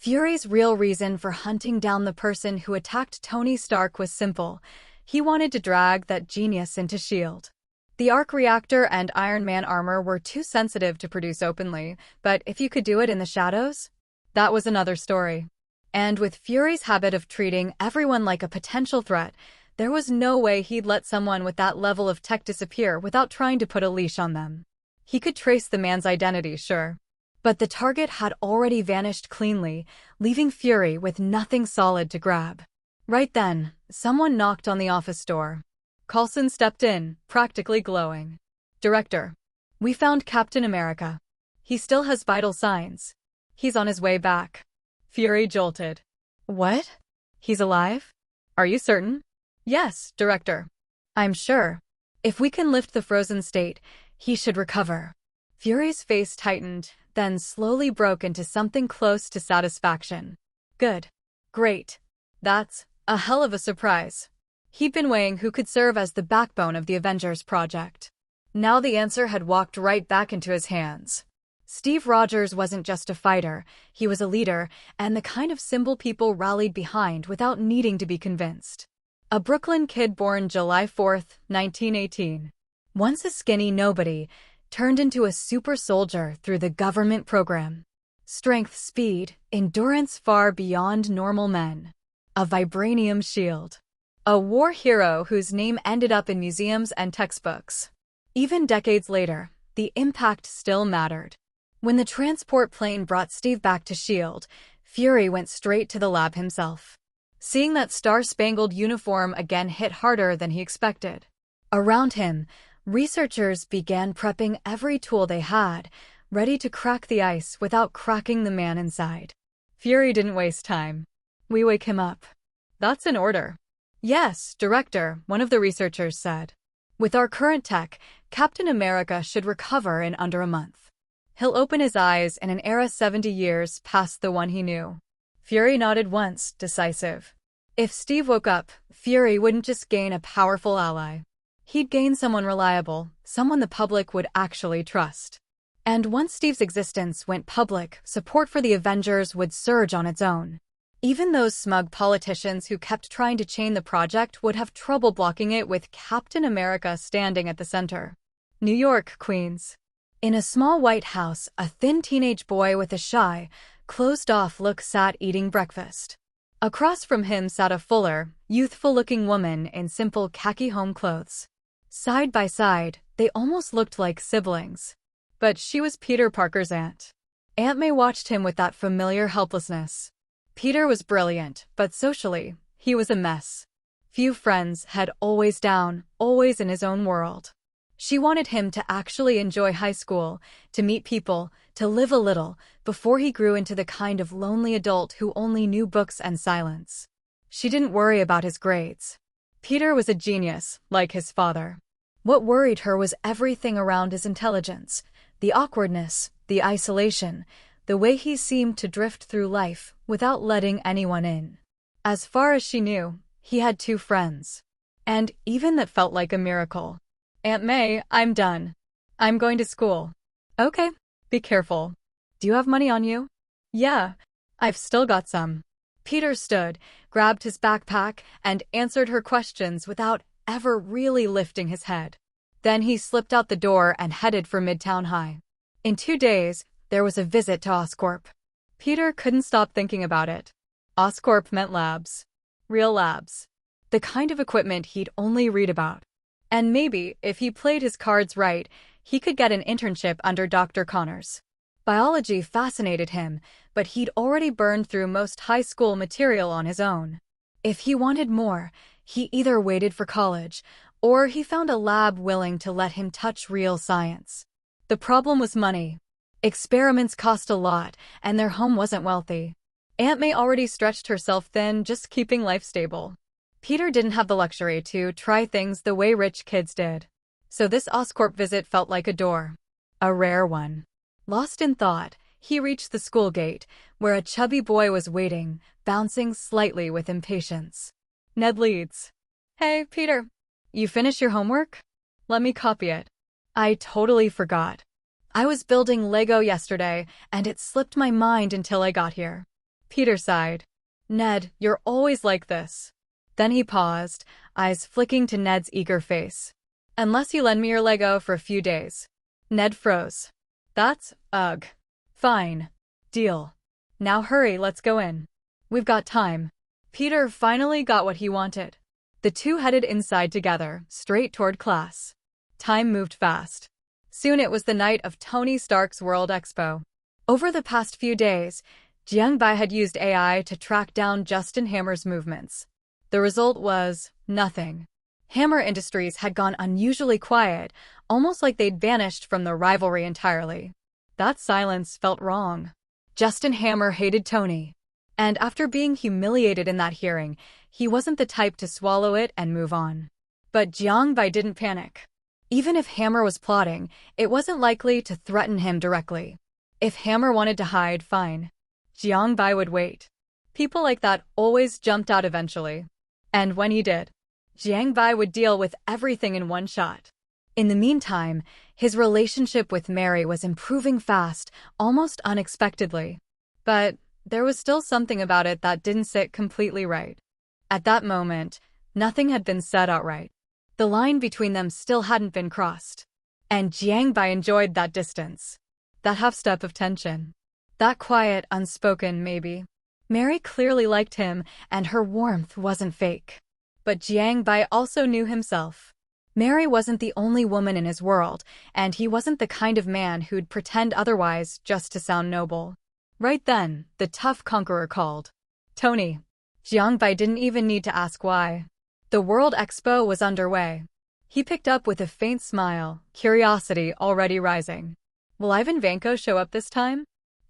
Fury's real reason for hunting down the person who attacked Tony Stark was simple. He wanted to drag that genius into S.H.I.E.L.D. The arc reactor and Iron Man armor were too sensitive to produce openly, but if you could do it in the shadows, that was another story. And with Fury's habit of treating everyone like a potential threat, there was no way he'd let someone with that level of tech disappear without trying to put a leash on them. He could trace the man's identity, sure, but the target had already vanished cleanly, leaving Fury with nothing solid to grab. Right then, someone knocked on the office door. Coulson stepped in, practically glowing. "Director, we found Captain America. He still has vital signs. He's on his way back." Fury jolted. "What? He's alive? Are you certain?" "Yes, Director. I'm sure. If we can lift the frozen state, he should recover." Fury's face tightened, then slowly broke into something close to satisfaction. "Good. Great. That's a hell of a surprise." He'd been weighing who could serve as the backbone of the Avengers project. Now the answer had walked right back into his hands. Steve Rogers wasn't just a fighter, he was a leader, and the kind of symbol people rallied behind without needing to be convinced. A Brooklyn kid born July 4, 1918. Once a skinny nobody, turned into a super soldier through the government program. Strength, speed, endurance far beyond normal men. A vibranium shield. A war hero whose name ended up in museums and textbooks. Even decades later, the impact still mattered. When the transport plane brought Steve back to S.H.I.E.L.D., Fury went straight to the lab himself. Seeing that star-spangled uniform again hit harder than he expected. Around him, researchers began prepping every tool they had, ready to crack the ice without cracking the man inside. Fury didn't waste time. "We wake him up." "That's an order." "Yes, Director," one of the researchers said. "With our current tech, Captain America should recover in under a month. He'll open his eyes in an era 70 years past the one he knew." Fury nodded once, decisive. If Steve woke up, Fury wouldn't just gain a powerful ally. He'd gain someone reliable, someone the public would actually trust. And once Steve's existence went public, support for the Avengers would surge on its own. Even those smug politicians who kept trying to chain the project would have trouble blocking it with Captain America standing at the center. New York, Queens. In a small white house, a thin teenage boy with a shy, closed-off look sat eating breakfast. Across from him sat a fuller, youthful-looking woman in simple khaki home clothes. Side by side, they almost looked like siblings. But she was Peter Parker's aunt. Aunt May watched him with that familiar helplessness. Peter was brilliant, but socially, he was a mess. Few friends, head always down, always in his own world. She wanted him to actually enjoy high school, to meet people, to live a little, before he grew into the kind of lonely adult who only knew books and silence. She didn't worry about his grades. Peter was a genius, like his father. What worried her was everything around his intelligence, the awkwardness, the isolation, the way he seemed to drift through life without letting anyone in. As far as she knew, he had 2 friends. And even that felt like a miracle. "Aunt May, I'm done. I'm going to school." "Okay, be careful. Do you have money on you?" "Yeah, I've still got some." Peter stood, grabbed his backpack, and answered her questions without ever really lifting his head. Then he slipped out the door and headed for Midtown High. In 2 days, there was a visit to Oscorp. Peter couldn't stop thinking about it. Oscorp meant labs. Real labs. The kind of equipment he'd only read about. And maybe, if he played his cards right, he could get an internship under Dr. Connors. Biology fascinated him, but he'd already burned through most high school material on his own. If he wanted more, he either waited for college, or he found a lab willing to let him touch real science. The problem was money. Experiments cost a lot, and their home wasn't wealthy. Aunt May already stretched herself thin just keeping life stable. Peter didn't have the luxury to try things the way rich kids did. So this Oscorp visit felt like a door. A rare one. Lost in thought, he reached the school gate, where a chubby boy was waiting, bouncing slightly with impatience. Ned Leeds. "Hey, Peter. You finish your homework? Let me copy it." "I totally forgot. I was building Lego yesterday, and it slipped my mind until I got here." Peter sighed. Ned, you're always like this. Then he paused, eyes flicking to Ned's eager face. Unless you lend me your Lego for a few days. Ned froze. That's, ugh. Fine. Deal. Now hurry, let's go in. We've got time. Peter finally got what he wanted. The two headed inside together, straight toward class. Time moved fast. Soon it was the night of Tony Stark's World Expo. Over the past few days, Jiangbai had used AI to track down Justin Hammer's movements. The result was nothing. Hammer Industries had gone unusually quiet, almost like they'd vanished from the rivalry entirely. That silence felt wrong. Justin Hammer hated Tony. And after being humiliated in that hearing, he wasn't the type to swallow it and move on. But Jiangbai didn't panic. Even if Hammer was plotting, it wasn't likely to threaten him directly. If Hammer wanted to hide, fine. Jiangbai would wait. People like that always jumped out eventually. And when he did, Jiangbai would deal with everything in one shot. In the meantime, his relationship with Mary was improving fast, almost unexpectedly. But there was still something about it that didn't sit completely right. At that moment, nothing had been said outright. The line between them still hadn't been crossed. And Jiangbai enjoyed that distance. That half-step of tension. That quiet, unspoken maybe. Mary clearly liked him, and her warmth wasn't fake. But Jiangbai also knew himself. Mary wasn't the only woman in his world, and he wasn't the kind of man who'd pretend otherwise just to sound noble. Right then, the tough conqueror called. Tony. Jiangbai didn't even need to ask why. The World Expo was underway. He picked up with a faint smile, curiosity already rising. Will Ivan Vanko show up this time?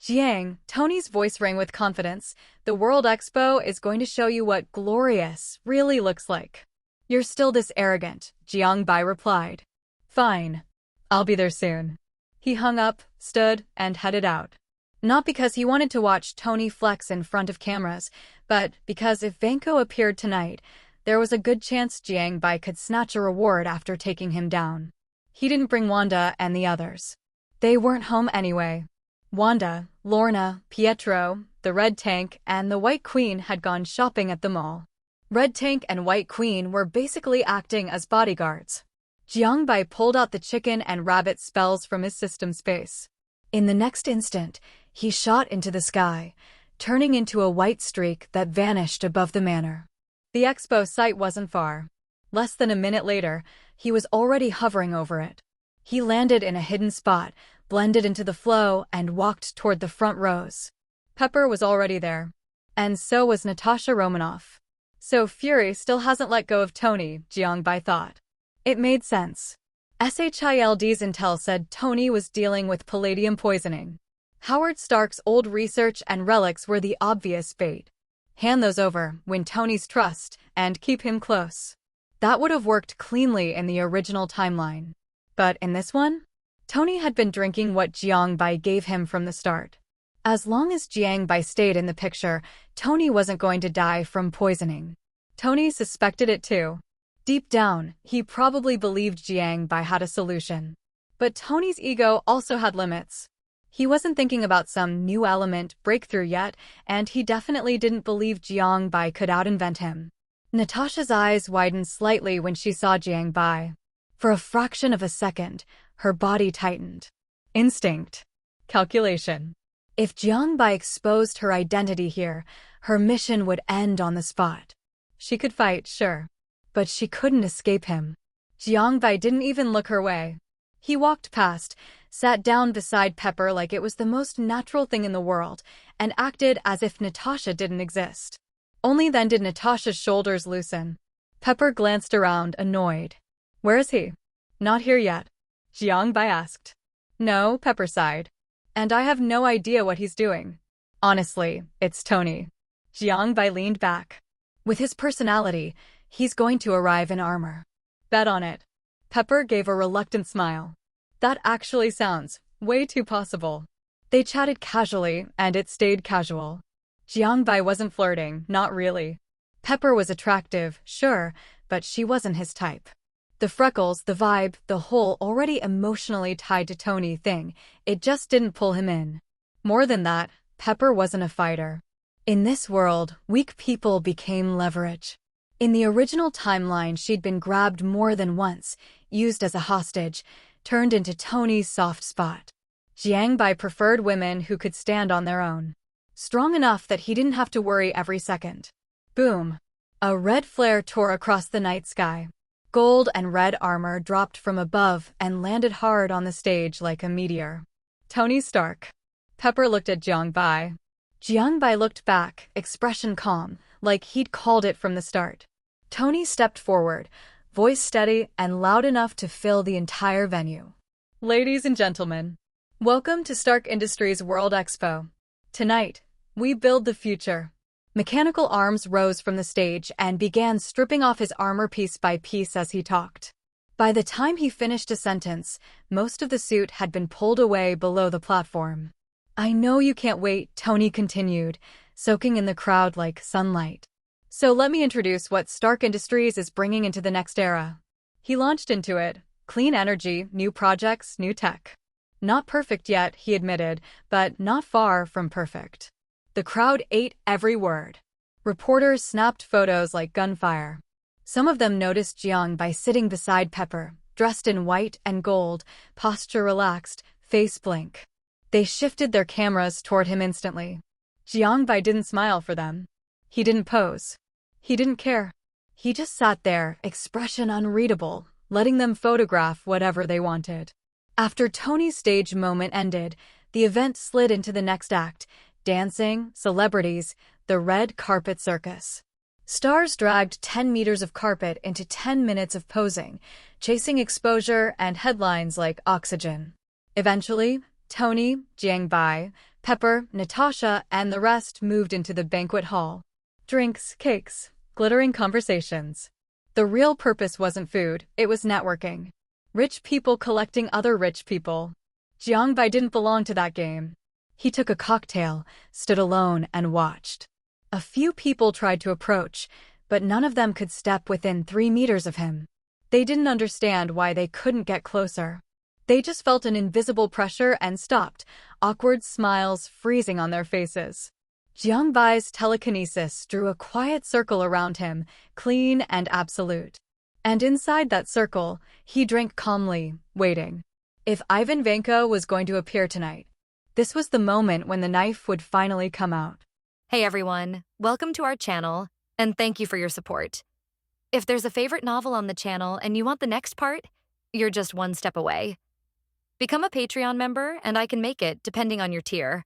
Jiang, Tony's voice rang with confidence. The World Expo is going to show you what glorious really looks like. You're still this arrogant, Jiangbai replied. Fine. I'll be there soon. He hung up, stood, and headed out. Not because he wanted to watch Tony flex in front of cameras, but because if Vanko appeared tonight, there was a good chance Jiangbai could snatch a reward after taking him down. He didn't bring Wanda and the others. They weren't home anyway. Wanda, Lorna, Pietro, the Red Tank, and the White Queen had gone shopping at the mall. Red Tank and White Queen were basically acting as bodyguards. Jiangbai pulled out the chicken and rabbit spells from his system space. In the next instant, he shot into the sky, turning into a white streak that vanished above the manor. The expo site wasn't far. Less than a minute later, he was already hovering over it. He landed in a hidden spot, blended into the flow, and walked toward the front rows. Pepper was already there. And so was Natasha Romanoff. So Fury still hasn't let go of Tony, Jiangbai thought. It made sense. SHIELD's intel said Tony was dealing with palladium poisoning. Howard Stark's old research and relics were the obvious bait. Hand those over, win Tony's trust, and keep him close. That would have worked cleanly in the original timeline. But in this one? Tony had been drinking what Jiangbai gave him from the start. As long as Jiangbai stayed in the picture, Tony wasn't going to die from poisoning. Tony suspected it too. Deep down, he probably believed Jiangbai had a solution. But Tony's ego also had limits. He wasn't thinking about some new element breakthrough yet, and he definitely didn't believe Jiangbai could out-invent him. Natasha's eyes widened slightly when she saw Jiangbai. For a fraction of a second, her body tightened. Instinct. Calculation. If Jiangbai exposed her identity here, her mission would end on the spot. She could fight, sure. But she couldn't escape him. Jiangbai didn't even look her way. He walked past, sat down beside Pepper like it was the most natural thing in the world, and acted as if Natasha didn't exist. Only then did Natasha's shoulders loosen. Pepper glanced around, annoyed. Where is he? Not here yet. Jiangbai asked. No, Pepper sighed. And I have no idea what he's doing. Honestly, it's Tony. Jiangbai leaned back. With his personality, he's going to arrive in armor. Bet on it. Pepper gave a reluctant smile. That actually sounds way too possible. They chatted casually, and it stayed casual. Jiangbai wasn't flirting, not really. Pepper was attractive, sure, but she wasn't his type. The freckles, the vibe, the whole already emotionally tied to Tony thing, it just didn't pull him in. More than that, Pepper wasn't a fighter. In this world, weak people became leverage. In the original timeline, she'd been grabbed more than once, used as a hostage, turned into Tony's soft spot. Jiangbai preferred women who could stand on their own. Strong enough that he didn't have to worry every second. Boom! A red flare tore across the night sky. Gold and red armor dropped from above and landed hard on the stage like a meteor. Tony Stark. Pepper looked at Jiangbai. Jiangbai looked back, expression calm, like he'd called it from the start. Tony stepped forward, voice steady and loud enough to fill the entire venue. Ladies and gentlemen, welcome to Stark Industries World Expo. Tonight, we build the future. Mechanical arms rose from the stage and began stripping off his armor piece by piece as he talked. By the time he finished a sentence, most of the suit had been pulled away below the platform. I know you can't wait, Tony continued, soaking in the crowd like sunlight. So let me introduce what Stark Industries is bringing into the next era. He launched into it. Clean energy, new projects, new tech. Not perfect yet, he admitted, but not far from perfect. The crowd ate every word. Reporters snapped photos like gunfire. Some of them noticed Jiangbai sitting beside Pepper, dressed in white and gold, posture relaxed, face blank. They shifted their cameras toward him instantly. Jiangbai didn't smile for them. He didn't pose. He didn't care. He just sat there, expression unreadable, letting them photograph whatever they wanted. After Tony's stage moment ended, the event slid into the next act. Dancing, celebrities, the red carpet circus. Stars dragged 10 meters of carpet into 10 minutes of posing, chasing exposure and headlines like oxygen. Eventually, Tony, Jiangbai, Pepper, Natasha, and the rest moved into the banquet hall. Drinks, cakes, glittering conversations. The real purpose wasn't food, it was networking. Rich people collecting other rich people. Jiangbai didn't belong to that game. He took a cocktail, stood alone, and watched. A few people tried to approach, but none of them could step within 3 meters of him. They didn't understand why they couldn't get closer. They just felt an invisible pressure and stopped, awkward smiles freezing on their faces. Jiangbai's telekinesis drew a quiet circle around him, clean and absolute. And inside that circle, he drank calmly, waiting. If Ivan Vanko was going to appear tonight, this was the moment when the knife would finally come out. Hey everyone, welcome to our channel, and thank you for your support. If there's a favorite novel on the channel and you want the next part, you're just one step away. Become a Patreon member and I can make it depending on your tier.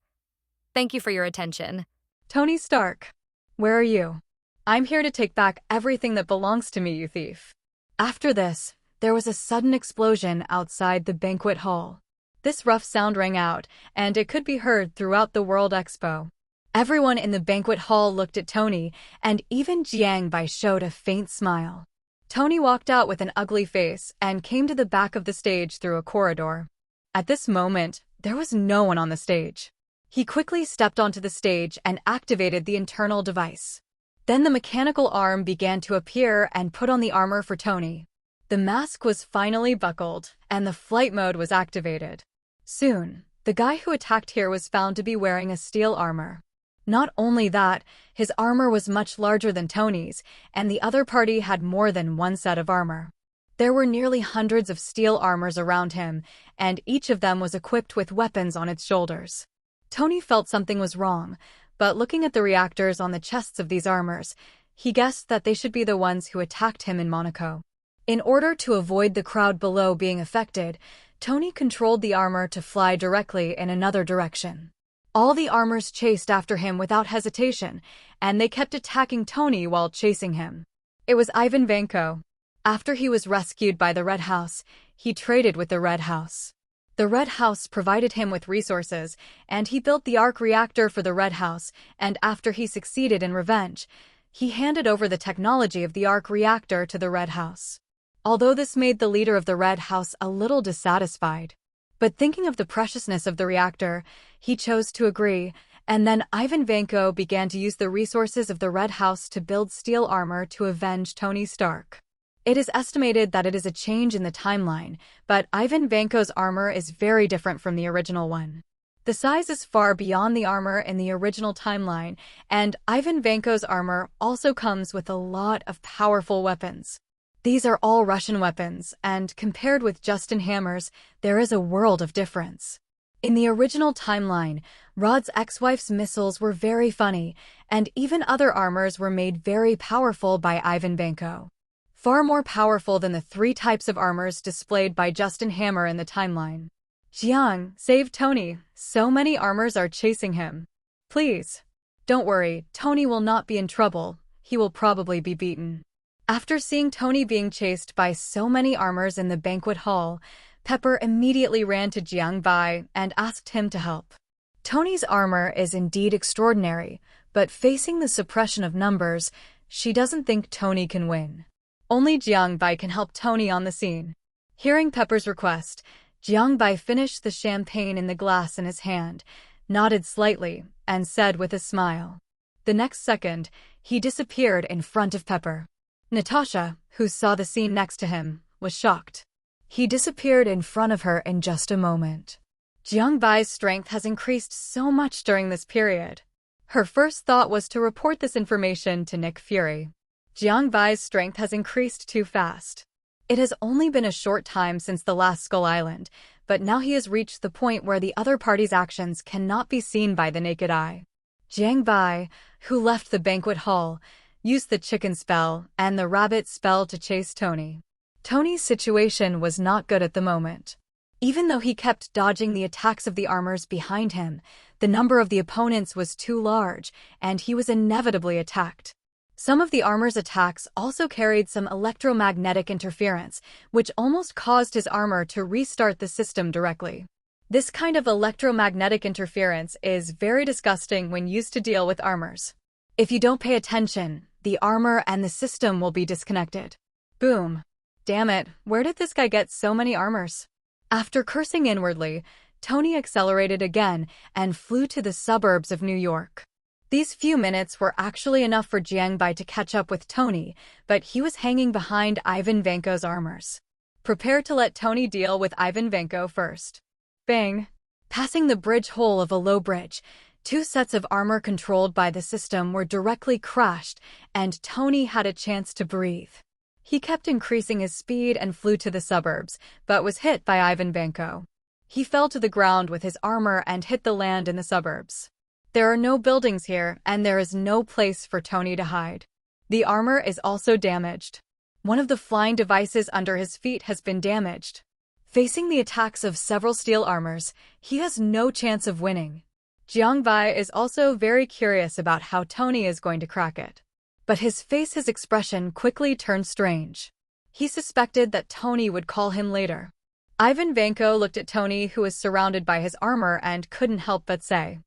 Thank you for your attention. Tony Stark, where are you? I'm here to take back everything that belongs to me, you thief. After this, there was a sudden explosion outside the banquet hall. This rough sound rang out, and it could be heard throughout the World Expo. Everyone in the banquet hall looked at Tony, and even Jiangbai showed a faint smile. Tony walked out with an ugly face and came to the back of the stage through a corridor. At this moment, there was no one on the stage. He quickly stepped onto the stage and activated the internal device. Then the mechanical arm began to appear and put on the armor for Tony. The mask was finally buckled, and the flight mode was activated. Soon, the guy who attacked here was found to be wearing a steel armor. Not only that, his armor was much larger than Tony's, and the other party had more than one set of armor. There were nearly hundreds of steel armors around him, and each of them was equipped with weapons on its shoulders. Tony felt something was wrong, but looking at the reactors on the chests of these armors, he guessed that they should be the ones who attacked him in Monaco. In order to avoid the crowd below being affected, Tony controlled the armor to fly directly in another direction. All the armors chased after him without hesitation, and they kept attacking Tony while chasing him. It was Ivan Vanko. After he was rescued by the Red House, he traded with the Red House. The Red House provided him with resources, and he built the arc reactor for the Red House, and after he succeeded in revenge, he handed over the technology of the arc reactor to the Red House. Although this made the leader of the Red House a little dissatisfied. But thinking of the preciousness of the reactor, he chose to agree, and then Ivan Vanko began to use the resources of the Red House to build steel armor to avenge Tony Stark. It is estimated that it is a change in the timeline, but Ivan Vanko's armor is very different from the original one. The size is far beyond the armor in the original timeline, and Ivan Vanko's armor also comes with a lot of powerful weapons. These are all Russian weapons, and compared with Justin Hammer's, there is a world of difference. In the original timeline, Rod's ex-wife's missiles were very funny, and even other armors were made very powerful by Ivan Vanko. Far more powerful than the 3 types of armors displayed by Justin Hammer in the timeline. Jiang, save Tony. So many armors are chasing him. Please. Don't worry, Tony will not be in trouble. He will probably be beaten. After seeing Tony being chased by so many armors in the banquet hall, Pepper immediately ran to Jiang Bai and asked him to help. Tony's armor is indeed extraordinary, but facing the suppression of numbers, she doesn't think Tony can win. Only Jiang Bai can help Tony on the scene. Hearing Pepper's request, Jiang Bai finished the champagne in the glass in his hand, nodded slightly, and said with a smile. The next second, he disappeared in front of Pepper. Natasha, who saw the scene next to him, was shocked. He disappeared in front of her in just a moment. Jiang Bai's strength has increased so much during this period. Her first thought was to report this information to Nick Fury. Jiang Bai's strength has increased too fast. It has only been a short time since the last Skull Island, but now he has reached the point where the other party's actions cannot be seen by the naked eye. Jiang Bai, who left the banquet hall, used the chicken spell and the rabbit spell to chase Tony. Tony's situation was not good at the moment. Even though he kept dodging the attacks of the armors behind him, the number of the opponents was too large, and he was inevitably attacked. Some of the armor's attacks also carried some electromagnetic interference, which almost caused his armor to restart the system directly. This kind of electromagnetic interference is very disgusting when used to deal with armors. If you don't pay attention, the armor and the system will be disconnected. Boom. Damn it, where did this guy get so many armors? After cursing inwardly, Tony accelerated again and flew to the suburbs of New York. These few minutes were actually enough for Jiang Bai to catch up with Tony, but he was hanging behind Ivan Vanko's armors. Prepare to let Tony deal with Ivan Vanko first. Bang! Passing the bridge hole of a low bridge, 2 sets of armor controlled by the system were directly crashed, and Tony had a chance to breathe. He kept increasing his speed and flew to the suburbs, but was hit by Ivan Vanko. He fell to the ground with his armor and hit the land in the suburbs. There are no buildings here, and there is no place for Tony to hide. The armor is also damaged. One of the flying devices under his feet has been damaged. Facing the attacks of several steel armors, he has no chance of winning. Jiang Bai is also very curious about how Tony is going to crack it. But his expression quickly turned strange. He suspected that Tony would call him later. Ivan Vanko looked at Tony, who was surrounded by his armor, and couldn't help but say,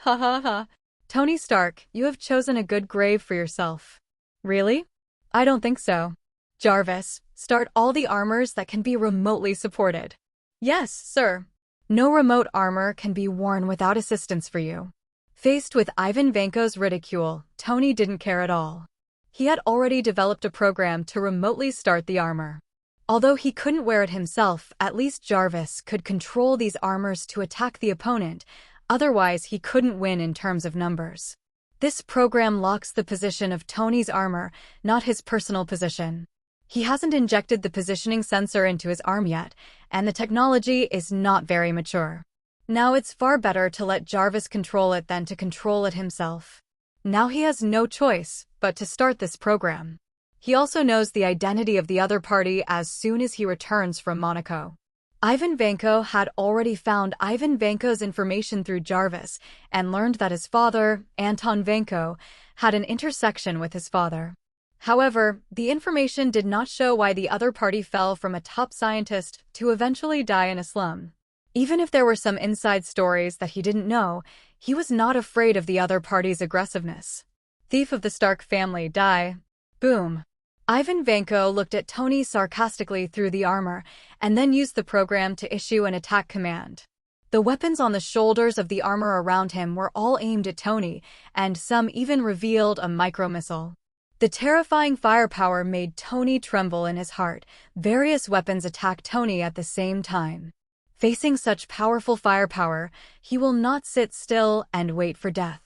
"Ha ha ha. Tony Stark, you have chosen a good grave for yourself." "Really? I don't think so." "Jarvis, start all the armors that can be remotely supported." "Yes, sir." "No remote armor can be worn without assistance for you." Faced with Ivan Vanko's ridicule, Tony didn't care at all. He had already developed a program to remotely start the armor. Although he couldn't wear it himself, at least Jarvis could control these armors to attack the opponent, otherwise he couldn't win in terms of numbers. This program locks the position of Tony's armor, not his personal position. He hasn't injected the positioning sensor into his arm yet, and the technology is not very mature. Now it's far better to let Jarvis control it than to control it himself. Now he has no choice but to start this program. He also knows the identity of the other party as soon as he returns from Monaco. Ivan Vanko had already found Ivan Vanko's information through Jarvis and learned that his father, Anton Vanko, had an intersection with his father. However, the information did not show why the other party fell from a top scientist to eventually die in a slum. Even if there were some inside stories that he didn't know, he was not afraid of the other party's aggressiveness. Thief of the Stark family, die. Boom. Ivan Vanko looked at Tony sarcastically through the armor, and then used the program to issue an attack command. The weapons on the shoulders of the armor around him were all aimed at Tony, and some even revealed a micro-missile. The terrifying firepower made Tony tremble in his heart. Various weapons attacked Tony at the same time. Facing such powerful firepower, he will not sit still and wait for death.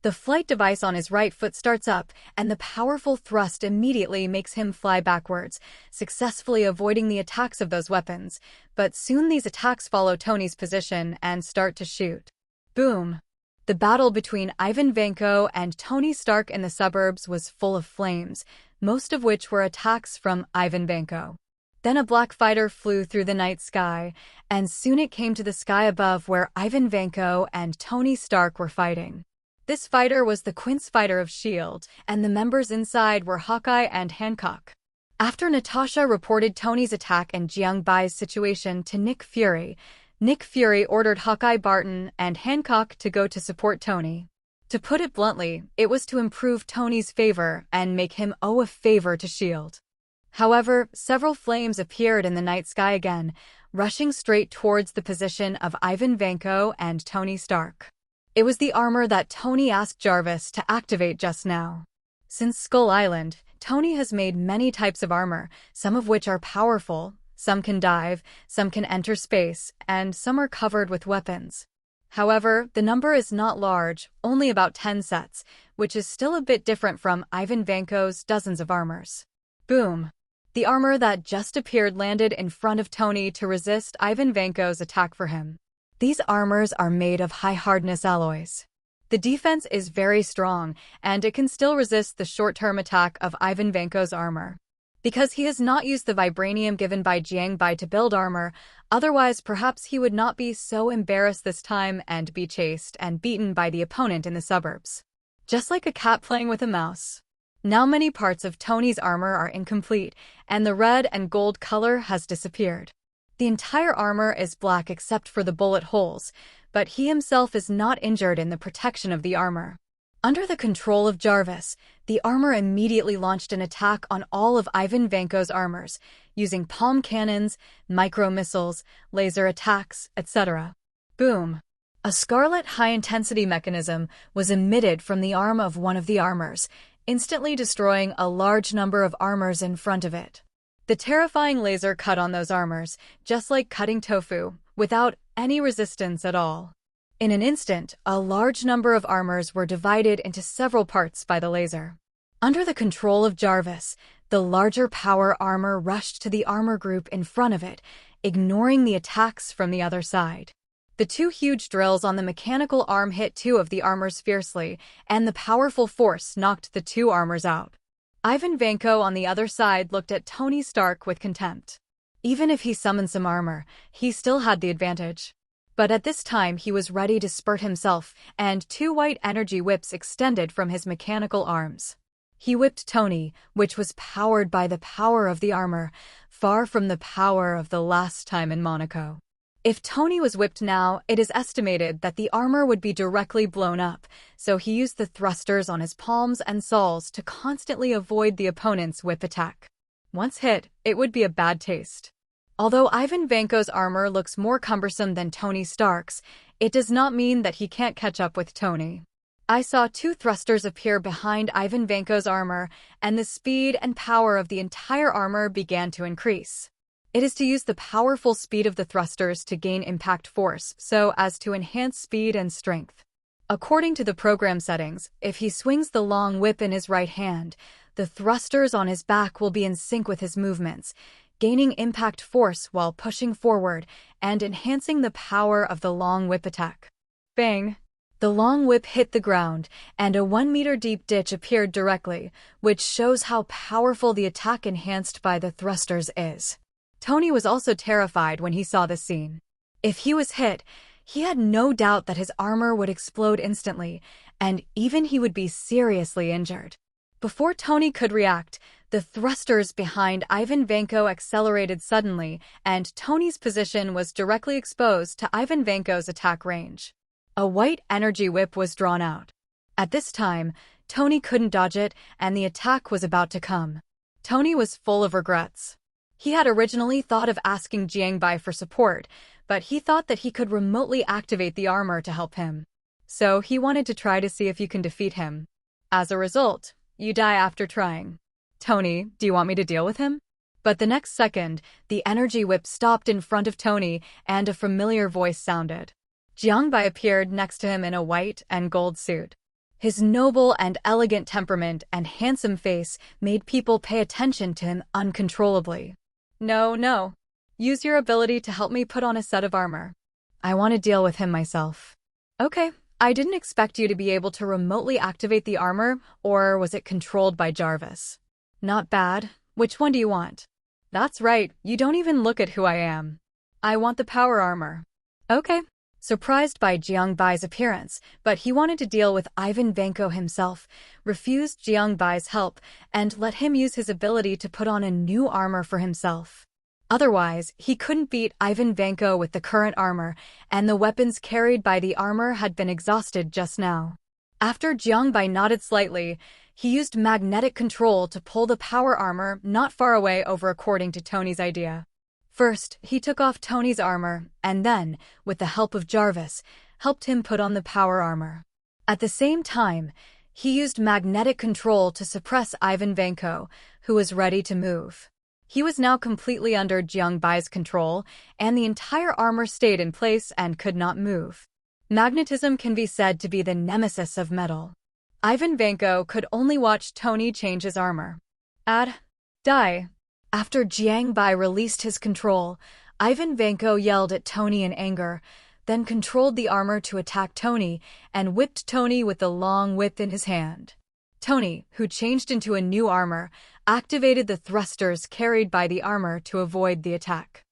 The flight device on his right foot starts up, and the powerful thrust immediately makes him fly backwards, successfully avoiding the attacks of those weapons. But soon these attacks follow Tony's position and start to shoot. Boom! The battle between Ivan Vanko and Tony Stark in the suburbs was full of flames, most of which were attacks from Ivan Vanko. Then a black fighter flew through the night sky, and soon it came to the sky above where Ivan Vanko and Tony Stark were fighting. This fighter was the Quince fighter of S.H.I.E.L.D., and the members inside were Hawkeye and Hancock. After Natasha reported Tony's attack and Jiang Bai's situation to Nick Fury ordered Hawkeye, Barton, and Hancock to go to support Tony. To put it bluntly, it was to improve Tony's favor and make him owe a favor to S.H.I.E.L.D. However, several flames appeared in the night sky again, rushing straight towards the position of Ivan Vanko and Tony Stark. It was the armor that Tony asked Jarvis to activate just now. Since Skull Island, Tony has made many types of armor, some of which are powerful, some can dive, some can enter space, and some are covered with weapons. However, the number is not large, only about 10 sets, which is still a bit different from Ivan Vanko's dozens of armors. Boom! The armor that just appeared landed in front of Tony to resist Ivan Vanko's attack for him. These armors are made of high-hardness alloys. The defense is very strong, and it can still resist the short-term attack of Ivan Vanko's armor. Because he has not used the vibranium given by Jiang Bai to build armor, otherwise perhaps he would not be so embarrassed this time and be chased and beaten by the opponent in the suburbs. Just like a cat playing with a mouse. Now many parts of Tony's armor are incomplete, and the red and gold color has disappeared. The entire armor is black except for the bullet holes, but he himself is not injured in the protection of the armor. Under the control of Jarvis, the armor immediately launched an attack on all of Ivan Vanko's armors, using palm cannons, micro-missiles, laser attacks, etc. Boom! A scarlet high-intensity mechanism was emitted from the arm of one of the armors, instantly destroying a large number of armors in front of it. The terrifying laser cut on those armors, just like cutting tofu, without any resistance at all. In an instant, a large number of armors were divided into several parts by the laser. Under the control of Jarvis, the larger power armor rushed to the armor group in front of it, ignoring the attacks from the other side. The two huge drills on the mechanical arm hit two of the armors fiercely, and the powerful force knocked the two armors out. Ivan Vanko on the other side looked at Tony Stark with contempt. Even if he summoned some armor, he still had the advantage. But at this time he was ready to spurt himself, and two white energy whips extended from his mechanical arms. He whipped Tony, which was powered by the power of the armor, far from the power of the last time in Monaco. If Tony was whipped now, it is estimated that the armor would be directly blown up, so he used the thrusters on his palms and soles to constantly avoid the opponent's whip attack. Once hit, it would be a bad taste. Although Ivan Vanko's armor looks more cumbersome than Tony Stark's, it does not mean that he can't catch up with Tony. I saw two thrusters appear behind Ivan Vanko's armor, and the speed and power of the entire armor began to increase. It is to use the powerful speed of the thrusters to gain impact force, so as to enhance speed and strength. According to the program settings, if he swings the long whip in his right hand, the thrusters on his back will be in sync with his movements, gaining impact force while pushing forward and enhancing the power of the long whip attack. Bang! The long whip hit the ground, and a 1-meter-deep ditch appeared directly, which shows how powerful the attack enhanced by the thrusters is. Tony was also terrified when he saw this scene. If he was hit, he had no doubt that his armor would explode instantly, and even he would be seriously injured. Before Tony could react, the thrusters behind Ivan Vanko accelerated suddenly, and Tony's position was directly exposed to Ivan Vanko's attack range. A white energy whip was drawn out. At this time, Tony couldn't dodge it, and the attack was about to come. Tony was full of regrets. He had originally thought of asking Jiang Bai for support, but he thought that he could remotely activate the armor to help him. So he wanted to try to see if you can defeat him. As a result, you die after trying. Tony, do you want me to deal with him? But the next second, the energy whip stopped in front of Tony and a familiar voice sounded. Jiangbai appeared next to him in a white and gold suit. His noble and elegant temperament and handsome face made people pay attention to him uncontrollably. No. Use your ability to help me put on a set of armor. I want to deal with him myself. Okay, I didn't expect you to be able to remotely activate the armor, or was it controlled by Jarvis? Not bad. Which one do you want? That's right, you don't even look at who I am. I want the power armor. Okay. Surprised by Jiangbai's appearance, but he wanted to deal with Ivan Vanko himself, refused Jiangbai's help, and let him use his ability to put on a new armor for himself. Otherwise, he couldn't beat Ivan Vanko with the current armor, and the weapons carried by the armor had been exhausted just now. After Jiangbai nodded slightly, he used magnetic control to pull the power armor not far away over according to Tony's idea. First, he took off Tony's armor, and then, with the help of Jarvis, helped him put on the power armor. At the same time, he used magnetic control to suppress Ivan Vanko, who was ready to move. He was now completely under Jiangbai's control, and the entire armor stayed in place and could not move. Magnetism can be said to be the nemesis of metal. Ivan Vanko could only watch Tony change his armor. Die. After Jiangbai released his control, Ivan Vanko yelled at Tony in anger, then controlled the armor to attack Tony and whipped Tony with the long whip in his hand. Tony, who changed into a new armor, activated the thrusters carried by the armor to avoid the attack.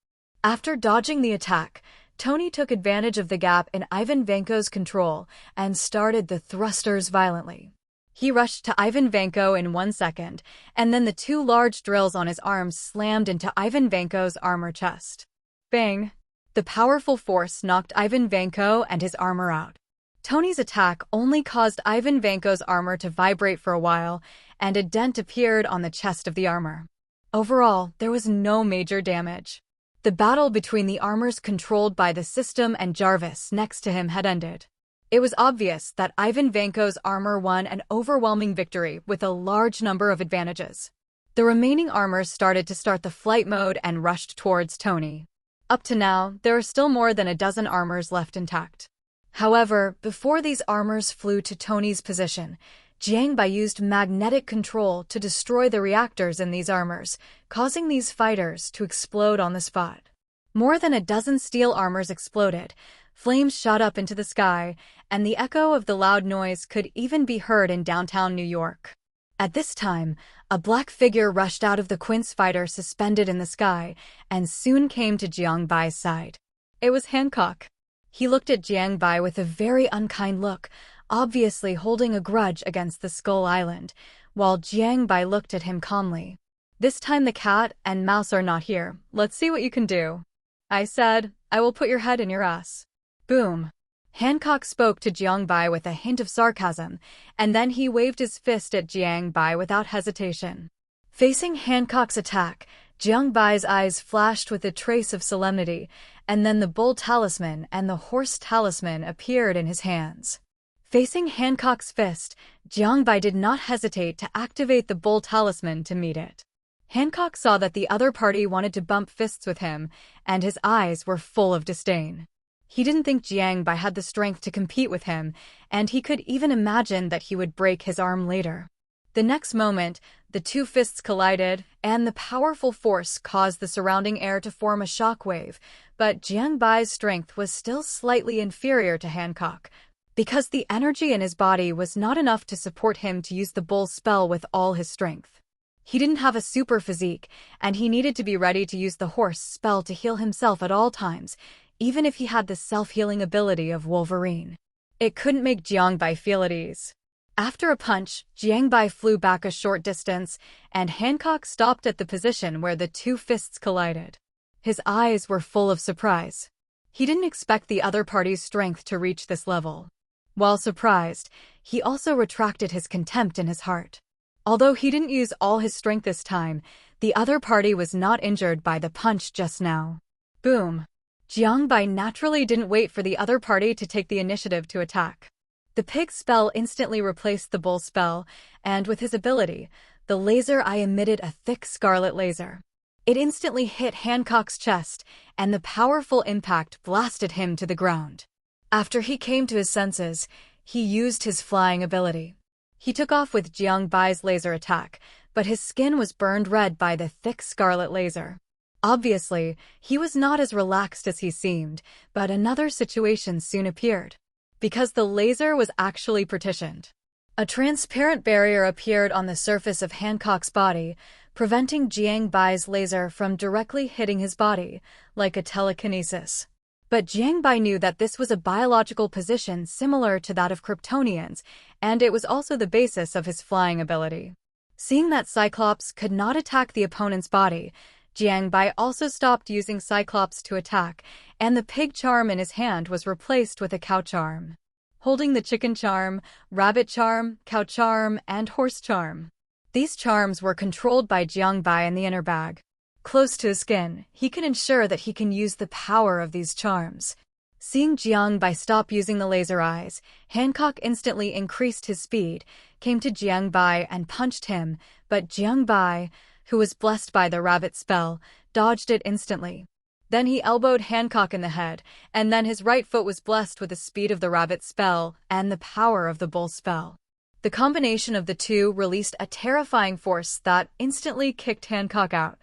After dodging the attack, Tony took advantage of the gap in Ivan Vanko's control and started the thrusters violently. He rushed to Ivan Vanko in 1 second, and then the two large drills on his arms slammed into Ivan Vanko's armor chest. Bang! The powerful force knocked Ivan Vanko and his armor out. Tony's attack only caused Ivan Vanko's armor to vibrate for a while, and a dent appeared on the chest of the armor. Overall, there was no major damage. The battle between the armors controlled by the system and Jarvis next to him had ended. It was obvious that Ivan Vanko's armor won an overwhelming victory with a large number of advantages. The remaining armors started the flight mode and rushed towards Tony. Up to now, there are still more than a dozen armors left intact. However, before these armors flew to Tony's position, Jiangbai used magnetic control to destroy the reactors in these armors, causing these fighters to explode on the spot. More than a dozen steel armors exploded, flames shot up into the sky, and the echo of the loud noise could even be heard in downtown New York. At this time, a black figure rushed out of the Quince fighter suspended in the sky and soon came to Jiangbai's side. It was Hancock. He looked at Jiangbai with a very unkind look, obviously holding a grudge against the Skull Island, while Jiangbai looked at him calmly. This time the cat and mouse are not here. Let's see what you can do. I said, I will put your head in your ass. Boom. Hancock spoke to Jiangbai with a hint of sarcasm, and then he waved his fist at Jiangbai without hesitation. Facing Hancock's attack, Jiangbai's eyes flashed with a trace of solemnity, and then the bull talisman and the horse talisman appeared in his hands. Facing Hancock's fist, Jiangbai did not hesitate to activate the bull talisman to meet it. Hancock saw that the other party wanted to bump fists with him, and his eyes were full of disdain. He didn't think Jiangbai had the strength to compete with him, and he could even imagine that he would break his arm later. The next moment, the two fists collided, and the powerful force caused the surrounding air to form a shockwave, but Jiangbai's strength was still slightly inferior to Hancock, because the energy in his body was not enough to support him to use the bull spell with all his strength. He didn't have a super physique, and he needed to be ready to use the horse spell to heal himself at all times, even if he had the self-healing ability of Wolverine. It couldn't make Jiangbai feel at ease. After a punch, Jiangbai flew back a short distance, and Hancock stopped at the position where the two fists collided. His eyes were full of surprise. He didn't expect the other party's strength to reach this level. While surprised, he also retracted his contempt in his heart. Although he didn't use all his strength this time, the other party was not injured by the punch just now. Boom. Jiangbai naturally didn't wait for the other party to take the initiative to attack. The pig spell instantly replaced the bull spell, and with his ability, the laser eye emitted a thick scarlet laser. It instantly hit Hancock's chest, and the powerful impact blasted him to the ground. After he came to his senses, he used his flying ability. He took off with Jiangbai's laser attack, but his skin was burned red by the thick scarlet laser. Obviously, he was not as relaxed as he seemed, but another situation soon appeared. Because the laser was actually partitioned. A transparent barrier appeared on the surface of Hancock's body, preventing Jiangbai's laser from directly hitting his body, like a telekinesis. But Jiangbai knew that this was a biological position similar to that of Kryptonians, and it was also the basis of his flying ability. Seeing that Cyclops could not attack the opponent's body, Jiangbai also stopped using Cyclops to attack, and the pig charm in his hand was replaced with a cow charm. Holding the chicken charm, rabbit charm, cow charm, and horse charm. These charms were controlled by Jiangbai in the inner bag. Close to his skin, he can ensure that he can use the power of these charms. Seeing Jiangbai stop using the laser eyes, Hancock instantly increased his speed, came to Jiangbai and punched him, but Jiangbai, who was blessed by the rabbit spell, dodged it instantly. Then he elbowed Hancock in the head, and then his right foot was blessed with the speed of the rabbit spell and the power of the bull spell. The combination of the two released a terrifying force that instantly kicked Hancock out.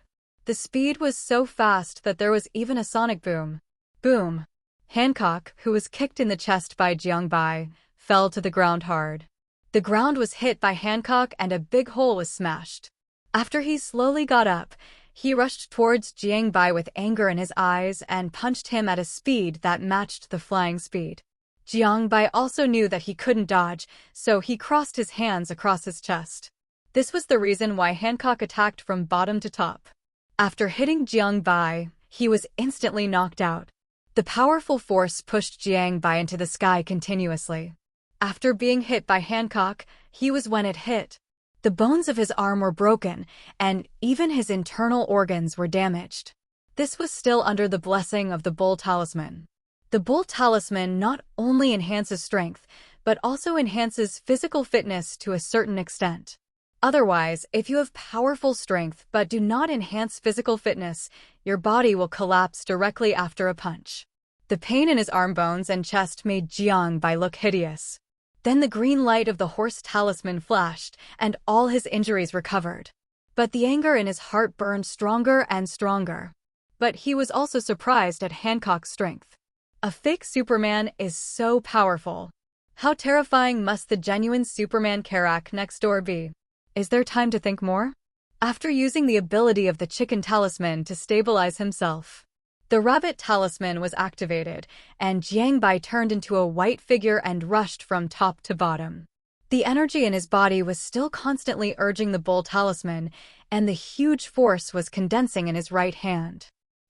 The speed was so fast that there was even a sonic boom. Boom! Hancock, who was kicked in the chest by Jiangbai, fell to the ground hard. The ground was hit by Hancock and a big hole was smashed. After he slowly got up, he rushed towards Jiangbai with anger in his eyes and punched him at a speed that matched the flying speed. Jiangbai also knew that he couldn't dodge, so he crossed his hands across his chest. This was the reason why Hancock attacked from bottom to top. After hitting Jiangbai, he was instantly knocked out. The powerful force pushed Jiangbai into the sky continuously. After being hit by Hancock, he was when it hit. The bones of his arm were broken, and even his internal organs were damaged. This was still under the blessing of the Bull Talisman. The Bull Talisman not only enhances strength, but also enhances physical fitness to a certain extent. Otherwise, if you have powerful strength but do not enhance physical fitness, your body will collapse directly after a punch. The pain in his arm bones and chest made Jiangbai look hideous. Then the green light of the horse talisman flashed, and all his injuries recovered. But the anger in his heart burned stronger and stronger. But he was also surprised at Hancock's strength. A fake Superman is so powerful. How terrifying must the genuine Superman Karak next door be? Is there time to think more? After using the ability of the chicken talisman to stabilize himself, the rabbit talisman was activated, and Jiangbai turned into a white figure and rushed from top to bottom. The energy in his body was still constantly urging the bull talisman, and the huge force was condensing in his right hand.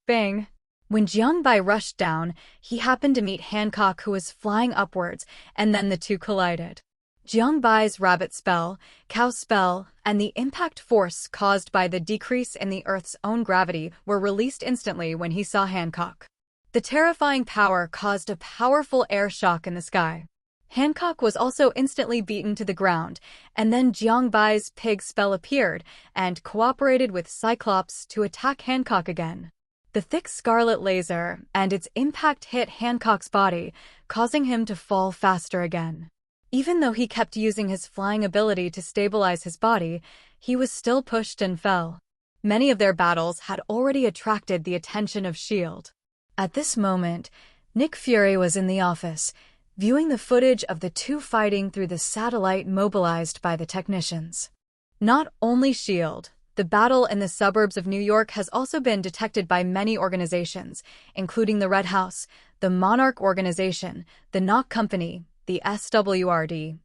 Bang! When Jiangbai rushed down, he happened to meet Hancock, who was flying upwards, and then the two collided. Jiangbai's rabbit spell, cow spell, and the impact force caused by the decrease in the Earth's own gravity were released instantly when he saw Hancock. The terrifying power caused a powerful air shock in the sky. Hancock was also instantly beaten to the ground, and then Jiangbai's pig spell appeared and cooperated with Cyclops to attack Hancock again. The thick scarlet laser and its impact hit Hancock's body, causing him to fall faster again. Even though he kept using his flying ability to stabilize his body, he was still pushed and fell. Many of their battles had already attracted the attention of S.H.I.E.L.D. At this moment, Nick Fury was in the office, viewing the footage of the two fighting through the satellite mobilized by the technicians. Not only S.H.I.E.L.D., the battle in the suburbs of New York has also been detected by many organizations, including the Red House, the Monarch Organization, the Knock Company, the SWRD,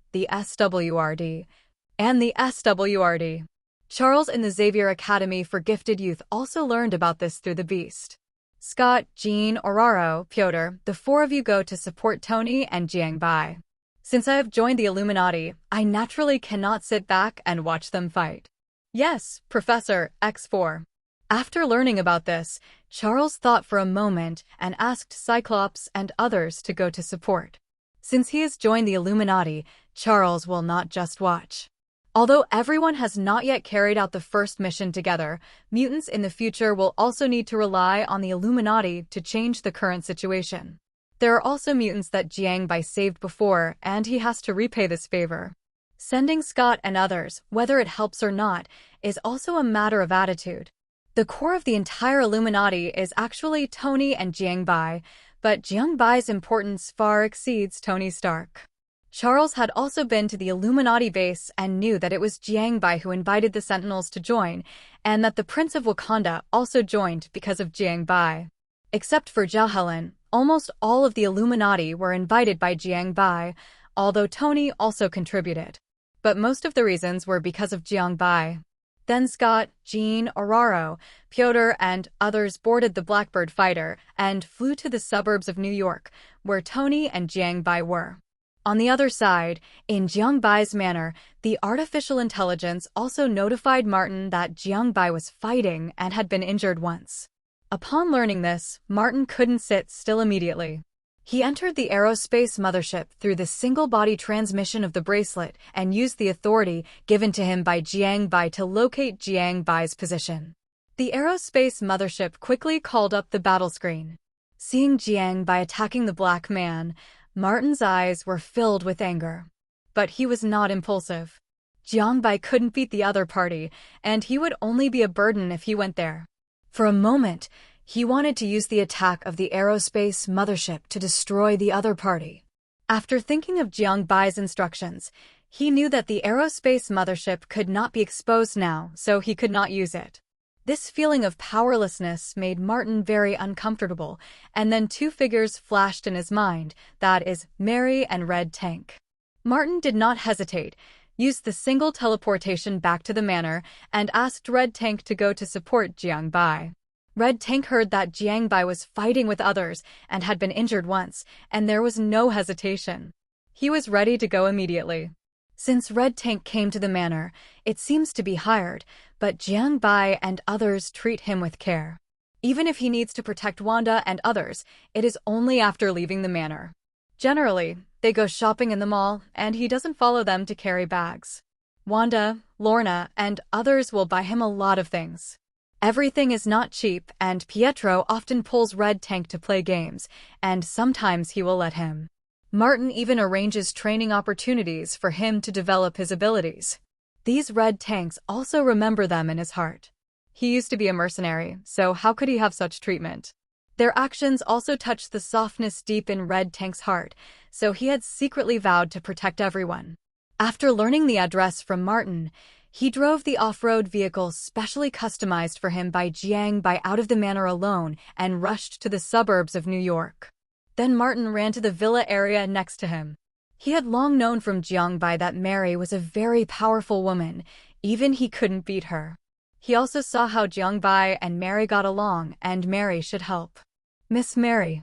and the SWRD. Charles in the Xavier Academy for Gifted Youth also learned about this through the Beast. Scott, Jean, Oraro, Pyotr, the four of you go to support Tony and Jiangbai. Since I have joined the Illuminati, I naturally cannot sit back and watch them fight. Yes, Professor X4. After learning about this, Charles thought for a moment and asked Cyclops and others to go to support. Since he has joined the Illuminati, Charles will not just watch. Although everyone has not yet carried out the first mission together, mutants in the future will also need to rely on the Illuminati to change the current situation. There are also mutants that Jiang Bai saved before, and he has to repay this favor. Sending Scott and others, whether it helps or not, is also a matter of attitude. The core of the entire Illuminati is actually Tony and Jiang Bai, but Jiang Bai's importance far exceeds Tony Stark. Charles had also been to the Illuminati base and knew that it was Jiang Bai who invited the Sentinels to join, and that the Prince of Wakanda also joined because of Jiang Bai. Except for Zhao Helen, almost all of the Illuminati were invited by Jiang Bai, although Tony also contributed. But most of the reasons were because of Jiang Bai. Then Scott, Jean, Oraro, Piotr, and others boarded the Blackbird fighter and flew to the suburbs of New York, where Tony and Jiang Bai were. On the other side, in Jiang Bai's manor, the artificial intelligence also notified Martin that Jiang Bai was fighting and had been injured once. Upon learning this, Martin couldn't sit still immediately. He entered the aerospace mothership through the single-body transmission of the bracelet and used the authority given to him by Jiang Bai to locate Jiang Bai's position. The aerospace mothership quickly called up the battle screen. Seeing Jiang Bai attacking the black man, Martin's eyes were filled with anger. But he was not impulsive. Jiang Bai couldn't beat the other party, and he would only be a burden if he went there. For a moment, he wanted to use the attack of the aerospace mothership to destroy the other party. After thinking of Jiang Bai's instructions, he knew that the aerospace mothership could not be exposed now, so he could not use it. This feeling of powerlessness made Martin very uncomfortable, and then two figures flashed in his mind, that is, Mary and Red Tank. Martin did not hesitate, used the single teleportation back to the manor, and asked Red Tank to go to support Jiang Bai. Red Tank heard that Jiang Bai was fighting with others and had been injured once, and there was no hesitation. He was ready to go immediately. Since Red Tank came to the manor, it seems to be hired, but Jiang Bai and others treat him with care. Even if he needs to protect Wanda and others, it is only after leaving the manor. Generally, they go shopping in the mall, and he doesn't follow them to carry bags. Wanda, Lorna, and others will buy him a lot of things. Everything is not cheap, and Pietro often pulls Red Tank to play games, and sometimes he will let him. Martin even arranges training opportunities for him to develop his abilities. These Red Tanks also remember them in his heart. He used to be a mercenary, so how could he have such treatment? Their actions also touched the softness deep in Red Tank's heart, so he had secretly vowed to protect everyone. After learning the address from Martin, he drove the off-road vehicle specially customized for him by Jiang Bai out of the manor alone and rushed to the suburbs of New York. Then Martin ran to the villa area next to him. He had long known from Jiang Bai that Mary was a very powerful woman, even he couldn't beat her. He also saw how Jiang Bai and Mary got along, and Mary should help. Miss Mary,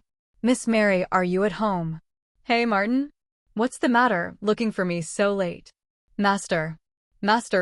are you at home? Hey Martin? What's the matter, looking for me so late? Master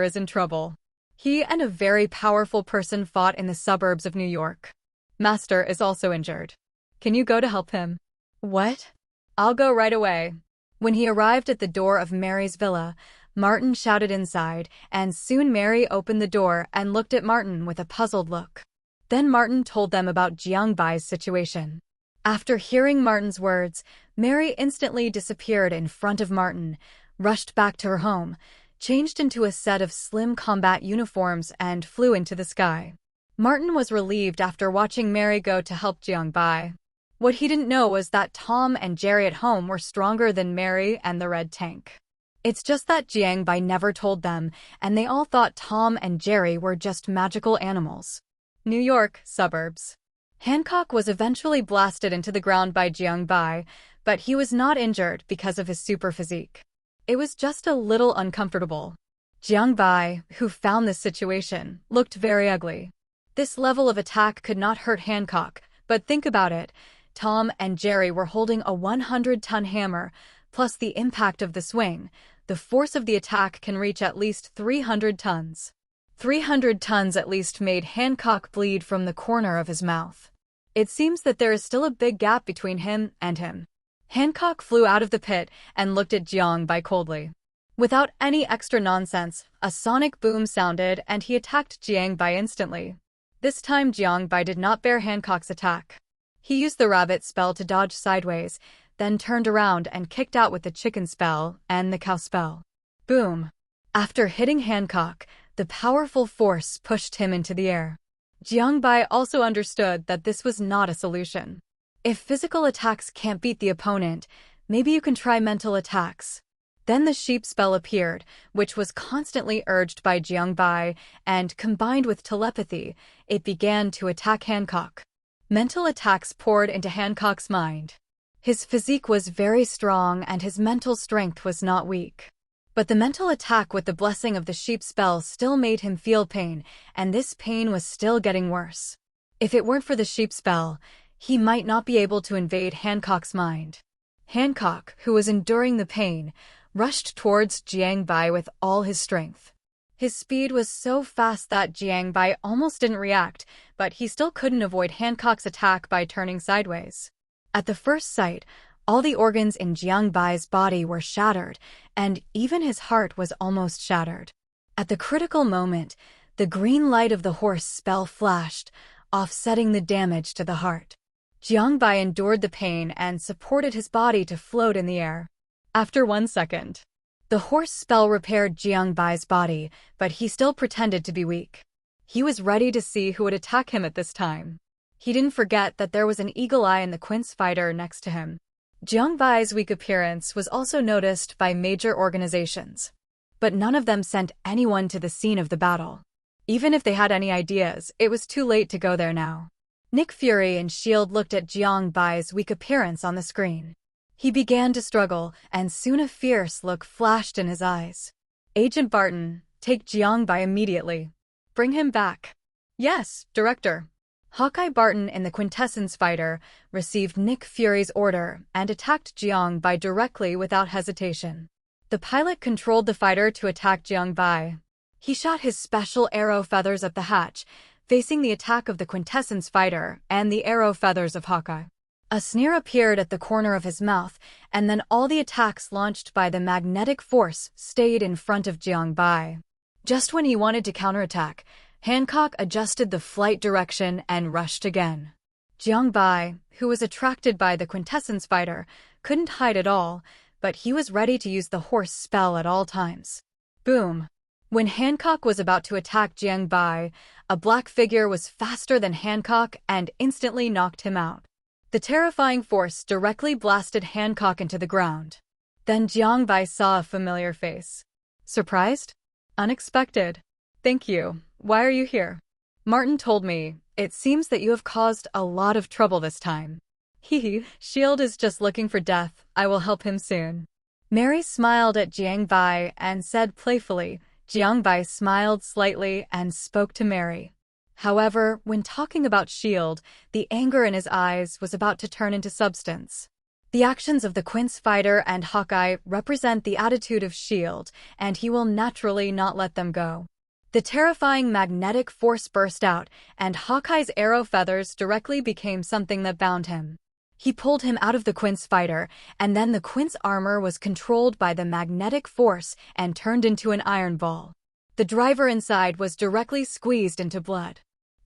is in trouble. He and a very powerful person fought in the suburbs of New York. Master is also injured. Can you go to help him? What? I'll go right away. When he arrived at the door of Mary's villa, Martin shouted inside, and soon Mary opened the door and looked at Martin with a puzzled look. Then Martin told them about Jiang Bai's situation. After hearing Martin's words, Mary instantly disappeared in front of Martin, rushed back to her home, changed into a set of slim combat uniforms, and flew into the sky. Martin was relieved after watching Mary go to help Jiang Bai. What he didn't know was that Tom and Jerry at home were stronger than Mary and the Red Tank. It's just that Jiang Bai never told them, and they all thought Tom and Jerry were just magical animals. New York, suburbs. Hancock was eventually blasted into the ground by Jiang Bai, but he was not injured because of his super physique. It was just a little uncomfortable. Jiang Bai, who found this situation, looked very ugly. This level of attack could not hurt Hancock, but think about it. Tom and Jerry were holding a 100-ton hammer, plus the impact of the swing. The force of the attack can reach at least 300 tons. 300 tons at least made Hancock bleed from the corner of his mouth. It seems that there is still a big gap between him and him. Hancock flew out of the pit and looked at Jiang Bai coldly. Without any extra nonsense, a sonic boom sounded and he attacked Jiangbai instantly. This time Jiangbai did not bear Hancock's attack. He used the rabbit spell to dodge sideways, then turned around and kicked out with the chicken spell and the cow spell. Boom! After hitting Hancock, the powerful force pushed him into the air. Jiangbai also understood that this was not a solution. If physical attacks can't beat the opponent, maybe you can try mental attacks. Then the sheep spell appeared, which was constantly urged by Jiangbai, and combined with telepathy, it began to attack Hancock. Mental attacks poured into Hancock's mind. His physique was very strong and his mental strength was not weak. But the mental attack with the blessing of the sheep spell still made him feel pain, and this pain was still getting worse. If it weren't for the sheep spell, he might not be able to invade Hancock's mind. Hancock, who was enduring the pain, rushed towards Jiangbai with all his strength. His speed was so fast that Jiangbai almost didn't react, but he still couldn't avoid Hancock's attack by turning sideways. At the first sight, all the organs in Jiangbai's body were shattered, and even his heart was almost shattered. At the critical moment, the green light of the horse spell flashed, offsetting the damage to the heart. Jiangbai endured the pain and supported his body to float in the air. After 1 second, the horse spell repaired Jiangbai's body, but he still pretended to be weak. He was ready to see who would attack him at this time. He didn't forget that there was an eagle eye in the quince fighter next to him. Jiangbai's weak appearance was also noticed by major organizations, but none of them sent anyone to the scene of the battle. Even if they had any ideas, it was too late to go there now. Nick Fury and S.H.I.E.L.D. looked at Jiangbai's weak appearance on the screen. He began to struggle, and soon a fierce look flashed in his eyes. Agent Barton, take Jiangbai immediately. Bring him back. Yes, Director. Hawkeye Barton in the Quintessence fighter received Nick Fury's order and attacked Jiangbai directly without hesitation. The pilot controlled the fighter to attack Jiangbai. He shot his special arrow feathers up the hatch, facing the attack of the Quintessence fighter and the arrow feathers of Hawkeye. A sneer appeared at the corner of his mouth, and then all the attacks launched by the magnetic force stayed in front of Jiangbai. Just when he wanted to counterattack, Hancock adjusted the flight direction and rushed again. Jiangbai, who was attracted by the Quintessence fighter, couldn't hide at all, but he was ready to use the horse spell at all times. Boom! When Hancock was about to attack Jiangbai, a black figure was faster than Hancock and instantly knocked him out. The terrifying force directly blasted Hancock into the ground. Then Jiangbai saw a familiar face. Surprised? Unexpected. Thank you. Why are you here? Martin told me, it seems that you have caused a lot of trouble this time. Hee, S.H.I.E.L.D. is just looking for death. I will help him soon. Mary smiled at Jiangbai and said playfully. Jiangbai smiled slightly and spoke to Mary. However, when talking about S.H.I.E.L.D., the anger in his eyes was about to turn into substance. The actions of the Quince fighter and Hawkeye represent the attitude of S.H.I.E.L.D., and he will naturally not let them go. The terrifying magnetic force burst out, and Hawkeye's arrow feathers directly became something that bound him. He pulled him out of the Quince fighter, and then the Quince armor was controlled by the magnetic force and turned into an iron ball. The driver inside was directly squeezed into blood.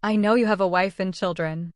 I know you have a wife and children.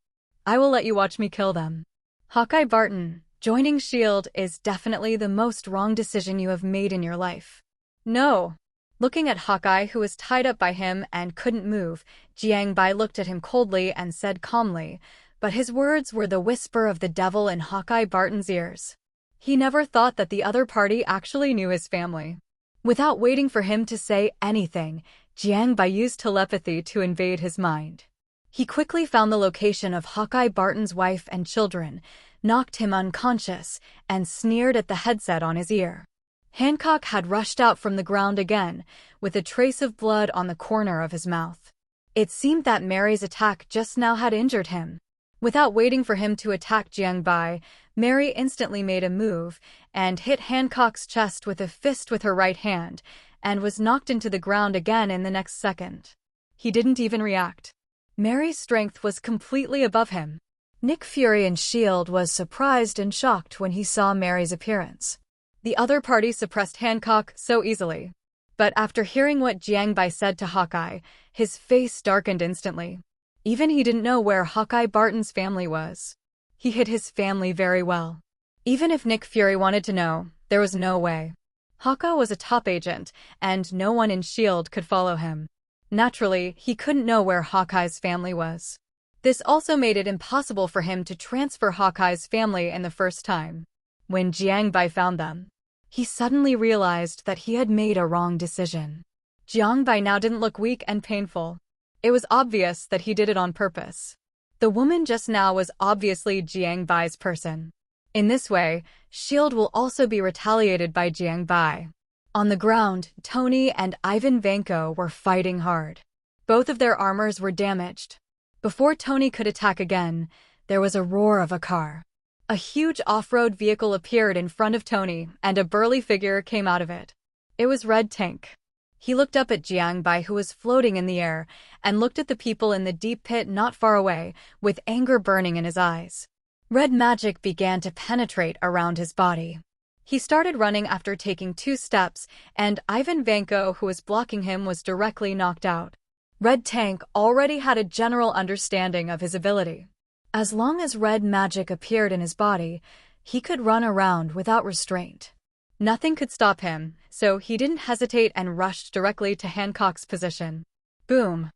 I will let you watch me kill them. Hawkeye Barton, joining S.H.I.E.L.D. is definitely the most wrong decision you have made in your life. No. Looking at Hawkeye, who was tied up by him and couldn't move, Jiangbai looked at him coldly and said calmly, but his words were the whisper of the devil in Hawkeye Barton's ears. He never thought that the other party actually knew his family. Without waiting for him to say anything, Jiangbai used telepathy to invade his mind. He quickly found the location of Hawkeye Barton's wife and children, knocked him unconscious, and sneered at the headset on his ear. Hancock had rushed out from the ground again, with a trace of blood on the corner of his mouth. It seemed that Mary's attack just now had injured him. Without waiting for him to attack Jiangbai, Mary instantly made a move and hit Hancock's chest with a fist with her right hand, and was knocked into the ground again in the next second. He didn't even react. Mary's strength was completely above him. Nick Fury in S.H.I.E.L.D. was surprised and shocked when he saw Mary's appearance. The other party suppressed Hancock so easily. But after hearing what Jiang Bai said to Hawkeye, his face darkened instantly. Even he didn't know where Hawkeye Barton's family was. He hid his family very well. Even if Nick Fury wanted to know, there was no way. Hawkeye was a top agent, and no one in S.H.I.E.L.D. could follow him. Naturally, he couldn't know where Hawkeye's family was. This also made it impossible for him to transfer Hawkeye's family in the first time. When Jiang Bai found them, he suddenly realized that he had made a wrong decision. Jiang Bai now didn't look weak and painful. It was obvious that he did it on purpose. The woman just now was obviously Jiang Bai's person. In this way, S.H.I.E.L.D. will also be retaliated by Jiang Bai. On the ground, Tony and Ivan Vanko were fighting hard. Both of their armors were damaged. Before Tony could attack again, there was a roar of a car. A huge off-road vehicle appeared in front of Tony, and a burly figure came out of it. It was Red Tank. He looked up at Jiang Bai, who was floating in the air, and looked at the people in the deep pit not far away, with anger burning in his eyes. Red magic began to penetrate around his body. He started running after taking 2 steps, and Ivan Vanko, who was blocking him, was directly knocked out. Red Tank already had a general understanding of his ability. As long as red magic appeared in his body, he could run around without restraint. Nothing could stop him, so he didn't hesitate and rushed directly to Hancock's position. Boom!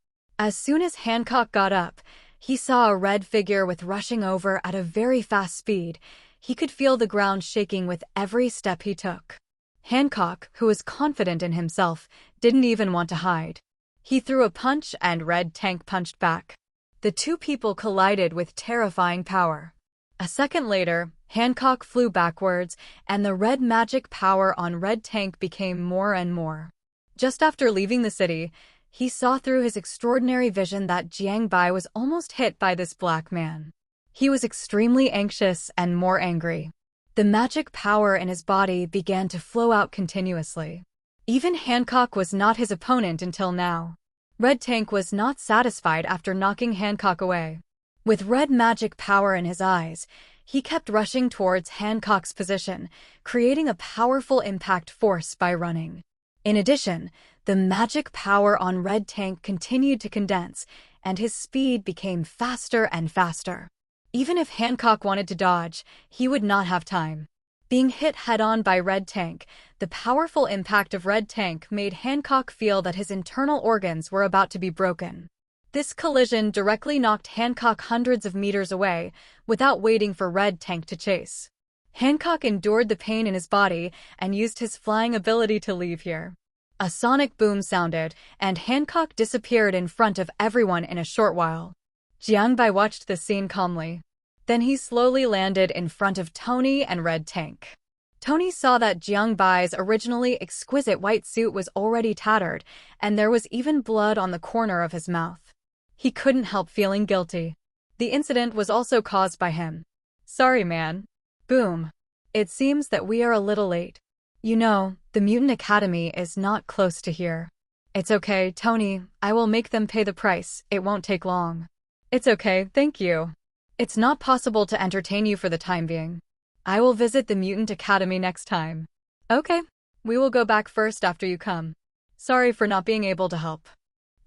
As soon as Hancock got up, he saw a red figure with rushing over at a very fast speed. He could feel the ground shaking with every step he took. Hancock, who was confident in himself, didn't even want to hide. He threw a punch and Red Tank punched back. The two people collided with terrifying power. A second later, Hancock flew backwards, and the red magic power on Red Tank became more and more. Just after leaving the city, he saw through his extraordinary vision that Jiang Bai was almost hit by this black man. He was extremely anxious and more angry. The magic power in his body began to flow out continuously. Even Hancock was not his opponent until now. Red Tank was not satisfied after knocking Hancock away. With red magic power in his eyes, he kept rushing towards Hancock's position, creating a powerful impact force by running. In addition, the magic power on Red Tank continued to condense, and his speed became faster and faster. Even if Hancock wanted to dodge, he would not have time. Being hit head-on by Red Tank, the powerful impact of Red Tank made Hancock feel that his internal organs were about to be broken. This collision directly knocked Hancock hundreds of meters away, without waiting for Red Tank to chase. Hancock endured the pain in his body and used his flying ability to leave here. A sonic boom sounded, and Hancock disappeared in front of everyone in a short while. Jiang Bai watched the scene calmly. Then he slowly landed in front of Tony and Red Tank. Tony saw that Jiang Bai's originally exquisite white suit was already tattered, and there was even blood on the corner of his mouth. He couldn't help feeling guilty. The incident was also caused by him. Sorry, man. Boom. It seems that we are a little late. You know, the Mutant Academy is not close to here. It's okay, Tony. I will make them pay the price. It won't take long. It's okay, thank you. It's not possible to entertain you for the time being. I will visit the Mutant Academy next time. Okay. We will go back first after you come. Sorry for not being able to help.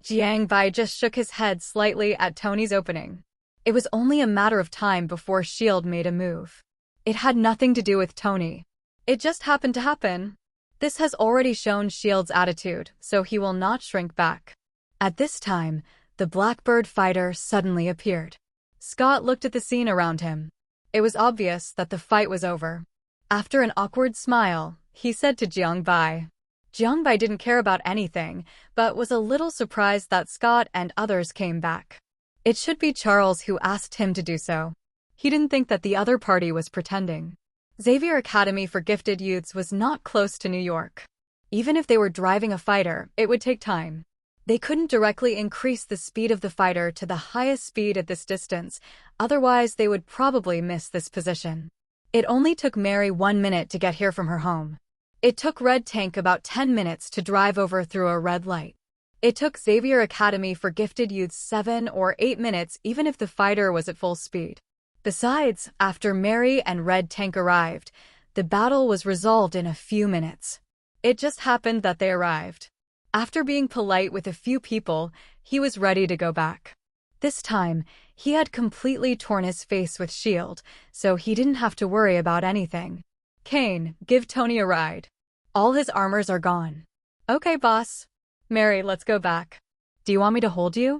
Jiang Bai just shook his head slightly at Tony's opening. It was only a matter of time before S.H.I.E.L.D. made a move. It had nothing to do with Tony. It just happened to happen. This has already shown S.H.I.E.L.D.'s attitude, so he will not shrink back. At this time, the Blackbird fighter suddenly appeared. Scott looked at the scene around him. It was obvious that the fight was over. After an awkward smile, he said to Jiang Bai. Jiang Bai didn't care about anything, but was a little surprised that Scott and others came back. It should be Charles who asked him to do so. He didn't think that the other party was pretending. Xavier Academy for Gifted Youths was not close to New York. Even if they were driving a fighter, it would take time. They couldn't directly increase the speed of the fighter to the highest speed at this distance, otherwise they would probably miss this position. It only took Mary 1 minute to get here from her home. It took Red Tank about 10 minutes to drive over through a red light. It took Xavier Academy for Gifted Youths 7 or 8 minutes even if the fighter was at full speed. Besides, after Mary and Red Tank arrived, The battle was resolved in a few minutes. It just happened that they arrived. After being polite with a few people, he was ready to go back. This time, he had completely torn his face with S.H.I.E.L.D., so he didn't have to worry about anything. Kane, give Tony a ride. All his armors are gone. Okay, boss. Mary, let's go back. Do you want me to hold you?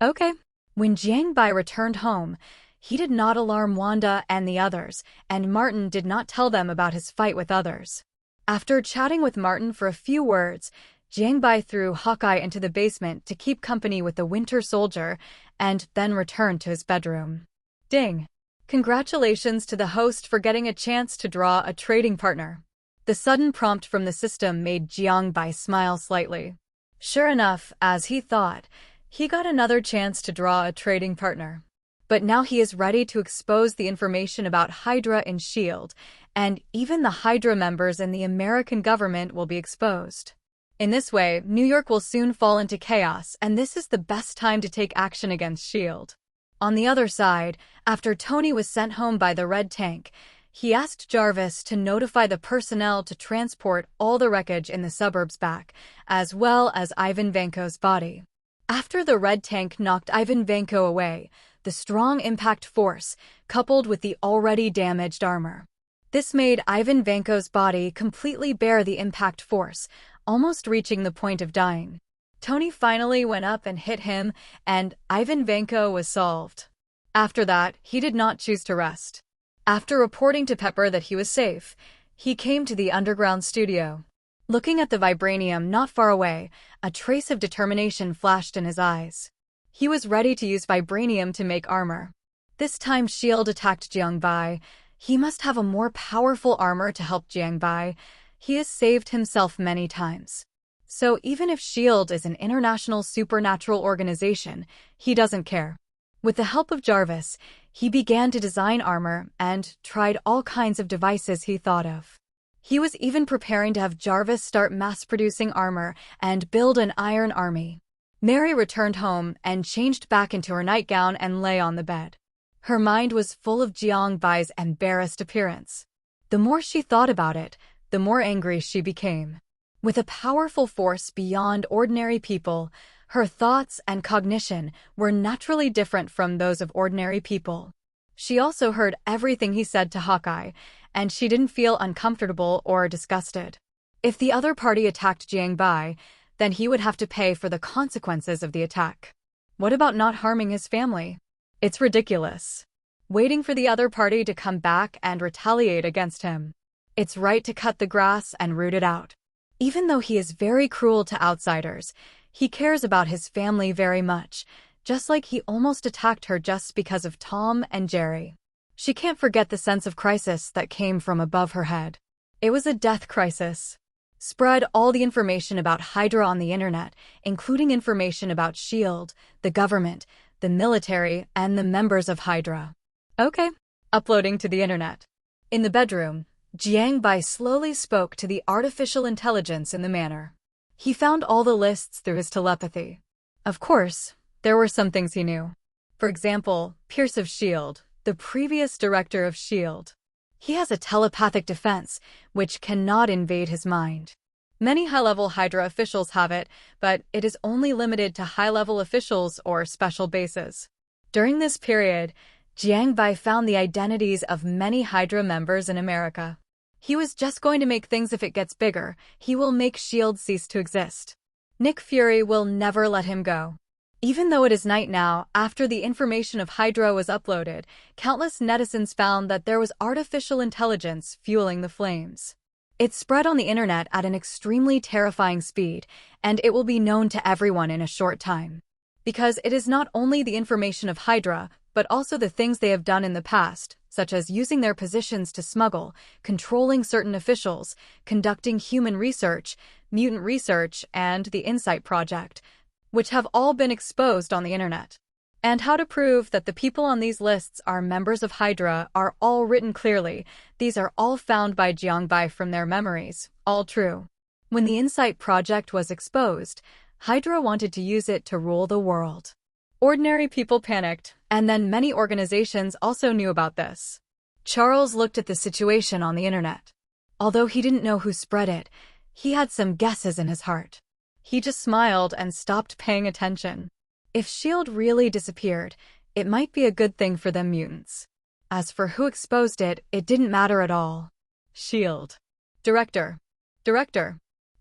Okay. When Jiang Bai returned home, he did not alarm Wanda and the others, and Martin did not tell them about his fight with others. After chatting with Martin for a few words, Jiang Bai threw Hawkeye into the basement to keep company with the Winter Soldier and then returned to his bedroom. Ding! Congratulations to the host for getting a chance to draw a trading partner. The sudden prompt from the system made Jiang Bai smile slightly. Sure enough, as he thought, he got another chance to draw a trading partner. But now he is ready to expose the information about Hydra in S.H.I.E.L.D., and even the Hydra members in the American government will be exposed. In this way, New York will soon fall into chaos, and this is the best time to take action against S.H.I.E.L.D. On the other side, after Tony was sent home by the Red Tank, he asked Jarvis to notify the personnel to transport all the wreckage in the suburbs back, as well as Ivan Vanko's body. After the Red Tank knocked Ivan Vanko away, the strong impact force, coupled with the already damaged armor. This made Ivan Vanko's body completely bear the impact force, almost reaching the point of dying. Tony finally went up and hit him, and Ivan Vanko was solved. After that, he did not choose to rest. After reporting to Pepper that he was safe, he came to the underground studio. Looking at the vibranium not far away, a trace of determination flashed in his eyes. He was ready to use vibranium to make armor. This time S.H.I.E.L.D. attacked Jiang Bai. He must have a more powerful armor to help Jiang Bai. He has saved himself many times. So even if S.H.I.E.L.D. is an international supernatural organization, he doesn't care. With the help of Jarvis, he began to design armor and tried all kinds of devices he thought of. He was even preparing to have Jarvis start mass-producing armor and build an iron army. Mary returned home and changed back into her nightgown and lay on the bed. Her mind was full of Jiang Bai's embarrassed appearance. The more she thought about it, the more angry she became. With a powerful force beyond ordinary people, her thoughts and cognition were naturally different from those of ordinary people. She also heard everything he said to Hawkeye, and she didn't feel uncomfortable or disgusted. If the other party attacked Jiang Bai, then he would have to pay for the consequences of the attack. What about not harming his family? It's ridiculous. Waiting for the other party to come back and retaliate against him. It's right to cut the grass and root it out. Even though he is very cruel to outsiders, he cares about his family very much, just like he almost attacked her just because of Tom and Jerry. She can't forget the sense of crisis that came from above her head. It was a death crisis. Spread all the information about Hydra on the internet, including information about S.H.I.E.L.D., the government, the military, and the members of Hydra. Okay. Uploading to the internet. In the bedroom, Jiang Bai slowly spoke to the artificial intelligence in the manor. He found all the lists through his telepathy. Of course, there were some things he knew. For example, Pierce of S.H.I.E.L.D., the previous director of S.H.I.E.L.D. He has a telepathic defense, which cannot invade his mind. Many high-level Hydra officials have it, but it is only limited to high-level officials or special bases. During this period, Jiang Bai found the identities of many Hydra members in America. He was just going to make things if it gets bigger. He will make S.H.I.E.L.D. cease to exist. Nick Fury will never let him go. Even though it is night now, after the information of Hydra was uploaded, countless netizens found that there was artificial intelligence fueling the flames. It spread on the internet at an extremely terrifying speed, and it will be known to everyone in a short time. Because it is not only the information of Hydra, but also the things they have done in the past, such as using their positions to smuggle, controlling certain officials, conducting human research, mutant research, and the Insight Project, which have all been exposed on the internet. And how to prove that the people on these lists are members of Hydra are all written clearly. These are all found by Jiang Bai from their memories, all true. When the Insight Project was exposed, Hydra wanted to use it to rule the world. Ordinary people panicked, and then many organizations also knew about this. Charles looked at the situation on the internet. Although he didn't know who spread it, he had some guesses in his heart. He just smiled and stopped paying attention. If S.H.I.E.L.D. really disappeared, it might be a good thing for them mutants. As for who exposed it, it didn't matter at all. S.H.I.E.L.D. Director.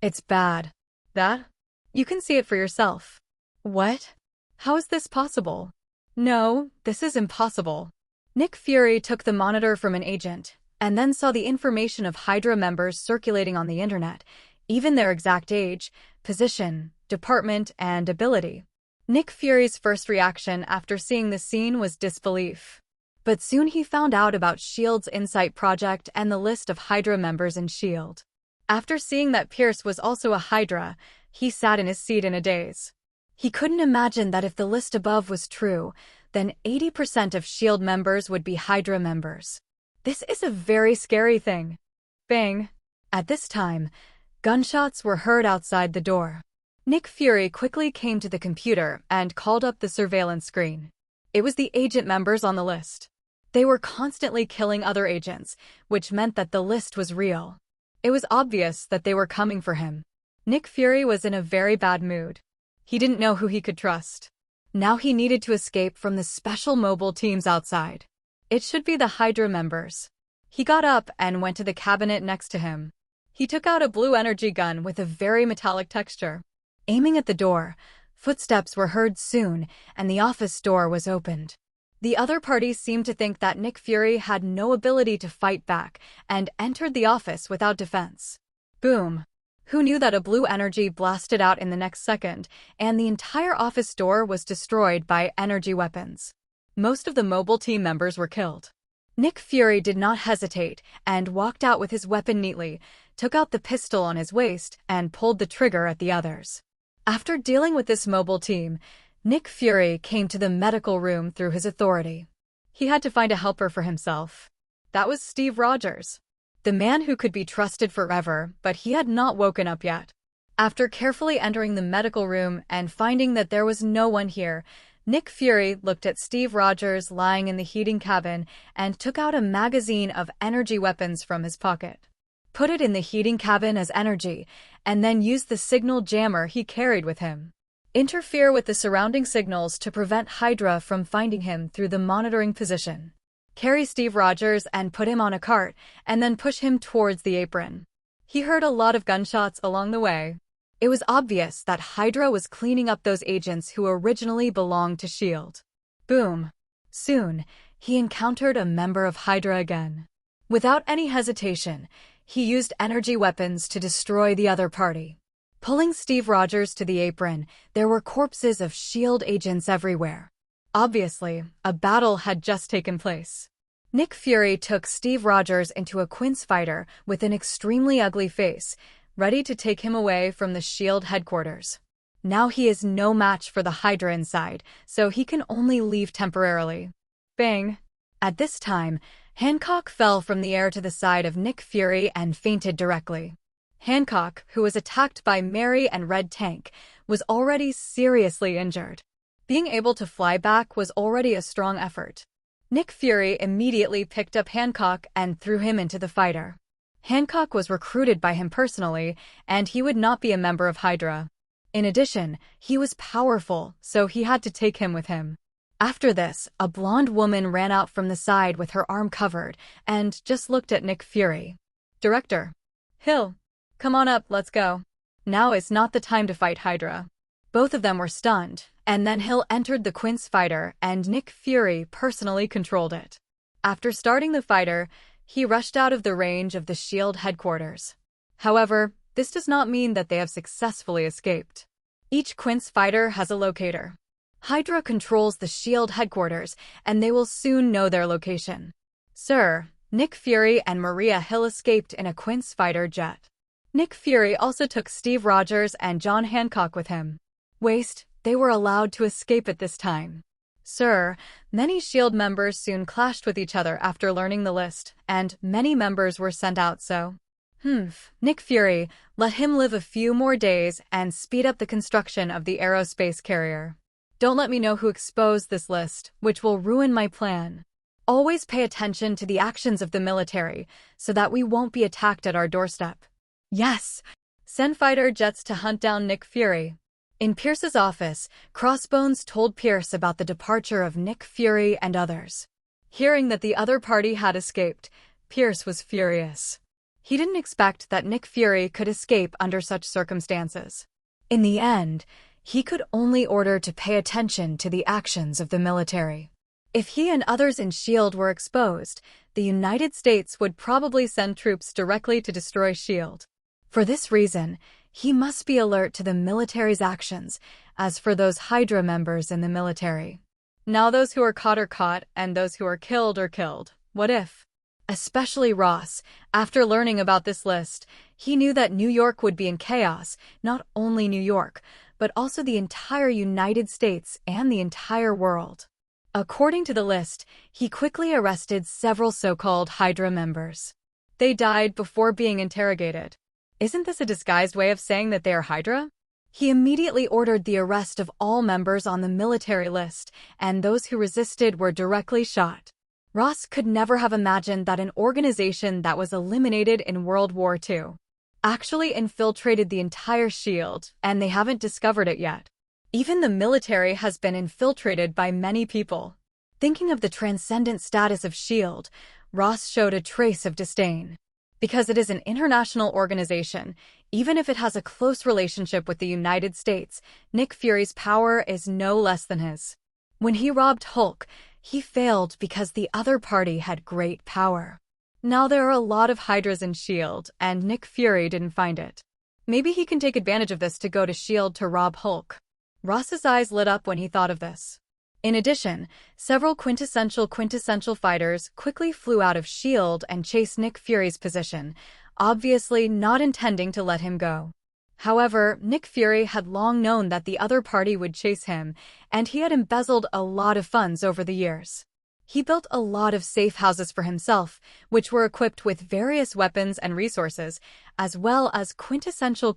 It's bad. That? You can see it for yourself. What? How is this possible? No, this is impossible. Nick Fury took the monitor from an agent, and then saw the information of Hydra members circulating on the internet, even their exact age, position, department, and ability. Nick Fury's first reaction after seeing the scene was disbelief. But soon he found out about S.H.I.E.L.D.'s Insight project and the list of Hydra members in S.H.I.E.L.D. After seeing that Pierce was also a Hydra, he sat in his seat in a daze. He couldn't imagine that if the list above was true, then 80% of S.H.I.E.L.D. members would be Hydra members. This is a very scary thing. Bang! At this time, gunshots were heard outside the door. Nick Fury quickly came to the computer and called up the surveillance screen. It was the agent members on the list. They were constantly killing other agents, which meant that the list was real. It was obvious that they were coming for him. Nick Fury was in a very bad mood. He didn't know who he could trust. Now he needed to escape from the special mobile teams outside. It should be the Hydra members. He got up and went to the cabinet next to him. He took out a blue energy gun with a very metallic texture. Aiming at the door, footsteps were heard soon, and the office door was opened. The other party seemed to think that Nick Fury had no ability to fight back and entered the office without defense. Boom! Who knew that a blue energy blasted out in the next second, and the entire office door was destroyed by energy weapons. Most of the mobile team members were killed. Nick Fury did not hesitate and walked out with his weapon neatly, took out the pistol on his waist, and pulled the trigger at the others. After dealing with this mobile team, Nick Fury came to the medical room through his authority. He had to find a helper for himself. That was Steve Rogers, the man who could be trusted forever, but he had not woken up yet. After carefully entering the medical room and finding that there was no one here, Nick Fury looked at Steve Rogers lying in the heating cabin and took out a magazine of energy weapons from his pocket. Put it in the heating cabin as energy, and then used the signal jammer he carried with him. Interfere with the surrounding signals to prevent Hydra from finding him through the monitoring position. Carry Steve Rogers and put him on a cart, and then push him towards the apron. He heard a lot of gunshots along the way. It was obvious that Hydra was cleaning up those agents who originally belonged to S.H.I.E.L.D. Boom! Soon, he encountered a member of Hydra again. Without any hesitation, he used energy weapons to destroy the other party. Pulling Steve Rogers to the apron, there were corpses of S.H.I.E.L.D. agents everywhere. Obviously, a battle had just taken place. Nick Fury took Steve Rogers into a Quince fighter with an extremely ugly face, ready to take him away from the S.H.I.E.L.D. headquarters. Now he is no match for the Hydra inside, so he can only leave temporarily. Bang! At this time, Hancock fell from the air to the side of Nick Fury and fainted directly. Hancock, who was attacked by Mary and Red Tank, was already seriously injured. Being able to fly back was already a strong effort. Nick Fury immediately picked up Hancock and threw him into the fighter. Hancock was recruited by him personally, and he would not be a member of Hydra. In addition, he was powerful, so he had to take him with him. After this, a blonde woman ran out from the side with her arm covered and just looked at Nick Fury. Director. Hill. Come on up, let's go. Now is not the time to fight Hydra. Both of them were stunned, and then Hill entered the Quince fighter and Nick Fury personally controlled it. After starting the fighter, he rushed out of the range of the S.H.I.E.L.D. headquarters. However, this does not mean that they have successfully escaped. Each Quince fighter has a locator. Hydra controls the S.H.I.E.L.D. headquarters, and they will soon know their location. Sir, Nick Fury and Maria Hill escaped in a Quince fighter jet. Nick Fury also took Steve Rogers and John Hancock with him. They were allowed to escape at this time. Sir, many S.H.I.E.L.D. members soon clashed with each other after learning the list, and many members were sent out so. Nick Fury, let him live a few more days and speed up the construction of the aerospace carrier. Don't let me know who exposed this list, which will ruin my plan. Always pay attention to the actions of the military so that we won't be attacked at our doorstep. Yes! Send fighter jets to hunt down Nick Fury. In Pierce's office, Crossbones told Pierce about the departure of Nick Fury and others. Hearing that the other party had escaped, Pierce was furious. He didn't expect that Nick Fury could escape under such circumstances. In the end, he could only order to pay attention to the actions of the military. If he and others in S.H.I.E.L.D. were exposed, the United States would probably send troops directly to destroy S.H.I.E.L.D. For this reason, he must be alert to the military's actions, as for those Hydra members in the military. Now those who are caught, and those who are killed. What if? Especially Ross, after learning about this list, he knew that New York would be in chaos, not only New York, but also the entire United States and the entire world. According to the list, he quickly arrested several so-called Hydra members. They died before being interrogated. Isn't this a disguised way of saying that they are Hydra? He immediately ordered the arrest of all members on the military list, and those who resisted were directly shot. Ross could never have imagined that an organization that was eliminated in World War II actually infiltrated the entire S.H.I.E.L.D., and they haven't discovered it yet. Even the military has been infiltrated by many people. Thinking of the transcendent status of S.H.I.E.L.D., Ross showed a trace of disdain. Because it is an international organization, even if it has a close relationship with the United States, Nick Fury's power is no less than his. When he robbed Hulk, he failed because the other party had great power. Now there are a lot of Hydras in S.H.I.E.L.D., and Nick Fury didn't find it. Maybe he can take advantage of this to go to S.H.I.E.L.D. to rob Hulk. Ross's eyes lit up when he thought of this. In addition, several quintessential fighters quickly flew out of S.H.I.E.L.D. and chased Nick Fury's position, obviously not intending to let him go. However, Nick Fury had long known that the other party would chase him, and he had embezzled a lot of funds over the years. He built a lot of safe houses for himself, which were equipped with various weapons and resources, as well as quintessential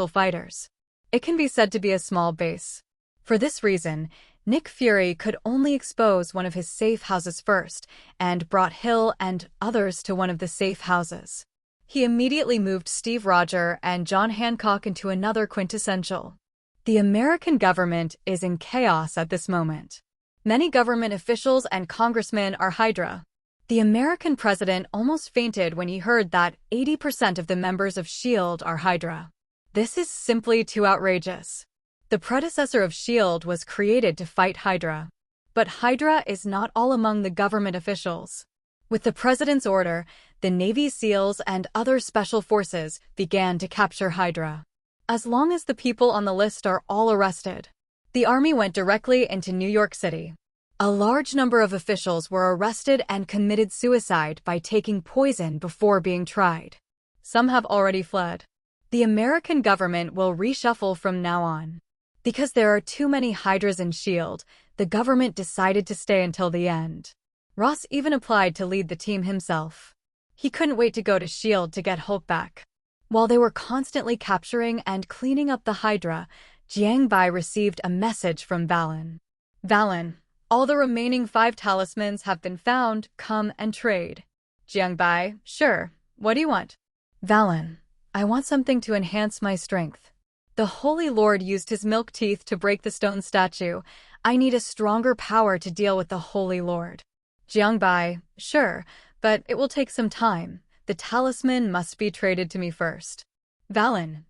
fighters. It can be said to be a small base. For this reason, Nick Fury could only expose one of his safe houses first, and brought Hill and others to one of the safe houses. He immediately moved Steve Rogers and John Hancock into another quintessential. The American government is in chaos at this moment. Many government officials and congressmen are Hydra. The American president almost fainted when he heard that 80% of the members of S.H.I.E.L.D. are Hydra. This is simply too outrageous. The predecessor of S.H.I.E.L.D. was created to fight Hydra. But Hydra is not all among the government officials. With the president's order, the Navy SEALs and other special forces began to capture Hydra. As long as the people on the list are all arrested, the army went directly into New York City. A large number of officials were arrested and committed suicide by taking poison before being tried. Some have already fled. The American government will reshuffle from now on. Because there are too many Hydras in S.H.I.E.L.D., the government decided to stay until the end. Ross even applied to lead the team himself. He couldn't wait to go to S.H.I.E.L.D. to get Hulk back. While they were constantly capturing and cleaning up the Hydra, Jiang Bai received a message from Valon. Valon, all the remaining 5 talismans have been found, come and trade. Jiang Bai, sure, what do you want? Valon, I want something to enhance my strength. The Holy Lord used his milk teeth to break the stone statue. I need a stronger power to deal with the Holy Lord. Jiang Bai, sure, but it will take some time. The talisman must be traded to me first. Valon,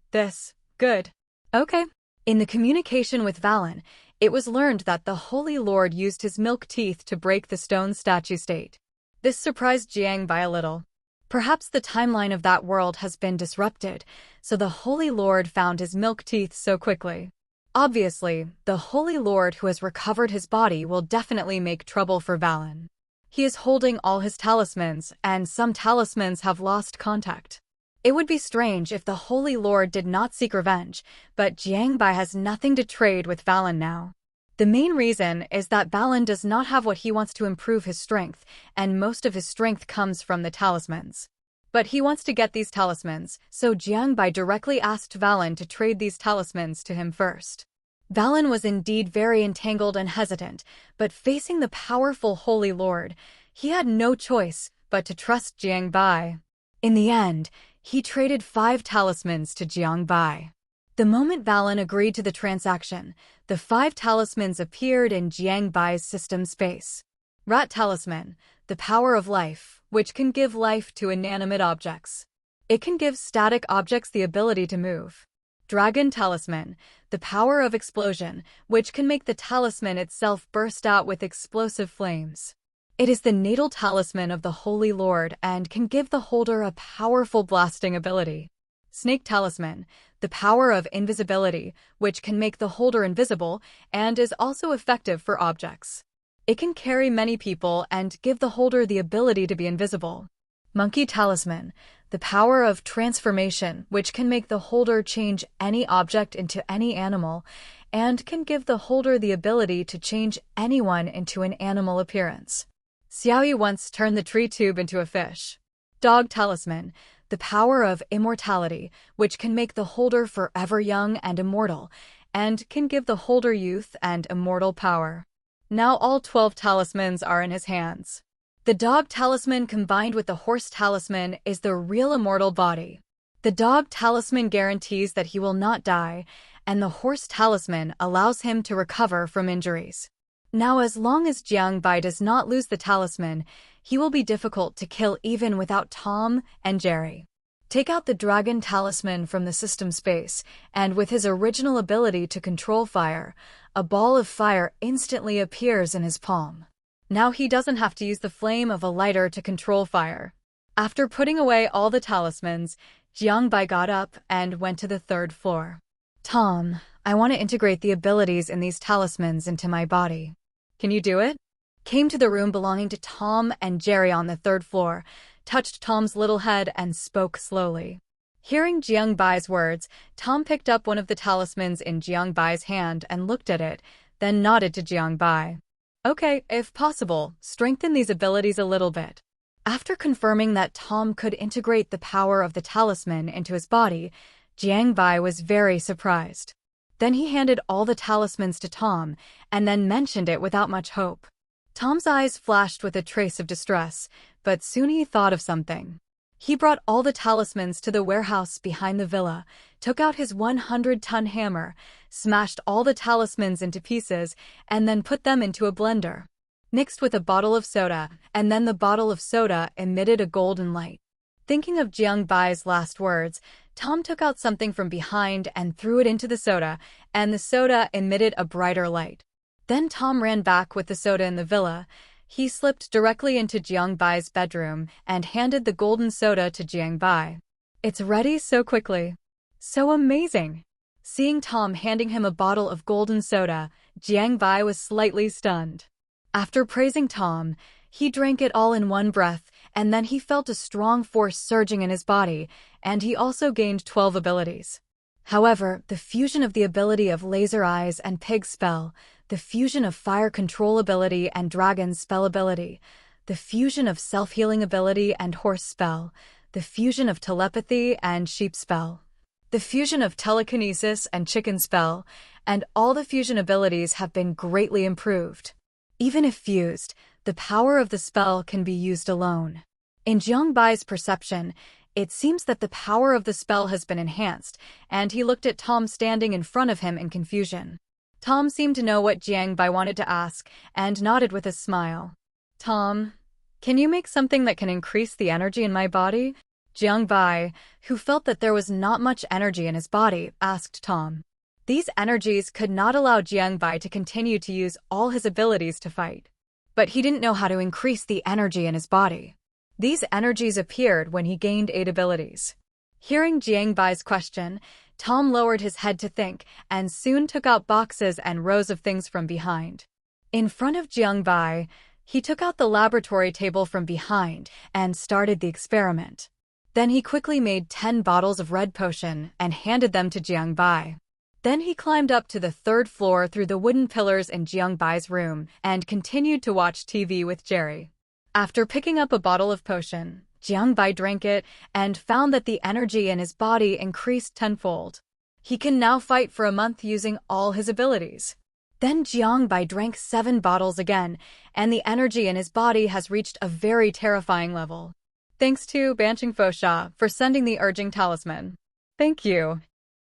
good. Okay. In the communication with Valon, it was learned that the Holy Lord used his milk teeth to break the stone statue state. This surprised Jiang Bai a little. Perhaps the timeline of that world has been disrupted, so the Holy Lord found his milk teeth so quickly. Obviously, the Holy Lord who has recovered his body will definitely make trouble for Valon. He is holding all his talismans, and some talismans have lost contact. It would be strange if the Holy Lord did not seek revenge, but Jiang Bai has nothing to trade with Valon now. The main reason is that Valon does not have what he wants to improve his strength, and most of his strength comes from the talismans. But he wants to get these talismans, so Jiang Bai directly asked Valon to trade these talismans to him first. Valon was indeed very entangled and hesitant, but facing the powerful Holy Lord, He had no choice but to trust Jiang Bai. In the end, he traded 5 talismans to Jiang Bai. The moment Valon agreed to the transaction, the 5 talismans appeared in Jiang Bai's system space. Rat Talisman, the power of life, which can give life to inanimate objects. It can give static objects the ability to move. Dragon Talisman, the power of explosion, which can make the talisman itself burst out with explosive flames. It is the natal talisman of the Holy Lord and can give the holder a powerful blasting ability. Snake Talisman, the power of invisibility, which can make the holder invisible and is also effective for objects. It can carry many people and give the holder the ability to be invisible. Monkey Talisman, the power of transformation, which can make the holder change any object into any animal and can give the holder the ability to change anyone into an animal appearance. Xiaoyi once turned the tree tube into a fish. Dog Talisman, the power of immortality, which can make the holder forever young and immortal, and can give the holder youth and immortal power. Now all 12 talismans are in his hands. The dog talisman combined with the horse talisman is the real immortal body. The dog talisman guarantees that he will not die, and the horse talisman allows him to recover from injuries. Now, as long as Jiang Bai does not lose the talisman, he will be difficult to kill even without Tom and Jerry. Take out the dragon talisman from the system space, and with his original ability to control fire, a ball of fire instantly appears in his palm. Now he doesn't have to use the flame of a lighter to control fire. After putting away all the talismans, Jiang Bai got up and went to the 3rd floor. Tom, I want to integrate the abilities in these talismans into my body. Can you do it? Came to the room belonging to Tom and Jerry on the 3rd floor, touched Tom's little head and spoke slowly. Hearing Jiang Bai's words, Tom picked up one of the talismans in Jiang Bai's hand and looked at it, then nodded to Jiang Bai. Okay, if possible, strengthen these abilities a little bit. After confirming that Tom could integrate the power of the talisman into his body, Jiang Bai was very surprised. Then he handed all the talismans to Tom, and then mentioned it without much hope. Tom's eyes flashed with a trace of distress, but soon he thought of something. He brought all the talismans to the warehouse behind the villa, took out his 100-ton hammer, smashed all the talismans into pieces, and then put them into a blender. Mixed with a bottle of soda, and then the bottle of soda emitted a golden light. Thinking of Jiang Bai's last words, Tom took out something from behind and threw it into the soda, and the soda emitted a brighter light. Then Tom ran back with the soda in the villa. He slipped directly into Jiang Bai's bedroom and handed the golden soda to Jiang Bai. It's ready so quickly. So amazing. Seeing Tom handing him a bottle of golden soda, Jiang Bai was slightly stunned. After praising Tom, he drank it all in one breath, and then he felt a strong force surging in his body, and he also gained 12 abilities. However, the fusion of the ability of Laser Eyes and Pig Spell, the fusion of Fire Control ability and Dragon Spell ability, the fusion of Self-Healing ability and Horse Spell, the fusion of Telepathy and Sheep Spell, the fusion of Telekinesis and Chicken Spell, and all the fusion abilities have been greatly improved. Even if fused, the power of the spell can be used alone. In Jiang Bai's perception, it seems that the power of the spell has been enhanced, and he looked at Tom standing in front of him in confusion. Tom seemed to know what Jiang Bai wanted to ask, and nodded with a smile. Tom, can you make something that can increase the energy in my body? Jiang Bai, who felt that there was not much energy in his body, asked Tom. These energies could not allow Jiang Bai to continue to use all his abilities to fight. But he didn't know how to increase the energy in his body. These energies appeared when he gained 8 abilities. Hearing Jiang Bai's question, Tom lowered his head to think, and soon took out boxes and rows of things from behind. In front of Jiang Bai, he took out the laboratory table from behind and started the experiment. Then he quickly made 10 bottles of red potion and handed them to Jiang Bai. Then he climbed up to the 3rd floor through the wooden pillars in Jiang Bai's room and continued to watch TV with Jerry. After picking up a bottle of potion, Jiang Bai drank it and found that the energy in his body increased tenfold. He can now fight for a month using all his abilities. Then Jiangbai drank 7 bottles again, and the energy in his body has reached a very terrifying level. Thanks to Banching Fosha for sending the urging talisman. Thank you.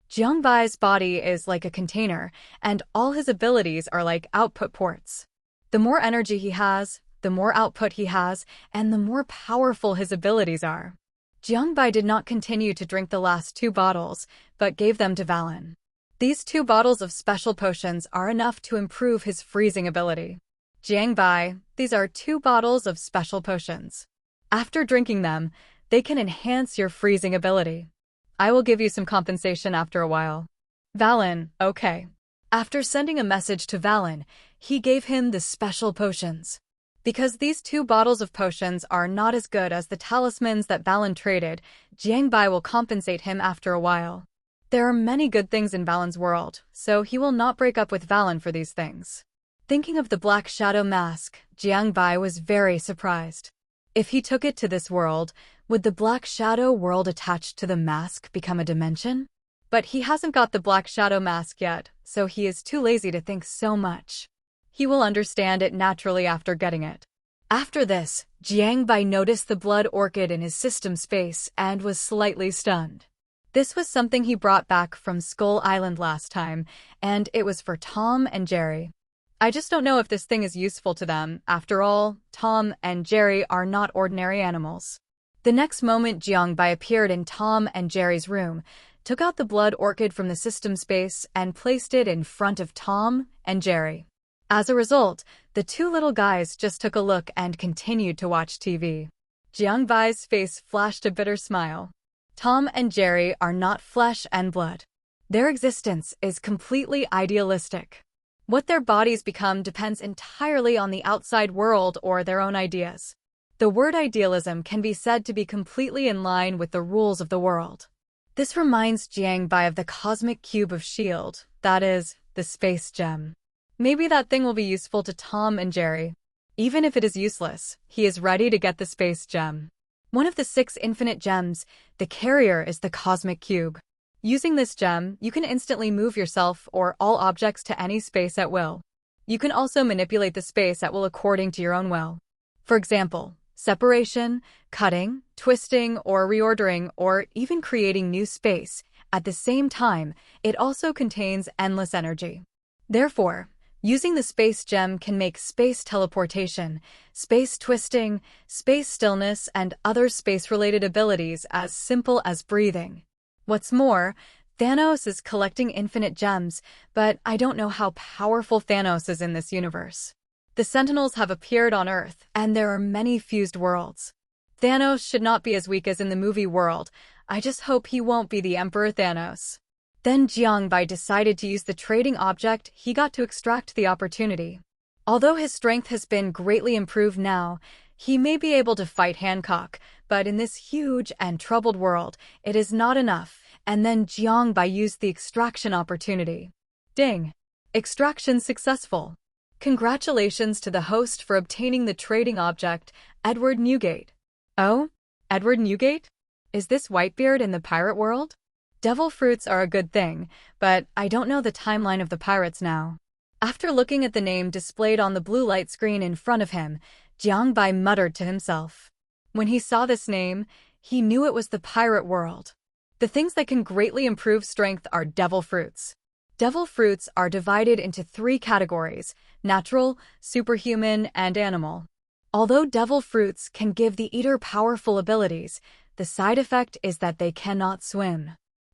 Jiangbai's body is like a container, and all his abilities are like output ports. The more energy he has, the more output he has, and the more powerful his abilities are. Jiangbai did not continue to drink the last 2 bottles, but gave them to Valon. These 2 bottles of special potions are enough to improve his freezing ability. Jiangbai, these are 2 bottles of special potions. After drinking them, they can enhance your freezing ability. I will give you some compensation after a while. Valon, okay. After sending a message to Valon, he gave him the special potions. Because these 2 bottles of potions are not as good as the talismans that Valon traded, Jiangbai will compensate him after a while. There are many good things in Valon's world, so he will not break up with Valon for these things. Thinking of the Black Shadow mask, Jiangbai was very surprised. If he took it to this world, would the Black Shadow world attached to the mask become a dimension? But he hasn't got the Black Shadow mask yet, so he is too lazy to think so much. He will understand it naturally after getting it. After this, Jiangbai noticed the blood orchid in his system space and was slightly stunned. This was something he brought back from Skull Island last time, and it was for Tom and Jerry. I just don't know if this thing is useful to them. After all, Tom and Jerry are not ordinary animals. The next moment, Jiangbai appeared in Tom and Jerry's room, took out the blood orchid from the system space, and placed it in front of Tom and Jerry. As a result, the 2 little guys just took a look and continued to watch TV. Jiangbai's face flashed a bitter smile. Tom and Jerry are not flesh and blood. Their existence is completely idealistic. What their bodies become depends entirely on the outside world or their own ideas. The word idealism can be said to be completely in line with the rules of the world. This reminds Jiangbai of the cosmic cube of S.H.I.E.L.D., that is, the space gem. Maybe that thing will be useful to Tom and Jerry. Even if it is useless, he is ready to get the space gem. One of the 6 infinite gems, the carrier, is the cosmic cube. Using this gem, you can instantly move yourself or all objects to any space at will. You can also manipulate the space at will according to your own will. For example, separation, cutting, twisting, or reordering, or even creating new space. At the same time, it also contains endless energy. Therefore, using the space gem can make space teleportation, space twisting, space stillness, and other space-related abilities as simple as breathing. What's more, Thanos is collecting infinite gems, but I don't know how powerful Thanos is in this universe. The Sentinels have appeared on Earth, and there are many fused worlds. Thanos should not be as weak as in the movie world. I just hope he won't be the Emperor Thanos. Then Jiangbai decided to use the trading object he got to extract the opportunity. Although his strength has been greatly improved now, he may be able to fight Hancock, but in this huge and troubled world, it is not enough, and then Jiangbai used the extraction opportunity. Ding! Extraction successful. Congratulations to the host for obtaining the trading object, Edward Newgate. Oh? Edward Newgate? Is this Whitebeard in the pirate world? Devil fruits are a good thing, but I don't know the timeline of the pirates now. After looking at the name displayed on the blue light screen in front of him, Jiangbai muttered to himself. When he saw this name, he knew it was the pirate world. The things that can greatly improve strength are devil fruits. Devil fruits are divided into 3 categories: natural, superhuman, and animal. Although devil fruits can give the eater powerful abilities, the side effect is that they cannot swim.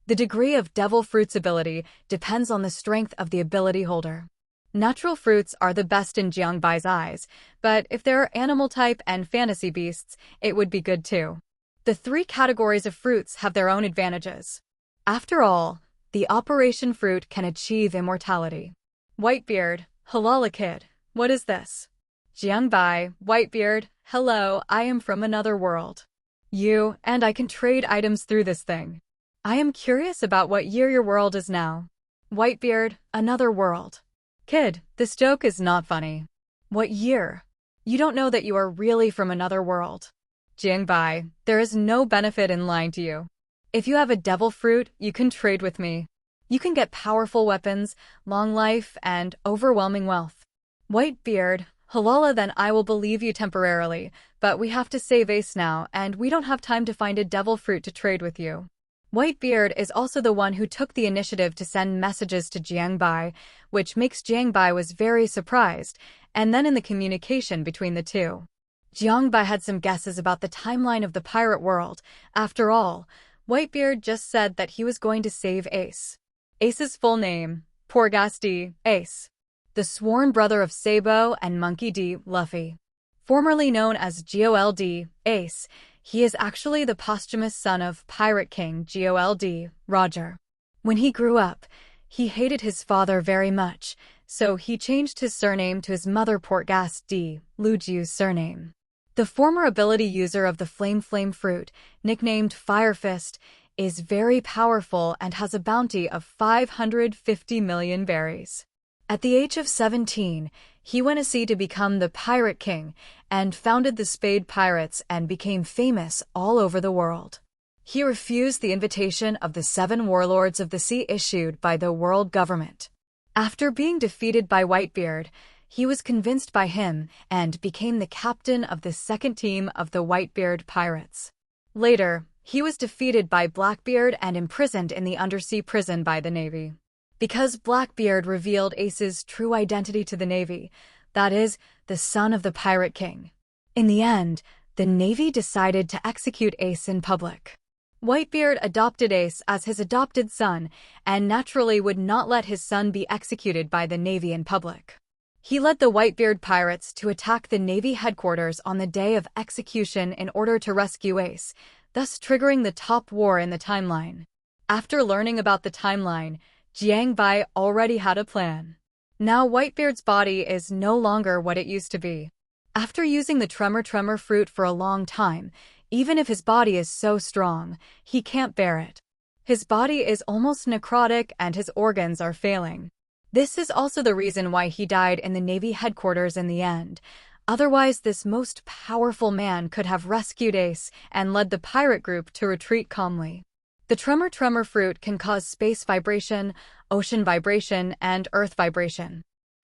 The degree of devil fruit's ability depends on the strength of the ability holder. Natural fruits are the best in Jiangbai's eyes, but if there are animal type and fantasy beasts, it would be good too. The 3 categories of fruits have their own advantages. After all, the Operation Fruit can achieve immortality. Whitebeard, halala kid, what is this? Jiangbai, Whitebeard, hello, I am from another world. You and I can trade items through this thing. I am curious about what year your world is now. Whitebeard, another world. Kid, this joke is not funny. What year? You don't know that you are really from another world. Jiangbai, there is no benefit in lying to you. If you have a devil fruit, you can trade with me. You can get powerful weapons, long life, and overwhelming wealth. Whitebeard, Halala, then I will believe you temporarily, but we have to save Ace now, and we don't have time to find a devil fruit to trade with you. Whitebeard is also the one who took the initiative to send messages to Jiangbai, which makes Jiangbai was very surprised, and then in the communication between the two. Jiangbai had some guesses about the timeline of the pirate world. After all, Whitebeard just said that he was going to save Ace. Ace's full name, Porgas D. Ace, the sworn brother of Sabo and Monkey D. Luffy. Formerly known as Gold Ace, he is actually the posthumous son of Pirate King Gold Roger. When he grew up, he hated his father very much, so he changed his surname to his mother Porgas D. Luju's surname. The former ability user of the Flame Fruit, nicknamed Fire Fist, is very powerful and has a bounty of 550 million berries. At the age of 17, he went to sea to become the Pirate King and founded the Spade Pirates and became famous all over the world. He refused the invitation of the 7 warlords of the sea issued by the world government. After being defeated by Whitebeard, he was convinced by him and became the captain of the second team of the Whitebeard Pirates. Later, he was defeated by Blackbeard and imprisoned in the undersea prison by the Navy. Because Blackbeard revealed Ace's true identity to the Navy, that is, the son of the Pirate King. In the end, the Navy decided to execute Ace in public. Whitebeard adopted Ace as his adopted son and naturally would not let his son be executed by the Navy in public. He led the Whitebeard Pirates to attack the Navy headquarters on the day of execution in order to rescue Ace, thus triggering the top war in the timeline. After learning about the timeline, Jiangbai already had a plan. Now Whitebeard's body is no longer what it used to be. After using the tremor fruit for a long time, even if his body is so strong, he can't bear it. His body is almost necrotic and his organs are failing. This is also the reason why he died in the Navy headquarters in the end. Otherwise, this most powerful man could have rescued Ace and led the pirate group to retreat calmly. The tremor fruit can cause space vibration, ocean vibration, and earth vibration.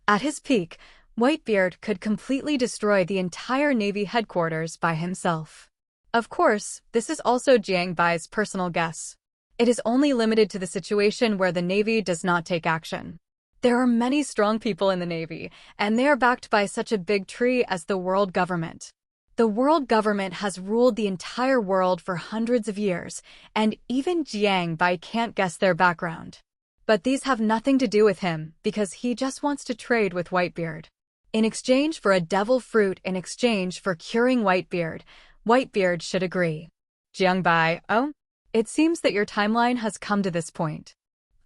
At his peak, Whitebeard could completely destroy the entire Navy headquarters by himself. Of course, this is also Jiangbai's personal guess. It is only limited to the situation where the Navy does not take action. There are many strong people in the Navy, and they are backed by such a big tree as the world government. The world government has ruled the entire world for hundreds of years, and even Jiangbai can't guess their background. But these have nothing to do with him, because he just wants to trade with Whitebeard. In exchange for a devil fruit, in exchange for curing Whitebeard, Whitebeard should agree. Jiangbai, oh? It seems that your timeline has come to this point.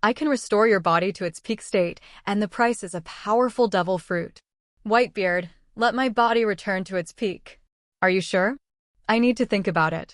I can restore your body to its peak state, and the price is a powerful devil fruit. Whitebeard, let my body return to its peak. Are you sure? I need to think about it.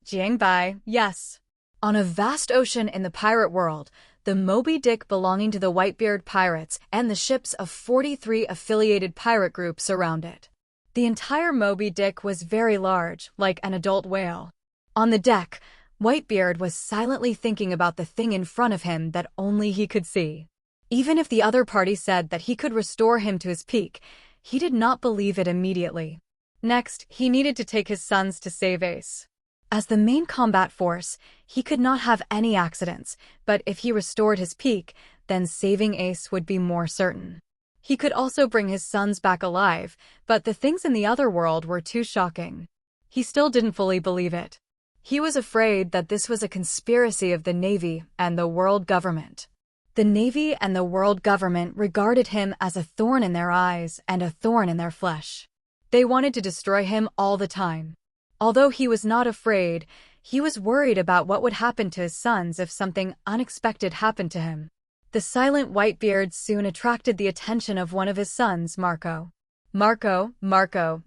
Jiangbai, yes. On a vast ocean in the pirate world, the Moby Dick belonging to the Whitebeard Pirates and the ships of 43 affiliated pirate groups surround it. The entire Moby Dick was very large, like an adult whale. On the deck, Whitebeard was silently thinking about the thing in front of him that only he could see. Even if the other party said that he could restore him to his peak, he did not believe it immediately. Next, he needed to take his sons to save Ace. As the main combat force, he could not have any accidents, but if he restored his peak, then saving Ace would be more certain. He could also bring his sons back alive, but the things in the other world were too shocking. He still didn't fully believe it. He was afraid that this was a conspiracy of the Navy and the world government. The Navy and the world government regarded him as a thorn in their eyes and a thorn in their flesh. They wanted to destroy him all the time. Although he was not afraid, he was worried about what would happen to his sons if something unexpected happened to him. The silent Whitebeard soon attracted the attention of one of his sons, Marco. Marco,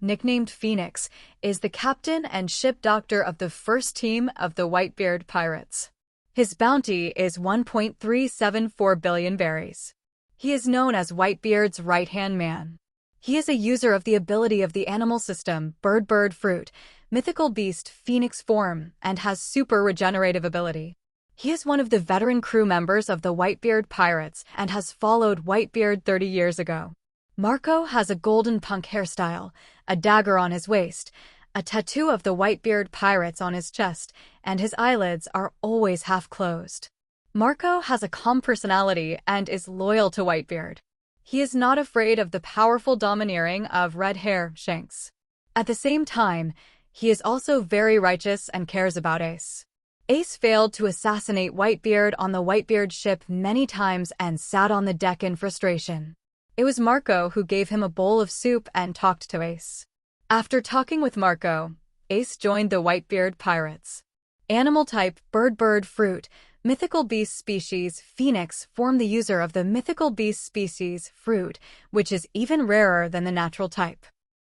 nicknamed Phoenix, is the captain and ship doctor of the first team of the Whitebeard Pirates. His bounty is 1.374 billion berries. He is known as Whitebeard's right-hand man. He is a user of the ability of the animal system, Bird Fruit, mythical beast Phoenix form, and has super regenerative ability. He is one of the veteran crew members of the Whitebeard pirates and has followed Whitebeard 30 years ago. Marco has a golden punk hairstyle, a dagger on his waist, a tattoo of the Whitebeard pirates on his chest, and his eyelids are always half closed. Marco has a calm personality and is loyal to Whitebeard. He is not afraid of the powerful domineering of red hair Shanks. At the same time, he is also very righteous and cares about Ace. Ace failed to assassinate Whitebeard on the Whitebeard ship many times and sat on the deck in frustration. It was Marco who gave him a bowl of soup and talked to Ace. After talking with Marco, Ace joined the Whitebeard pirates. Animal type, bird fruit, mythical beast species, phoenix form the user of the mythical beast species, fruit, which is even rarer than the natural type.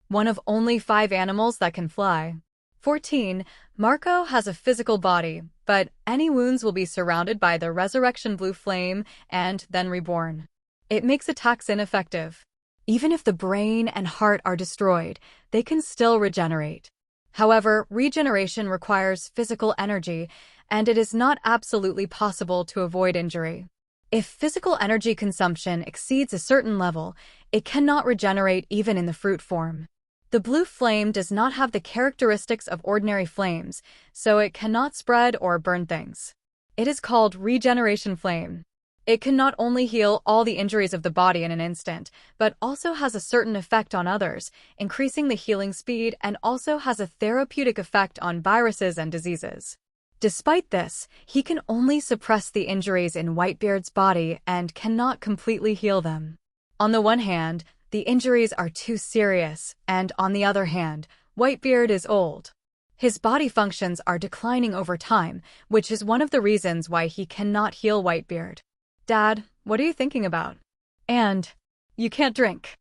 One of only 5 animals that can fly. 14. Marco has a physical body, but any wounds will be surrounded by the resurrection blue flame and then reborn. It makes attacks ineffective. Even if the brain and heart are destroyed, they can still regenerate. However, regeneration requires physical energy, and it is not absolutely possible to avoid injury. If physical energy consumption exceeds a certain level, it cannot regenerate even in the fruit form. The blue flame does not have the characteristics of ordinary flames, so it cannot spread or burn things. It is called regeneration flame. It can not only heal all the injuries of the body in an instant, but also has a certain effect on others, increasing the healing speed, and also has a therapeutic effect on viruses and diseases. Despite this, he can only suppress the injuries in Whitebeard's body and cannot completely heal them. On the one hand, the injuries are too serious, and on the other hand, Whitebeard is old. His body functions are declining over time, which is one of the reasons why he cannot heal Whitebeard. Dad, what are you thinking about? And, you can't drink.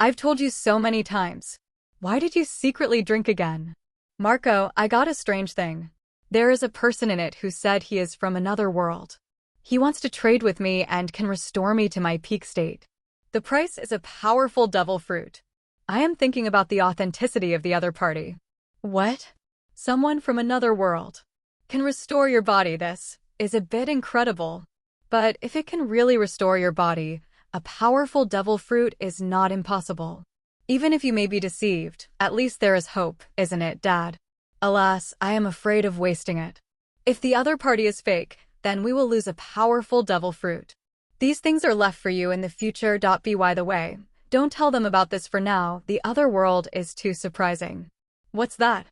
I've told you so many times. Why did you secretly drink again? Marco, I got a strange thing. There is a person in it who said he is from another world. He wants to trade with me and can restore me to my peak state. The price is a powerful devil fruit. I am thinking about the authenticity of the other party. What? Someone from another world can restore your body. This is a bit incredible. But if it can really restore your body, a powerful devil fruit is not impossible. Even if you may be deceived, at least there is hope, isn't it, Dad? Alas, I am afraid of wasting it. If the other party is fake, then we will lose a powerful devil fruit. These things are left for you in the future. By the way, don't tell them about this for now. The other world is too surprising. What's that?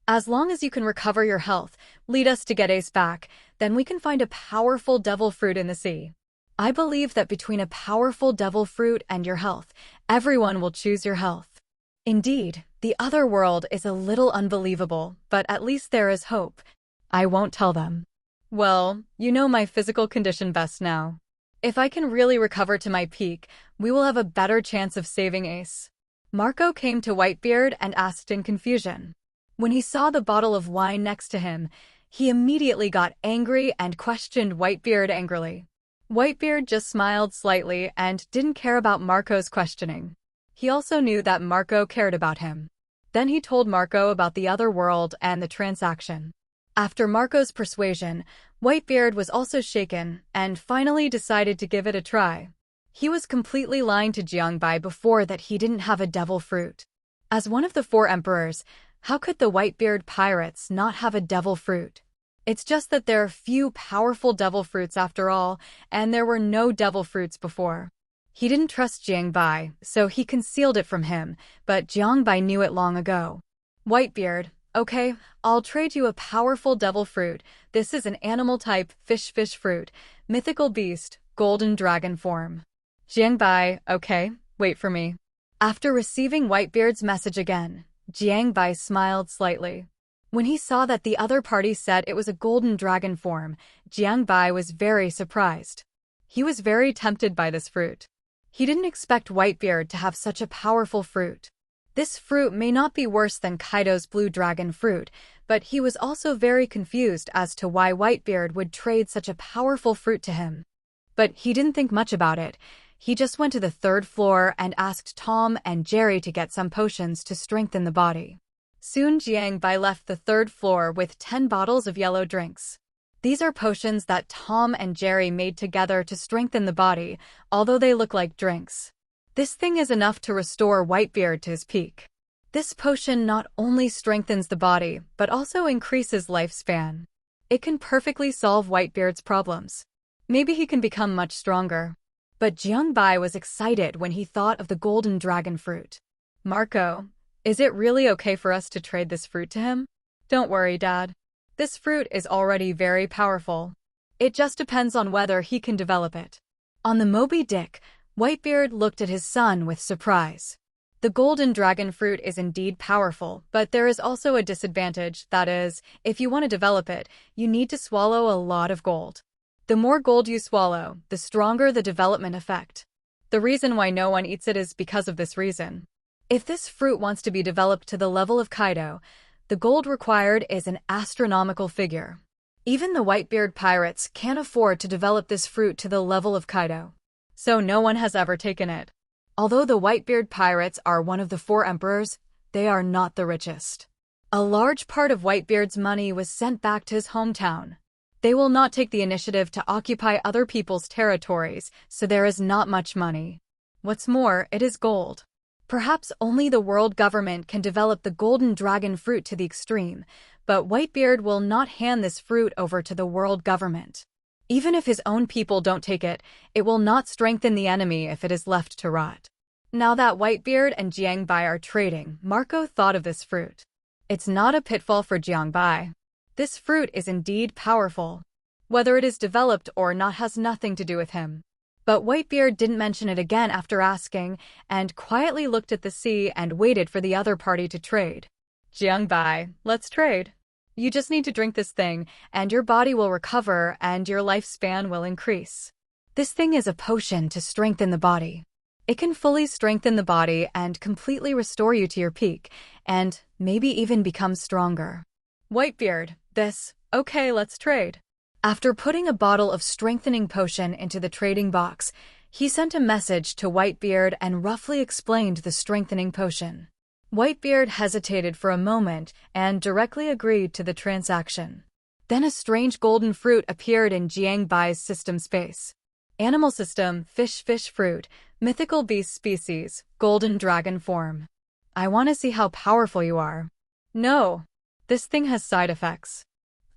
As long as you can recover your health, lead us to get Ace back, then we can find a powerful devil fruit in the sea. I believe that between a powerful devil fruit and your health, everyone will choose your health. Indeed, the other world is a little unbelievable, but at least there is hope. I won't tell them. Well, you know my physical condition best now. If I can really recover to my peak, we will have a better chance of saving Ace. Marco came to Whitebeard and asked in confusion. When he saw the bottle of wine next to him, he immediately got angry and questioned Whitebeard angrily. Whitebeard just smiled slightly and didn't care about Marco's questioning. He also knew that Marco cared about him. Then he told Marco about the other world and the transaction. After Marco's persuasion, Whitebeard was also shaken and finally decided to give it a try. He was completely lying to Jiangbai before that he didn't have a devil fruit. As one of the 4 emperors, how could the Whitebeard pirates not have a devil fruit? It's just that there are few powerful devil fruits after all, and there were no devil fruits before. He didn't trust Jiangbai, so he concealed it from him, but Jiangbai knew it long ago. Whitebeard, okay, I'll trade you a powerful devil fruit. This is an animal type, fish fruit, mythical beast, golden dragon form. Jiangbai, okay, wait for me. After receiving Whitebeard's message again, Jiangbai smiled slightly. When he saw that the other party said it was a golden dragon form, Jiangbai was very surprised. He was very tempted by this fruit. He didn't expect Whitebeard to have such a powerful fruit. This fruit may not be worse than Kaido's blue dragon fruit, but he was also very confused as to why Whitebeard would trade such a powerful fruit to him. But he didn't think much about it. He just went to the 3rd floor and asked Tom and Jerry to get some potions to strengthen the body. Soon Jiangbai left the 3rd floor with 10 bottles of yellow drinks. These are potions that Tom and Jerry made together to strengthen the body, although they look like drinks. This thing is enough to restore Whitebeard to his peak. This potion not only strengthens the body, but also increases lifespan. It can perfectly solve Whitebeard's problems. Maybe he can become much stronger. But Jiangbai was excited when he thought of the golden dragon fruit. Marco, is it really okay for us to trade this fruit to him? Don't worry, Dad. This fruit is already very powerful. It just depends on whether he can develop it. On the Moby Dick, Whitebeard looked at his son with surprise. The golden dragon fruit is indeed powerful, but there is also a disadvantage, that is, if you want to develop it, you need to swallow a lot of gold. The more gold you swallow, the stronger the development effect. The reason why no one eats it is because of this reason. If this fruit wants to be developed to the level of Kaido, the gold required is an astronomical figure. Even the Whitebeard pirates can't afford to develop this fruit to the level of Kaido. So no one has ever taken it. Although the Whitebeard pirates are one of the 4 emperors, they are not the richest. A large part of Whitebeard's money was sent back to his hometown. They will not take the initiative to occupy other people's territories, so there is not much money. What's more, it is gold. Perhaps only the world government can develop the golden dragon fruit to the extreme, but Whitebeard will not hand this fruit over to the world government. Even if his own people don't take it, it will not strengthen the enemy if it is left to rot. Now that Whitebeard and Jiangbai are trading, Marco thought of this fruit. It's not a pitfall for Jiangbai. This fruit is indeed powerful. Whether it is developed or not has nothing to do with him. But Whitebeard didn't mention it again after asking, and quietly looked at the sea and waited for the other party to trade. Jiangbai, let's trade. You just need to drink this thing, and your body will recover and your lifespan will increase. This thing is a potion to strengthen the body. It can fully strengthen the body and completely restore you to your peak, and maybe even become stronger. Whitebeard, okay, let's trade. After putting a bottle of strengthening potion into the trading box, he sent a message to Whitebeard and roughly explained the strengthening potion. Whitebeard hesitated for a moment and directly agreed to the transaction. Then a strange golden fruit appeared in Jiangbai's system space. Animal system, fish fruit, mythical beast species, golden dragon form. I want to see how powerful you are. No. This thing has side effects.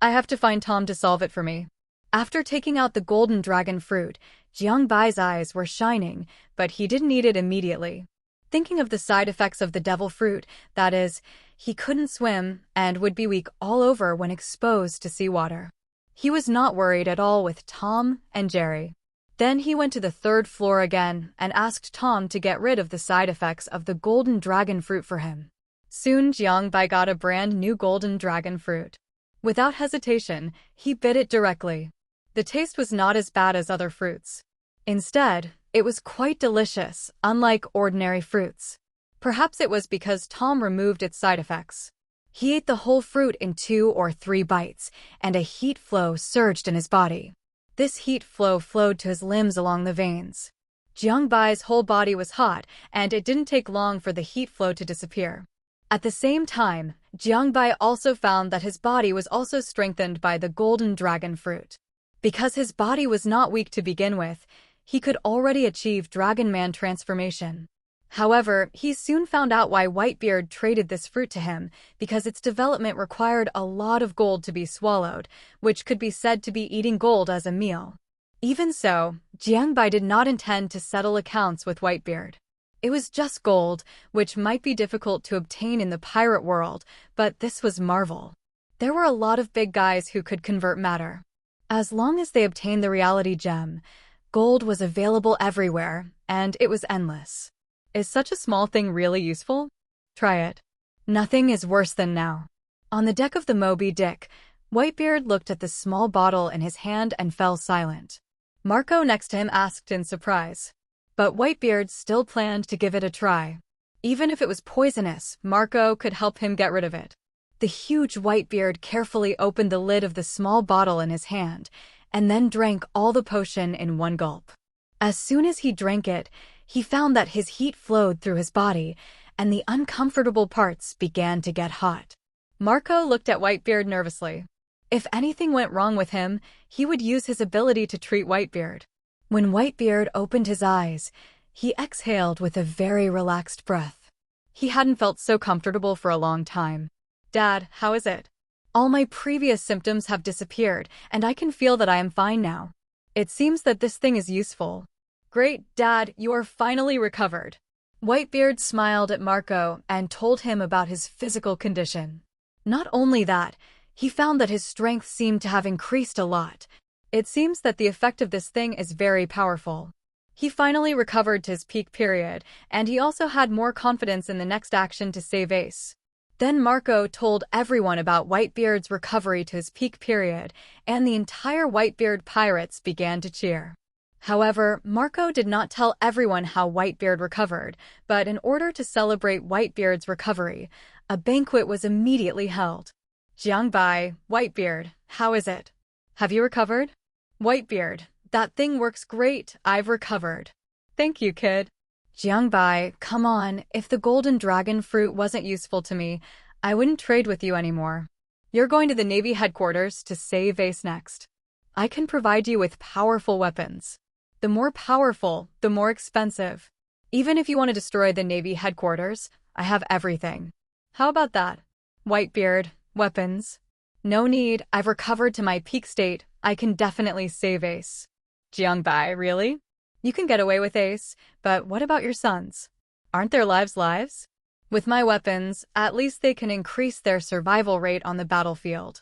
I have to find Tom to solve it for me. After taking out the golden dragon fruit, Jiangbai's eyes were shining, but he didn't eat it immediately. Thinking of the side effects of the devil fruit, that is, he couldn't swim and would be weak all over when exposed to seawater. He was not worried at all with Tom and Jerry. Then he went to the 3rd floor again and asked Tom to get rid of the side effects of the golden dragon fruit for him. Soon Jiangbai got a brand new golden dragon fruit. Without hesitation, he bit it directly. The taste was not as bad as other fruits. Instead, it was quite delicious, unlike ordinary fruits. Perhaps it was because Tom removed its side effects. He ate the whole fruit in 2 or 3 bites, and a heat flow surged in his body. This heat flow flowed to his limbs along the veins. Jiangbai's whole body was hot, and it didn't take long for the heat flow to disappear. At the same time, Jiangbai also found that his body was also strengthened by the golden dragon fruit. Because his body was not weak to begin with, he could already achieve Dragon Man transformation. However, he soon found out why Whitebeard traded this fruit to him, because its development required a lot of gold to be swallowed, which could be said to be eating gold as a meal. Even so, Jiangbai did not intend to settle accounts with Whitebeard. It was just gold, which might be difficult to obtain in the pirate world, but this was Marvel. There were a lot of big guys who could convert matter. As long as they obtained the reality gem, gold was available everywhere, and it was endless. Is such a small thing really useful? Try it. Nothing is worse than now. On the deck of the Moby Dick, Whitebeard looked at the small bottle in his hand and fell silent. Marco next to him asked in surprise. But Whitebeard still planned to give it a try. Even if it was poisonous, Marco could help him get rid of it. The huge Whitebeard carefully opened the lid of the small bottle in his hand, and then drank all the potion in one gulp. As soon as he drank it, he found that his heat flowed through his body, and the uncomfortable parts began to get hot. Marco looked at Whitebeard nervously. If anything went wrong with him, he would use his ability to treat Whitebeard. When Whitebeard opened his eyes, he exhaled with a very relaxed breath. He hadn't felt so comfortable for a long time. "Dad, how is it?" "All my previous symptoms have disappeared, and I can feel that I am fine now. It seems that this thing is useful." "Great, Dad, you are finally recovered." Whitebeard smiled at Marco and told him about his physical condition. Not only that, he found that his strength seemed to have increased a lot. It seems that the effect of this thing is very powerful. He finally recovered to his peak period, and he also had more confidence in the next action to save Ace. Then Marco told everyone about Whitebeard's recovery to his peak period, and the entire Whitebeard pirates began to cheer. However, Marco did not tell everyone how Whitebeard recovered, but in order to celebrate Whitebeard's recovery, a banquet was immediately held. "Jiangbai, Whitebeard, how is it? Have you recovered?" "Whitebeard, that thing works great, I've recovered." "Thank you, kid." "Jiangbai, come on, if the golden dragon fruit wasn't useful to me, I wouldn't trade with you anymore. You're going to the Navy headquarters to save Ace next. I can provide you with powerful weapons. The more powerful, the more expensive. Even if you want to destroy the Navy headquarters, I have everything." "How about that?" "Whitebeard, weapons?" "No need, I've recovered to my peak state, I can definitely save Ace." "Jiangbai, really? You can get away with Ace, but what about your sons? Aren't their lives lives? With my weapons, at least they can increase their survival rate on the battlefield."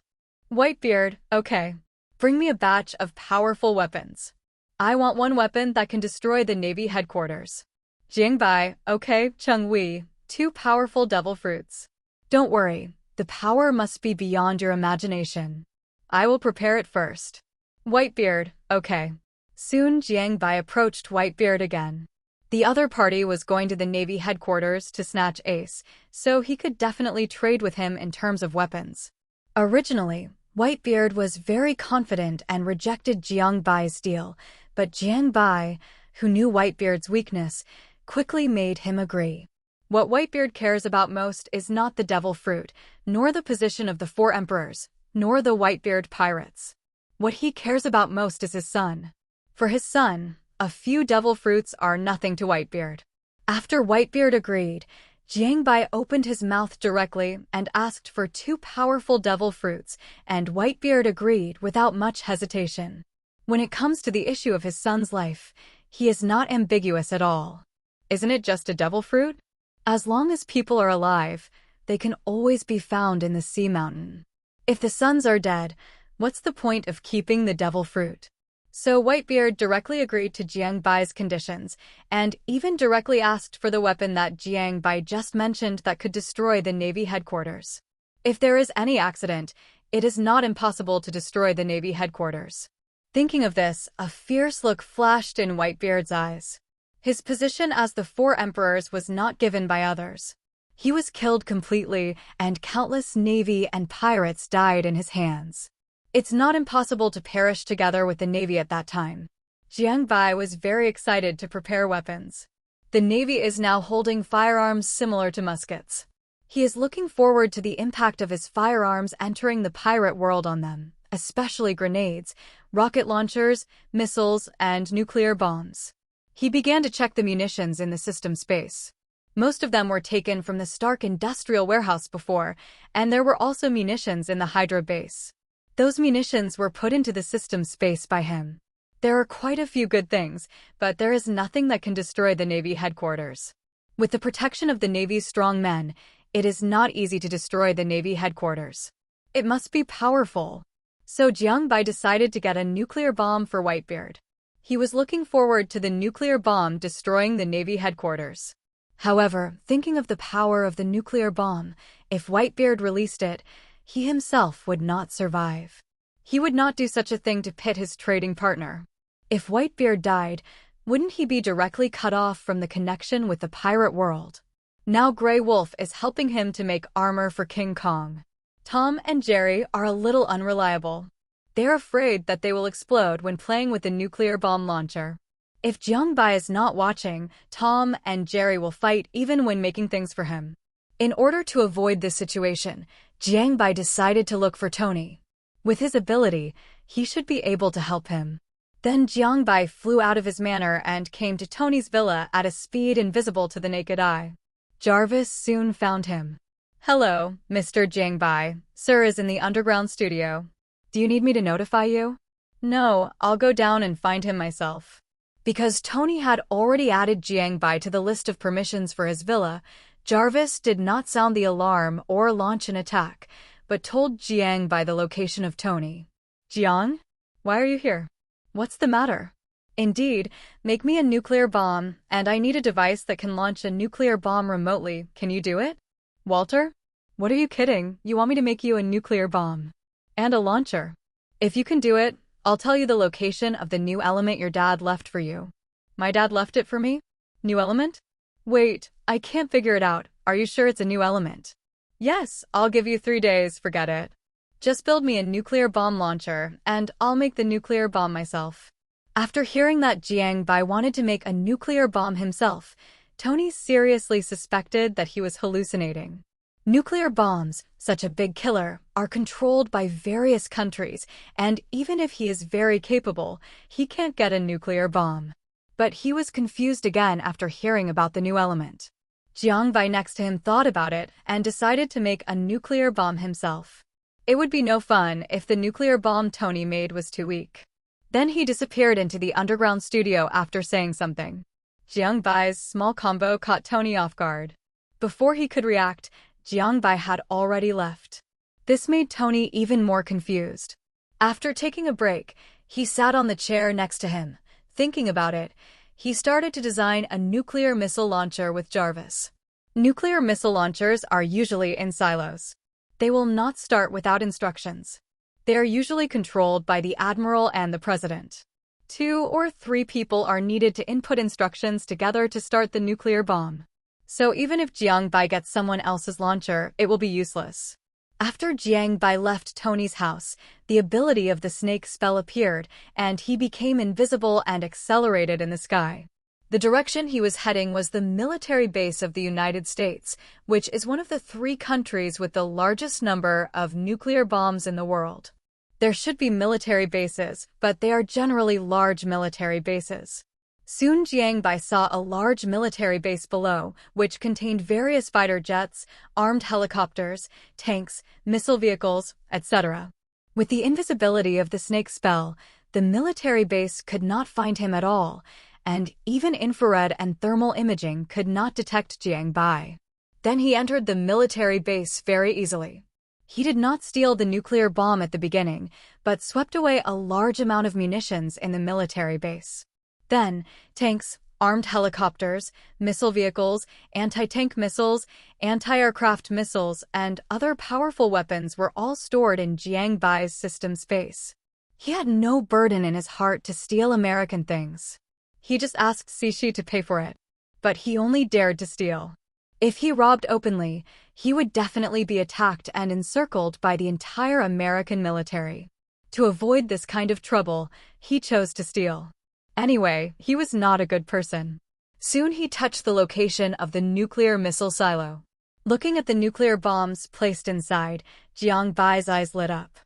"Whitebeard, okay. Bring me a batch of powerful weapons. I want one weapon that can destroy the Navy headquarters." "Jiangbai, okay, Cheng-Wei, 2 powerful devil fruits." "Don't worry, the power must be beyond your imagination. I will prepare it first." "Whitebeard, okay." Soon Jiangbai approached Whitebeard again. The other party was going to the Navy headquarters to snatch Ace, so he could definitely trade with him in terms of weapons. Originally, Whitebeard was very confident and rejected Jiangbai's deal, but Jiangbai, who knew Whitebeard's weakness, quickly made him agree. What Whitebeard cares about most is not the devil fruit, nor the position of the 4 emperors, nor the Whitebeard pirates. What he cares about most is his son. For his son, a few devil fruits are nothing to Whitebeard. After Whitebeard agreed, Jiangbai opened his mouth directly and asked for 2 powerful devil fruits, and Whitebeard agreed without much hesitation. When it comes to the issue of his son's life, he is not ambiguous at all. Isn't it just a devil fruit? As long as people are alive, they can always be found in the sea mountain. If the sons are dead, what's the point of keeping the devil fruit? So Whitebeard directly agreed to Jiangbai's conditions, and even directly asked for the weapon that Jiangbai just mentioned that could destroy the Navy headquarters. If there is any accident, it is not impossible to destroy the Navy headquarters. Thinking of this, a fierce look flashed in Whitebeard's eyes. His position as the 4 emperors was not given by others. He was killed completely, and countless Navy and pirates died in his hands. It's not impossible to perish together with the Navy at that time. Jiangbai was very excited to prepare weapons. The Navy is now holding firearms similar to muskets. He is looking forward to the impact of his firearms entering the pirate world on them, especially grenades, rocket launchers, missiles, and nuclear bombs. He began to check the munitions in the system space. Most of them were taken from the Stark Industrial Warehouse before, and there were also munitions in the Hydra base. Those munitions were put into the system space by him. There are quite a few good things, but there is nothing that can destroy the Navy headquarters. With the protection of the Navy's strong men, it is not easy to destroy the Navy headquarters. It must be powerful. So Jiangbai decided to get a nuclear bomb for Whitebeard. He was looking forward to the nuclear bomb destroying the Navy headquarters. However, thinking of the power of the nuclear bomb, if Whitebeard released it, he himself would not survive. He would not do such a thing to pit his trading partner. If Whitebeard died, wouldn't he be directly cut off from the connection with the pirate world? Now Grey Wolf is helping him to make armor for King Kong. Tom and Jerry are a little unreliable. They're afraid that they will explode when playing with the nuclear bomb launcher. If Jiangbai is not watching, Tom and Jerry will fight even when making things for him. In order to avoid this situation, Jiangbai decided to look for Tony. With his ability, he should be able to help him. Then Jiangbai flew out of his manor and came to Tony's villa at a speed invisible to the naked eye. Jarvis soon found him. "Hello, Mr. Jiangbai. Sir is in the underground studio. Do you need me to notify you?" "No, I'll go down and find him myself." Because Tony had already added Jiangbai to the list of permissions for his villa, Jarvis did not sound the alarm or launch an attack, but told Jiangbai the location of Tony. "Jiang? Why are you here? What's the matter?" "Indeed, make me a nuclear bomb, and I need a device that can launch a nuclear bomb remotely. Can you do it?" "Walter? What are you kidding? You want me to make you a nuclear bomb? And a launcher? If you can do it, I'll tell you the location of the new element your dad left for you." "My dad left it for me? New element? Wait, I can't figure it out. Are you sure it's a new element?" "Yes, I'll give you 3 days, forget it. Just build me a nuclear bomb launcher, and I'll make the nuclear bomb myself." After hearing that Jiangbai wanted to make a nuclear bomb himself, Tony seriously suspected that he was hallucinating. Nuclear bombs, such a big killer, are controlled by various countries, and even if he is very capable, he can't get a nuclear bomb. But he was confused again after hearing about the new element. Jiangbai next to him thought about it and decided to make a nuclear bomb himself. It would be no fun if the nuclear bomb Tony made was too weak. Then he disappeared into the underground studio after saying something. Jiangbai's small combo caught Tony off guard. Before he could react, Jiangbai had already left. This made Tony even more confused. After taking a break, he sat on the chair next to him. Thinking about it, he started to design a nuclear missile launcher with Jarvis. Nuclear missile launchers are usually in silos. They will not start without instructions. They are usually controlled by the admiral and the president. 2 or 3 people are needed to input instructions together to start the nuclear bomb. So even if Jiangbai gets someone else's launcher, it will be useless. After Jiangbai left Tony's house, the ability of the snake spell appeared, and he became invisible and accelerated in the sky. The direction he was heading was the military base of the United States, which is one of the 3 countries with the largest number of nuclear bombs in the world. There should be military bases, but they are generally large military bases. Soon Jiangbai saw a large military base below, which contained various fighter jets, armed helicopters, tanks, missile vehicles, etc. With the invisibility of the snake spell, the military base could not find him at all, and even infrared and thermal imaging could not detect Jiangbai. Then he entered the military base very easily. He did not steal the nuclear bomb at the beginning, but swept away a large amount of munitions in the military base. Then, tanks, armed helicopters, missile vehicles, anti-tank missiles, anti-aircraft missiles, and other powerful weapons were all stored in Jiangbai's system space. He had no burden in his heart to steal American things. He just asked Cixi to pay for it. But he only dared to steal. If he robbed openly, he would definitely be attacked and encircled by the entire American military. To avoid this kind of trouble, he chose to steal. Anyway, he was not a good person. Soon he touched the location of the nuclear missile silo. Looking at the nuclear bombs placed inside, Jiangbai's eyes lit up.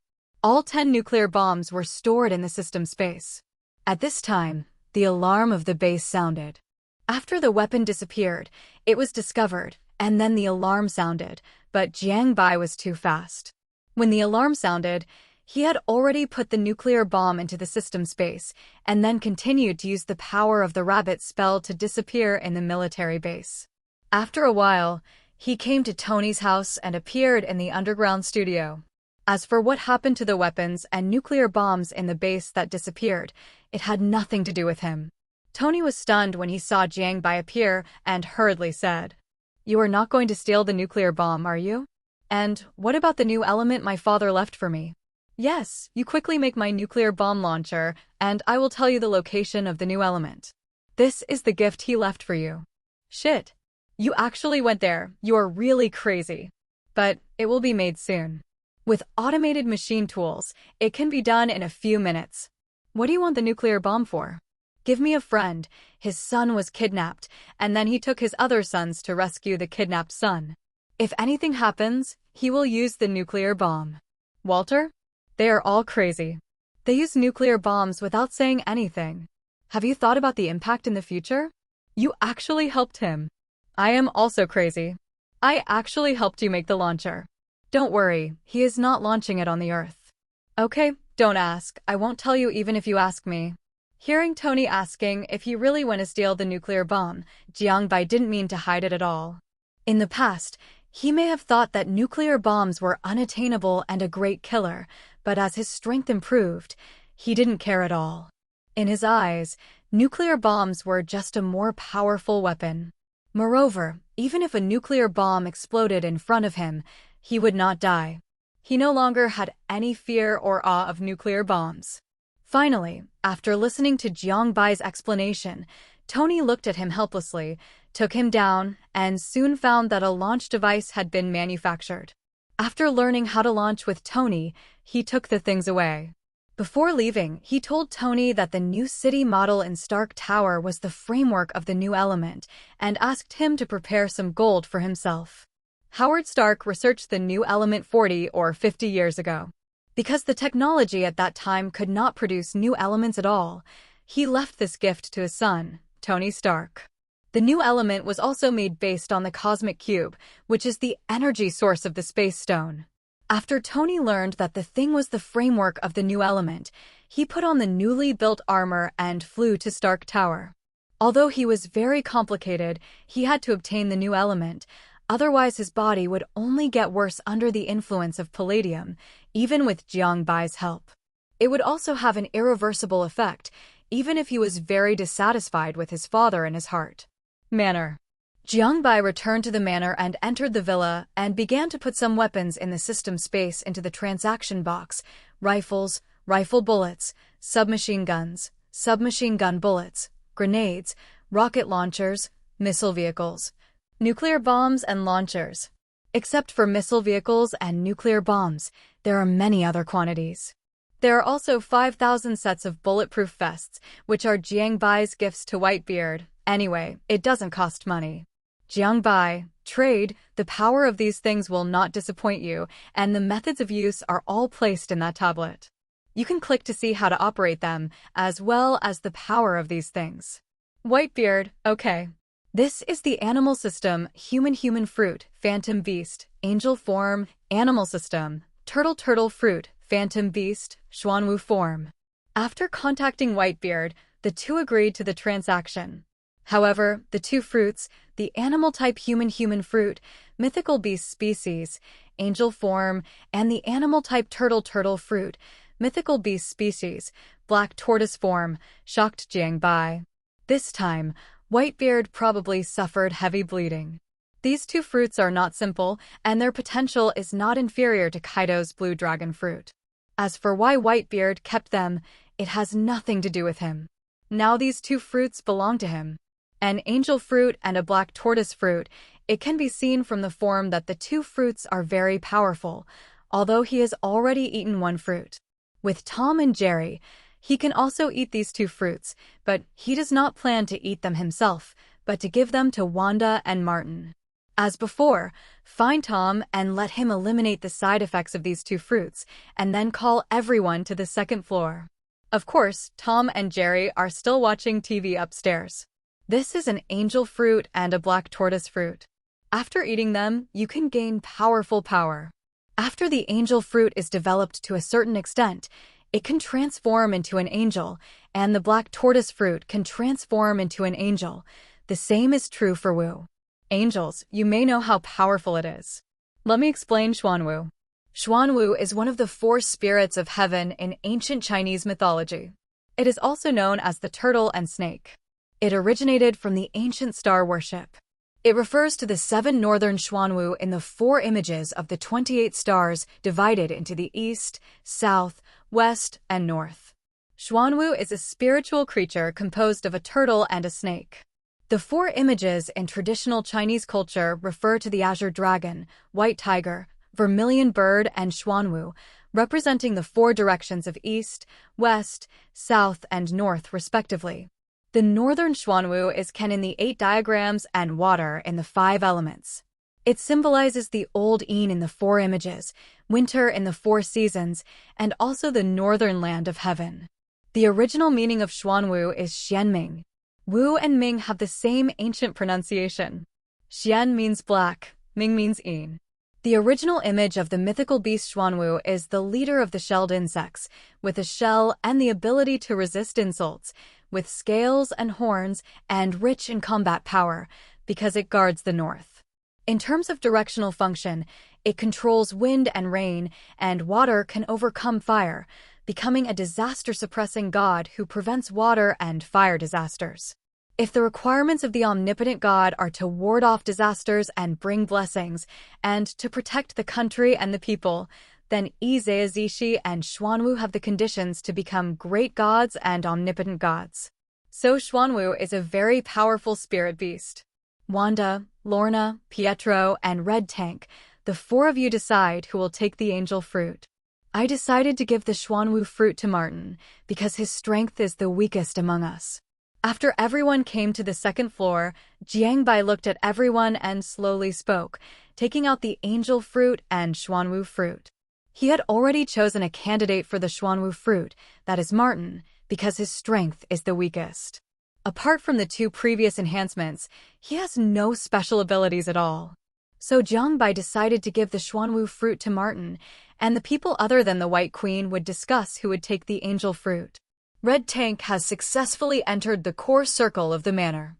All 10 nuclear bombs were stored in the system space. At this time, the alarm of the base sounded. After the weapon disappeared, it was discovered, and then the alarm sounded, but Jiangbai was too fast. When the alarm sounded, he had already put the nuclear bomb into the system space, and then continued to use the power of the rabbit spell to disappear in the military base. After a while, he came to Tony's house and appeared in the underground studio. As for what happened to the weapons and nuclear bombs in the base that disappeared, it had nothing to do with him. Tony was stunned when he saw Jiangbai appear and hurriedly said, "You are not going to steal the nuclear bomb, are you? And what about the new element my father left for me?" "Yes, you quickly make my nuclear bomb launcher, and I will tell you the location of the new element. This is the gift he left for you." "Shit. You actually went there. You are really crazy. But it will be made soon. With automated machine tools, it can be done in a few minutes. What do you want the nuclear bomb for?" "Give me a friend. His son was kidnapped, and then he took his other sons to rescue the kidnapped son. If anything happens, he will use the nuclear bomb." "Walter? They are all crazy. They use nuclear bombs without saying anything. Have you thought about the impact in the future? You actually helped him. I am also crazy. I actually helped you make the launcher. Don't worry, he is not launching it on the Earth. Okay, don't ask. I won't tell you even if you ask me. Hearing Tony asking if he really went to steal the nuclear bomb, Jiangbai didn't mean to hide it at all. In the past, he may have thought that nuclear bombs were unattainable and a great killer, but as his strength improved, he didn't care at all. In his eyes, nuclear bombs were just a more powerful weapon. Moreover, even if a nuclear bomb exploded in front of him, he would not die. He no longer had any fear or awe of nuclear bombs. Finally, after listening to Jiangbai's explanation, Tony looked at him helplessly, took him down, and soon found that a launch device had been manufactured. After learning how to launch with Tony, he took the things away. Before leaving, he told Tony that the new city model in Stark Tower was the framework of the new element, and asked him to prepare some gold for himself. Howard Stark researched the new element 40 or 50 years ago. Because the technology at that time could not produce new elements at all, he left this gift to his son, Tony Stark. The new element was also made based on the cosmic cube, which is the energy source of the space stone. After Tony learned that the thing was the framework of the new element, he put on the newly built armor and flew to Stark Tower. Although he was very complicated, he had to obtain the new element, otherwise his body would only get worse under the influence of palladium, even with Jiangbai's help. It would also have an irreversible effect, even if he was very dissatisfied with his father in his heart. Manor. Jiangbai returned to the manor and entered the villa and began to put some weapons in the system space into the transaction box: rifles, rifle bullets, submachine guns, submachine gun bullets, grenades, rocket launchers, missile vehicles, nuclear bombs and launchers. Except for missile vehicles and nuclear bombs, there are many other quantities. There are also 5,000 sets of bulletproof vests, which are Jiangbai's gifts to Whitebeard. Anyway, it doesn't cost money. Jiangbai, trade, the power of these things will not disappoint you, and the methods of use are all placed in that tablet. You can click to see how to operate them, as well as the power of these things. Whitebeard, okay. This is the animal system: human fruit, phantom beast, angel form, animal system, turtle fruit, phantom beast, Xuanwu form. After contacting Whitebeard, the two agreed to the transaction. However, the two fruits, the animal type human fruit, mythical beast species, angel form, and the animal type turtle fruit, mythical beast species, black tortoise form, shocked Jiangbai. This time, Whitebeard probably suffered heavy bleeding. These two fruits are not simple, and their potential is not inferior to Kaido's blue dragon fruit. As for why Whitebeard kept them, it has nothing to do with him. Now these two fruits belong to him. An angel fruit and a black tortoise fruit, it can be seen from the form that the two fruits are very powerful, although he has already eaten one fruit. With Tom and Jerry, he can also eat these two fruits, but he does not plan to eat them himself, but to give them to Wanda and Martin. As before, find Tom and let him eliminate the side effects of these two fruits, and then call everyone to the second floor. Of course, Tom and Jerry are still watching TV upstairs. This is an angel fruit and a black tortoise fruit. After eating them, you can gain powerful power. After the angel fruit is developed to a certain extent, it can transform into an angel, and the black tortoise fruit can transform into an angel. The same is true for Wu. Angels, you may know how powerful it is. Let me explain Xuanwu. Xuanwu is one of the 4 spirits of heaven in ancient Chinese mythology. It is also known as the turtle and snake. It originated from the ancient star worship. It refers to the 7 northern Xuanwu in the 4 images of the 28 stars divided into the east, south, west, and north. Xuanwu is a spiritual creature composed of a turtle and a snake. The 4 images in traditional Chinese culture refer to the azure dragon, white tiger, vermilion bird, and Xuanwu, representing the 4 directions of east, west, south, and north, respectively. The northern Xuanwu is Ken in the 8 diagrams and water in the 5 elements. It symbolizes the old Een in the four images, winter in the four seasons, and also the northern land of heaven. The original meaning of Xuanwu is Xianming. Wu and Ming have the same ancient pronunciation. Xian means black, Ming means Een. The original image of the mythical beast Xuanwu is the leader of the shelled insects, with a shell and the ability to resist insults, with scales and horns, and rich in combat power, because it guards the north. In terms of directional function, it controls wind and rain, and water can overcome fire, becoming a disaster-suppressing god who prevents water and fire disasters. If the requirements of the omnipotent god are to ward off disasters and bring blessings, and to protect the country and the people, then Zishi and Xuanwu have the conditions to become great gods and omnipotent gods. So Xuanwu is a very powerful spirit beast. Wanda, Lorna, Pietro, and Red Tank, the four of you decide who will take the angel fruit. I decided to give the Xuanwu fruit to Martin, because his strength is the weakest among us. After everyone came to the second floor, Jiangbai looked at everyone and slowly spoke, taking out the angel fruit and Xuanwu fruit. He had already chosen a candidate for the Xuanwu fruit, that is Martin, because his strength is the weakest. Apart from the two previous enhancements, he has no special abilities at all. So Jiangbai decided to give the Xuanwu fruit to Martin, and the people other than the White Queen would discuss who would take the angel fruit. Red Tank has successfully entered the core circle of the manor.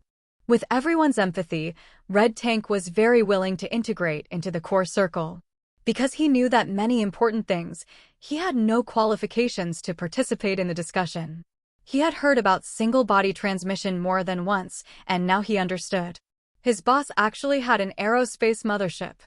With everyone's empathy, Red Tank was very willing to integrate into the core circle. Because he knew that many important things, he had no qualifications to participate in the discussion. He had heard about single-body transmission more than once, and now he understood. His boss actually had an aerospace mothership.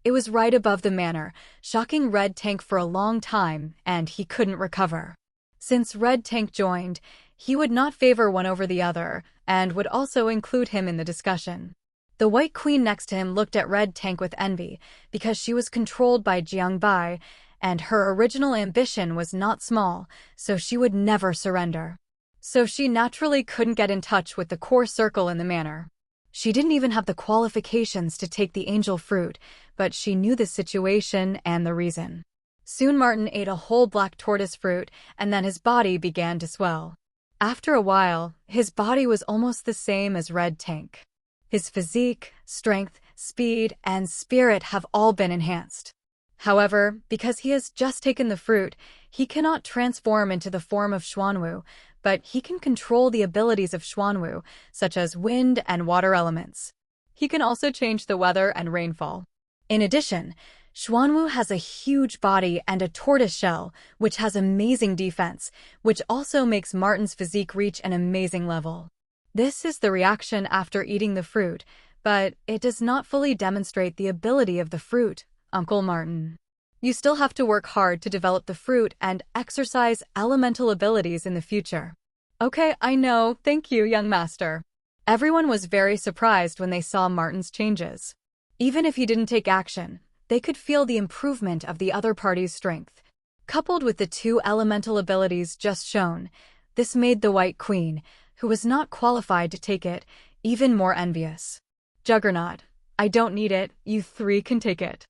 It was right above the manor, shocking Red Tank for a long time, and he couldn't recover. Since Red Tank joined, he would not favor one over the other, and would also include him in the discussion. The White Queen next to him looked at Red Tank with envy, because she was controlled by Jiangbai, and her original ambition was not small, so she would never surrender. So she naturally couldn't get in touch with the core circle in the manor. She didn't even have the qualifications to take the angel fruit, but she knew the situation and the reason. Soon Martin ate a whole black tortoise fruit, and then his body began to swell. After a while, his body was almost the same as Red Tank. His physique, strength, speed, and spirit have all been enhanced. However, because he has just taken the fruit, he cannot transform into the form of Xuanwu, but he can control the abilities of Xuanwu, such as wind and water elements. He can also change the weather and rainfall. In addition, Xuanwu has a huge body and a tortoise shell, which has amazing defense, which also makes Martin's physique reach an amazing level. This is the reaction after eating the fruit, but it does not fully demonstrate the ability of the fruit, Uncle Martin. You still have to work hard to develop the fruit and exercise elemental abilities in the future. Okay, I know, thank you, young master. Everyone was very surprised when they saw Martin's changes. Even if he didn't take action, they could feel the improvement of the other party's strength. Coupled with the two elemental abilities just shown, this made the White Queen, who was not qualified to take it, even more envious. Juggernaut, I don't need it, you three can take it.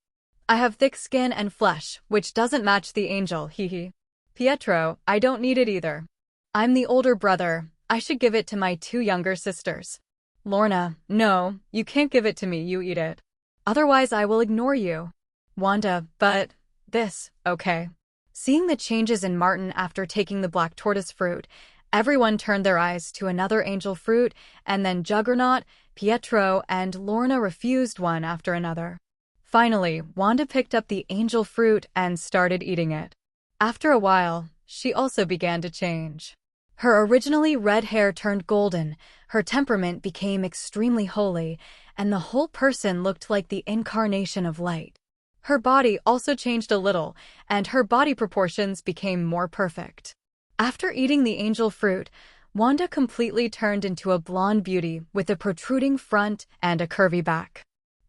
I have thick skin and flesh, which doesn't match the angel, hee. Pietro, I don't need it either. I'm the older brother, I should give it to my two younger sisters. Lorna, no, you can't give it to me, you eat it. Otherwise I will ignore you. Wanda, but this, okay. Seeing the changes in Martin after taking the black tortoise fruit, everyone turned their eyes to another angel fruit, and then Juggernaut, Pietro, and Lorna refused one after another. Finally, Wanda picked up the angel fruit and started eating it. After a while, she also began to change. Her originally red hair turned golden, her temperament became extremely holy, and the whole person looked like the incarnation of light. Her body also changed a little, and her body proportions became more perfect. After eating the angel fruit, Wanda completely turned into a blonde beauty with a protruding front and a curvy back.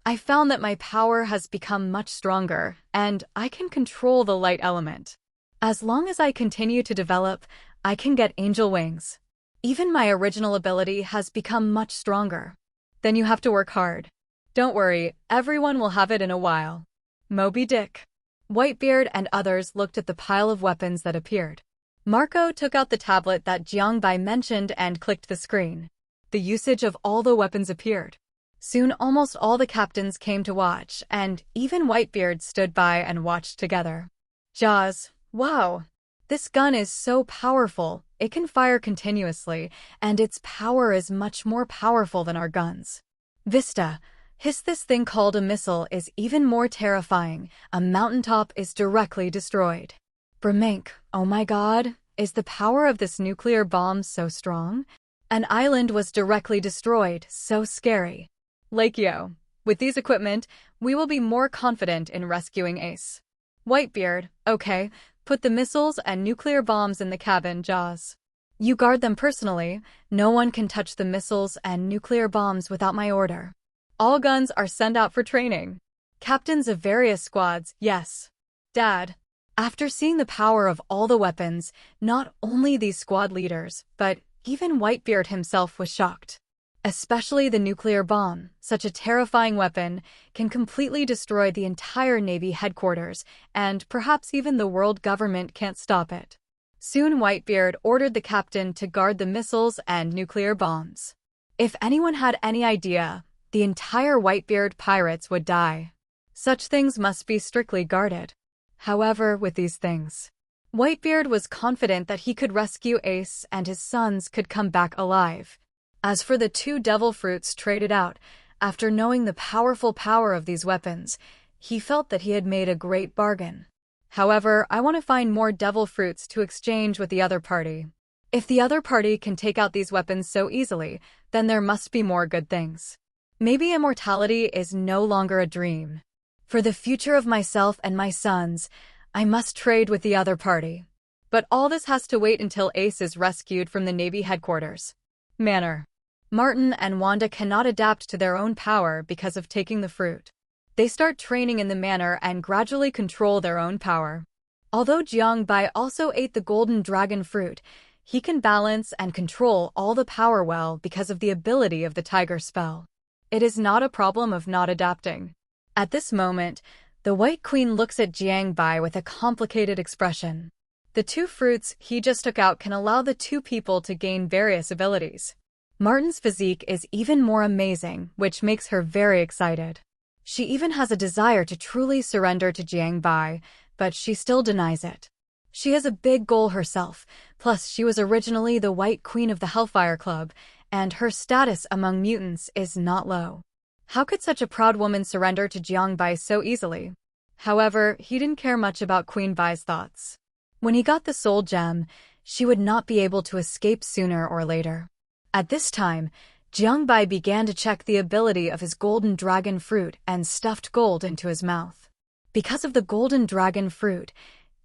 I found that my power has become much stronger, and I can control the light element. As long as I continue to develop, I can get angel wings. Even my original ability has become much stronger. Then you have to work hard. Don't worry, everyone will have it in a while. Moby Dick. Whitebeard and others looked at the pile of weapons that appeared. Marco took out the tablet that Jiangbai mentioned and clicked the screen. The usage of all the weapons appeared. Soon almost all the captains came to watch, and even Whitebeard stood by and watched together. Jaws, wow! This gun is so powerful, it can fire continuously, and its power is much more powerful than our guns. Vista, this thing called a missile is even more terrifying. A mountaintop is directly destroyed. Bramank, oh my god, is the power of this nuclear bomb so strong? An island was directly destroyed, so scary. Lakeo, with these equipment, we will be more confident in rescuing Ace. Whitebeard, okay, put the missiles and nuclear bombs in the cabin, Jaws. You guard them personally. No one can touch the missiles and nuclear bombs without my order. All guns are sent out for training. Captains of various squads, yes. Dad. After seeing the power of all the weapons, not only these squad leaders, but even Whitebeard himself was shocked. Especially the nuclear bomb, such a terrifying weapon, can completely destroy the entire Navy headquarters, and perhaps even the world government can't stop it. Soon Whitebeard ordered the captain to guard the missiles and nuclear bombs. If anyone had any idea, the entire Whitebeard pirates would die. Such things must be strictly guarded. However, with these things, Whitebeard was confident that he could rescue Ace and his sons could come back alive. As for the 2 devil fruits traded out, after knowing the powerful power of these weapons, he felt that he had made a great bargain. However, I want to find more devil fruits to exchange with the other party. If the other party can take out these weapons so easily, then there must be more good things. Maybe immortality is no longer a dream. For the future of myself and my sons, I must trade with the other party. But all this has to wait until Ace is rescued from the Navy headquarters. Manor. Martin and Wanda cannot adapt to their own power because of taking the fruit. They start training in the manor and gradually control their own power. Although Jiangbai also ate the golden dragon fruit, he can balance and control all the power well because of the ability of the tiger spell. It is not a problem of not adapting. At this moment, the White Queen looks at Jiangbai with a complicated expression. The 2 fruits he just took out can allow the 2 people to gain various abilities. Martin's physique is even more amazing, which makes her very excited. She even has a desire to truly surrender to Jiangbai, but she still denies it. She has a big goal herself, plus she was originally the White Queen of the Hellfire Club, and her status among mutants is not low. How could such a proud woman surrender to Jiangbai so easily? However, he didn't care much about Queen Bai's thoughts. When he got the soul gem, she would not be able to escape sooner or later. At this time, Jiangbai began to check the ability of his golden dragon fruit and stuffed gold into his mouth. Because of the golden dragon fruit,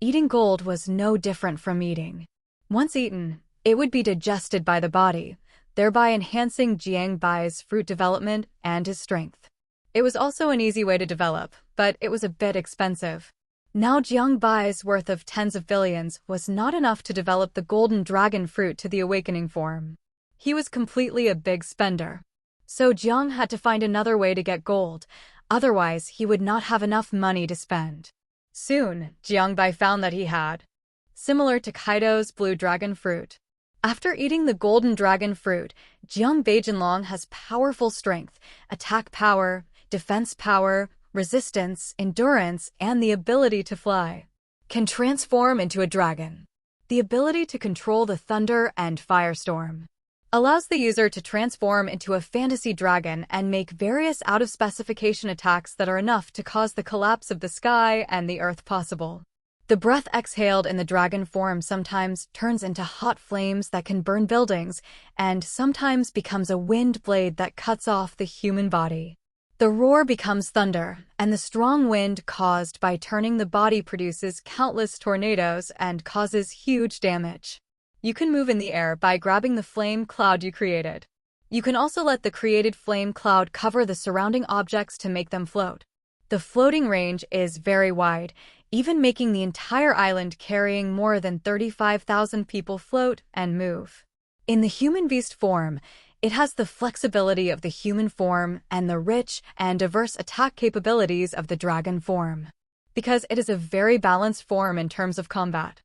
eating gold was no different from eating. Once eaten, it would be digested by the body, thereby enhancing Jiangbai's fruit development and his strength. It was also an easy way to develop, but it was a bit expensive. Now Jiangbai's worth of tens of billions was not enough to develop the golden dragon fruit to the awakening form. He was completely a big spender. So Jiang had to find another way to get gold, otherwise he would not have enough money to spend. Soon, Jiangbai found that he had. Similar to Kaido's blue dragon fruit. After eating the golden dragon fruit, Jiang Baijinlong has powerful strength, attack power, defense power, resistance, endurance, and the ability to fly. Can transform into a dragon. The ability to control the thunder and firestorm. Allows the user to transform into a fantasy dragon and make various out-of-specification attacks that are enough to cause the collapse of the sky and the earth possible. The breath exhaled in the dragon form sometimes turns into hot flames that can burn buildings, and sometimes becomes a wind blade that cuts off the human body. The roar becomes thunder, and the strong wind caused by turning the body produces countless tornadoes and causes huge damage. You can move in the air by grabbing the flame cloud you created. You can also let the created flame cloud cover the surrounding objects to make them float. The floating range is very wide, even making the entire island carrying more than 35,000 people float and move. In the human beast form, It has the flexibility of the human form and the rich and diverse attack capabilities of the dragon form, because it is a very balanced form in terms of combat.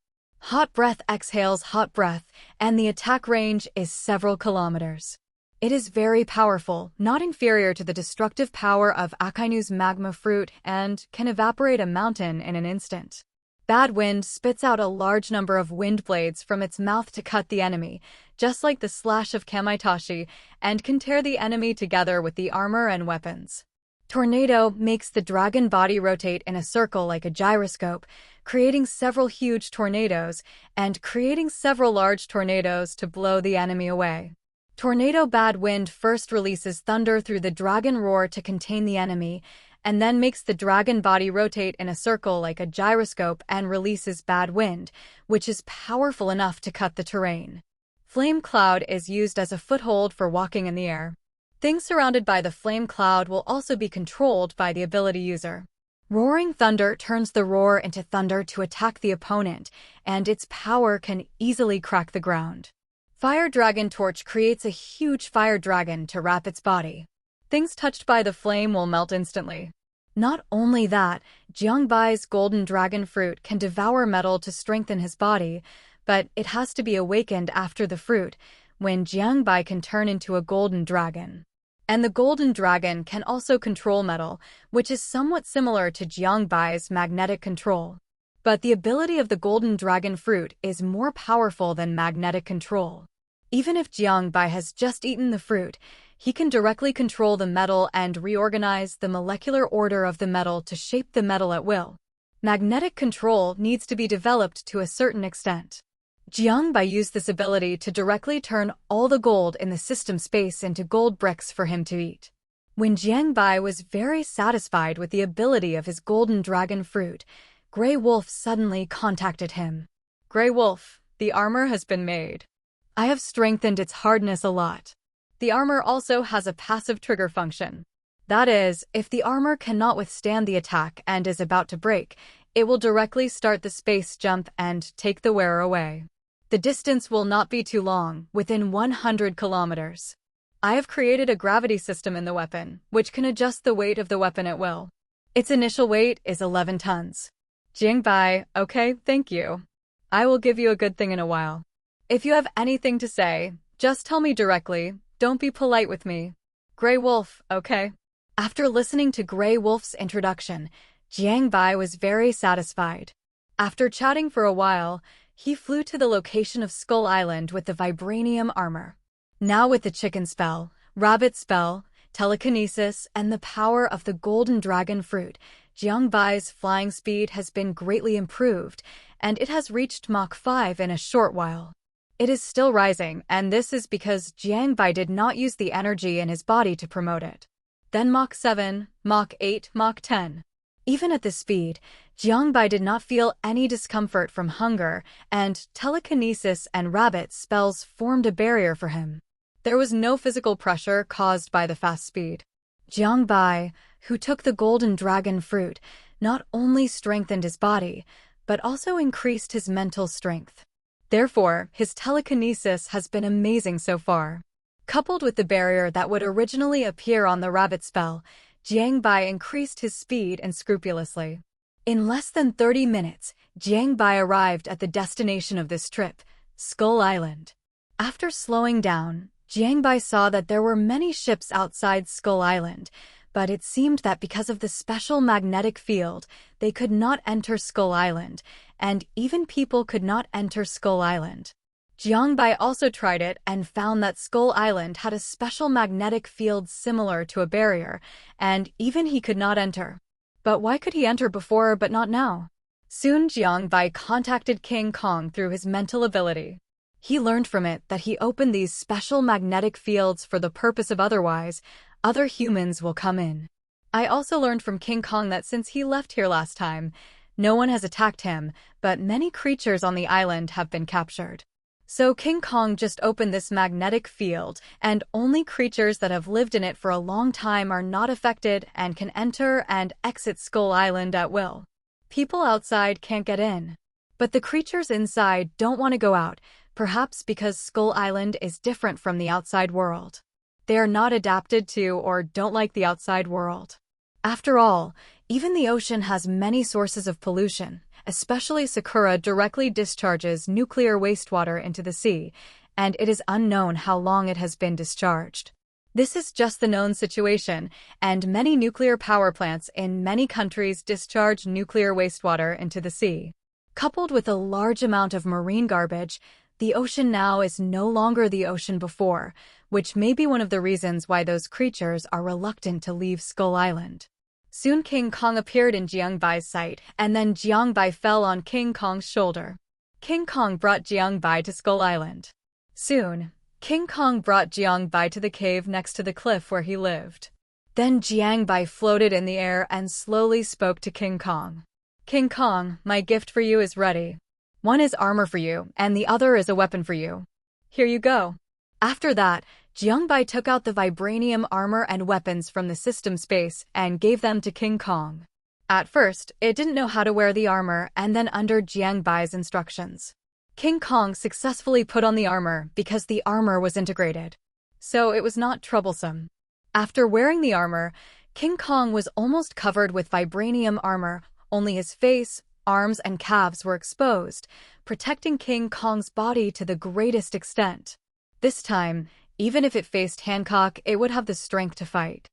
Hot breath exhales hot breath, and the attack range is several kilometers. It is very powerful, not inferior to the destructive power of Akainu's magma fruit, and can evaporate a mountain in an instant. Bad Wind spits out a large number of wind blades from its mouth to cut the enemy, just like the slash of Kamaitachi, and can tear the enemy together with the armor and weapons. Tornado makes the dragon body rotate in a circle like a gyroscope, creating several huge tornadoes and creating several large tornadoes to blow the enemy away. Tornado Bad Wind first releases thunder through the dragon roar to contain the enemy, and then makes the dragon body rotate in a circle like a gyroscope and releases Bad Wind, which is powerful enough to cut the terrain. Flame Cloud is used as a foothold for walking in the air. Things surrounded by the flame cloud will also be controlled by the ability user. Roaring Thunder turns the roar into thunder to attack the opponent, and its power can easily crack the ground. Fire Dragon Torch creates a huge fire dragon to wrap its body. Things touched by the flame will melt instantly. Not only that, Jiangbai's golden dragon fruit can devour metal to strengthen his body, but it has to be awakened after the fruit, when Jiangbai can turn into a golden dragon. And the golden dragon can also control metal, which is somewhat similar to Jiangbai's magnetic control. But the ability of the golden dragon fruit is more powerful than magnetic control. Even if Jiangbai has just eaten the fruit, he can directly control the metal and reorganize the molecular order of the metal to shape the metal at will. Magnetic control needs to be developed to a certain extent. Jiangbai used this ability to directly turn all the gold in the system space into gold bricks for him to eat. When Jiangbai was very satisfied with the ability of his golden dragon fruit, Grey Wolf suddenly contacted him. Grey Wolf, the armor has been made. I have strengthened its hardness a lot. The armor also has a passive trigger function. That is, if the armor cannot withstand the attack and is about to break, it will directly start the space jump and take the wearer away. The distance will not be too long, within 100 kilometers. I have created a gravity system in the weapon, which can adjust the weight of the weapon at will. Its initial weight is 11 tons. Jiangbai, okay, thank you. I will give you a good thing in a while. If you have anything to say, just tell me directly, don't be polite with me. Grey Wolf, okay? After listening to Grey Wolf's introduction, Jiangbai was very satisfied. After chatting for a while, he flew to the location of Skull Island with the vibranium armor. Now with the chicken spell, rabbit spell, telekinesis, and the power of the golden dragon fruit, Jiangbai's flying speed has been greatly improved, and it has reached Mach 5 in a short while. It is still rising, and this is because Jiangbai did not use the energy in his body to promote it. Then Mach 7, Mach 8, Mach 10. Even at this speed, Jiangbai did not feel any discomfort from hunger, and telekinesis and rabbit spells formed a barrier for him. There was no physical pressure caused by the fast speed. Jiangbai, who took the golden dragon fruit, not only strengthened his body, but also increased his mental strength. Therefore, his telekinesis has been amazing so far. Coupled with the barrier that would originally appear on the rabbit spell, Jiangbai increased his speed unscrupulously. In less than 30 minutes, Jiangbai arrived at the destination of this trip, Skull Island. After slowing down, Jiangbai saw that there were many ships outside Skull Island, but it seemed that because of the special magnetic field, they could not enter Skull Island, and even people could not enter Skull Island. Jiangbai also tried it and found that Skull Island had a special magnetic field similar to a barrier, and even he could not enter. But why could he enter before but not now? Soon Jiangbai contacted King Kong through his mental ability. He learned from it that he opened these special magnetic fields for the purpose of otherwise, other humans will come in. I also learned from King Kong that since he left here last time, no one has attacked him, but many creatures on the island have been captured. So King Kong just opened this magnetic field, and only creatures that have lived in it for a long time are not affected and can enter and exit Skull Island at will. People outside can't get in. But the creatures inside don't want to go out, perhaps because Skull Island is different from the outside world. They are not adapted to or don't like the outside world. After all, even the ocean has many sources of pollution, especially Sakura directly discharges nuclear wastewater into the sea, and it is unknown how long it has been discharged. This is just the known situation, and many nuclear power plants in many countries discharge nuclear wastewater into the sea. Coupled with a large amount of marine garbage, the ocean now is no longer the ocean before, which may be one of the reasons why those creatures are reluctant to leave Skull Island. Soon King Kong appeared in Jiangbai's sight, and then Jiangbai fell on King Kong's shoulder. King Kong brought Jiangbai to Skull Island. Soon, King Kong brought Jiangbai to the cave next to the cliff where he lived. Then Jiangbai floated in the air and slowly spoke to King Kong. King Kong, my gift for you is ready. One is armor for you, and the other is a weapon for you. Here you go. After that, Jiangbai took out the vibranium armor and weapons from the system space and gave them to King Kong. At first, it didn't know how to wear the armor, and then under Jiangbai's instructions, King Kong successfully put on the armor because the armor was integrated. So it was not troublesome. After wearing the armor, King Kong was almost covered with vibranium armor, only his face, arms, and calves were exposed, protecting King Kong's body to the greatest extent. This time, even if it faced Hancock, it would have the strength to fight.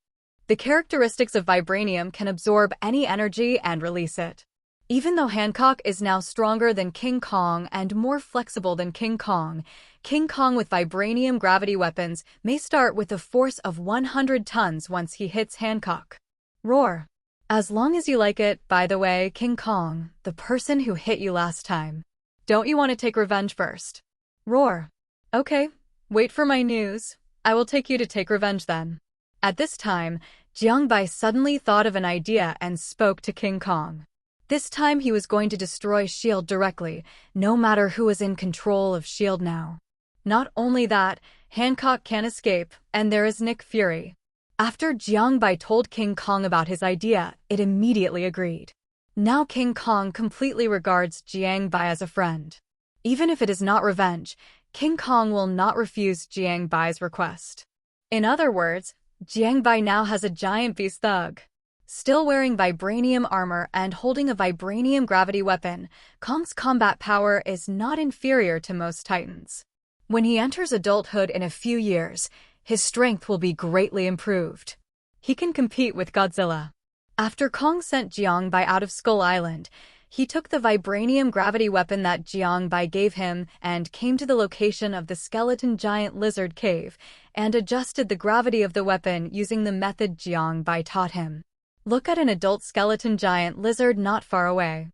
The characteristics of vibranium can absorb any energy and release it. Even though Hancock is now stronger than King Kong and more flexible than King Kong with vibranium gravity weapons may start with a force of 100 tons once he hits Hancock. Roar. As long as you like it, by the way, King Kong, the person who hit you last time. Don't you want to take revenge first? Roar. Okay, wait for my news. I will take you to take revenge then. At this time, Jiangbai suddenly thought of an idea and spoke to King Kong. This time he was going to destroy S.H.I.E.L.D. directly, no matter who was in control of S.H.I.E.L.D. now. Not only that, Hancock can't escape, and there is Nick Fury. After Jiangbai told King Kong about his idea, it immediately agreed. Now King Kong completely regards Jiangbai as a friend. Even if it is not revenge, King Kong will not refuse Jiangbai's request. In other words, Jiangbai now has a giant beast thug. Still wearing vibranium armor and holding a vibranium gravity weapon, Kong's combat power is not inferior to most Titans. When he enters adulthood in a few years, his strength will be greatly improved. He can compete with Godzilla. After Kong sent Jiangbai out of Skull Island, he took the vibranium gravity weapon that Jiangbai gave him and came to the location of the skeleton giant lizard cave and adjusted the gravity of the weapon using the method Jiangbai taught him. Look at an adult skeleton giant lizard not far away.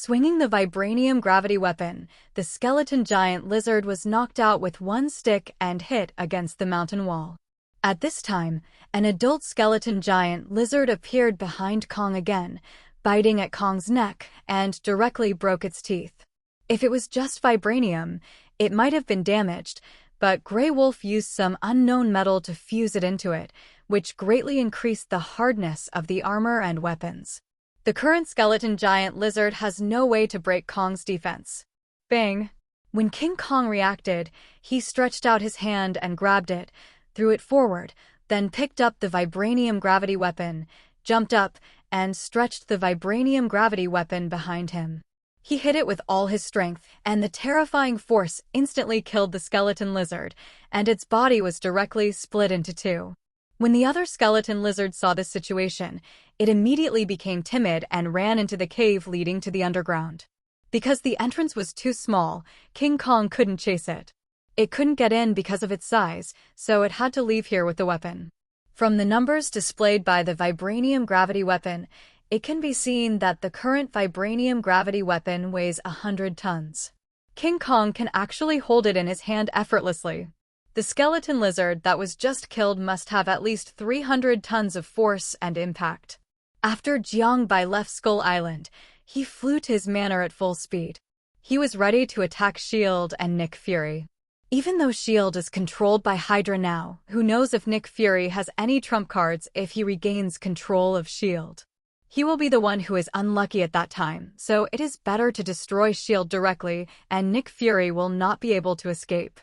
Swinging the vibranium gravity weapon, the skeleton giant lizard was knocked out with one stick and hit against the mountain wall. At this time, an adult skeleton giant lizard appeared behind Kong again, biting at Kong's neck and directly broke its teeth. If it was just vibranium, it might have been damaged, but Grey Wolf used some unknown metal to fuse it into it, which greatly increased the hardness of the armor and weapons. The current skeleton giant lizard has no way to break Kong's defense. Bang! When King Kong reacted, he stretched out his hand and grabbed it, threw it forward, then picked up the vibranium gravity weapon, jumped up, and stretched the vibranium gravity weapon behind him. He hit it with all his strength, and the terrifying force instantly killed the skeleton lizard, and its body was directly split into two. When the other skeleton lizard saw this situation, it immediately became timid and ran into the cave leading to the underground. Because the entrance was too small, King Kong couldn't chase it. It couldn't get in because of its size, so it had to leave here with the weapon. From the numbers displayed by the vibranium gravity weapon, it can be seen that the current vibranium gravity weapon weighs 100 tons. King Kong can actually hold it in his hand effortlessly. The skeleton lizard that was just killed must have at least 300 tons of force and impact. After Jiangbai left Skull Island, he flew to his manor at full speed. He was ready to attack S.H.I.E.L.D. and Nick Fury. Even though S.H.I.E.L.D. is controlled by Hydra now, who knows if Nick Fury has any trump cards if he regains control of S.H.I.E.L.D. He will be the one who is unlucky at that time, so it is better to destroy S.H.I.E.L.D. directly, and Nick Fury will not be able to escape.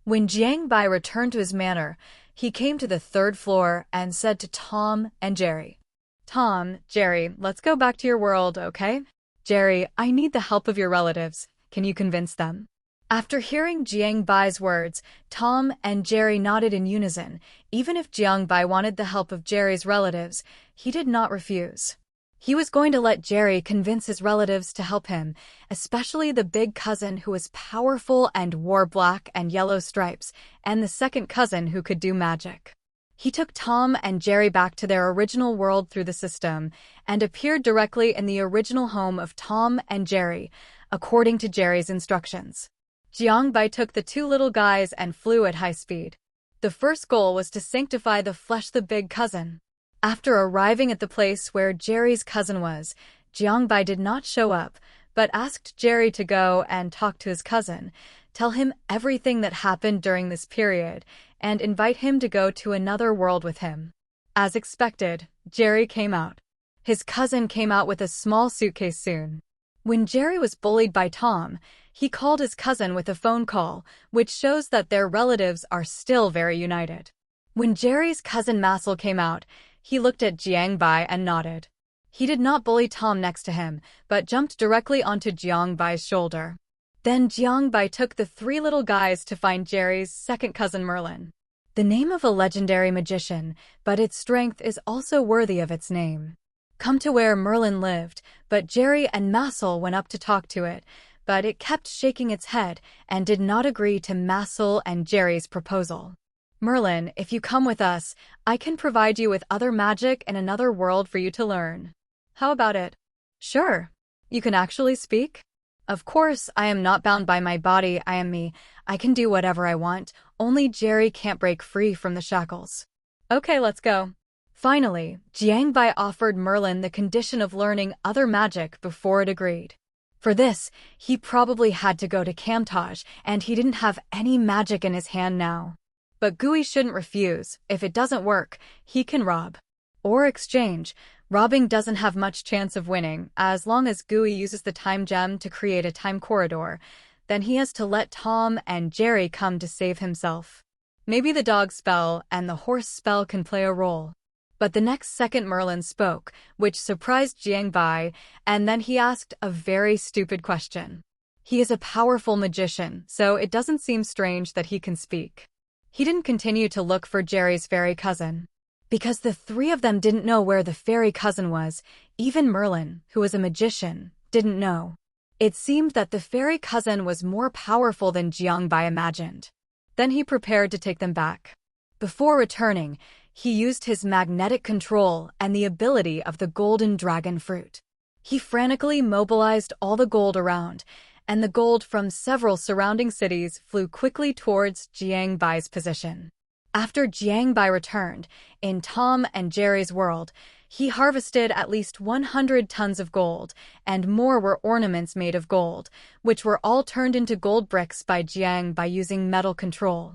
When Jiangbai returned to his manor, he came to the third floor and said to Tom and Jerry, "Tom, Jerry, let's go back to your world, okay? Jerry, I need the help of your relatives. Can you convince them?" After hearing Jiangbai's words, Tom and Jerry nodded in unison. Even if Jiangbai wanted the help of Jerry's relatives, he did not refuse. He was going to let Jerry convince his relatives to help him, especially the big cousin who was powerful and wore black and yellow stripes, and the second cousin who could do magic. He took Tom and Jerry back to their original world through the system and appeared directly in the original home of Tom and Jerry, according to Jerry's instructions. Jiangbai took the two little guys and flew at high speed. The first goal was to sanctify the big cousin. After arriving at the place where Jerry's cousin was, Jiangbai did not show up, but asked Jerry to go and talk to his cousin, tell him everything that happened during this period, and invite him to go to another world with him. As expected, Jerry came out. His cousin came out with a small suitcase soon. When Jerry was bullied by Tom, he called his cousin with a phone call, which shows that their relatives are still very united. When Jerry's cousin Massel came out, he looked at Jiangbai and nodded. He did not bully Tom next to him, but jumped directly onto Jiangbai's shoulder. Then Jiangbai took the three little guys to find Jerry's second cousin Merlin. The name of a legendary magician, but its strength is also worthy of its name. Come to where Merlin lived, but Jerry and Massel went up to talk to it, but it kept shaking its head and did not agree to Massel and Jerry's proposal. "Merlin, if you come with us, I can provide you with other magic in another world for you to learn. How about it?" "Sure. You can actually speak?" "Of course, I am not bound by my body, I am me. I can do whatever I want, only Jerry can't break free from the shackles." "Okay, let's go." Finally, Jiangbai offered Merlin the condition of learning other magic before it agreed. For this, he probably had to go to Kamtaj, and he didn't have any magic in his hand now. But Gui shouldn't refuse. If it doesn't work, he can rob. Or exchange. Robbing doesn't have much chance of winning. As long as Gui uses the time gem to create a time corridor, then he has to let Tom and Jerry come to save himself. Maybe the dog spell and the horse spell can play a role. But the next second Merlin spoke, which surprised Jiangbai, and then he asked a very stupid question. He is a powerful magician, so it doesn't seem strange that he can speak. He didn't continue to look for Jerry's fairy cousin. Because the three of them didn't know where the fairy cousin was, even Merlin, who was a magician, didn't know. It seemed that the fairy cousin was more powerful than Jiangbai imagined. Then he prepared to take them back. Before returning, he used his magnetic control and the ability of the golden dragon fruit. He frantically mobilized all the gold around, and the gold from several surrounding cities flew quickly towards Jiangbai's position. After Jiangbai returned, in Tom and Jerry's world, he harvested at least 100 tons of gold, and more were ornaments made of gold, which were all turned into gold bricks by Jiang by using metal control.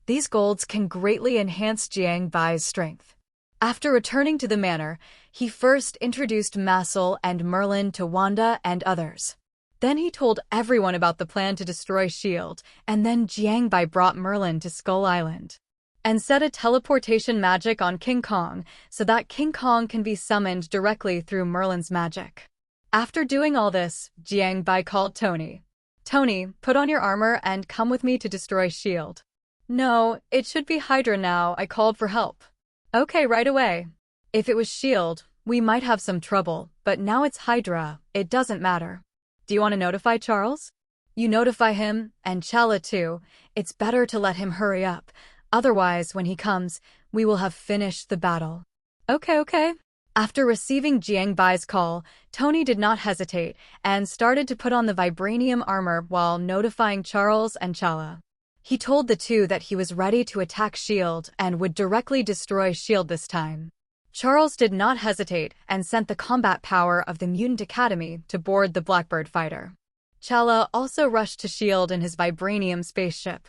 These golds can greatly enhance Jiangbai's strength. After returning to the manor, he first introduced Massel and Merlin to Wanda and others. Then he told everyone about the plan to destroy S.H.I.E.L.D., and then Jiangbai brought Merlin to Skull Island and set a teleportation magic on King Kong so that King Kong can be summoned directly through Merlin's magic. After doing all this, Jiangbai called Tony. "Tony, put on your armor and come with me to destroy S.H.I.E.L.D." "No, it should be Hydra now," I called for help. "Okay, right away. If it was S.H.I.E.L.D., we might have some trouble, but now it's Hydra, it doesn't matter. Do you want to notify Charles?" "You notify him, and Chala too. It's better to let him hurry up. Otherwise, when he comes, we will have finished the battle." Okay. After receiving Jiangbai's call, Tony did not hesitate and started to put on the vibranium armor while notifying Charles and Chala. He told the two that he was ready to attack S.H.I.E.L.D. and would directly destroy S.H.I.E.L.D. this time. Charles did not hesitate and sent the combat power of the Mutant Academy to board the Blackbird fighter. Chala also rushed to S.H.I.E.L.D. in his vibranium spaceship.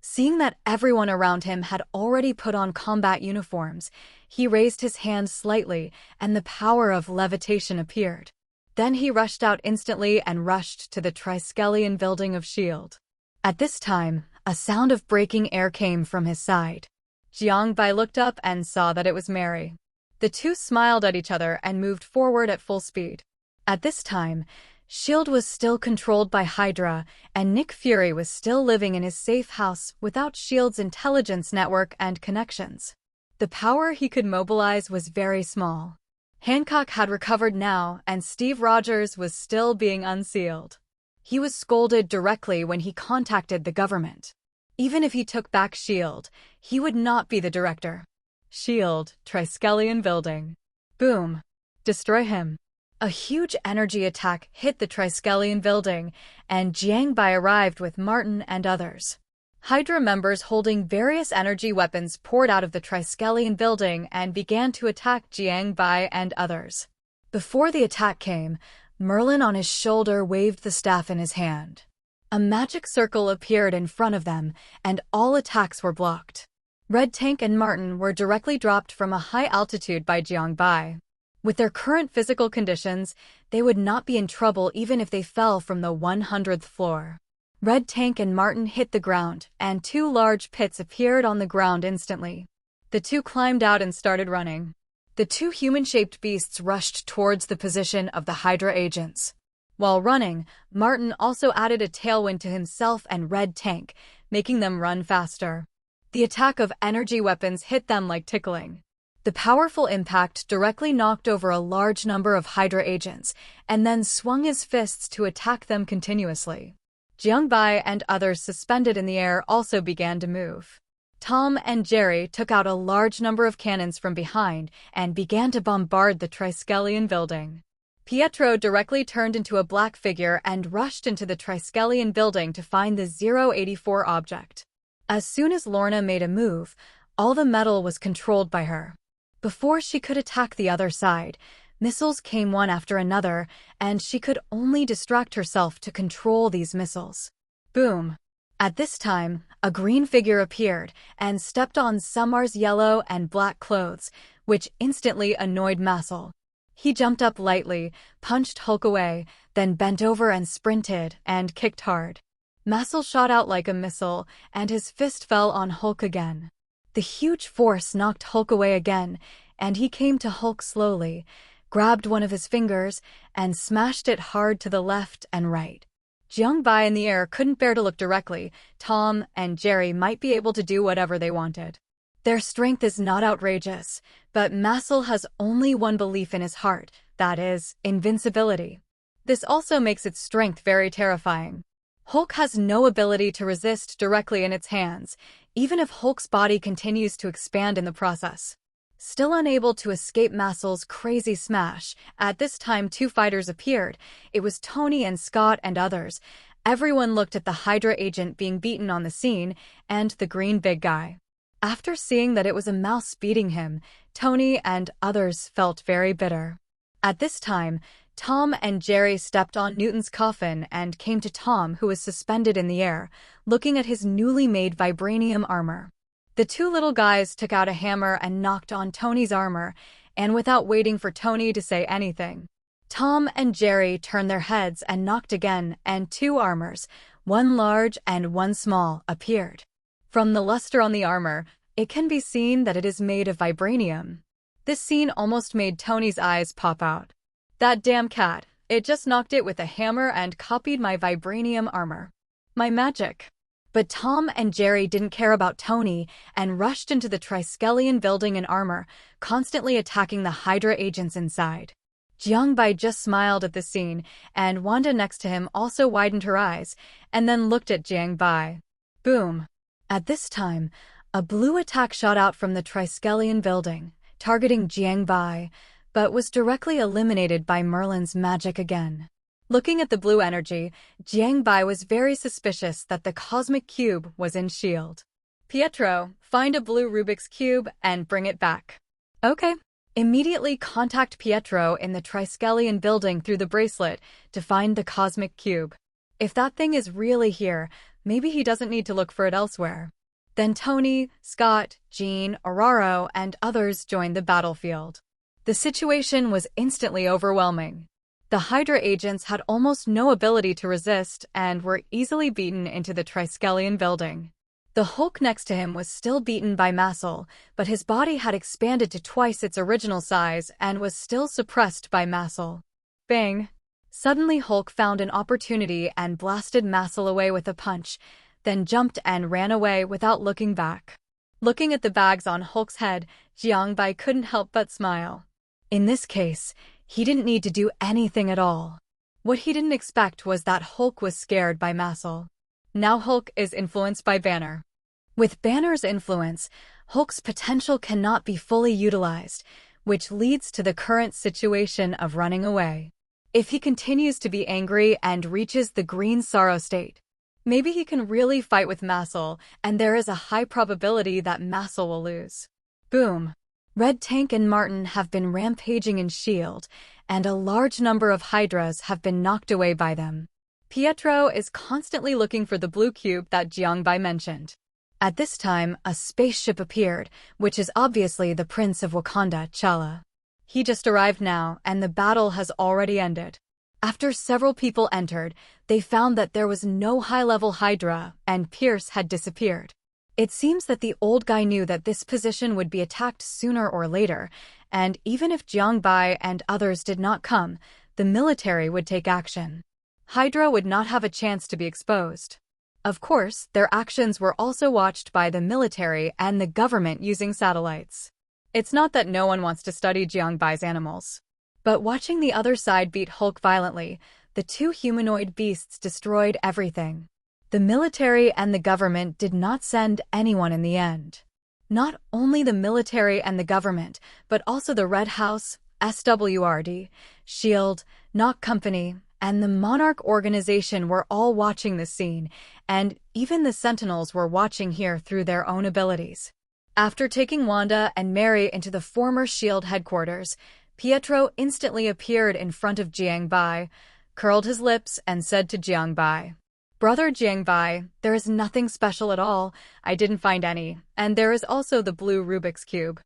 Seeing that everyone around him had already put on combat uniforms, he raised his hand slightly and the power of levitation appeared. Then he rushed out instantly and rushed to the Triskelion building of S.H.I.E.L.D. At this time, a sound of breaking air came from his side. Jiangbai looked up and saw that it was Mary. The two smiled at each other and moved forward at full speed. At this time, S.H.I.E.L.D. was still controlled by Hydra, and Nick Fury was still living in his safe house without S.H.I.E.L.D.'s intelligence network and connections. The power he could mobilize was very small. Hancock had recovered now, and Steve Rogers was still being unsealed. He was scolded directly when he contacted the government. Even if he took back S.H.I.E.L.D., he would not be the director. S.H.I.E.L.D. Triskelion Building. Boom. Destroy him. A huge energy attack hit the Triskelion Building, and Jiangbai arrived with Mutton and others. Hydra members holding various energy weapons poured out of the Triskelion Building and began to attack Jiangbai and others. Before the attack came, Merlin on his shoulder waved the staff in his hand. A magic circle appeared in front of them, and all attacks were blocked. Red Tank and Mutton were directly dropped from a high altitude by Jiangbai. With their current physical conditions, they would not be in trouble even if they fell from the 100th floor. Red Tank and Mutton hit the ground, and two large pits appeared on the ground instantly. The two climbed out and started running. The two human-shaped beasts rushed towards the position of the Hydra agents. While running, Mutton also added a tailwind to himself and Red Tank, making them run faster. The attack of energy weapons hit them like tickling. The powerful impact directly knocked over a large number of Hydra agents, and then swung his fists to attack them continuously. Jiangbai and others suspended in the air also began to move. Tom and Jerry took out a large number of cannons from behind and began to bombard the Triskelion Building. Pietro directly turned into a black figure and rushed into the Triskelion Building to find the 084 object. As soon as Lorna made a move, all the metal was controlled by her. Before she could attack the other side, missiles came one after another, and she could only distract herself to control these missiles. Boom! At this time, a green figure appeared and stepped on Sumar's yellow and black clothes, which instantly annoyed Masel. He jumped up lightly, punched Hulk away, then bent over and sprinted and kicked hard. Masel shot out like a missile, and his fist fell on Hulk again. The huge force knocked Hulk away again, and he came to Hulk slowly, grabbed one of his fingers, and smashed it hard to the left and right. Jiangbai in the air couldn't bear to look directly. Tom and Jerry might be able to do whatever they wanted. Their strength is not outrageous, but Masel has only one belief in his heart, that is, invincibility. This also makes its strength very terrifying. Hulk has no ability to resist directly in its hands, even if Hulk's body continues to expand in the process. Still unable to escape Masel's crazy smash, at this time two fighters appeared. It was Tony and Scott and others. Everyone looked at the Hydra agent being beaten on the scene, and the green big guy. After seeing that it was a mouse beating him, Tony and others felt very bitter. At this time, Tom and Jerry stepped on Newton's coffin and came to Tom, who was suspended in the air, looking at his newly made vibranium armor. The two little guys took out a hammer and knocked on Tony's armor, and without waiting for Tony to say anything, Tom and Jerry turned their heads and knocked again, and two armors, one large and one small, appeared. From the luster on the armor, it can be seen that it is made of vibranium. This scene almost made Tony's eyes pop out. That damn cat, it just knocked it with a hammer and copied my vibranium armor. My magic. But Tom and Jerry didn't care about Tony and rushed into the Triskelion Building in armor, constantly attacking the Hydra agents inside. Jiangbai just smiled at the scene, and Wanda next to him also widened her eyes, and then looked at Jiangbai. Boom! At this time, a blue attack shot out from the Triskelion Building, targeting Jiangbai, but was directly eliminated by Merlin's magic again. Looking at the blue energy, Jiangbai was very suspicious that the cosmic cube was in S.H.I.E.L.D. Pietro, find a blue Rubik's Cube and bring it back. Okay. Immediately contact Pietro in the Triskelion Building through the bracelet to find the cosmic cube. If that thing is really here, maybe he doesn't need to look for it elsewhere. Then Tony, Scott, Jean, Oraro, and others joined the battlefield. The situation was instantly overwhelming. The Hydra agents had almost no ability to resist and were easily beaten into the Triskelion Building. The Hulk next to him was still beaten by muscle, but his body had expanded to twice its original size and was still suppressed by muscle. Bang! Suddenly Hulk found an opportunity and blasted muscle away with a punch, then jumped and ran away without looking back. Looking at the bags on Hulk's head, Jiangbai couldn't help but smile. In this case, he didn't need to do anything at all. What he didn't expect was that Hulk was scared by muscle. Now Hulk is influenced by Banner. With Banner's influence, Hulk's potential cannot be fully utilized, which leads to the current situation of running away. If he continues to be angry and reaches the green sorrow state, maybe he can really fight with muscle, and there is a high probability that muscle will lose. Boom! Red Tank and Mutton have been rampaging in S.H.I.E.L.D., and a large number of Hydras have been knocked away by them. Pietro is constantly looking for the blue cube that Jiangbai mentioned. At this time, a spaceship appeared, which is obviously the Prince of Wakanda, T'Challa. He just arrived now, and the battle has already ended. After several people entered, they found that there was no high-level Hydra, and Pierce had disappeared. It seems that the old guy knew that this position would be attacked sooner or later, and even if Jiangbai and others did not come, the military would take action. Hydra would not have a chance to be exposed. Of course, their actions were also watched by the military and the government using satellites. It's not that no one wants to study Jiangbai's animals. But watching the other side beat Hulk violently, the two humanoid beasts destroyed everything. The military and the government did not send anyone in the end. Not only the military and the government, but also the Red House, SWRD, S.H.I.E.L.D., Knock Company, and the Monarch organization were all watching the scene, and even the Sentinels were watching here through their own abilities. After taking Wanda and Mary into the former S.H.I.E.L.D. headquarters, Pietro instantly appeared in front of Jiangbai, curled his lips, and said to Jiangbai, "Brother Jiangbai, there is nothing special at all. I didn't find any, and there is also the blue Rubik's Cube.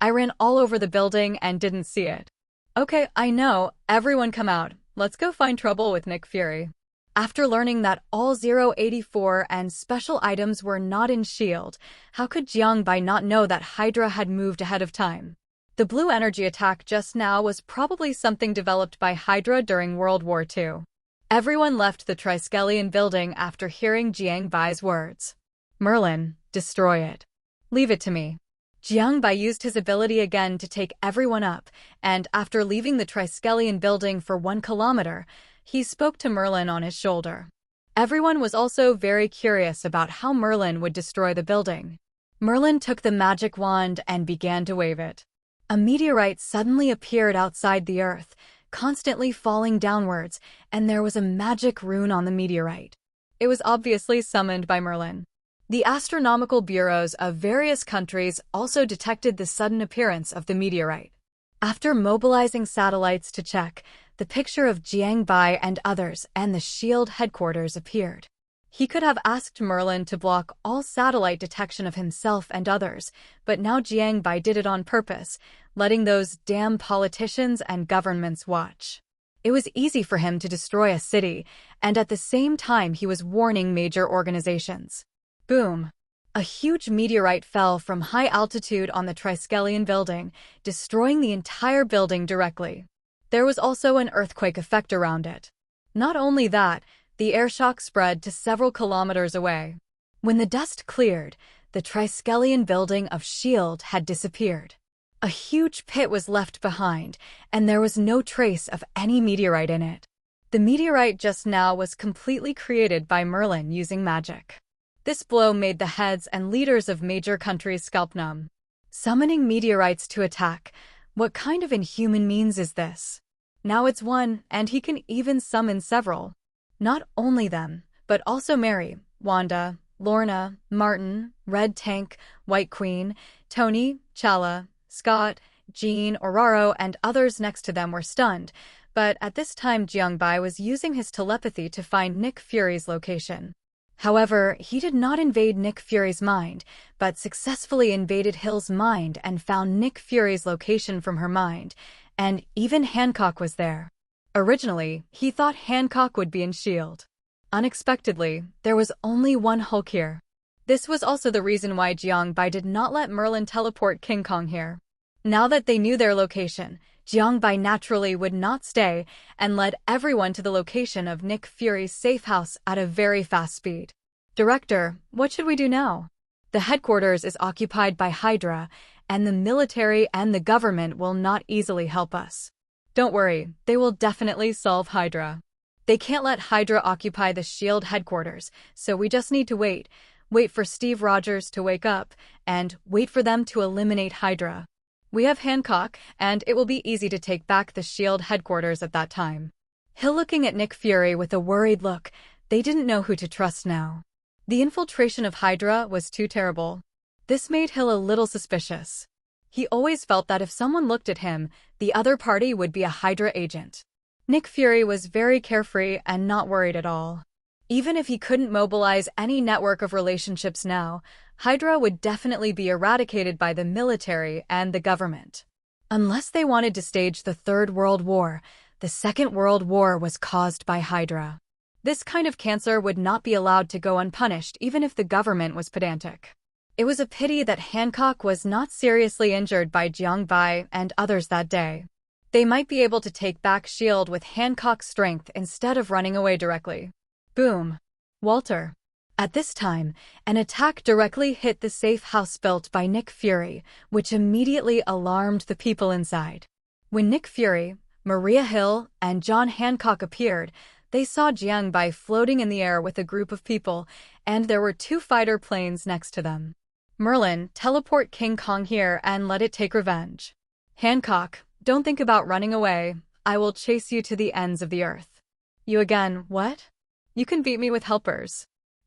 I ran all over the building and didn't see it." "Okay, I know. Everyone come out. Let's go find trouble with Nick Fury." After learning that all 084 and special items were not in S.H.I.E.L.D., how could Jiangbai not know that Hydra had moved ahead of time? The blue energy attack just now was probably something developed by Hydra during World War II. Everyone left the Triskelion building after hearing Jiangbai's words. "Merlin, destroy it. Leave it to me." Jiangbai used his ability again to take everyone up, and after leaving the Triskelion building for 1 kilometer, he spoke to Merlin on his shoulder. Everyone was also very curious about how Merlin would destroy the building. Merlin took the magic wand and began to wave it. A meteorite suddenly appeared outside the Earth, constantly falling downwards, and there was a magic rune on the meteorite. It was obviously summoned by Merlin. The astronomical bureaus of various countries also detected the sudden appearance of the meteorite. After mobilizing satellites to check, the picture of Jiangbai and others and the S.H.I.E.L.D. headquarters appeared. He could have asked Merlin to block all satellite detection of himself and others, but now Jiangbai did it on purpose, letting those damn politicians and governments watch. It was easy for him to destroy a city, and at the same time he was warning major organizations. Boom! A huge meteorite fell from high altitude on the Triskelion building, destroying the entire building directly. There was also an earthquake effect around it. Not only that, the airshock spread to several kilometers away. When the dust cleared, the Triskelion building of S.H.I.E.L.D. had disappeared. A huge pit was left behind, and there was no trace of any meteorite in it. The meteorite just now was completely created by Merlin using magic. This blow made the heads and leaders of major countries scalp numb. Summoning meteorites to attack, what kind of inhuman means is this? Now it's one, and he can even summon several. Not only them, but also Mary, Wanda, Lorna, Martin, Red Tank, White Queen, Tony, T'Challa, Scott, Jean, Ororo, and others next to them were stunned, but at this time Jiangbai was using his telepathy to find Nick Fury's location. However, he did not invade Nick Fury's mind, but successfully invaded Hill's mind and found Nick Fury's location from her mind, and even Hancock was there. Originally, he thought Hancock would be in S.H.I.E.L.D. Unexpectedly, there was only one Hulk here. This was also the reason why Jiangbai did not let Merlin teleport King Kong here. Now that they knew their location, Jiangbai naturally would not stay and led everyone to the location of Nick Fury's safe house at a very fast speed. Director, what should we do now? The headquarters is occupied by Hydra, and the military and the government will not easily help us. Don't worry, they will definitely solve Hydra. They can't let Hydra occupy the S.H.I.E.L.D. headquarters, so we just need to wait for Steve Rogers to wake up, and wait for them to eliminate Hydra. We have Hancock, and it will be easy to take back the S.H.I.E.L.D. headquarters at that time. Hill looking at Nick Fury with a worried look. They didn't know who to trust now. The infiltration of Hydra was too terrible. This made Hill a little suspicious. He always felt that if someone looked at him, the other party would be a Hydra agent. Nick Fury was very carefree and not worried at all. Even if he couldn't mobilize any network of relationships now, Hydra would definitely be eradicated by the military and the government. Unless they wanted to stage the Third World War, the Second World War was caused by Hydra. This kind of cancer would not be allowed to go unpunished even if the government was pedantic. It was a pity that Hancock was not seriously injured by Jiangbai and others that day. They might be able to take back S.H.I.E.L.D. with Hancock's strength instead of running away directly. Boom. Walter. At this time, an attack directly hit the safe house built by Nick Fury, which immediately alarmed the people inside. When Nick Fury, Maria Hill, and John Hancock appeared, they saw Jiangbai floating in the air with a group of people, and there were 2 fighter planes next to them. Merlin, teleport King Kong here and let it take revenge. Hancock, don't think about running away. I will chase you to the ends of the earth. You again, what? You can beat me with helpers.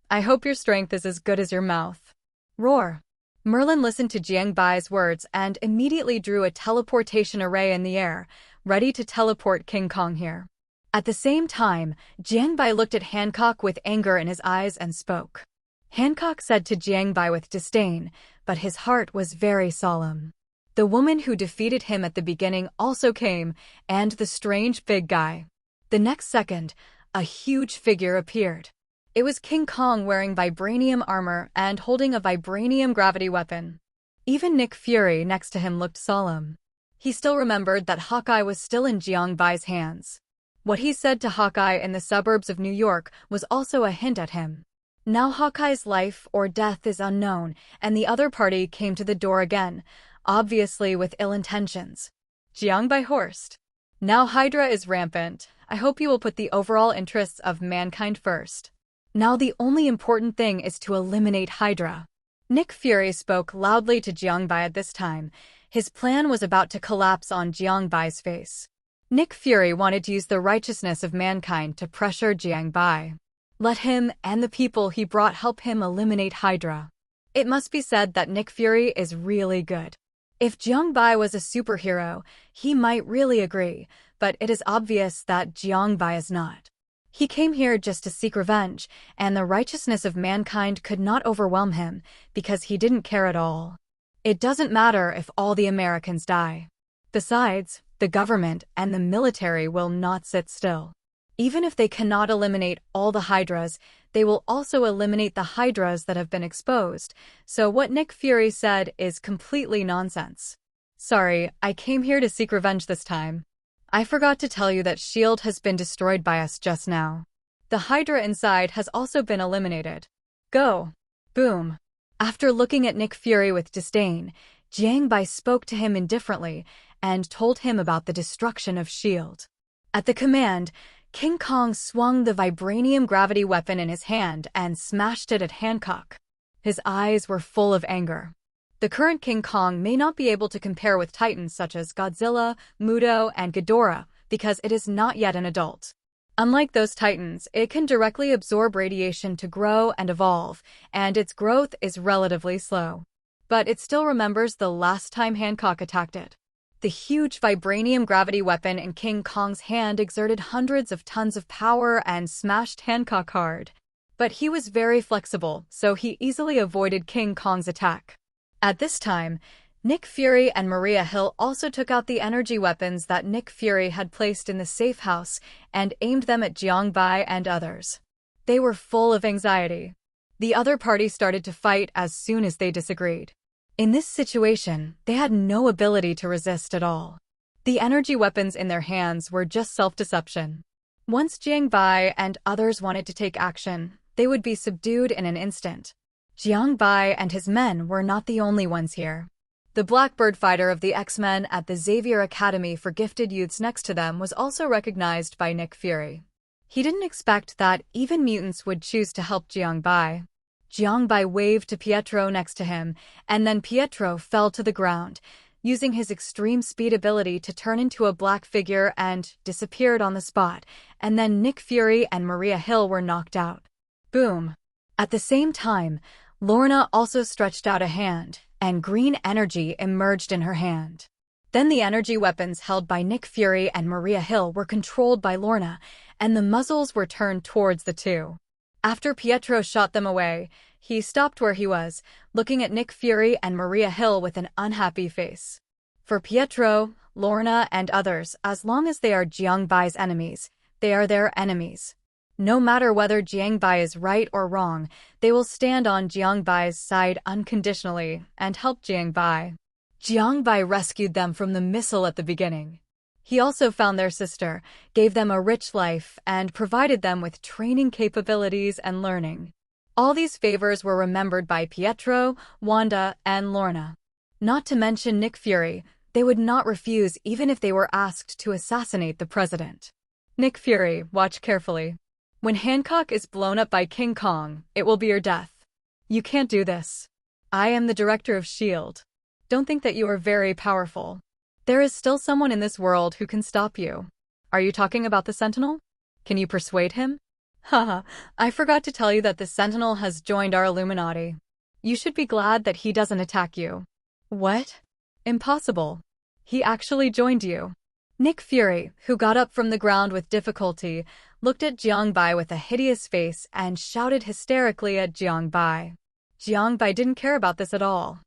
I hope your strength is as good as your mouth. Roar. Merlin listened to Jiangbai's words and immediately drew a teleportation array in the air, ready to teleport King Kong here. At the same time, Jiangbai looked at Hancock with anger in his eyes and spoke. Hancock said to Jiangbai with disdain, but his heart was very solemn. The woman who defeated him at the beginning also came, and the strange big guy. The next second, a huge figure appeared. It was King Kong wearing vibranium armor and holding a vibranium gravity weapon. Even Nick Fury next to him looked solemn. He still remembered that Hawkeye was still in Jiangbai's hands. What he said to Hawkeye in the suburbs of New York was also a hint at him. Now Hawkeye's life or death is unknown, and the other party came to the door again, obviously with ill intentions. Jiangbai horsed. Now Hydra is rampant. I hope you will put the overall interests of mankind first. Now the only important thing is to eliminate Hydra. Nick Fury spoke loudly to Jiangbai at this time. His plan was about to collapse on Jiangbai's face. Nick Fury wanted to use the righteousness of mankind to pressure Jiangbai. Let him and the people he brought help him eliminate Hydra. It must be said that Nick Fury is really good. If Jiangbai was a superhero, he might really agree, but it is obvious that Jiangbai is not. He came here just to seek revenge, and the righteousness of mankind could not overwhelm him because he didn't care at all. It doesn't matter if all the Americans die. Besides, the government and the military will not sit still. Even if they cannot eliminate all the Hydras, they will also eliminate the Hydras that have been exposed, so what Nick Fury said is completely nonsense. Sorry, I came here to seek revenge this time. I forgot to tell you that S.H.I.E.L.D. has been destroyed by us just now. The Hydra inside has also been eliminated. Go. Boom. After looking at Nick Fury with disdain, Jiangbai spoke to him indifferently and told him about the destruction of S.H.I.E.L.D. At the command, King Kong swung the vibranium gravity weapon in his hand and smashed it at Hancock. His eyes were full of anger. The current King Kong may not be able to compare with titans such as Godzilla, Muto, and Ghidorah because it is not yet an adult. Unlike those titans, it can directly absorb radiation to grow and evolve, and its growth is relatively slow. But it still remembers the last time Hancock attacked it. The huge vibranium gravity weapon in King Kong's hand exerted hundreds of tons of power and smashed Hancock hard. But he was very flexible, so he easily avoided King Kong's attack. At this time, Nick Fury and Maria Hill also took out the energy weapons that Nick Fury had placed in the safe house and aimed them at Jiangbai and others. They were full of anxiety. The other party started to fight as soon as they disagreed. In this situation, they had no ability to resist at all. The energy weapons in their hands were just self-deception. Once Jiang Bai and others wanted to take action, they would be subdued in an instant. Jiang Bai and his men were not the only ones here. The Blackbird fighter of the X-Men at the Xavier Academy for Gifted Youths next to them was also recognized by Nick Fury. He didn't expect that even mutants would choose to help Jiang Bai. Jiang Bai waved to Pietro next to him, and then Pietro fell to the ground, using his extreme speed ability to turn into a black figure and disappeared on the spot, and then Nick Fury and Maria Hill were knocked out. Boom! At the same time, Lorna also stretched out a hand, and green energy emerged in her hand. Then the energy weapons held by Nick Fury and Maria Hill were controlled by Lorna, and the muzzles were turned towards the two. After Pietro shot them away, he stopped where he was, looking at Nick Fury and Maria Hill with an unhappy face. For Pietro, Lorna, and others, as long as they are Jiang Bai's enemies, they are their enemies. No matter whether Jiang Bai is right or wrong, they will stand on Jiang Bai's side unconditionally and help Jiang Bai. Jiang Bai rescued them from the missile at the beginning. He also found their sister, gave them a rich life, and provided them with training capabilities and learning. All these favors were remembered by Pietro, Wanda, and Lorna. Not to mention Nick Fury, they would not refuse even if they were asked to assassinate the president. Nick Fury, watch carefully. When Hancock is blown up by King Kong, it will be your death. You can't do this. I am the director of S.H.I.E.L.D. Don't think that you are very powerful. There is still someone in this world who can stop you. Are you talking about the Sentinel? Can you persuade him? Haha, I forgot to tell you that the Sentinel has joined our Illuminati. You should be glad that he doesn't attack you. What? Impossible. He actually joined you. Nick Fury, who got up from the ground with difficulty, looked at Jiang Bai with a hideous face and shouted hysterically at Jiang Bai. Jiang Bai didn't care about this at all.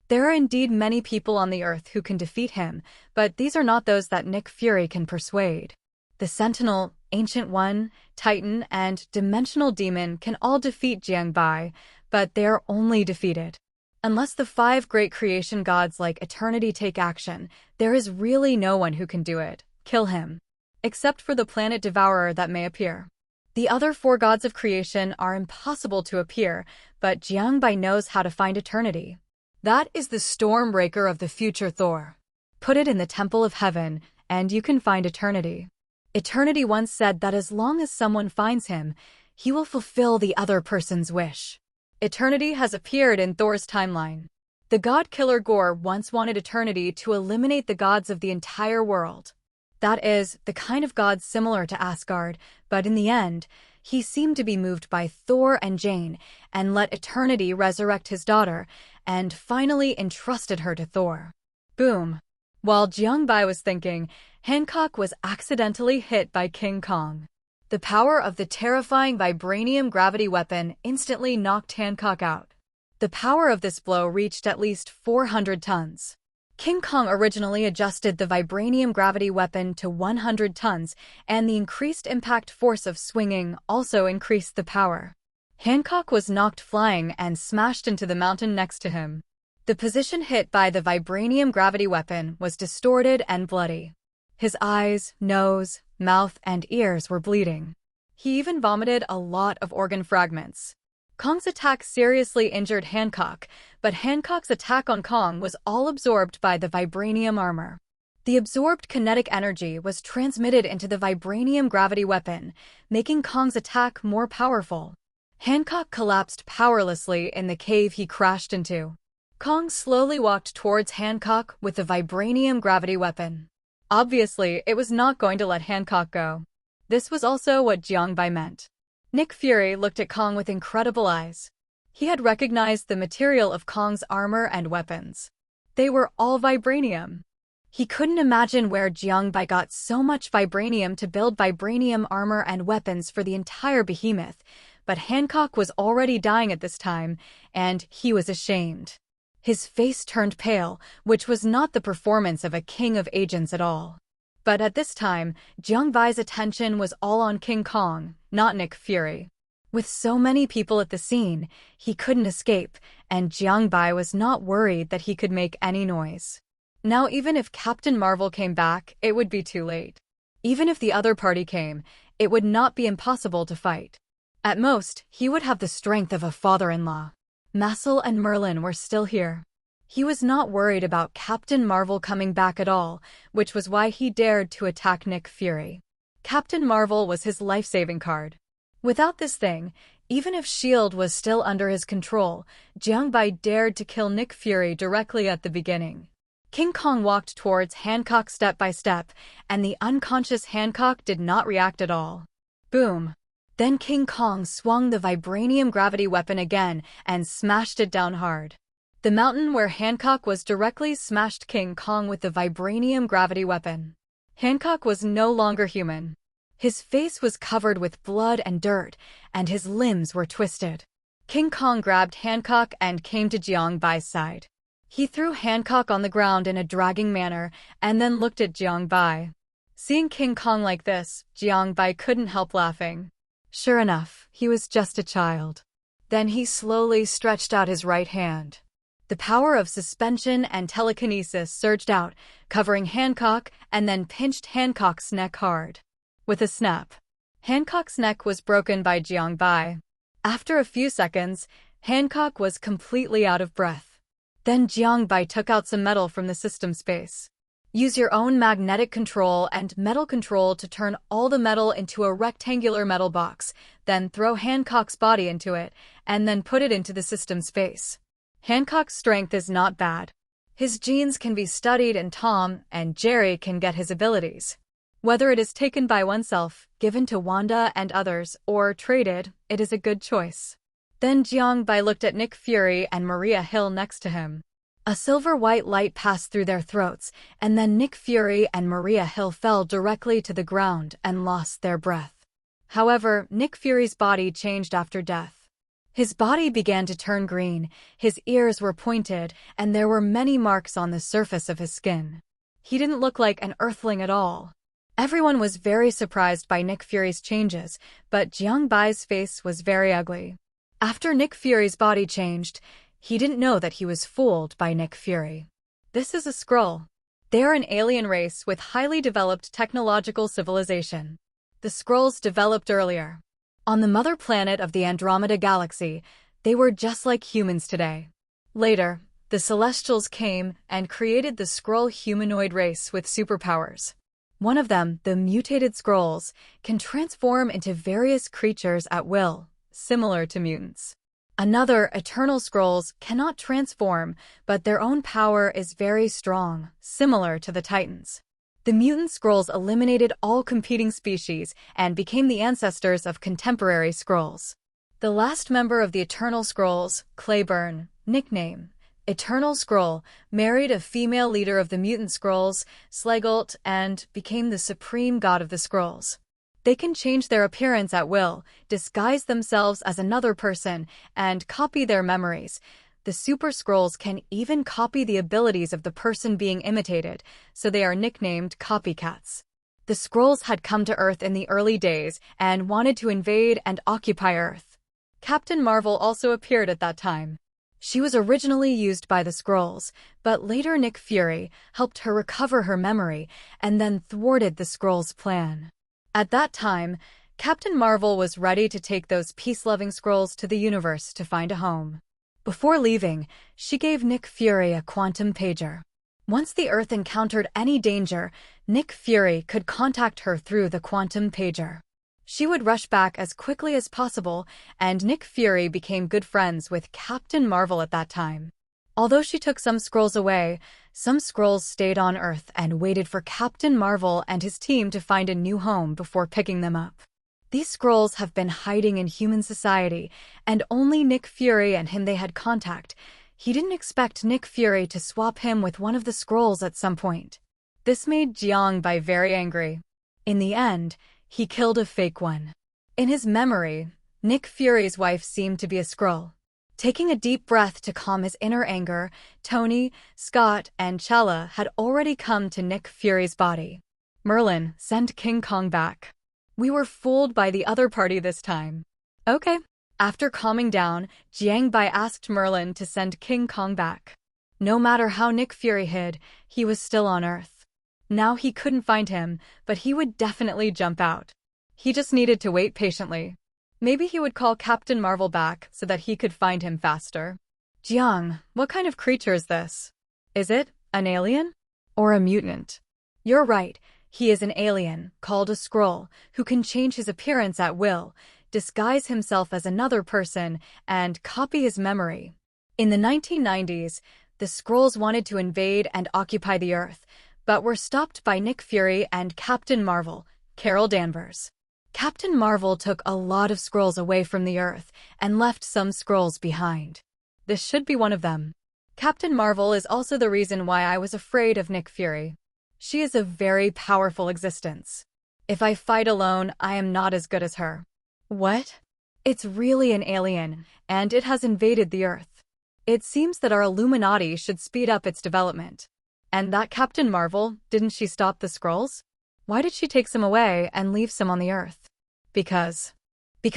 There are indeed many people on the earth who can defeat him, but these are not those that Nick Fury can persuade. The Sentinel, Ancient One, Titan, and Dimensional Demon can all defeat Jiang Bai, but they are only defeated. Unless the 5 great creation gods like Eternity take action, there is really no one who can do it. Kill him. Except for the planet Devourer that may appear. The other 4 gods of creation are impossible to appear, but Jiang Bai knows how to find Eternity. That is the Stormbreaker of the future Thor. Put it in the Temple of Heaven, and you can find Eternity. Eternity once said that as long as someone finds him, he will fulfill the other person's wish. Eternity has appeared in Thor's timeline. The god killer Gore once wanted Eternity to eliminate the gods of the entire world. That is, the kind of gods similar to Asgard, but in the end, he seemed to be moved by Thor and Jane and let Eternity resurrect his daughter and finally entrusted her to Thor. Boom. While Jiang Bai was thinking, Hancock was accidentally hit by King Kong. The power of the terrifying vibranium gravity weapon instantly knocked Hancock out. The power of this blow reached at least 400 tons. King Kong originally adjusted the vibranium gravity weapon to 100 tons, and the increased impact force of swinging also increased the power. Hancock was knocked flying and smashed into the mountain next to him. The position hit by the vibranium gravity weapon was distorted and bloody. His eyes, nose, mouth, and ears were bleeding. He even vomited a lot of organ fragments. Kong's attack seriously injured Hancock, but Hancock's attack on Kong was all absorbed by the vibranium armor. The absorbed kinetic energy was transmitted into the vibranium gravity weapon, making Kong's attack more powerful. Hancock collapsed powerlessly in the cave he crashed into. Kong slowly walked towards Hancock with the vibranium gravity weapon. Obviously, it was not going to let Hancock go. This was also what Jiang Bai meant. Nick Fury looked at Kong with incredible eyes. He had recognized the material of Kong's armor and weapons. They were all vibranium. He couldn't imagine where Jiang Bai got so much vibranium to build vibranium armor and weapons for the entire behemoth, but Hancock was already dying at this time, and he was ashamed. His face turned pale, which was not the performance of a king of agents at all. But at this time, Jiang Bai's attention was all on King Kong, not Nick Fury. With so many people at the scene, he couldn't escape, and Jiangbai was not worried that he could make any noise. Now even if Captain Marvel came back, it would be too late. Even if the other party came, it would not be impossible to fight. At most, he would have the strength of a father-in-law. Masel and Merlin were still here. He was not worried about Captain Marvel coming back at all, which was why he dared to attack Nick Fury. Captain Marvel was his life-saving card. Without this thing, even if S.H.I.E.L.D. was still under his control, Jiangbai dared to kill Nick Fury directly at the beginning. King Kong walked towards Hancock step by step, and the unconscious Hancock did not react at all. Boom! Then King Kong swung the vibranium gravity weapon again and smashed it down hard. The mountain where Hancock was directly smashed King Kong with the vibranium gravity weapon. Hancock was no longer human. His face was covered with blood and dirt, and his limbs were twisted. King Kong grabbed Hancock and came to Jiangbai's side. He threw Hancock on the ground in a dragging manner, and then looked at Jiangbai. Seeing King Kong like this, Jiangbai couldn't help laughing. Sure enough, he was just a child. Then he slowly stretched out his right hand. The power of suspension and telekinesis surged out, covering Hancock, and then pinched Hancock's neck hard. With a snap, Hancock's neck was broken by Jiangbai. After a few seconds, Hancock was completely out of breath. Then Jiangbai took out some metal from the system space. Use your own magnetic control and metal control to turn all the metal into a rectangular metal box, then throw Hancock's body into it, and then put it into the system space. Hancock's strength is not bad. His genes can be studied and Tom and Jerry can get his abilities. Whether it is taken by oneself, given to Wanda and others, or traded, it is a good choice. Then Jiangbai looked at Nick Fury and Maria Hill next to him. A silver-white light passed through their throats, and then Nick Fury and Maria Hill fell directly to the ground and lost their breath. However, Nick Fury's body changed after death. His body began to turn green, his ears were pointed, and there were many marks on the surface of his skin. He didn't look like an Earthling at all. Everyone was very surprised by Nick Fury's changes, but Jiangbai's face was very ugly. After Nick Fury's body changed, he didn't know that he was fooled by Nick Fury. This is a Skrull. They are an alien race with highly developed technological civilization. The Skrulls developed earlier. On the mother planet of the Andromeda Galaxy, they were just like humans today. Later, the Celestials came and created the Skrull humanoid race with superpowers. One of them, the mutated Skrulls, can transform into various creatures at will, similar to mutants. Another, Eternal Skrulls, cannot transform, but their own power is very strong, similar to the Titans. The mutant Skrulls eliminated all competing species and became the ancestors of contemporary Skrulls. The last member of the Eternal Skrulls, Clayburn, nickname Eternal Skrull, married a female leader of the mutant Skrulls, Slegult, and became the supreme god of the Skrulls. They can change their appearance at will, disguise themselves as another person, and copy their memories. The Super Skrulls can even copy the abilities of the person being imitated, so they are nicknamed copycats. The Skrulls had come to Earth in the early days and wanted to invade and occupy Earth. Captain Marvel also appeared at that time. She was originally used by the Skrulls, but later Nick Fury helped her recover her memory and then thwarted the Skrulls' plan. At that time, Captain Marvel was ready to take those peace-loving Skrulls to the universe to find a home. Before leaving, she gave Nick Fury a quantum pager. Once the Earth encountered any danger, Nick Fury could contact her through the quantum pager. She would rush back as quickly as possible, and Nick Fury became good friends with Captain Marvel at that time. Although she took some Skrulls away, some Skrulls stayed on Earth and waited for Captain Marvel and his team to find a new home before picking them up. These Skrulls have been hiding in human society, and only Nick Fury and him they had contact. He didn't expect Nick Fury to swap him with one of the Skrulls at some point. This made Jiangbai very angry. In the end, he killed a fake one. In his memory, Nick Fury's wife seemed to be a Skrull. Taking a deep breath to calm his inner anger, Tony, Scott, and Chella had already come to Nick Fury's body. Merlin, send King Kong back. We were fooled by the other party this time. Okay. After calming down, Jiang Bai asked Merlin to send King Kong back. No matter how Nick Fury hid, he was still on Earth. Now he couldn't find him, but he would definitely jump out. He just needed to wait patiently. Maybe he would call Captain Marvel back so that he could find him faster. Jiang, what kind of creature is this? Is it an alien? Or a mutant? You're right, he is an alien, called a Skrull, who can change his appearance at will, disguise himself as another person, and copy his memory. In the 1990s, the Skrulls wanted to invade and occupy the Earth, but were stopped by Nick Fury and Captain Marvel, Carol Danvers. Captain Marvel took a lot of Skrulls away from the Earth and left some Skrulls behind. This should be one of them. Captain Marvel is also the reason why I was afraid of Nick Fury. She is a very powerful existence. If I fight alone, I am not as good as her. What? It's really an alien, and it has invaded the Earth. It seems that our Illuminati should speed up its development. And that Captain Marvel, didn't she stop the Skrulls? Why did she take some away and leave some on the Earth? Because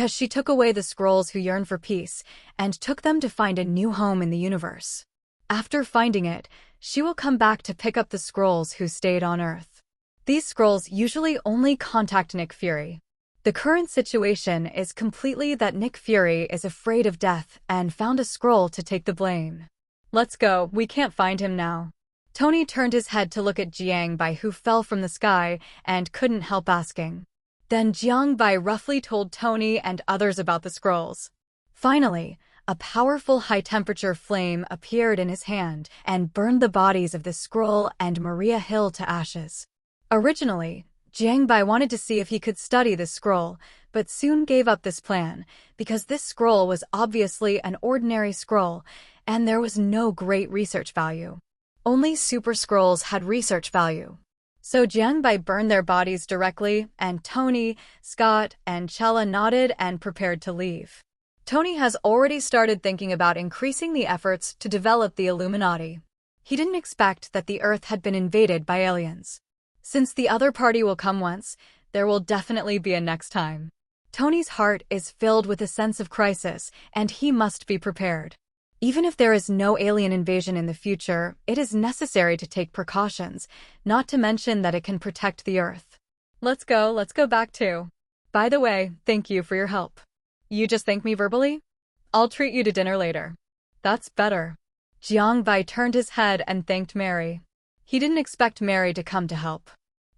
she took away the Skrulls who yearn for peace and took them to find a new home in the universe. After finding it, she will come back to pick up the Skrulls who stayed on Earth. These Skrulls usually only contact Nick Fury. The current situation is completely that Nick Fury is afraid of death and found a Skrull to take the blame. Let's go, we can't find him now. Tony turned his head to look at Jiang Bai, who fell from the sky and couldn't help asking. Then Jiang Bai roughly told Tony and others about the Skrulls. Finally, a powerful high-temperature flame appeared in his hand and burned the bodies of the Skrull and Maria Hill to ashes. Originally, Jiang Bai wanted to see if he could study the Skrull, but soon gave up this plan because this Skrull was obviously an ordinary Skrull and there was no great research value. Only super Skrulls had research value. So Jiang Bai burned their bodies directly, and Tony, Scott, and Chella nodded and prepared to leave. Tony has already started thinking about increasing the efforts to develop the Illuminati. He didn't expect that the Earth had been invaded by aliens. Since the other party will come once, there will definitely be a next time. Tony's heart is filled with a sense of crisis, and he must be prepared. Even if there is no alien invasion in the future, it is necessary to take precautions, not to mention that it can protect the Earth. Let's go back too. By the way, thank you for your help. You just thank me verbally? I'll treat you to dinner later. That's better. Jiang Bai turned his head and thanked Mary. He didn't expect Mary to come to help.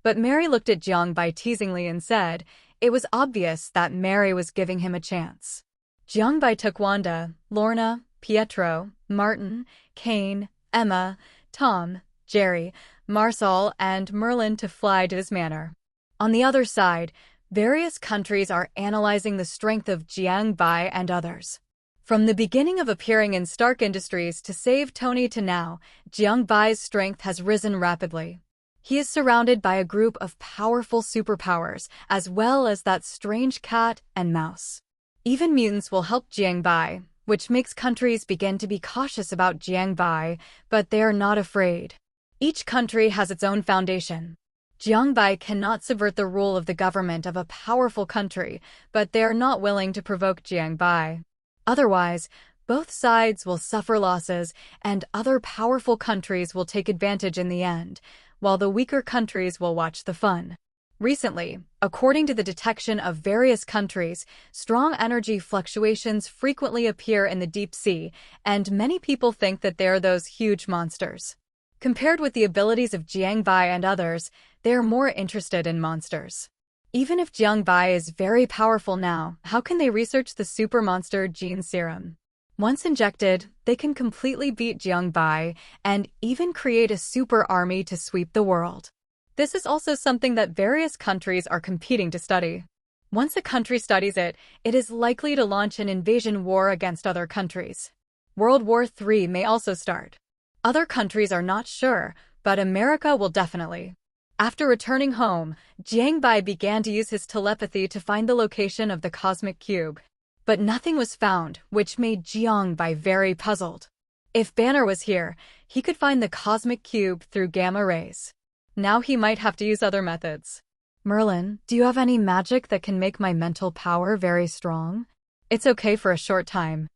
But Mary looked at Jiang Bai teasingly and said, it was obvious that Mary was giving him a chance. Jiang Bai took Wanda, Lorna, Pietro, Martin, Kane, Emma, Tom, Jerry, Marsal, and Merlin to fly to his manor. On the other side, various countries are analyzing the strength of Jiang Bai and others. From the beginning of appearing in Stark Industries to save Tony to now, Jiang Bai's strength has risen rapidly. He is surrounded by a group of powerful superpowers, as well as that strange cat and mouse. Even mutants will help Jiang Bai, which makes countries begin to be cautious about Jiang Bai, but they are not afraid. Each country has its own foundation. Jiang Bai cannot subvert the rule of the government of a powerful country, but they are not willing to provoke Jiang Bai. Otherwise, both sides will suffer losses, and other powerful countries will take advantage in the end, while the weaker countries will watch the fun. Recently, according to the detection of various countries, strong energy fluctuations frequently appear in the deep sea, and many people think that they are those huge monsters. Compared with the abilities of Jiang Bai and others, they are more interested in monsters. Even if Jiang Bai is very powerful now, how can they research the super monster gene serum? Once injected, they can completely beat Jiang Bai and even create a super army to sweep the world. This is also something that various countries are competing to study. Once a country studies it, it is likely to launch an invasion war against other countries. World War III may also start. Other countries are not sure, but America will definitely. After returning home, Jiang Bai began to use his telepathy to find the location of the cosmic cube. But nothing was found, which made Jiang Bai very puzzled. If Banner was here, he could find the cosmic cube through gamma rays. Now he might have to use other methods. Merlin, do you have any magic that can make my mental power very strong? It's okay for a short time.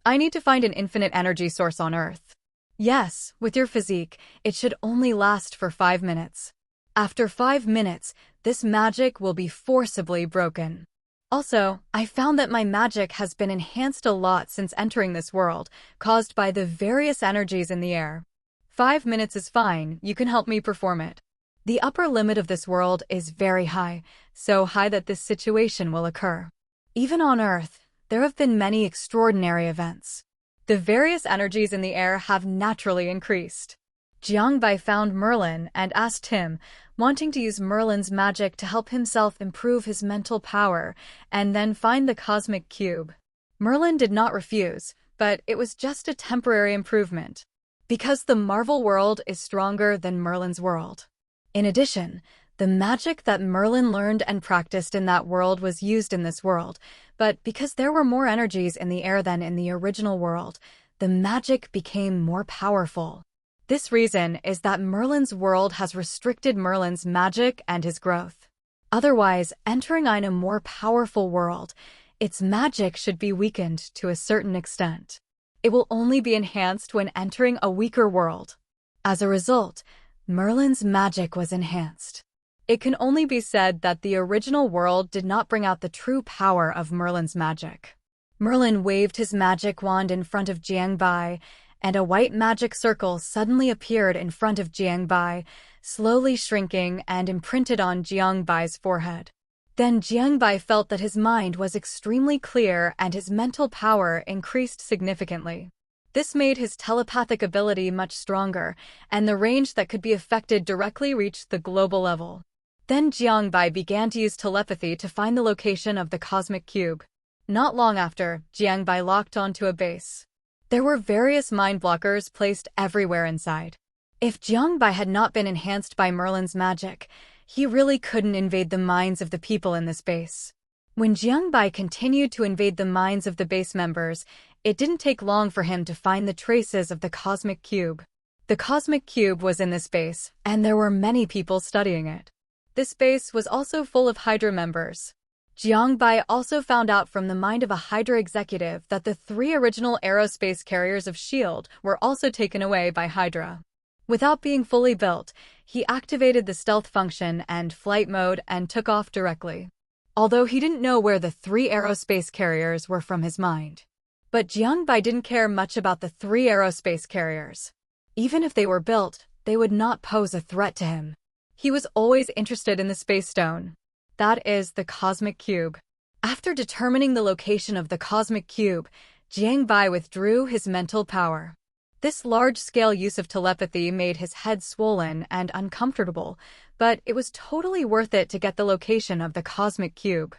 I need to find an infinite energy source on Earth. Yes, with your physique, it should only last for 5 minutes. After 5 minutes, this magic will be forcibly broken. Also, I found that my magic has been enhanced a lot since entering this world, caused by the various energies in the air. 5 minutes is fine, you can help me perform it. The upper limit of this world is very high, so high that this situation will occur. Even on Earth, there have been many extraordinary events. The various energies in the air have naturally increased. Jiangbai found Merlin and asked him, wanting to use Merlin's magic to help himself improve his mental power and then find the cosmic cube. Merlin did not refuse, but it was just a temporary improvement, because the Marvel world is stronger than Merlin's world. In addition, the magic that Merlin learned and practiced in that world was used in this world, but because there were more energies in the air than in the original world, the magic became more powerful. This reason is that Merlin's world has restricted Merlin's magic and his growth. Otherwise, entering in a more powerful world, its magic should be weakened to a certain extent. It will only be enhanced when entering a weaker world. As a result, Merlin's magic was enhanced. It can only be said that the original world did not bring out the true power of Merlin's magic. Merlin waved his magic wand in front of Jiangbai, and a white magic circle suddenly appeared in front of Jiangbai, slowly shrinking and imprinted on Jiangbai's forehead. Then Jiangbai felt that his mind was extremely clear and his mental power increased significantly. This made his telepathic ability much stronger, and the range that could be affected directly reached the global level. Then Jiangbai began to use telepathy to find the location of the cosmic cube. Not long after, Jiangbai locked onto a base. There were various mind blockers placed everywhere inside. If Jiangbai had not been enhanced by Merlin's magic, he really couldn't invade the minds of the people in this base. When Jiangbai continued to invade the minds of the base members, it didn't take long for him to find the traces of the cosmic cube. The cosmic cube was in this base, and there were many people studying it. This base was also full of Hydra members. Jiangbai also found out from the mind of a Hydra executive that the 3 original aerospace carriers of S.H.I.E.L.D. were also taken away by Hydra. Without being fully built, he activated the stealth function and flight mode and took off directly. Although he didn't know where the 3 aerospace carriers were from his mind. But Jiangbai didn't care much about the 3 aerospace carriers. Even if they were built, they would not pose a threat to him. He was always interested in the space stone. That is the cosmic cube. After determining the location of the cosmic cube, Jiangbai withdrew his mental power. This large-scale use of telepathy made his head swollen and uncomfortable, but it was totally worth it to get the location of the cosmic cube.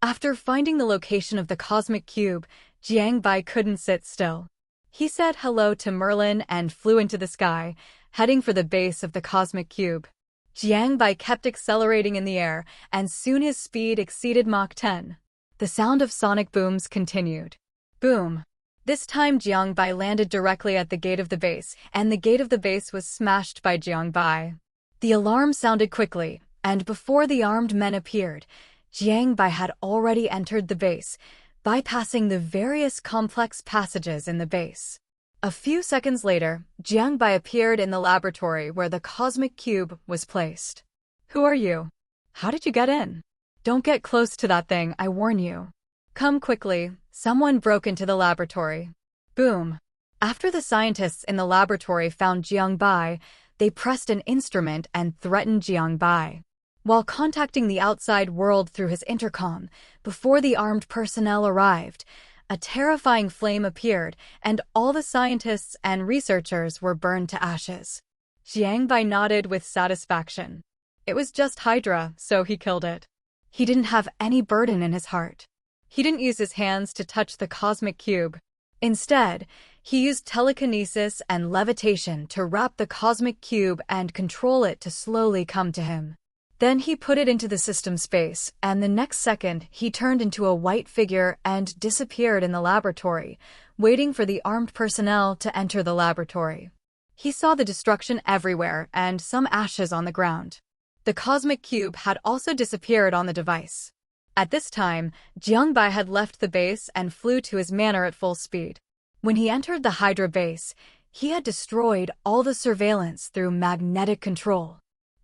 After finding the location of the cosmic cube, Jiangbai couldn't sit still. He said hello to Merlin and flew into the sky, heading for the base of the cosmic cube. Jiangbai kept accelerating in the air, and soon his speed exceeded Mach 10. The sound of sonic booms continued. Boom! This time Jiangbai landed directly at the gate of the base, and the gate of the base was smashed by Jiangbai. The alarm sounded quickly, and before the armed men appeared, Jiangbai had already entered the base, bypassing the various complex passages in the base. A few seconds later, Jiangbai appeared in the laboratory where the cosmic cube was placed. Who are you? How did you get in? Don't get close to that thing, I warn you. Come quickly, someone broke into the laboratory. Boom. After the scientists in the laboratory found Jiangbai, they pressed an instrument and threatened Jiangbai. While contacting the outside world through his intercom, before the armed personnel arrived, a terrifying flame appeared, and all the scientists and researchers were burned to ashes. Jiangbai nodded with satisfaction. It was just Hydra, so he killed it. He didn't have any burden in his heart. He didn't use his hands to touch the cosmic cube. Instead, he used telekinesis and levitation to wrap the cosmic cube and control it to slowly come to him. Then he put it into the system space, and the next second he turned into a white figure and disappeared in the laboratory, waiting for the armed personnel to enter the laboratory. He saw the destruction everywhere and some ashes on the ground. The cosmic cube had also disappeared on the device. At this time, Jiangbai had left the base and flew to his manor at full speed. When he entered the Hydra base, he had destroyed all the surveillance through magnetic control.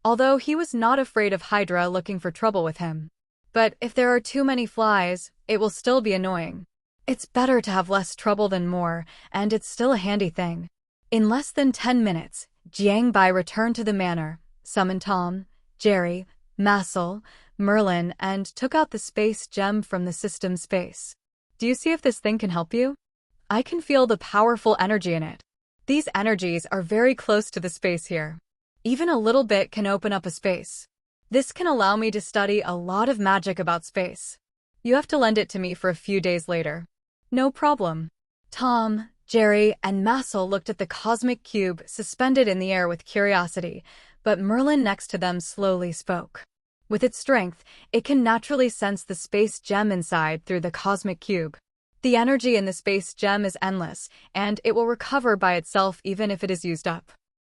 Although he was not afraid of Hydra looking for trouble with him. But if there are too many flies, it will still be annoying. It's better to have less trouble than more, and it's still a handy thing. In less than 10 minutes, Jiangbai returned to the manor, summoned Tom, Jerry, Massel, Merlin, and took out the space gem from the system space. Do you see if this thing can help you? I can feel the powerful energy in it. These energies are very close to the space here. Even a little bit can open up a space. This can allow me to study a lot of magic about space. You have to lend it to me for a few days later. No problem. Tom, Jerry, and Massel looked at the cosmic cube suspended in the air with curiosity, but Merlin next to them slowly spoke. With its strength, it can naturally sense the space gem inside through the cosmic cube. The energy in the space gem is endless, and it will recover by itself even if it is used up.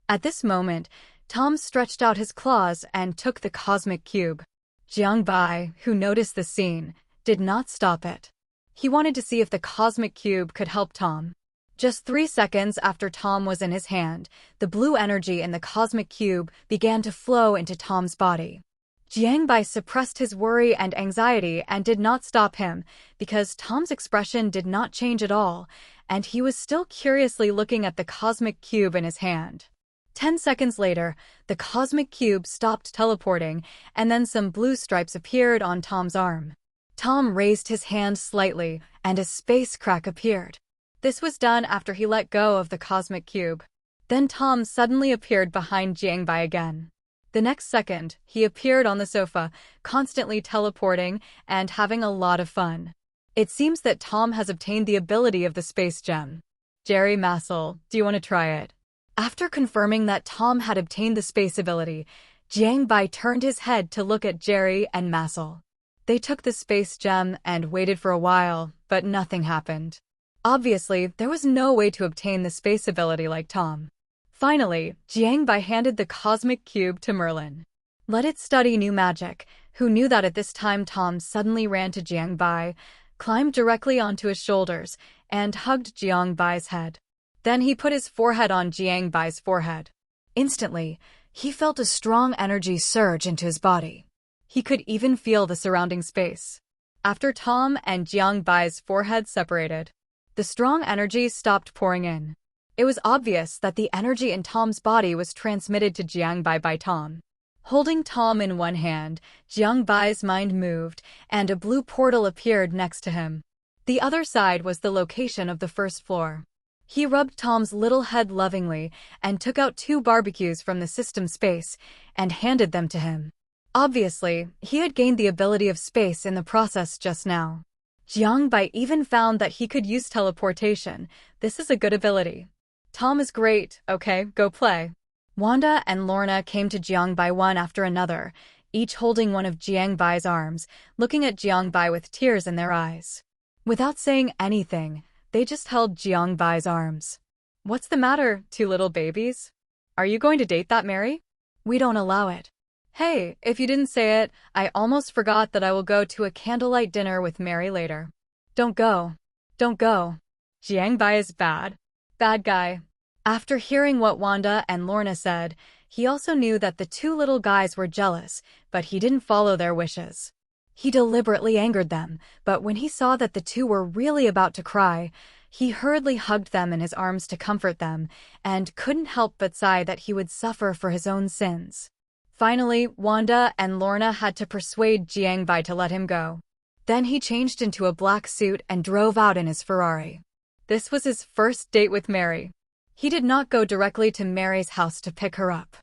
At this moment, Tom stretched out his claws and took the cosmic cube. Jiangbai, who noticed the scene, did not stop it. He wanted to see if the cosmic cube could help Tom. Just 3 seconds after Tom was in his hand, the blue energy in the cosmic cube began to flow into Tom's body. Jiangbai suppressed his worry and anxiety and did not stop him, because Tom's expression did not change at all, and he was still curiously looking at the cosmic cube in his hand. 10 seconds later, the cosmic cube stopped teleporting, and then some blue stripes appeared on Tom's arm. Tom raised his hand slightly, and a space crack appeared. This was done after he let go of the cosmic cube. Then Tom suddenly appeared behind Jiangbai again. The next second, he appeared on the sofa, constantly teleporting and having a lot of fun. It seems that Tom has obtained the ability of the space gem. Jerry, Massel, do you want to try it? After confirming that Tom had obtained the space ability, Jiangbai turned his head to look at Jerry and Massel. They took the space gem and waited for a while, but nothing happened. Obviously, there was no way to obtain the space ability like Tom. Finally, Jiangbai handed the cosmic cube to Merlin. Let it study new magic, who knew that at this time Tom suddenly ran to Jiangbai, climbed directly onto his shoulders, and hugged Jiangbai's head. Then he put his forehead on Jiangbai's forehead. Instantly, he felt a strong energy surge into his body. He could even feel the surrounding space. After Tom and Jiangbai's foreheads separated, the strong energy stopped pouring in. It was obvious that the energy in Tom's body was transmitted to Jiangbai by Tom. Holding Tom in one hand, Jiangbai's mind moved, and a blue portal appeared next to him. The other side was the location of the first floor. He rubbed Tom's little head lovingly and took out 2 barbecues from the system space and handed them to him. Obviously, he had gained the ability of space in the process just now. Jiangbai even found that he could use teleportation. This is a good ability. Tom is great, okay, go play. Wanda and Lorna came to Jiangbai one after another, each holding one of Jiangbai's arms, looking at Jiangbai with tears in their eyes. Without saying anything, they just held Jiangbai's arms. What's the matter, 2 little babies? Are you going to date that Mary? We don't allow it. Hey, if you didn't say it, I almost forgot that I will go to a candlelight dinner with Mary later. Don't go. Don't go. Jiangbai is bad. Bad guy. After hearing what Wanda and Lorna said, he also knew that the 2 little guys were jealous, but he didn't follow their wishes. He deliberately angered them, but when he saw that the 2 were really about to cry, he hurriedly hugged them in his arms to comfort them, and couldn't help but sigh that he would suffer for his own sins. Finally, Wanda and Lorna had to persuade Jiangbai to let him go. Then he changed into a black suit and drove out in his Ferrari. This was his first date with Mary. He did not go directly to Mary's house to pick her up.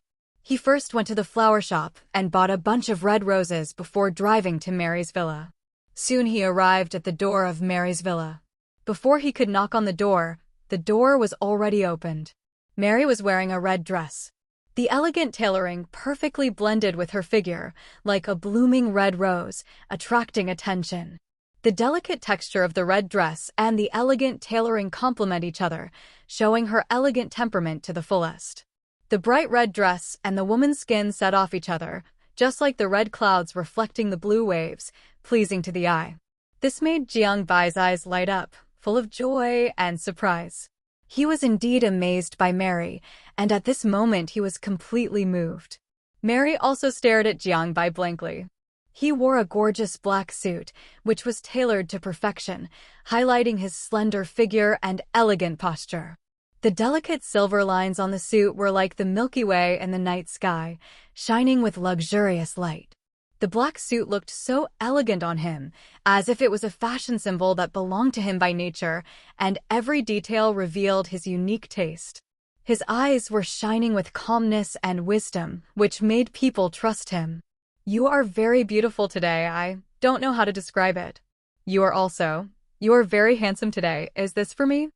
He first went to the flower shop and bought a bunch of red roses before driving to Mary's villa. Soon he arrived at the door of Mary's villa. Before he could knock on the door was already opened. Mary was wearing a red dress. The elegant tailoring perfectly blended with her figure, like a blooming red rose, attracting attention. The delicate texture of the red dress and the elegant tailoring complement each other, showing her elegant temperament to the fullest. The bright red dress and the woman's skin set off each other, just like the red clouds reflecting the blue waves, pleasing to the eye. This made Jiangbai's eyes light up, full of joy and surprise. He was indeed amazed by Mary, and at this moment he was completely moved. Mary also stared at Jiangbai blankly. He wore a gorgeous black suit, which was tailored to perfection, highlighting his slender figure and elegant posture. The delicate silver lines on the suit were like the Milky Way in the night sky, shining with luxurious light. The black suit looked so elegant on him, as if it was a fashion symbol that belonged to him by nature, and every detail revealed his unique taste. His eyes were shining with calmness and wisdom, which made people trust him. "You are very beautiful today. I don't know how to describe it. You are very handsome today. Is this for me?"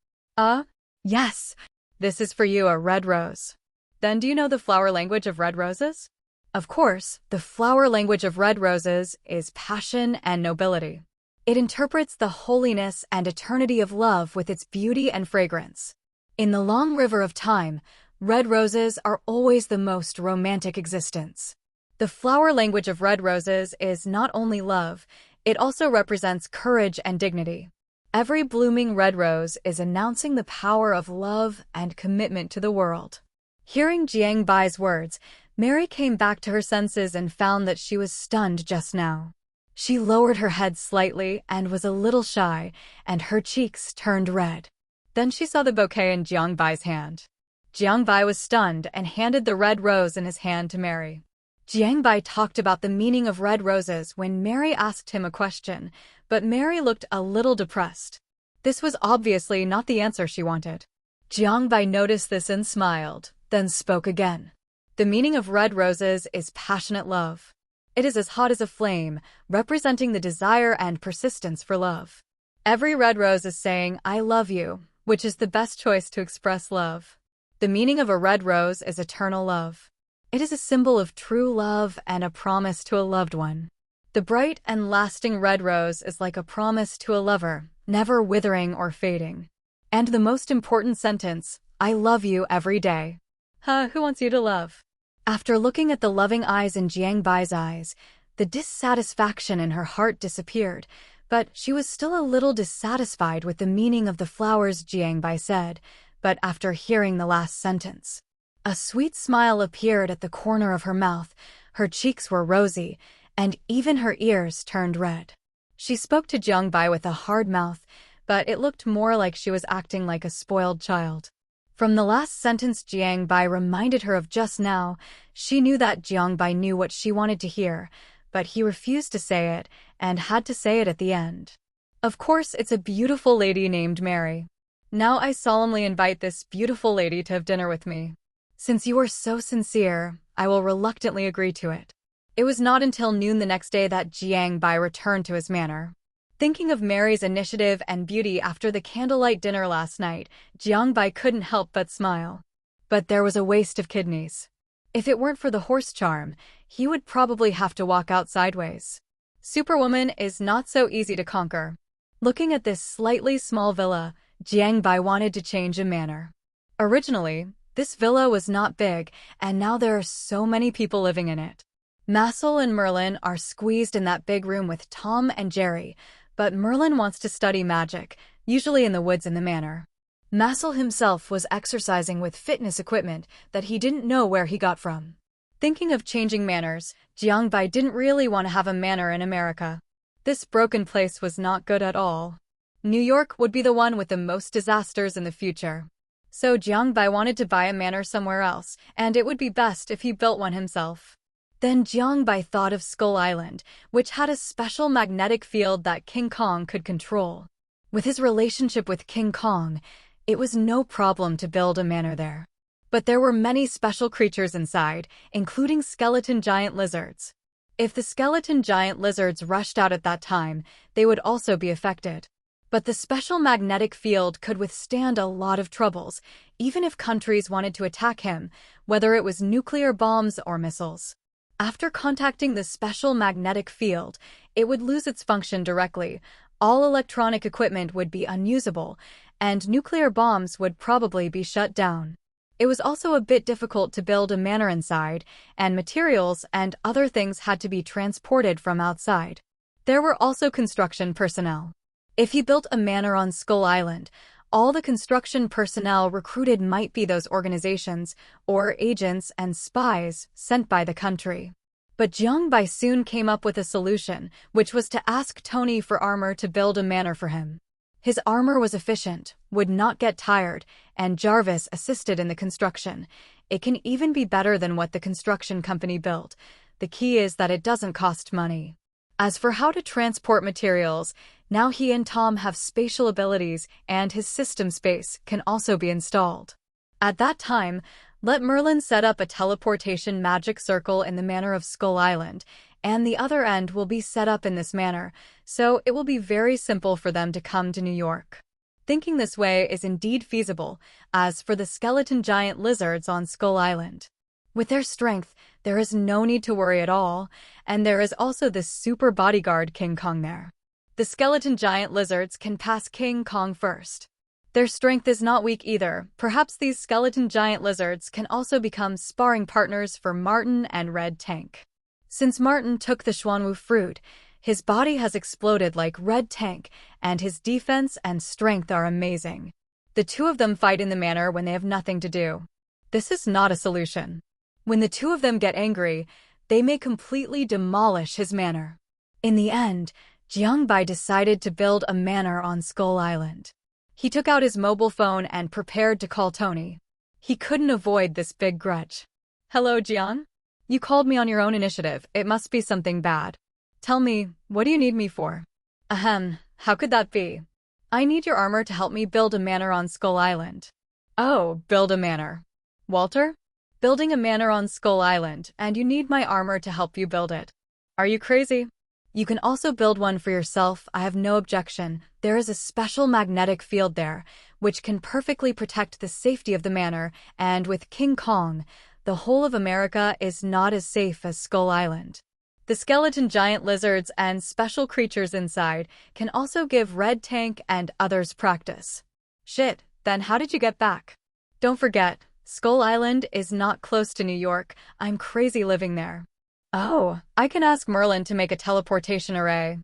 Yes. This is for you, a red rose." "Then do you know the flower language of red roses?" Of course, the flower language of red roses is passion and nobility. It interprets the holiness and eternity of love with its beauty and fragrance. In the long river of time, red roses are always the most romantic existence. The flower language of red roses is not only love, it also represents courage and dignity. Every blooming red rose is announcing the power of love and commitment to the world. Hearing Jiangbai's words, Mary came back to her senses and found that she was stunned just now. She lowered her head slightly and was a little shy, and her cheeks turned red. Then she saw the bouquet in Jiangbai's hand. Jiangbai was stunned and handed the red rose in his hand to Mary. Jiangbai talked about the meaning of red roses when Mary asked him a question, but Mary looked a little depressed. This was obviously not the answer she wanted. Jiangbai noticed this and smiled, then spoke again. "The meaning of red roses is passionate love. It is as hot as a flame, representing the desire and persistence for love. Every red rose is saying, 'I love you,' which is the best choice to express love. The meaning of a red rose is eternal love. It is a symbol of true love and a promise to a loved one. The bright and lasting red rose is like a promise to a lover, never withering or fading. And the most important sentence, 'I love you every day.' Who wants you to love?" After looking at the loving eyes in Jiangbai's eyes, the dissatisfaction in her heart disappeared, but she was still a little dissatisfied with the meaning of the flowers Jiangbai said, but after hearing the last sentence, a sweet smile appeared at the corner of her mouth, her cheeks were rosy, and even her ears turned red. She spoke to Jiangbai with a hard mouth, but it looked more like she was acting like a spoiled child. From the last sentence Jiangbai reminded her of just now, she knew that Jiangbai knew what she wanted to hear, but he refused to say it and had to say it at the end. "Of course, it's a beautiful lady named Mary. Now I solemnly invite this beautiful lady to have dinner with me. Since you are so sincere, I will reluctantly agree to it." It was not until noon the next day that Jiangbai returned to his manor. Thinking of Mary's initiative and beauty after the candlelight dinner last night, Jiangbai couldn't help but smile. But there was a waste of kidneys. If it weren't for the horse charm, he would probably have to walk out sideways. Superwoman is not so easy to conquer. Looking at this slightly small villa, Jiangbai wanted to change a manor. Originally, this villa was not big, and now there are so many people living in it. Marcel and Merlin are squeezed in that big room with Tom and Jerry, but Merlin wants to study magic, usually in the woods in the manor. Marcel himself was exercising with fitness equipment that he didn't know where he got from. Thinking of changing manors, Jiangbai didn't really want to have a manor in America. This broken place was not good at all. New York would be the one with the most disasters in the future. So Jiangbai wanted to buy a manor somewhere else, and it would be best if he built one himself. Then Jiangbai thought of Skull Island, which had a special magnetic field that King Kong could control. With his relationship with King Kong, it was no problem to build a manor there. But there were many special creatures inside, including skeleton giant lizards. If the skeleton giant lizards rushed out at that time, they would also be affected. But the special magnetic field could withstand a lot of troubles, even if countries wanted to attack him, whether it was nuclear bombs or missiles. After contacting the special magnetic field, it would lose its function directly, all electronic equipment would be unusable, and nuclear bombs would probably be shut down. It was also a bit difficult to build a manor inside, and materials and other things had to be transported from outside. There were also construction personnel. If he built a manor on Skull Island, all the construction personnel recruited might be those organizations or agents and spies sent by the country. But Jiangbai soon came up with a solution, which was to ask Tony for armor to build a manor for him. His armor was efficient, would not get tired, and Jarvis assisted in the construction. It can even be better than what the construction company built. The key is that it doesn't cost money. As for how to transport materials, now he and Tom have spatial abilities, and his system space can also be installed. At that time, let Merlin set up a teleportation magic circle in the manor of Skull Island, and the other end will be set up in this manner, so it will be very simple for them to come to New York. Thinking this way is indeed feasible, as for the skeleton giant lizards on Skull Island. With their strength, there is no need to worry at all, and there is also this super bodyguard King Kong there. The skeleton giant lizards can pass King Kong first. Their strength is not weak either. Perhaps these skeleton giant lizards can also become sparring partners for Mutton and Red Tank. Since Mutton took the Xuanwu fruit, his body has exploded like Red Tank, and his defense and strength are amazing. The two of them fight in the manor when they have nothing to do. This is not a solution. When the two of them get angry, they may completely demolish his manor. In the end, Jiangbai decided to build a manor on Skull Island. He took out his mobile phone and prepared to call Tony. He couldn't avoid this big grudge. Hello, Jiang? You called me on your own initiative. It must be something bad. Tell me, what do you need me for? Ahem, how could that be? I need your armor to help me build a manor on Skull Island. Oh, build a manor. Walter? Building a manor on Skull Island, and you need my armor to help you build it. Are you crazy? You can also build one for yourself. I have no objection. There is a special magnetic field there, which can perfectly protect the safety of the manor, and with King Kong, the whole of America is not as safe as Skull Island. The skeleton giant lizards and special creatures inside can also give Red Tank and others practice. Shit, then how did you get back? Don't forget, Skull Island is not close to New York. I'm crazy living there. Oh, I can ask Merlin to make a teleportation array.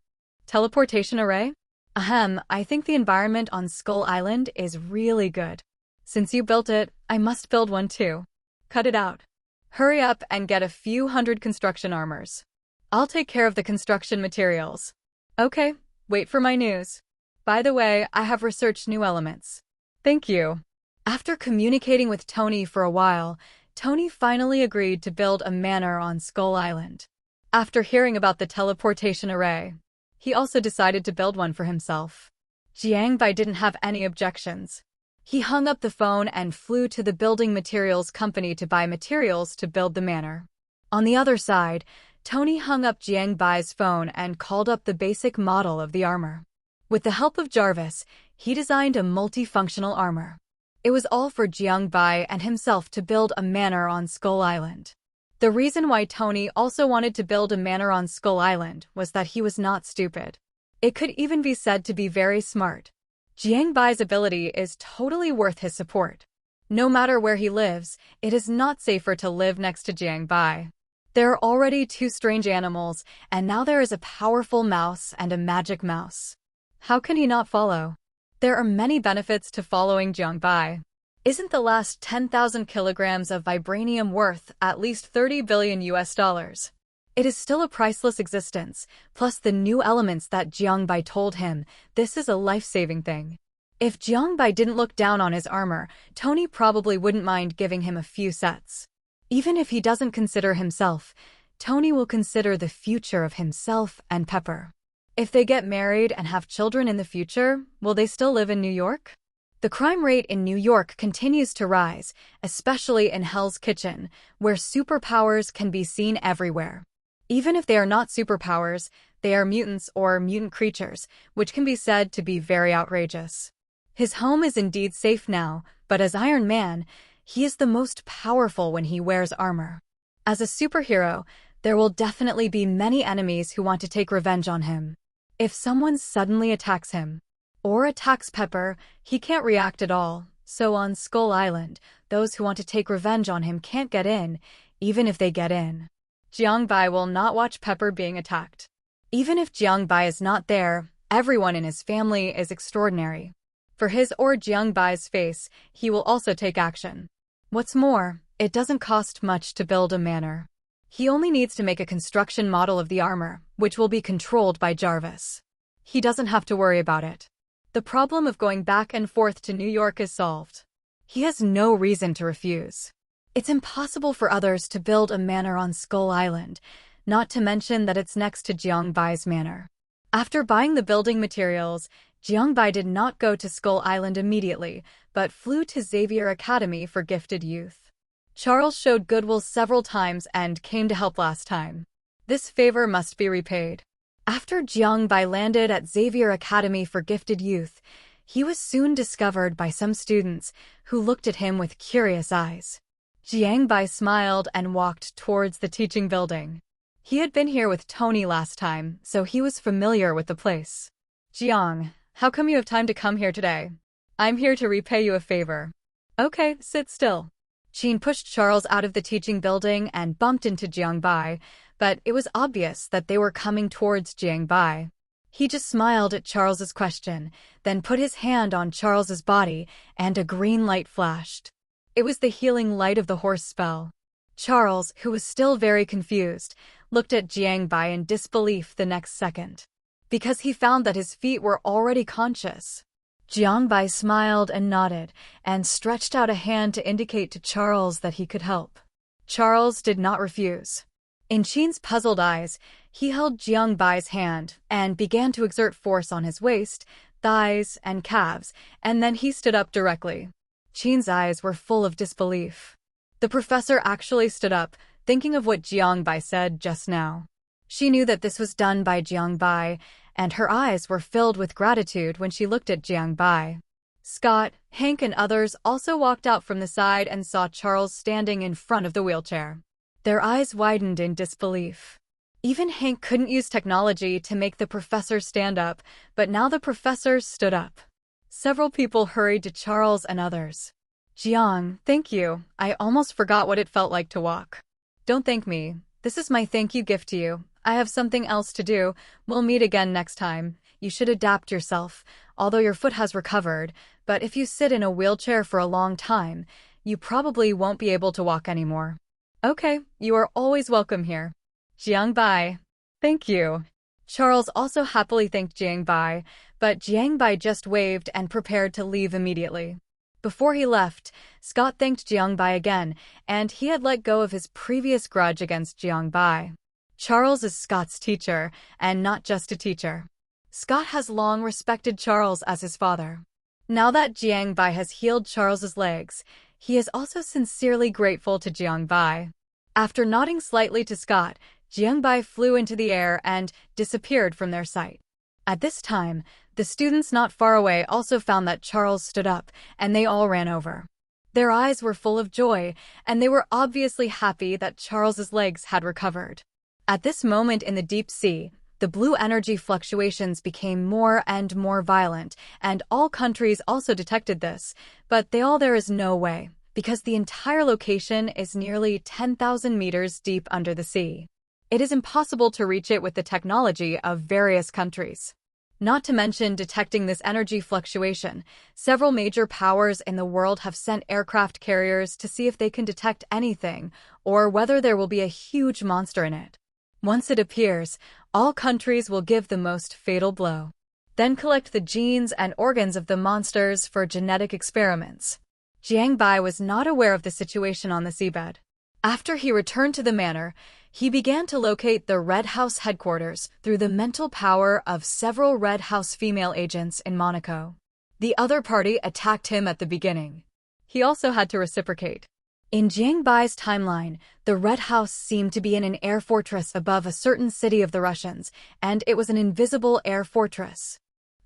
Teleportation array? Ahem, I think the environment on Skull Island is really good. Since you built it, I must build one too. Cut it out. Hurry up and get a few hundred construction armors. I'll take care of the construction materials. Okay, wait for my news. By the way, I have researched new elements. Thank you. After communicating with Tony for a while, Tony finally agreed to build a manor on Skull Island. After hearing about the teleportation array, he also decided to build one for himself. Jiangbai didn't have any objections. He hung up the phone and flew to the building materials company to buy materials to build the manor. On the other side, Tony hung up Jiangbai's phone and called up the basic model of the armor. With the help of Jarvis, he designed a multifunctional armor. It was all for Jiangbai and himself to build a manor on Skull Island. The reason why Tony also wanted to build a manor on Skull Island was that he was not stupid. It could even be said to be very smart. Jiangbai's ability is totally worth his support. No matter where he lives, it is not safer to live next to Jiangbai. There are already two strange animals, and now there is a powerful mouse and a magic mouse. How can he not follow? There are many benefits to following Jiangbai. Isn't the last 10,000 kilograms of vibranium worth at least 30 billion US dollars? It is still a priceless existence, plus the new elements that Jiangbai told him. This is a life-saving thing. If Jiangbai didn't look down on his armor, Tony probably wouldn't mind giving him a few sets. Even if he doesn't consider himself, Tony will consider the future of himself and Pepper. If they get married and have children in the future, will they still live in New York? The crime rate in New York continues to rise, especially in Hell's Kitchen, where superpowers can be seen everywhere. Even if they are not superpowers, they are mutants or mutant creatures, which can be said to be very outrageous. His home is indeed safe now, but as Iron Man, he is the most powerful when he wears armor. As a superhero, there will definitely be many enemies who want to take revenge on him. If someone suddenly attacks him, or attacks Pepper, he can't react at all, so on Skull Island, those who want to take revenge on him can't get in, even if they get in. Jiangbai will not watch Pepper being attacked. Even if Jiangbei is not there, everyone in his family is extraordinary. For his or Jiangbei's face, he will also take action. What's more, it doesn't cost much to build a manor. He only needs to make a construction model of the armor, which will be controlled by Jarvis. He doesn't have to worry about it. The problem of going back and forth to New York is solved. He has no reason to refuse. It's impossible for others to build a manor on Skull Island, not to mention that it's next to Jiangbei's manor. After buying the building materials, Jiangbei did not go to Skull Island immediately, but flew to Xavier Academy for Gifted Youth. Charles showed goodwill several times and came to help last time. This favor must be repaid. After Jiangbei landed at Xavier Academy for Gifted Youth, he was soon discovered by some students who looked at him with curious eyes. Jiangbei smiled and walked towards the teaching building. He had been here with Tony last time, so he was familiar with the place. Jiang, how come you have time to come here today? I'm here to repay you a favor. Okay, sit still. Qin pushed Charles out of the teaching building and bumped into Jiangbei, but it was obvious that they were coming towards Jiangbei. He just smiled at Charles's question, then put his hand on Charles's body, and a green light flashed. It was the healing light of the horse spell. Charles, who was still very confused, looked at Jiangbei in disbelief the next second, because he found that his feet were already conscious. Jiangbei smiled and nodded, and stretched out a hand to indicate to Charles that he could help. Charles did not refuse. In Qin's puzzled eyes, he held Jiangbei's hand and began to exert force on his waist, thighs, and calves, and then he stood up directly. Qin's eyes were full of disbelief. The professor actually stood up, thinking of what Jiangbei said just now. She knew that this was done by Jiangbei, and her eyes were filled with gratitude when she looked at Jiangbei. Scott, Hank, and others also walked out from the side and saw Charles standing in front of the wheelchair. Their eyes widened in disbelief. Even Hank couldn't use technology to make the professor stand up, but now the professor stood up. Several people hurried to Charles and others. Jiang, thank you. I almost forgot what it felt like to walk. Don't thank me. This is my thank you gift to you. I have something else to do. We'll meet again next time. You should adapt yourself, although your foot has recovered, but if you sit in a wheelchair for a long time, you probably won't be able to walk anymore. Okay, you are always welcome here. Jiangbei. Thank you. Charles also happily thanked Jiangbei, but Jiangbei just waved and prepared to leave immediately. Before he left, Scott thanked Jiangbei again, and he had let go of his previous grudge against Jiangbei. Charles is Scott's teacher, and not just a teacher. Scott has long respected Charles as his father. Now that Jiangbei has healed Charles's legs, he is also sincerely grateful to Jiangbei. After nodding slightly to Scott, Jiangbei flew into the air and disappeared from their sight. At this time, the students not far away also found that Charles stood up, and they all ran over. Their eyes were full of joy, and they were obviously happy that Charles's legs had recovered. At this moment in the deep sea, the blue energy fluctuations became more and more violent, and all countries also detected this, but there is no way, because the entire location is nearly 10,000 meters deep under the sea. It is impossible to reach it with the technology of various countries. Not to mention detecting this energy fluctuation, several major powers in the world have sent aircraft carriers to see if they can detect anything, or whether there will be a huge monster in it. Once it appears, all countries will give the most fatal blow. Then collect the genes and organs of the monsters for genetic experiments. Jiangbei was not aware of the situation on the seabed. After he returned to the manor, he began to locate the Red House headquarters through the mental power of several Red House female agents in Monaco. The other party attacked him at the beginning. He also had to reciprocate. In Jiangbei's timeline, the Red House seemed to be in an air fortress above a certain city of the Russians, and it was an invisible air fortress.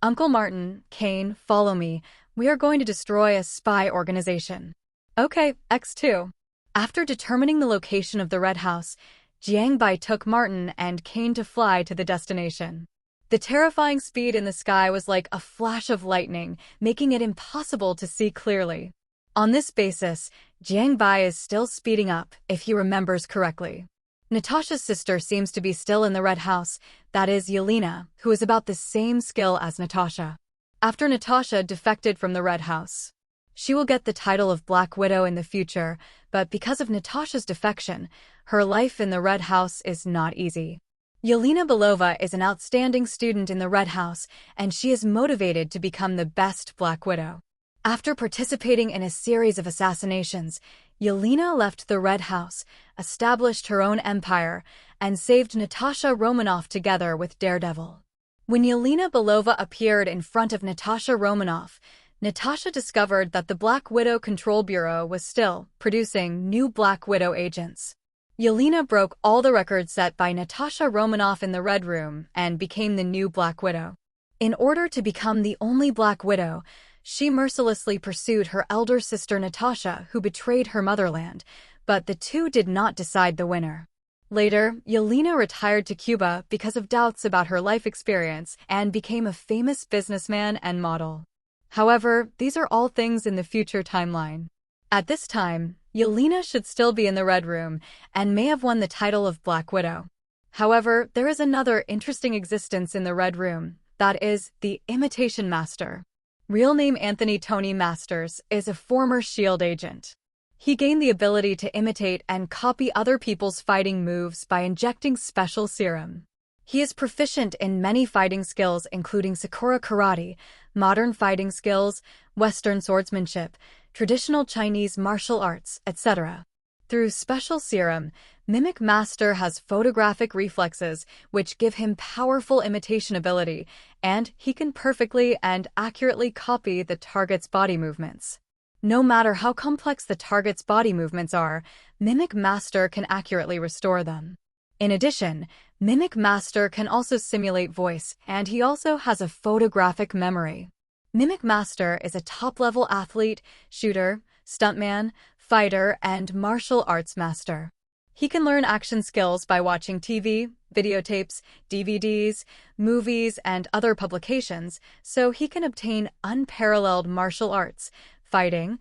Uncle Martin, Kane, follow me. We are going to destroy a spy organization. Okay, X2. After determining the location of the Red House, Jiangbei took Martin and Kane to fly to the destination. The terrifying speed in the sky was like a flash of lightning, making it impossible to see clearly. On this basis, Jiangbei is still speeding up, if he remembers correctly. Natasha's sister seems to be still in the Red House, that is Yelena, who is about the same skill as Natasha. After Natasha defected from the Red House, she will get the title of Black Widow in the future, but because of Natasha's defection, her life in the Red House is not easy. Yelena Belova is an outstanding student in the Red House, and she is motivated to become the best Black Widow. After participating in a series of assassinations, Yelena left the Red House, established her own empire, and saved Natasha Romanoff together with Daredevil. When Yelena Belova appeared in front of Natasha Romanoff, Natasha discovered that the Black Widow Control Bureau was still producing new Black Widow agents. Yelena broke all the records set by Natasha Romanoff in the Red Room and became the new Black Widow. In order to become the only Black Widow, she mercilessly pursued her elder sister Natasha, who betrayed her motherland, but the two did not decide the winner. Later, Yelena retired to Cuba because of doubts about her life experience and became a famous businessman and model. However, these are all things in the future timeline. At this time, Yelena should still be in the Red Room and may have won the title of Black Widow. However, there is another interesting existence in the Red Room, that is, the Imitation Master. Real name Anthony Tony Masters is a former S.H.I.E.L.D. agent. He gained the ability to imitate and copy other people's fighting moves by injecting special serum. He is proficient in many fighting skills including Sakura Karate, modern fighting skills, Western swordsmanship, traditional Chinese martial arts, etc. Through special serum, Mimic Master has photographic reflexes which give him powerful imitation ability, and he can perfectly and accurately copy the target's body movements. No matter how complex the target's body movements are, Mimic Master can accurately restore them. In addition, Mimic Master can also simulate voice, and he also has a photographic memory. Mimic Master is a top-level athlete, shooter, stuntman, fighter, and martial arts master. He can learn action skills by watching TV, videotapes, DVDs, movies, and other publications, so he can obtain unparalleled martial arts, fighting,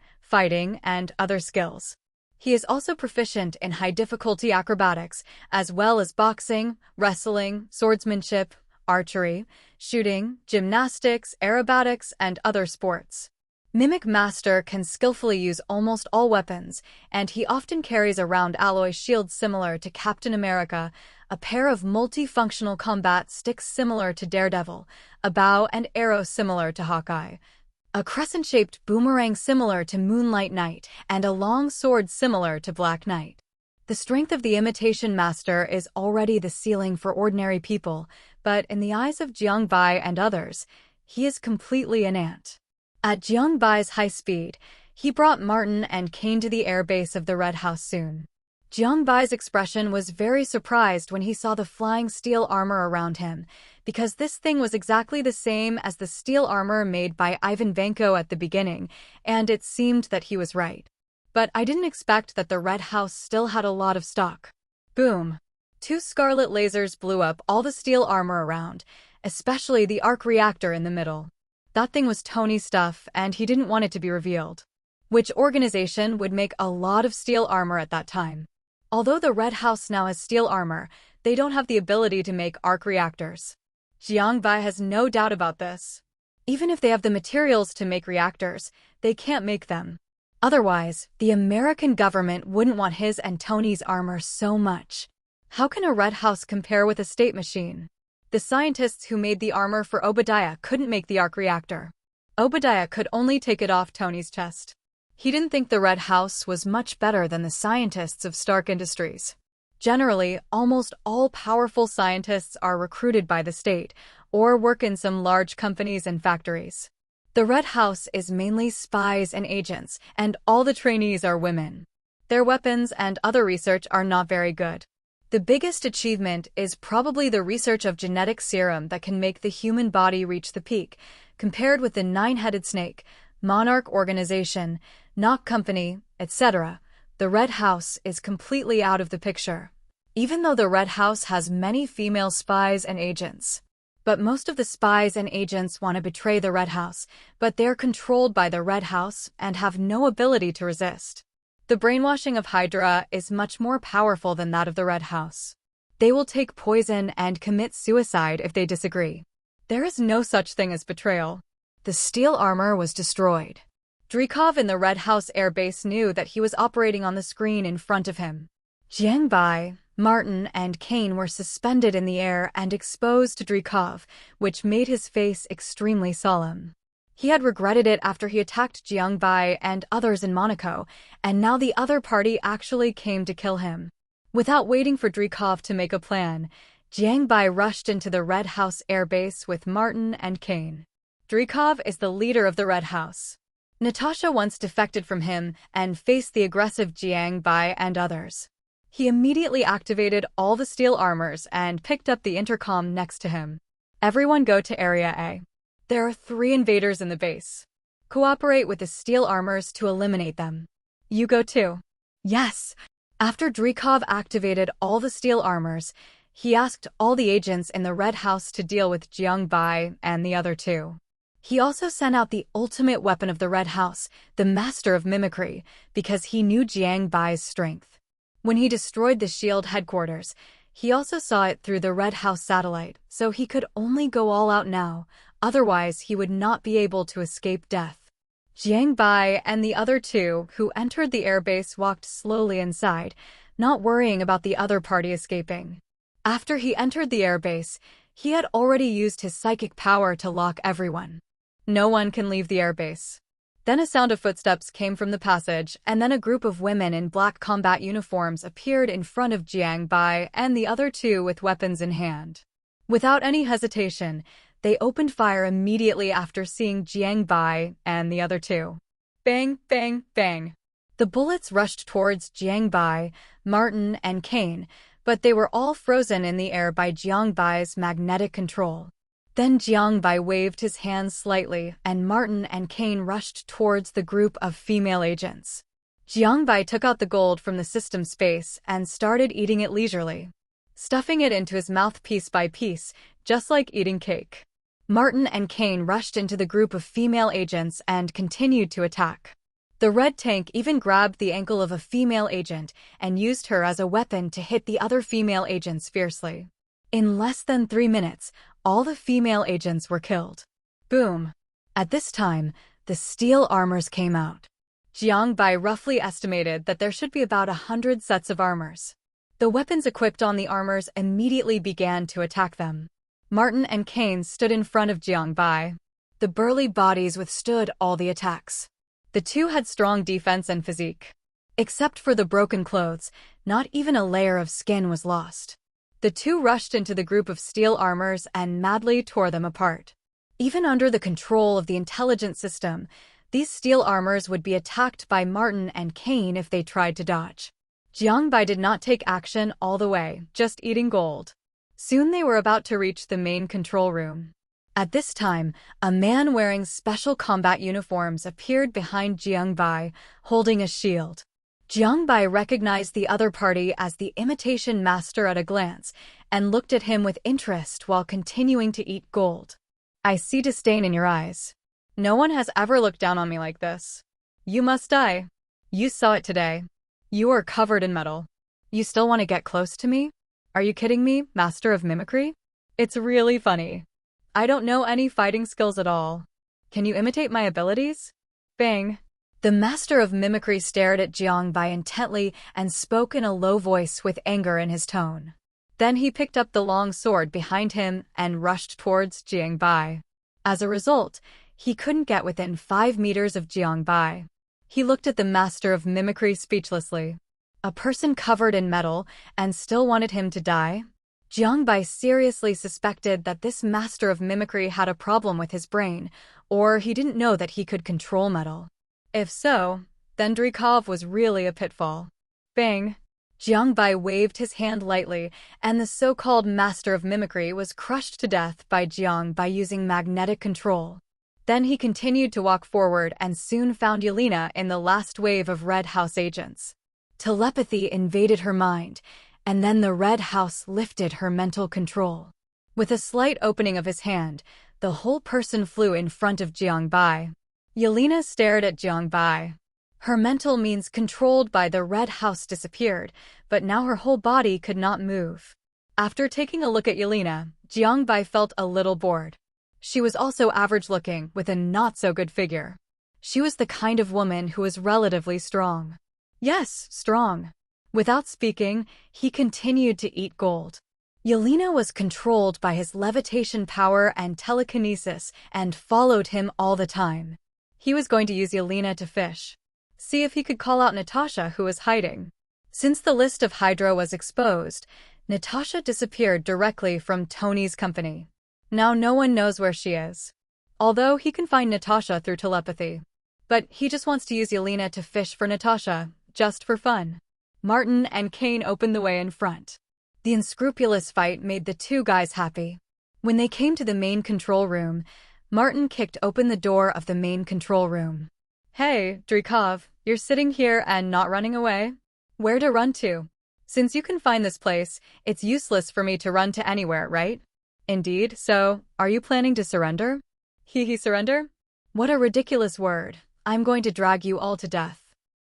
and other skills. He is also proficient in high-difficulty acrobatics, as well as boxing, wrestling, swordsmanship, archery, shooting, gymnastics, aerobatics, and other sports. Mimic Master can skillfully use almost all weapons, and he often carries around alloy shields similar to Captain America, a pair of multifunctional combat sticks similar to Daredevil, a bow and arrow similar to Hawkeye, a crescent-shaped boomerang similar to Moonlight Knight, and a long sword similar to Black Knight. The strength of the Imitation Master is already the ceiling for ordinary people, but in the eyes of Jiang Bai and others, he is completely an ant. At Jiang Bai's high speed, he brought Martin and Kane to the airbase of the Red House soon. Jiang Bai's expression was very surprised when he saw the flying steel armor around him, because this thing was exactly the same as the steel armor made by Ivan Vanko at the beginning, and it seemed that he was right. But I didn't expect that the Red House still had a lot of stock. Boom! 2 scarlet lasers blew up all the steel armor around, especially the arc reactor in the middle. That thing was Tony's stuff, and he didn't want it to be revealed. Which organization would make a lot of steel armor at that time? Although the Red House now has steel armor, they don't have the ability to make arc reactors. Jiang Bai has no doubt about this. Even if they have the materials to make reactors, they can't make them. Otherwise, the American government wouldn't want his and Tony's armor so much. How can a Red House compare with a state machine? The scientists who made the armor for Obadiah couldn't make the arc reactor. Obadiah could only take it off Tony's chest. He didn't think the Red House was much better than the scientists of Stark Industries. Generally, almost all powerful scientists are recruited by the state or work in some large companies and factories. The Red House is mainly spies and agents, and all the trainees are women. Their weapons and other research are not very good. The biggest achievement is probably the research of genetic serum that can make the human body reach the peak, compared with the 9-headed snake, Monarch Organization, Knock Company, etc. The Red House is completely out of the picture. Even though the Red House has many female spies and agents. But most of the spies and agents want to betray the Red House, but they're controlled by the Red House and have no ability to resist. The brainwashing of Hydra is much more powerful than that of the Red House. They will take poison and commit suicide if they disagree. There is no such thing as betrayal. The steel armor was destroyed. Dreykov in the Red House airbase knew that he was operating on the screen in front of him. Jiang Bai, Martin, and Kane were suspended in the air and exposed to Dreykov, which made his face extremely solemn. He had regretted it after he attacked Jiang Bai and others in Monaco, and now the other party actually came to kill him. Without waiting for Dreykov to make a plan, Jiang Bai rushed into the Red House airbase with Martin and Kane. Dreykov is the leader of the Red House. Natasha once defected from him and faced the aggressive Jiang Bai and others. He immediately activated all the steel armors and picked up the intercom next to him. Everyone go to Area A. There are 3 invaders in the base. Cooperate with the steel armors to eliminate them. You go too. Yes. After Dreykov activated all the steel armors, he asked all the agents in the Red House to deal with Jiang Bai and the other 2. He also sent out the ultimate weapon of the Red House, the Master of Mimicry, because he knew Jiang Bai's strength. When he destroyed the SHIELD headquarters, he also saw it through the Red House satellite, so he could only go all out now, otherwise he would not be able to escape death. Jiang Bai and the other 2 who entered the airbase walked slowly inside, not worrying about the other party escaping. After he entered the airbase, he had already used his psychic power to lock everyone. No one can leave the airbase. Then a sound of footsteps came from the passage, and then a group of women in black combat uniforms appeared in front of Jiang Bai and the other 2 with weapons in hand. Without any hesitation, they opened fire immediately after seeing Jiang Bai and the other 2. Bang, bang, bang. The bullets rushed towards Jiang Bai, Martin, and Kane, but they were all frozen in the air by Jiang Bai's magnetic control. Then Jiang Bai waved his hands slightly, and Martin and Kane rushed towards the group of female agents. Jiang Bai took out the gold from the system space and started eating it leisurely, stuffing it into his mouth piece by piece, just like eating cake. Martin and Kane rushed into the group of female agents and continued to attack. The red tank even grabbed the ankle of a female agent and used her as a weapon to hit the other female agents fiercely. In less than 3 minutes, all the female agents were killed. Boom! At this time, the steel armors came out. Jiang Bai roughly estimated that there should be about 100 sets of armors. The weapons equipped on the armors immediately began to attack them. Martin and Kane stood in front of Jiang Bai. The burly bodies withstood all the attacks. The 2 had strong defense and physique. Except for the broken clothes, not even a layer of skin was lost. The 2 rushed into the group of steel armors and madly tore them apart. Even under the control of the intelligence system, these steel armors would be attacked by Martin and Kane if they tried to dodge. Jiang Bai did not take action all the way, just eating gold. Soon they were about to reach the main control room. At this time, a man wearing special combat uniforms appeared behind Jiang Bai, holding a shield. Jiang Bai recognized the other party as the imitation master at a glance and looked at him with interest while continuing to eat gold. I see disdain in your eyes. No one has ever looked down on me like this. You must die. You saw it today. You are covered in metal. You still want to get close to me? Are you kidding me, Master of Mimicry? It's really funny. I don't know any fighting skills at all. Can you imitate my abilities? Bang. The Master of Mimicry stared at Jiang Bai intently and spoke in a low voice with anger in his tone. Then he picked up the long sword behind him and rushed towards Jiang Bai. As a result, he couldn't get within 5 meters of Jiang Bai. He looked at the Master of Mimicry speechlessly. A person covered in metal and still wanted him to die? Jiang Bai seriously suspected that this Master of Mimicry had a problem with his brain, or he didn't know that he could control metal. If so, then Dreykov was really a pitfall. Bang! Jiang Bai waved his hand lightly, and the so-called Master of Mimicry was crushed to death by Jiang Bai using magnetic control. Then he continued to walk forward and soon found Yelena in the last wave of Red House agents. Telepathy invaded her mind, and then the Red House lifted her mental control. With a slight opening of his hand, the whole person flew in front of Jiang Bai. Yelena stared at Jiang Bai. Her mental means controlled by the red house disappeared, but now her whole body could not move. After taking a look at Yelena, Jiangbai felt a little bored. She was also average-looking, with a not-so-good figure. She was the kind of woman who was relatively strong. Yes, strong. Without speaking, he continued to eat gold. Yelena was controlled by his levitation power and telekinesis and followed him all the time. He was going to use Yelena to fish. See if he could call out Natasha, who was hiding. Since the list of Hydra was exposed, Natasha disappeared directly from Tony's company. Now no one knows where she is. Although he can find Natasha through telepathy. But he just wants to use Yelena to fish for Natasha, just for fun. Martin and Kane opened the way in front. The unscrupulous fight made the two guys happy. When they came to the main control room, Martin kicked open the door of the main control room. Hey, Dreykov, you're sitting here and not running away? Where to run to? Since you can find this place, it's useless for me to run to anywhere, right? Indeed, so, are you planning to surrender? Surrender? What a ridiculous word. I'm going to drag you all to death.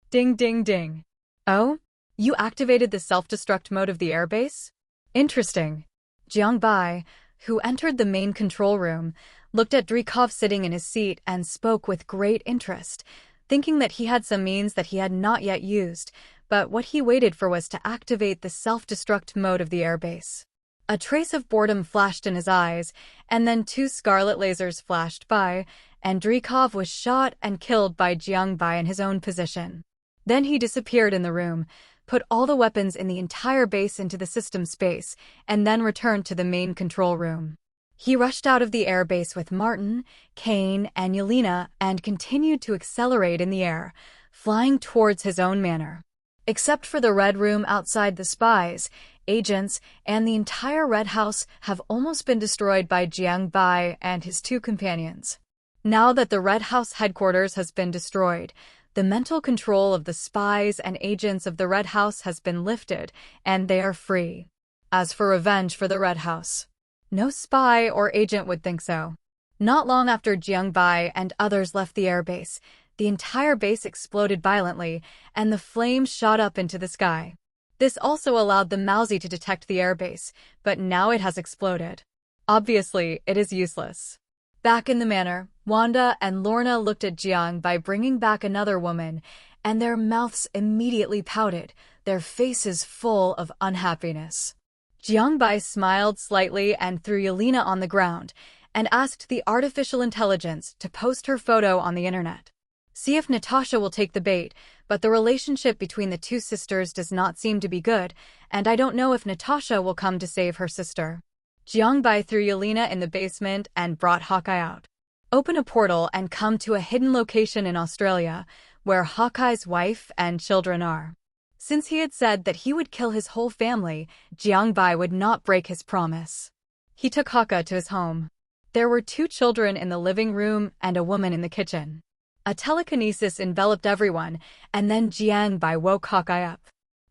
Ding ding ding. Oh? You activated the self-destruct mode of the airbase? Interesting. Jiangbai, who entered the main control room, looked at Dreykov sitting in his seat and spoke with great interest, thinking that he had some means that he had not yet used, but what he waited for was to activate the self-destruct mode of the airbase. A trace of boredom flashed in his eyes, and then two scarlet lasers flashed by, and Dreykov was shot and killed by Jiangbai in his own position. Then he disappeared in the room, put all the weapons in the entire base into the system space, and then returned to the main control room. He rushed out of the airbase with Martin, Kane, and Yelena and continued to accelerate in the air, flying towards his own manor. Except for the Red Room outside, the spies, agents, and the entire Red House have almost been destroyed by Jiangbai and his two companions. Now that the Red House headquarters has been destroyed, the mental control of the spies and agents of the Red House has been lifted, and they are free. As for revenge for the Red House, no spy or agent would think so. Not long after Jiangbai and others left the airbase, the entire base exploded violently, and the flames shot up into the sky. This also allowed the Mausi to detect the airbase, but now it has exploded. Obviously, it is useless. Back in the manor, Wanda and Lorna looked at Jiang by bringing back another woman, and their mouths immediately pouted, their faces full of unhappiness. Jiangbai smiled slightly and threw Yelena on the ground, and asked the artificial intelligence to post her photo on the internet. See if Natasha will take the bait, but the relationship between the two sisters does not seem to be good, and I don't know if Natasha will come to save her sister. Jiangbai threw Yelena in the basement and brought Hawkeye out. Open a portal and come to a hidden location in Australia, where Hawkeye's wife and children are. Since he had said that he would kill his whole family, Jiangbai would not break his promise. He took Hawkeye to his home. There were 2 children in the living room and a woman in the kitchen. A telekinesis enveloped everyone, and then Jiangbai woke Hawkeye up.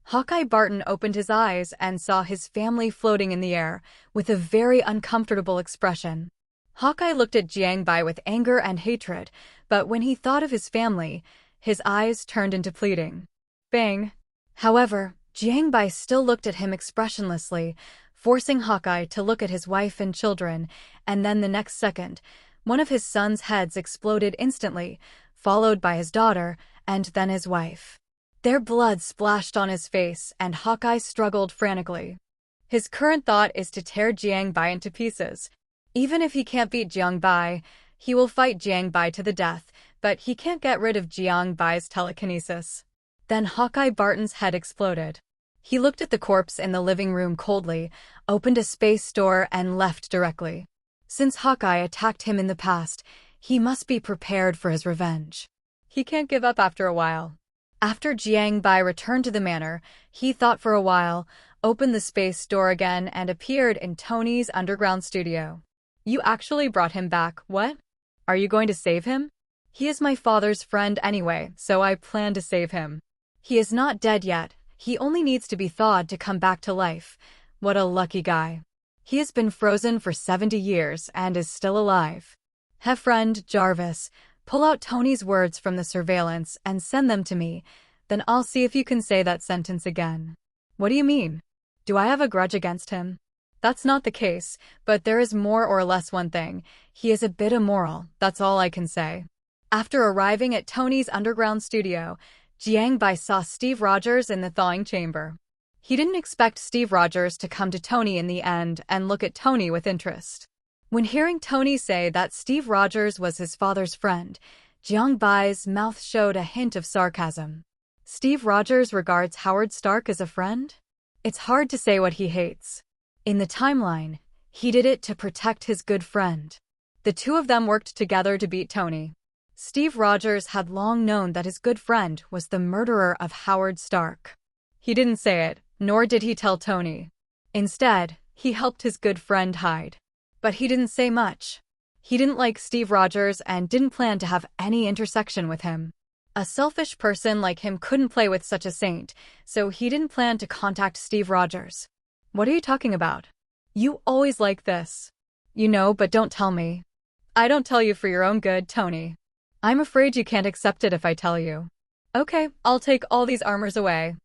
Hawkeye Barton opened his eyes and saw his family floating in the air, with a very uncomfortable expression. Hawkeye looked at Jiangbai with anger and hatred, but when he thought of his family, his eyes turned into pleading. Bang! However, Jiangbai still looked at him expressionlessly, forcing Hawkeye to look at his wife and children, and then the next second, one of his son's heads exploded instantly, followed by his daughter, and then his wife. Their blood splashed on his face, and Hawkeye struggled frantically. His current thought is to tear Jiangbai into pieces. Even if he can't beat Jiangbai, he will fight Jiangbai to the death, but he can't get rid of Jiangbai's telekinesis. Then Hawkeye Barton's head exploded. He looked at the corpse in the living room coldly, opened a space door, and left directly. Since Hawkeye attacked him in the past, he must be prepared for his revenge. He can't give up after a while. After Jiangbai returned to the manor, he thought for a while, opened the space door again, and appeared in Tony's underground studio. You actually brought him back, what? Are you going to save him? He is my father's friend anyway, so I plan to save him. He is not dead yet, he only needs to be thawed to come back to life. What a lucky guy. He has been frozen for 70 years and is still alive. Friend Jarvis, Pull out Tony's words from the surveillance and send them to me, then I'll see if you can say that sentence again. What do you mean? Do I have a grudge against him? That's not the case, but there is more or less one thing. He is a bit immoral, that's all I can say. After arriving at Tony's underground studio, Jiang Bai saw Steve Rogers in the thawing chamber. He didn't expect Steve Rogers to come to Tony in the end and look at Tony with interest. When hearing Tony say that Steve Rogers was his father's friend, Jiang Bai's mouth showed a hint of sarcasm. Steve Rogers regards Howard Stark as a friend? It's hard to say what he hates. In the timeline, he did it to protect his good friend. The two of them worked together to beat Tony. Steve Rogers had long known that his good friend was the murderer of Howard Stark. He didn't say it, nor did he tell Tony. Instead, he helped his good friend hide. But he didn't say much. He didn't like Steve Rogers and didn't plan to have any intersection with him. A selfish person like him couldn't play with such a saint, so he didn't plan to contact Steve Rogers. What are you talking about? You always like this. You know, but don't tell me. I don't tell you for your own good, Tony. I'm afraid you can't accept it if I tell you. Okay, I'll take all these armors away.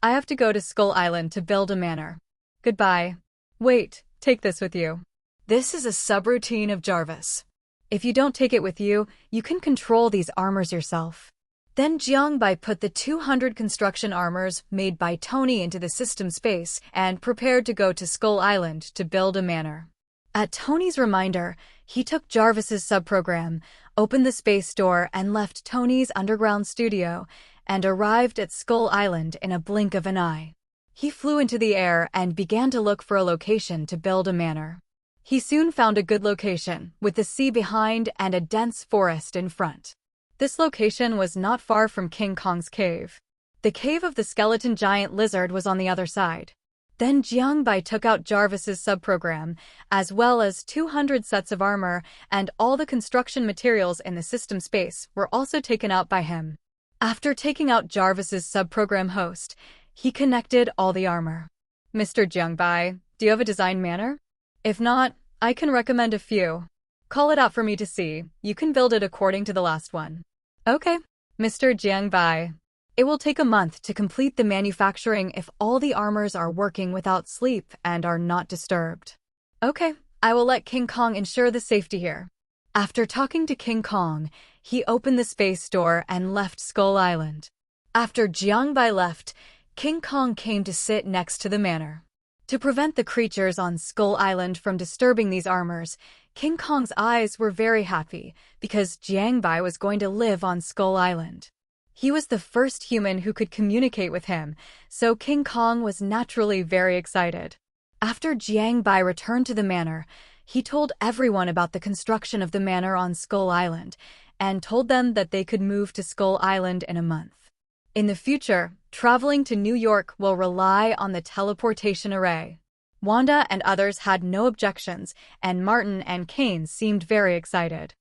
I have to go to Skull Island to build a manor. Goodbye. Wait, take this with you. This is a subroutine of Jarvis. If you don't take it with you, you can control these armors yourself. Then Jiang Bai put the 200 construction armors made by Tony into the system space and prepared to go to Skull Island to build a manor. At Tony's reminder, he took Jarvis's subprogram, opened the space door and left Tony's underground studio and arrived at Skull Island in a blink of an eye. He flew into the air and began to look for a location to build a manor. He soon found a good location, with the sea behind and a dense forest in front. This location was not far from King Kong's cave. The cave of the skeleton giant lizard was on the other side. Then Jiang Bai took out Jarvis's subprogram, as well as 200 sets of armor, and all the construction materials in the system space were also taken out by him. After taking out Jarvis's subprogram host, he connected all the armor. Mr. Jiang Bai, do you have a design manor? If not, I can recommend a few. Call it out for me to see. You can build it according to the last one. Okay, Mr. Jiang Bai. It will take a month to complete the manufacturing if all the armors are working without sleep and are not disturbed. Okay, I will let King Kong ensure the safety here. After talking to King Kong, he opened the space door and left Skull Island. After Jiang Bai left, King Kong came to sit next to the manor. To prevent the creatures on Skull Island from disturbing these armors, King Kong's eyes were very happy because Jiang Bai was going to live on Skull Island. He was the first human who could communicate with him, so King Kong was naturally very excited. After Jiang Bai returned to the manor, he told everyone about the construction of the manor on Skull Island and told them that they could move to Skull Island in a month. In the future, traveling to New York will rely on the teleportation array. Wanda and others had no objections, and Martin and Kane seemed very excited.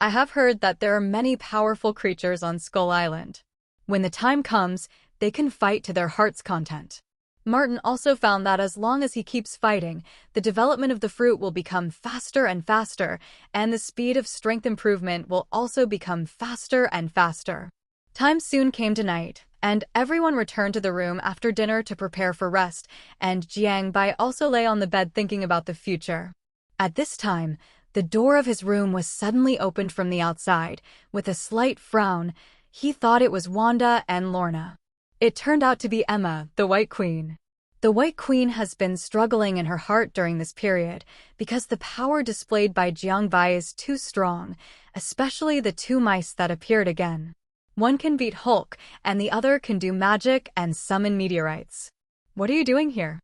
I have heard that there are many powerful creatures on Skull Island. When the time comes, they can fight to their heart's content. Martin also found that as long as he keeps fighting, the development of the fruit will become faster and faster, and the speed of strength improvement will also become faster and faster. Time soon came to night, and everyone returned to the room after dinner to prepare for rest, and Jiang Bai also lay on the bed thinking about the future. At this time, the door of his room was suddenly opened from the outside. With a slight frown, he thought it was Wanda and Lorna. It turned out to be Emma, the White Queen. The White Queen has been struggling in her heart during this period because the power displayed by Jiang Bai is too strong, especially the two mice that appeared again. One can beat Hulk, and the other can do magic and summon meteorites. What are you doing here?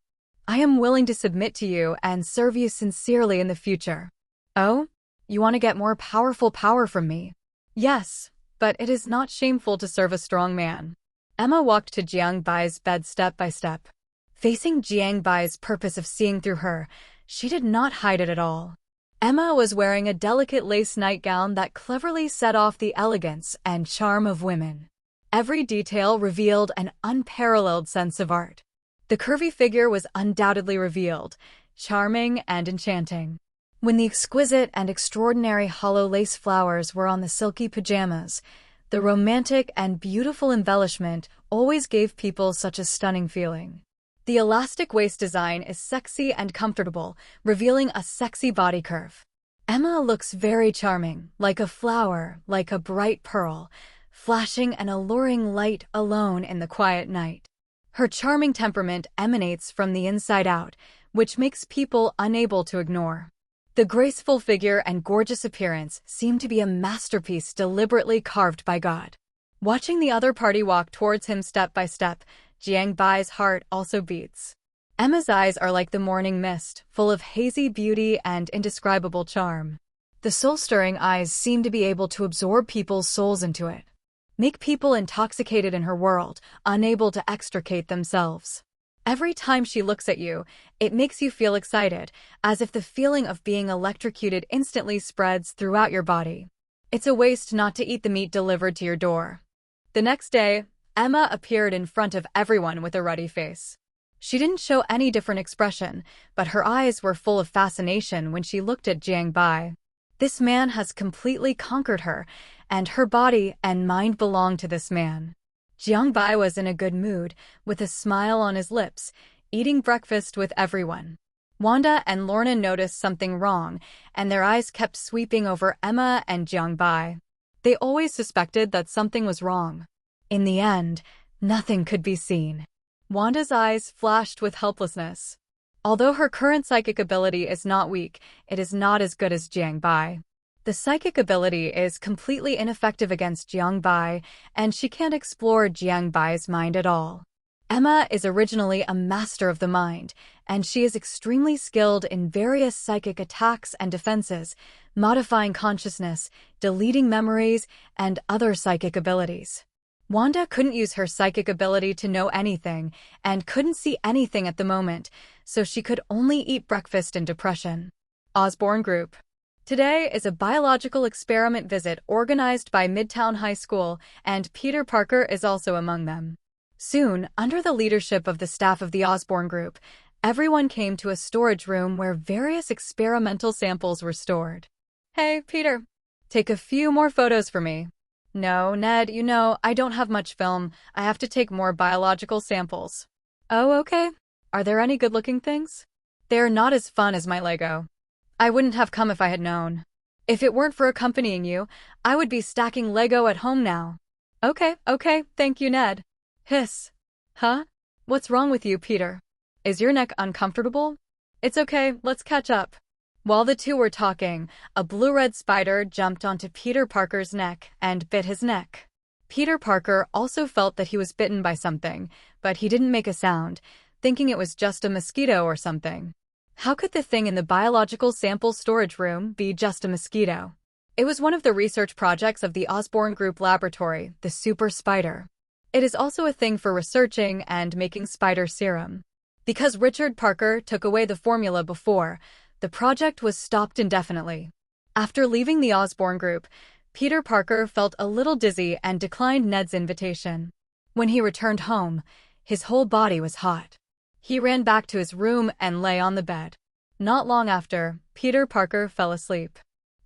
I am willing to submit to you and serve you sincerely in the future. Oh? You want to get more powerful power from me? Yes, but it is not shameful to serve a strong man. Emma walked to Jiang Bai's bed step by step. Facing Jiang Bai's purpose of seeing through her, she did not hide it at all. Emma was wearing a delicate lace nightgown that cleverly set off the elegance and charm of women. Every detail revealed an unparalleled sense of art. The curvy figure was undoubtedly revealed, charming and enchanting. When the exquisite and extraordinary hollow lace flowers were on the silky pajamas, the romantic and beautiful embellishment always gave people such a stunning feeling. The elastic waist design is sexy and comfortable, revealing a sexy body curve. Emma looks very charming, like a flower, like a bright pearl, flashing an alluring light alone in the quiet night. Her charming temperament emanates from the inside out, which makes people unable to ignore. The graceful figure and gorgeous appearance seem to be a masterpiece deliberately carved by God. Watching the other party walk towards him step by step, Jiang Bai's heart also beats. Emma's eyes are like the morning mist, full of hazy beauty and indescribable charm. The soul-stirring eyes seem to be able to absorb people's souls into it, make people intoxicated in her world, unable to extricate themselves. Every time she looks at you, it makes you feel excited, as if the feeling of being electrocuted instantly spreads throughout your body. It's a waste not to eat the meat delivered to your door. The next day, Emma appeared in front of everyone with a ruddy face. She didn't show any different expression, but her eyes were full of fascination when she looked at Jiang Bai. This man has completely conquered her, and her body and mind belong to this man. Jiang Bai was in a good mood, with a smile on his lips, eating breakfast with everyone. Wanda and Lorna noticed something wrong, and their eyes kept sweeping over Emma and Jiang Bai. They always suspected that something was wrong. In the end, nothing could be seen. Wanda's eyes flashed with helplessness. Although her current psychic ability is not weak, it is not as good as Jiang Bai. The psychic ability is completely ineffective against Jiang Bai, and she can't explore Jiang Bai's mind at all. Emma is originally a master of the mind, and she is extremely skilled in various psychic attacks and defenses, modifying consciousness, deleting memories, and other psychic abilities. Wanda couldn't use her psychic ability to know anything, and couldn't see anything at the moment, so she could only eat breakfast in depression. Osborne Group. Today is a biological experiment visit organized by Midtown High School, and Peter Parker is also among them. Soon, under the leadership of the staff of the Osborne Group, everyone came to a storage room where various experimental samples were stored. Hey, Peter, take a few more photos for me. No, Ned, I don't have much film. I have to take more biological samples. Oh, okay. Are there any good-looking things? They're not as fun as my Lego. I wouldn't have come if I had known. If it weren't for accompanying you, I would be stacking Lego at home now. Okay, thank you, Ned. Hiss. Huh? What's wrong with you, Peter? Is your neck uncomfortable? It's okay, let's catch up. While the two were talking, a blue-red spider jumped onto Peter Parker's neck and bit his neck. Peter Parker also felt that he was bitten by something, but he didn't make a sound, thinking it was just a mosquito or something. How could the thing in the biological sample storage room be just a mosquito? It was one of the research projects of the Osborne Group laboratory, the super spider. It is also a thing for researching and making spider serum. Because Richard Parker took away the formula before, the project was stopped indefinitely. After leaving the Osborne Group, Peter Parker felt a little dizzy and declined Ned's invitation. When he returned home, his whole body was hot. He ran back to his room and lay on the bed. Not long after, Peter Parker fell asleep.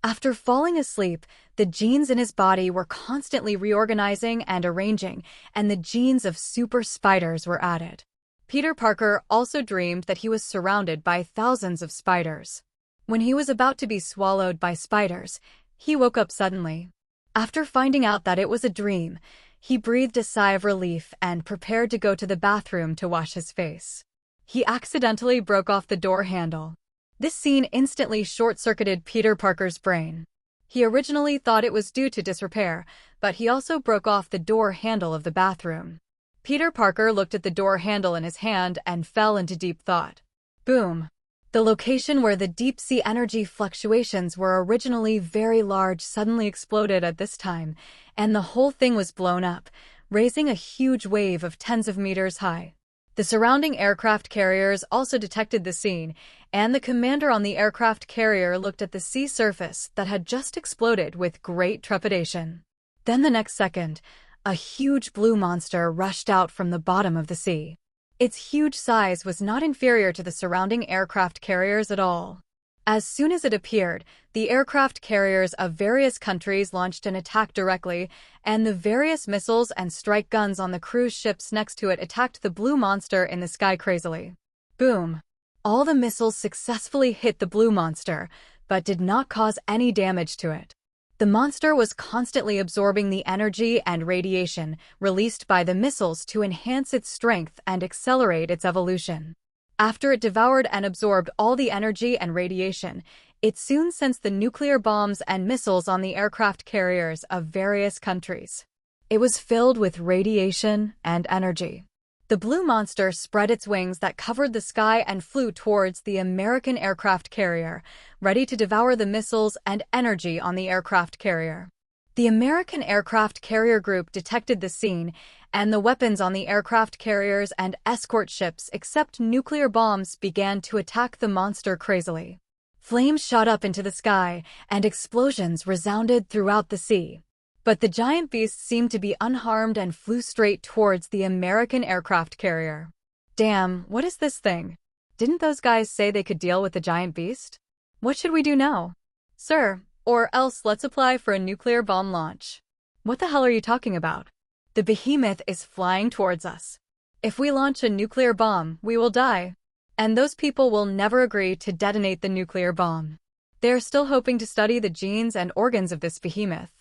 After falling asleep, the genes in his body were constantly reorganizing and arranging, and the genes of super spiders were added. Peter Parker also dreamed that he was surrounded by thousands of spiders. When he was about to be swallowed by spiders, he woke up suddenly. After finding out that it was a dream, he breathed a sigh of relief and prepared to go to the bathroom to wash his face. He accidentally broke off the door handle. This scene instantly short-circuited Peter Parker's brain. He originally thought it was due to disrepair, but he also broke off the door handle of the bathroom. Peter Parker looked at the door handle in his hand and fell into deep thought. Boom! The location where the deep-sea energy fluctuations were originally very large suddenly exploded at this time, and the whole thing was blown up, raising a huge wave of tens of meters high. The surrounding aircraft carriers also detected the scene, and the commander on the aircraft carrier looked at the sea surface that had just exploded with great trepidation. Then the next second, a huge blue monster rushed out from the bottom of the sea. Its huge size was not inferior to the surrounding aircraft carriers at all. As soon as it appeared, the aircraft carriers of various countries launched an attack directly, and the various missiles and strike guns on the cruise ships next to it attacked the blue monster in the sky crazily. Boom! All the missiles successfully hit the blue monster, but did not cause any damage to it. The monster was constantly absorbing the energy and radiation released by the missiles to enhance its strength and accelerate its evolution. After it devoured and absorbed all the energy and radiation, it soon sensed the nuclear bombs and missiles on the aircraft carriers of various countries. It was filled with radiation and energy. The blue monster spread its wings that covered the sky and flew towards the American aircraft carrier, ready to devour the missiles and energy on the aircraft carrier. The American aircraft carrier group detected the scene, and the weapons on the aircraft carriers and escort ships except nuclear bombs began to attack the monster crazily. Flames shot up into the sky, and explosions resounded throughout the sea. But the giant beast seemed to be unharmed and flew straight towards the American aircraft carrier. Damn, what is this thing? Didn't those guys say they could deal with the giant beast? What should we do now? Sir, or else let's apply for a nuclear bomb launch. What the hell are you talking about? The behemoth is flying towards us. If we launch a nuclear bomb, we will die. And those people will never agree to detonate the nuclear bomb. They are still hoping to study the genes and organs of this behemoth.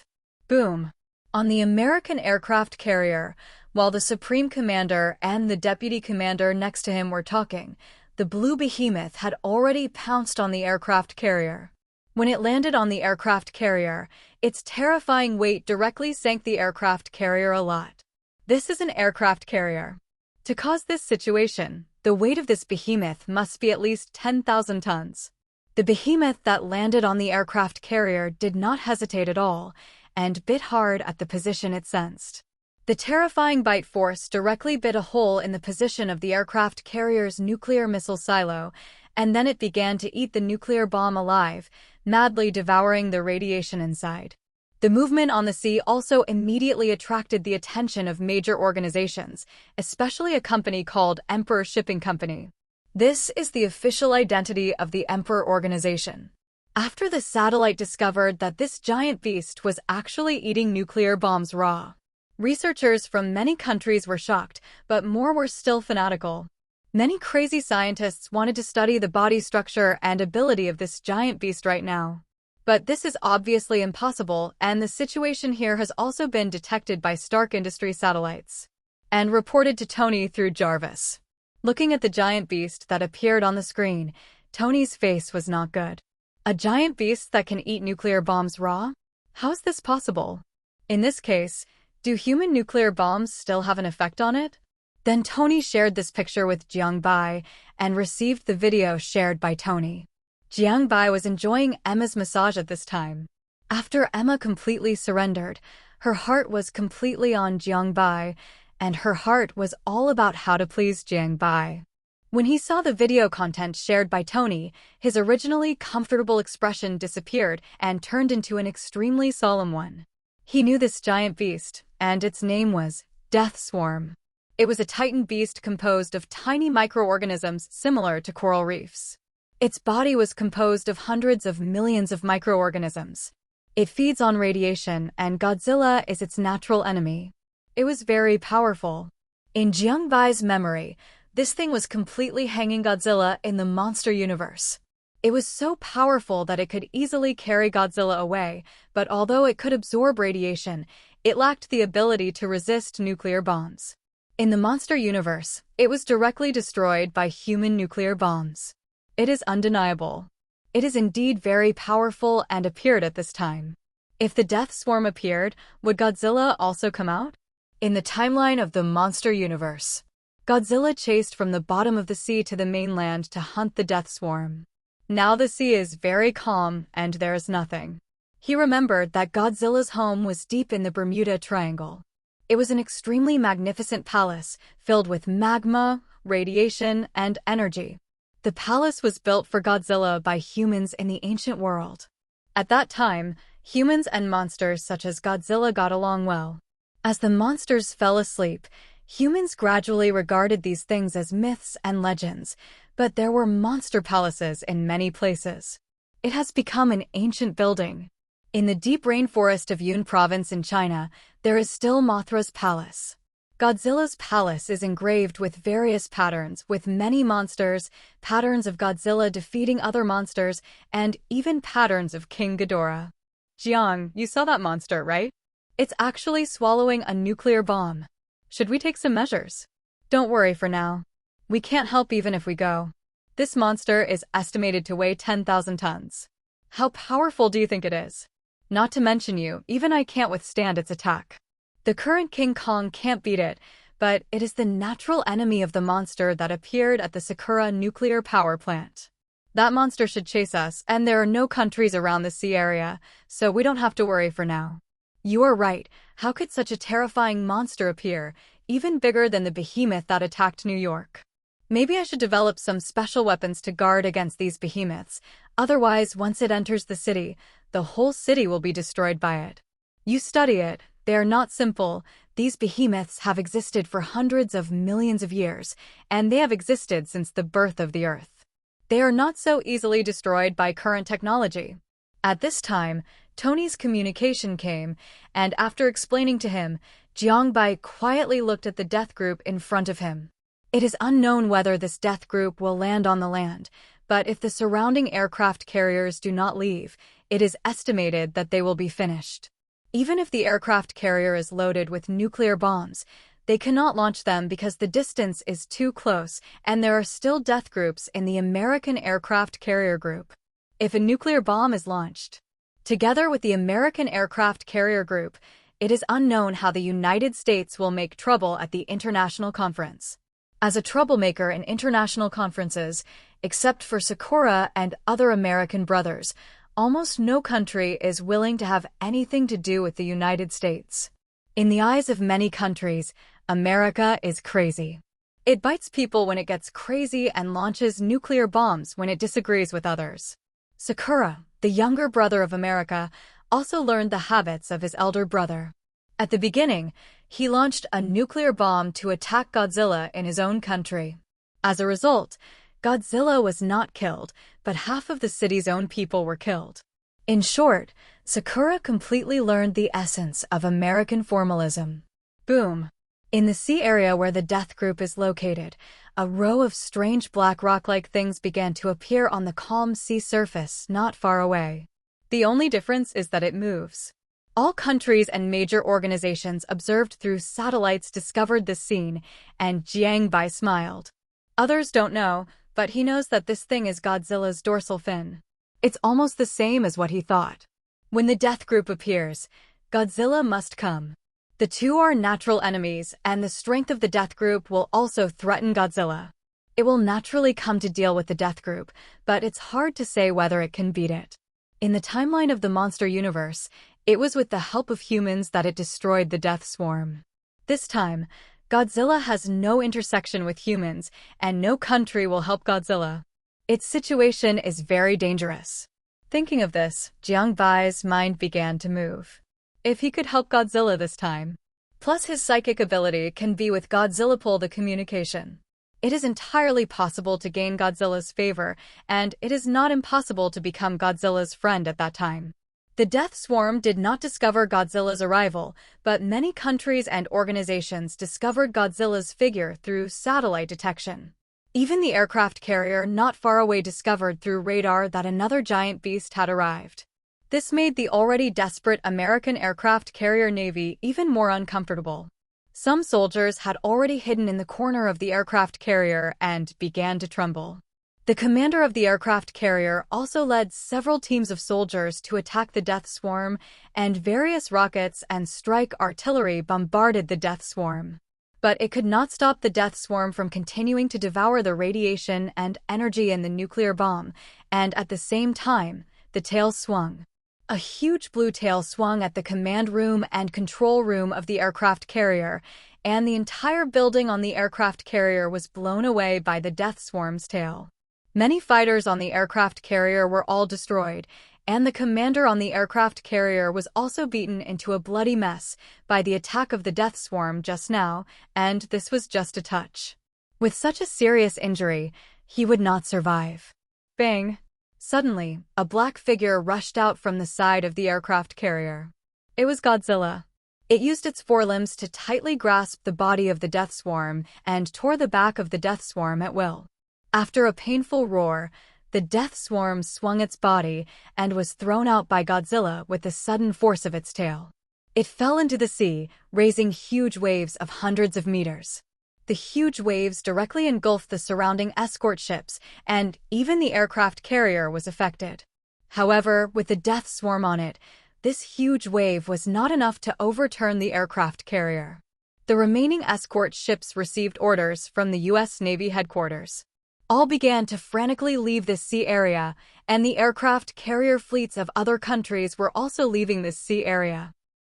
Boom! On the American aircraft carrier, while the Supreme Commander and the Deputy Commander next to him were talking, the blue behemoth had already pounced on the aircraft carrier. When it landed on the aircraft carrier, its terrifying weight directly sank the aircraft carrier a lot. This is an aircraft carrier. To cause this situation, the weight of this behemoth must be at least 10,000 tons. The behemoth that landed on the aircraft carrier did not hesitate at all, and bit hard at the position it sensed. The terrifying bite force directly bit a hole in the position of the aircraft carrier's nuclear missile silo, and then it began to eat the nuclear bomb alive, madly devouring the radiation inside. The movement on the sea also immediately attracted the attention of major organizations, especially a company called Emperor Shipping Company. This is the official identity of the Emperor organization. After the satellite discovered that this giant beast was actually eating nuclear bombs raw, researchers from many countries were shocked, but more were still fanatical. Many crazy scientists wanted to study the body structure and ability of this giant beast right now. But this is obviously impossible, and the situation here has also been detected by Stark Industries satellites and reported to Tony through Jarvis. Looking at the giant beast that appeared on the screen, Tony's face was not good. A giant beast that can eat nuclear bombs raw? How is this possible? In this case, do human nuclear bombs still have an effect on it? Then Tony shared this picture with Jiangbai and received the video shared by Tony. Jiangbai was enjoying Emma's massage at this time. After Emma completely surrendered, her heart was completely on Jiangbai, and her heart was all about how to please Jiangbai. When he saw the video content shared by Tony, his originally comfortable expression disappeared and turned into an extremely solemn one. He knew this giant beast, and its name was Death Swarm. It was a titan beast composed of tiny microorganisms similar to coral reefs. Its body was composed of hundreds of millions of microorganisms. It feeds on radiation, and Godzilla is its natural enemy. It was very powerful. In Jiangbai's memory, this thing was completely hanging Godzilla in the monster universe. It was so powerful that it could easily carry Godzilla away, but although it could absorb radiation, it lacked the ability to resist nuclear bombs. In the monster universe, it was directly destroyed by human nuclear bombs. It is undeniable. It is indeed very powerful and appeared at this time. If the Death Swarm appeared, would Godzilla also come out? In the timeline of the monster universe, Godzilla chased from the bottom of the sea to the mainland to hunt the Death Swarm. Now the sea is very calm and there is nothing. He remembered that Godzilla's home was deep in the Bermuda Triangle. It was an extremely magnificent palace filled with magma, radiation, and energy. The palace was built for Godzilla by humans in the ancient world. At that time, humans and monsters such as Godzilla got along well. As the monsters fell asleep, humans gradually regarded these things as myths and legends, but there were monster palaces in many places. It has become an ancient building. In the deep rainforest of Yun Province in China, there is still Mothra's palace. Godzilla's palace is engraved with various patterns, with many monsters, patterns of Godzilla defeating other monsters, and even patterns of King Ghidorah. Jiang, you saw that monster, right? It's actually swallowing a nuclear bomb. Should we take some measures? Don't worry for now. We can't help even if we go. This monster is estimated to weigh 10,000 tons. How powerful do you think it is? Not to mention you, even I can't withstand its attack. The current King Kong can't beat it, but it is the natural enemy of the monster that appeared at the Sakura nuclear power plant. That monster should chase us, and there are no countries around the sea area, so we don't have to worry for now. You are right. How could such a terrifying monster appear, even bigger than the behemoth that attacked New York? Maybe I should develop some special weapons to guard against these behemoths. Otherwise, once it enters the city, the whole city will be destroyed by it. You study it. They are not simple. These behemoths have existed for hundreds of millions of years, and they have existed since the birth of the Earth. They are not so easily destroyed by current technology. At this time, Tony's communication came, and after explaining to him, Jiangbai quietly looked at the death group in front of him. It is unknown whether this death group will land on the land, but if the surrounding aircraft carriers do not leave, it is estimated that they will be finished. Even if the aircraft carrier is loaded with nuclear bombs, they cannot launch them because the distance is too close, and there are still death groups in the American aircraft carrier group. If a nuclear bomb is launched, together with the American aircraft carrier group, it is unknown how the United States will make trouble at the international conference. As a troublemaker in international conferences, except for Sakura and other American brothers, almost no country is willing to have anything to do with the United States. In the eyes of many countries, America is crazy. It bites people when it gets crazy and launches nuclear bombs when it disagrees with others. Sakura, the younger brother of America, also learned the habits of his elder brother. At the beginning, he launched a nuclear bomb to attack Godzilla in his own country. As a result, Godzilla was not killed, but half of the city's own people were killed. In short, Sakura completely learned the essence of American formalism. Boom! In the sea area where the death group is located, a row of strange black rock-like things began to appear on the calm sea surface not far away. The only difference is that it moves. All countries and major organizations observed through satellites discovered this scene, and Jiangbai smiled. Others don't know, but he knows that this thing is Godzilla's dorsal fin. It's almost the same as what he thought. When the death group appears, Godzilla must come. The two are natural enemies, and the strength of the death group will also threaten Godzilla. It will naturally come to deal with the death group, but it's hard to say whether it can beat it. In the timeline of the monster universe, it was with the help of humans that it destroyed the death swarm. This time, Godzilla has no intersection with humans, and no country will help Godzilla. Its situation is very dangerous. Thinking of this, Jiangbai's mind began to move. If he could help Godzilla this time, plus his psychic ability can be with Godzilla pull the communication. It is entirely possible to gain Godzilla's favor, and it is not impossible to become Godzilla's friend at that time. The death swarm did not discover Godzilla's arrival, but many countries and organizations discovered Godzilla's figure through satellite detection. Even the aircraft carrier not far away discovered through radar that another giant beast had arrived. This made the already desperate American aircraft carrier navy even more uncomfortable. Some soldiers had already hidden in the corner of the aircraft carrier and began to tremble. The commander of the aircraft carrier also led several teams of soldiers to attack the death swarm, and various rockets and strike artillery bombarded the death swarm. But it could not stop the death swarm from continuing to devour the radiation and energy in the nuclear bomb, and at the same time, the tail swung. A huge blue tail swung at the command room and control room of the aircraft carrier, and the entire building on the aircraft carrier was blown away by the death swarm's tail. Many fighters on the aircraft carrier were all destroyed, and the commander on the aircraft carrier was also beaten into a bloody mess by the attack of the death swarm just now, and this was just a touch. With such a serious injury, he would not survive. Bang! Suddenly, a black figure rushed out from the side of the aircraft carrier. It was Godzilla. It used its forelimbs to tightly grasp the body of the death swarm and tore the back of the death swarm at will. After a painful roar, the death swarm swung its body and was thrown out by Godzilla with the sudden force of its tail. It fell into the sea, raising huge waves of hundreds of meters. The huge waves directly engulfed the surrounding escort ships, and even the aircraft carrier was affected. However, with the death swarm on it, this huge wave was not enough to overturn the aircraft carrier. The remaining escort ships received orders from the U.S. Navy headquarters. All began to frantically leave this sea area, and the aircraft carrier fleets of other countries were also leaving this sea area.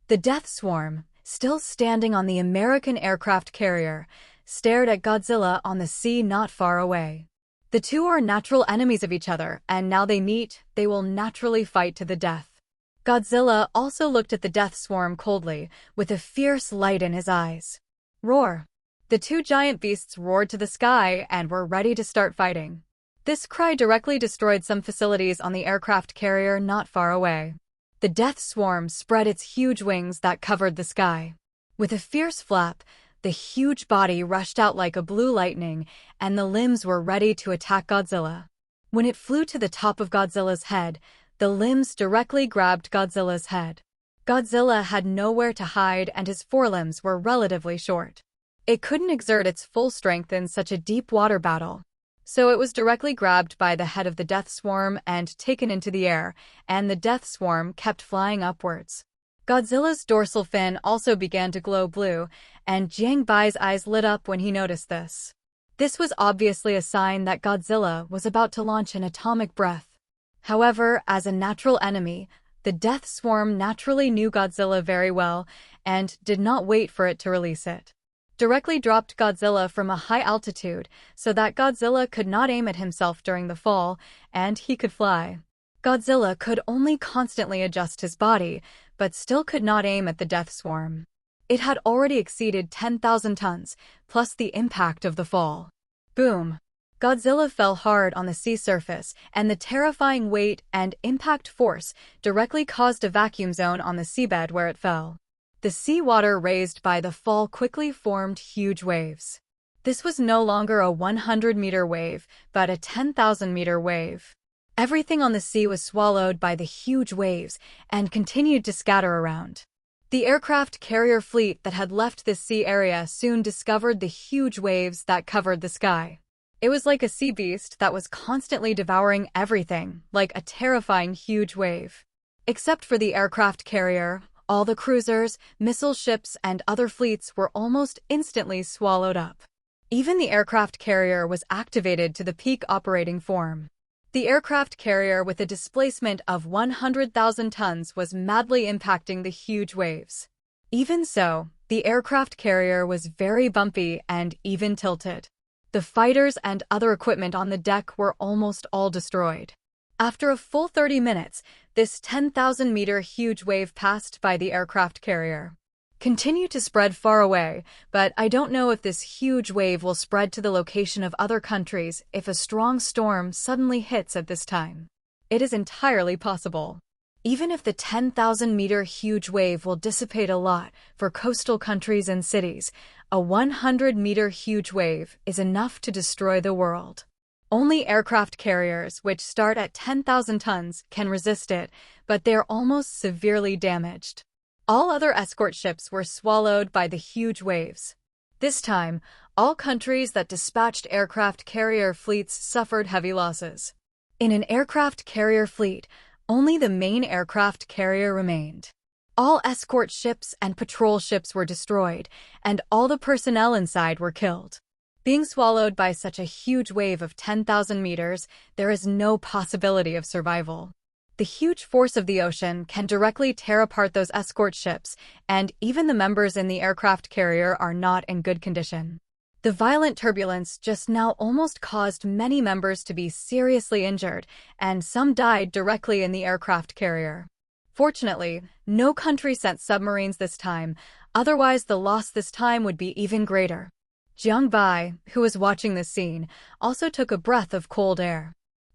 The death swarm, still standing on the American aircraft carrier, stared at Godzilla on the sea not far away. The two are natural enemies of each other, and now they meet, they will naturally fight to the death. Godzilla also looked at the death swarm coldly, with a fierce light in his eyes. Roar! The two giant beasts roared to the sky and were ready to start fighting. This cry directly destroyed some facilities on the aircraft carrier not far away. The death swarm spread its huge wings that covered the sky. With a fierce flap, the huge body rushed out like a blue lightning, and the limbs were ready to attack Godzilla. When it flew to the top of Godzilla's head, the limbs directly grabbed Godzilla's head. Godzilla had nowhere to hide and his forelimbs were relatively short. It couldn't exert its full strength in such a deep water battle. So it was directly grabbed by the head of the death swarm and taken into the air, and the death swarm kept flying upwards. Godzilla's dorsal fin also began to glow blue, and Jiang Bai's eyes lit up when he noticed this. This was obviously a sign that Godzilla was about to launch an atomic breath. However, as a natural enemy, the death swarm naturally knew Godzilla very well and did not wait for it to release it. Directly dropped Godzilla from a high altitude so that Godzilla could not aim at himself during the fall, and he could fly. Godzilla could only constantly adjust his body, but still could not aim at the death swarm. It had already exceeded 10,000 tons, plus the impact of the fall. Boom! Godzilla fell hard on the sea surface, and the terrifying weight and impact force directly caused a vacuum zone on the seabed where it fell. The seawater raised by the fall quickly formed huge waves. This was no longer a 100-meter wave, but a 10,000-meter wave. Everything on the sea was swallowed by the huge waves and continued to scatter around. The aircraft carrier fleet that had left this sea area soon discovered the huge waves that covered the sky. It was like a sea beast that was constantly devouring everything, like a terrifying huge wave. Except for the aircraft carrier, all the cruisers, missile ships, and other fleets were almost instantly swallowed up. Even the aircraft carrier was activated to the peak operating form. The aircraft carrier with a displacement of 100,000 tons was madly impacting the huge waves. Even so, the aircraft carrier was very bumpy and even tilted. The fighters and other equipment on the deck were almost all destroyed. After a full 30 minutes, this 10,000-meter huge wave passed by the aircraft carrier. Continued to spread far away, but I don't know if this huge wave will spread to the location of other countries if a strong storm suddenly hits at this time. It is entirely possible. Even if the 10,000-meter huge wave will dissipate a lot for coastal countries and cities, a 100-meter huge wave is enough to destroy the world. Only aircraft carriers, which start at 10,000 tons, can resist it, but they are almost severely damaged. All other escort ships were swallowed by the huge waves. This time, all countries that dispatched aircraft carrier fleets suffered heavy losses. In an aircraft carrier fleet, only the main aircraft carrier remained. All escort ships and patrol ships were destroyed, and all the personnel inside were killed. Being swallowed by such a huge wave of 10,000 meters, there is no possibility of survival. The huge force of the ocean can directly tear apart those escort ships, and even the members in the aircraft carrier are not in good condition. The violent turbulence just now almost caused many members to be seriously injured, and some died directly in the aircraft carrier. Fortunately, no country sent submarines this time, otherwise the loss this time would be even greater. Jiang Bai, who was watching this scene, also took a breath of cold air.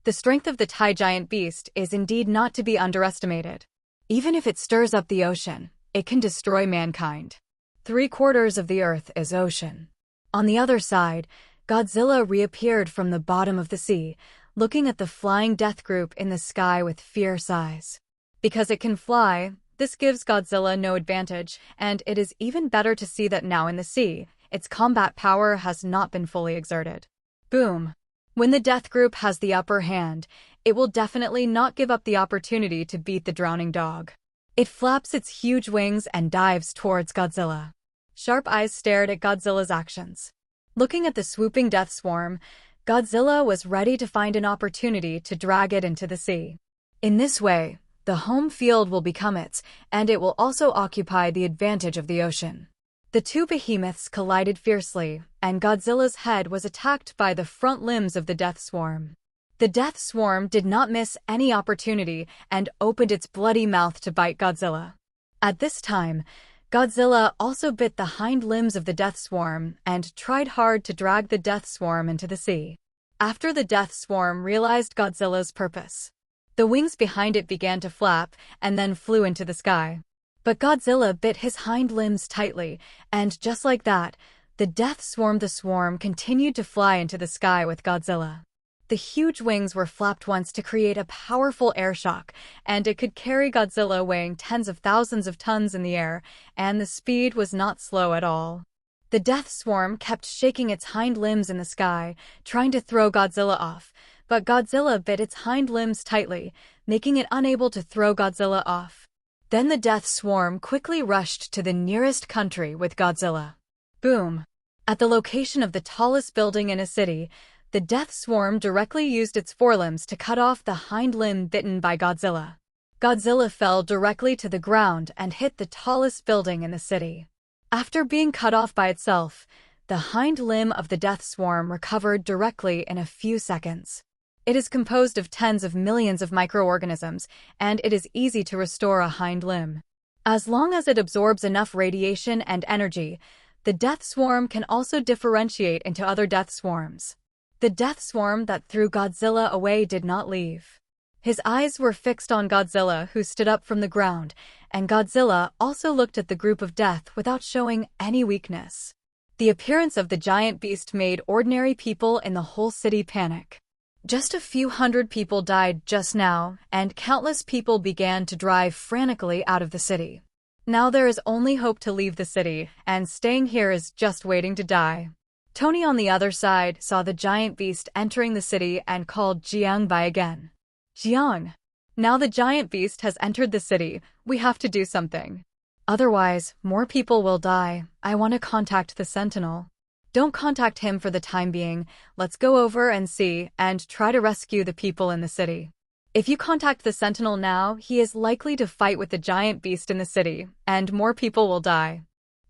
The strength of the Thai giant beast is indeed not to be underestimated. Even if it stirs up the ocean, it can destroy mankind. 3/4 of the earth is ocean. On the other side, Godzilla reappeared from the bottom of the sea, looking at the flying death group in the sky with fierce eyes. Because it can fly, this gives Godzilla no advantage, and it is even better to see that now in the sea, its combat power has not been fully exerted. Boom! When the death group has the upper hand, it will definitely not give up the opportunity to beat the drowning dog. It flaps its huge wings and dives towards Godzilla. Sharp eyes stared at Godzilla's actions. Looking at the swooping death swarm, Godzilla was ready to find an opportunity to drag it into the sea. In this way, the home field will become its, and it will also occupy the advantage of the ocean. The two behemoths collided fiercely, and Godzilla's head was attacked by the front limbs of the death swarm. The death swarm did not miss any opportunity and opened its bloody mouth to bite Godzilla. At this time, Godzilla also bit the hind limbs of the death swarm and tried hard to drag the death swarm into the sea. After the death swarm realized Godzilla's purpose, the wings behind it began to flap and then flew into the sky. But Godzilla bit his hind limbs tightly, and just like that, the swarm continued to fly into the sky with Godzilla. The huge wings were flapped once to create a powerful air shock, and it could carry Godzilla weighing tens of thousands of tons in the air, and the speed was not slow at all. The death swarm kept shaking its hind limbs in the sky, trying to throw Godzilla off, but Godzilla bit its hind limbs tightly, making it unable to throw Godzilla off. Then the death swarm quickly rushed to the nearest country with Godzilla. Boom! At the location of the tallest building in a city, the death swarm directly used its forelimbs to cut off the hind limb bitten by Godzilla. Godzilla fell directly to the ground and hit the tallest building in the city. After being cut off by itself, the hind limb of the death swarm recovered directly in a few seconds. It is composed of tens of millions of microorganisms, and it is easy to restore a hind limb. As long as it absorbs enough radiation and energy, the death swarm can also differentiate into other death swarms. The death swarm that threw Godzilla away did not leave. His eyes were fixed on Godzilla, who stood up from the ground, and Godzilla also looked at the group of death without showing any weakness. The appearance of the giant beast made ordinary people in the whole city panic. Just a few hundred people died just now, and countless people began to drive frantically out of the city. Now there is only hope to leave the city, and staying here is just waiting to die. Tony on the other side saw the giant beast entering the city and called Jiangbai again. Jiang, now the giant beast has entered the city, we have to do something. Otherwise, more people will die. I want to contact the Sentinel. Don't contact him for the time being, let's go over and see, and try to rescue the people in the city. If you contact the Sentinel now, he is likely to fight with the giant beast in the city, and more people will die.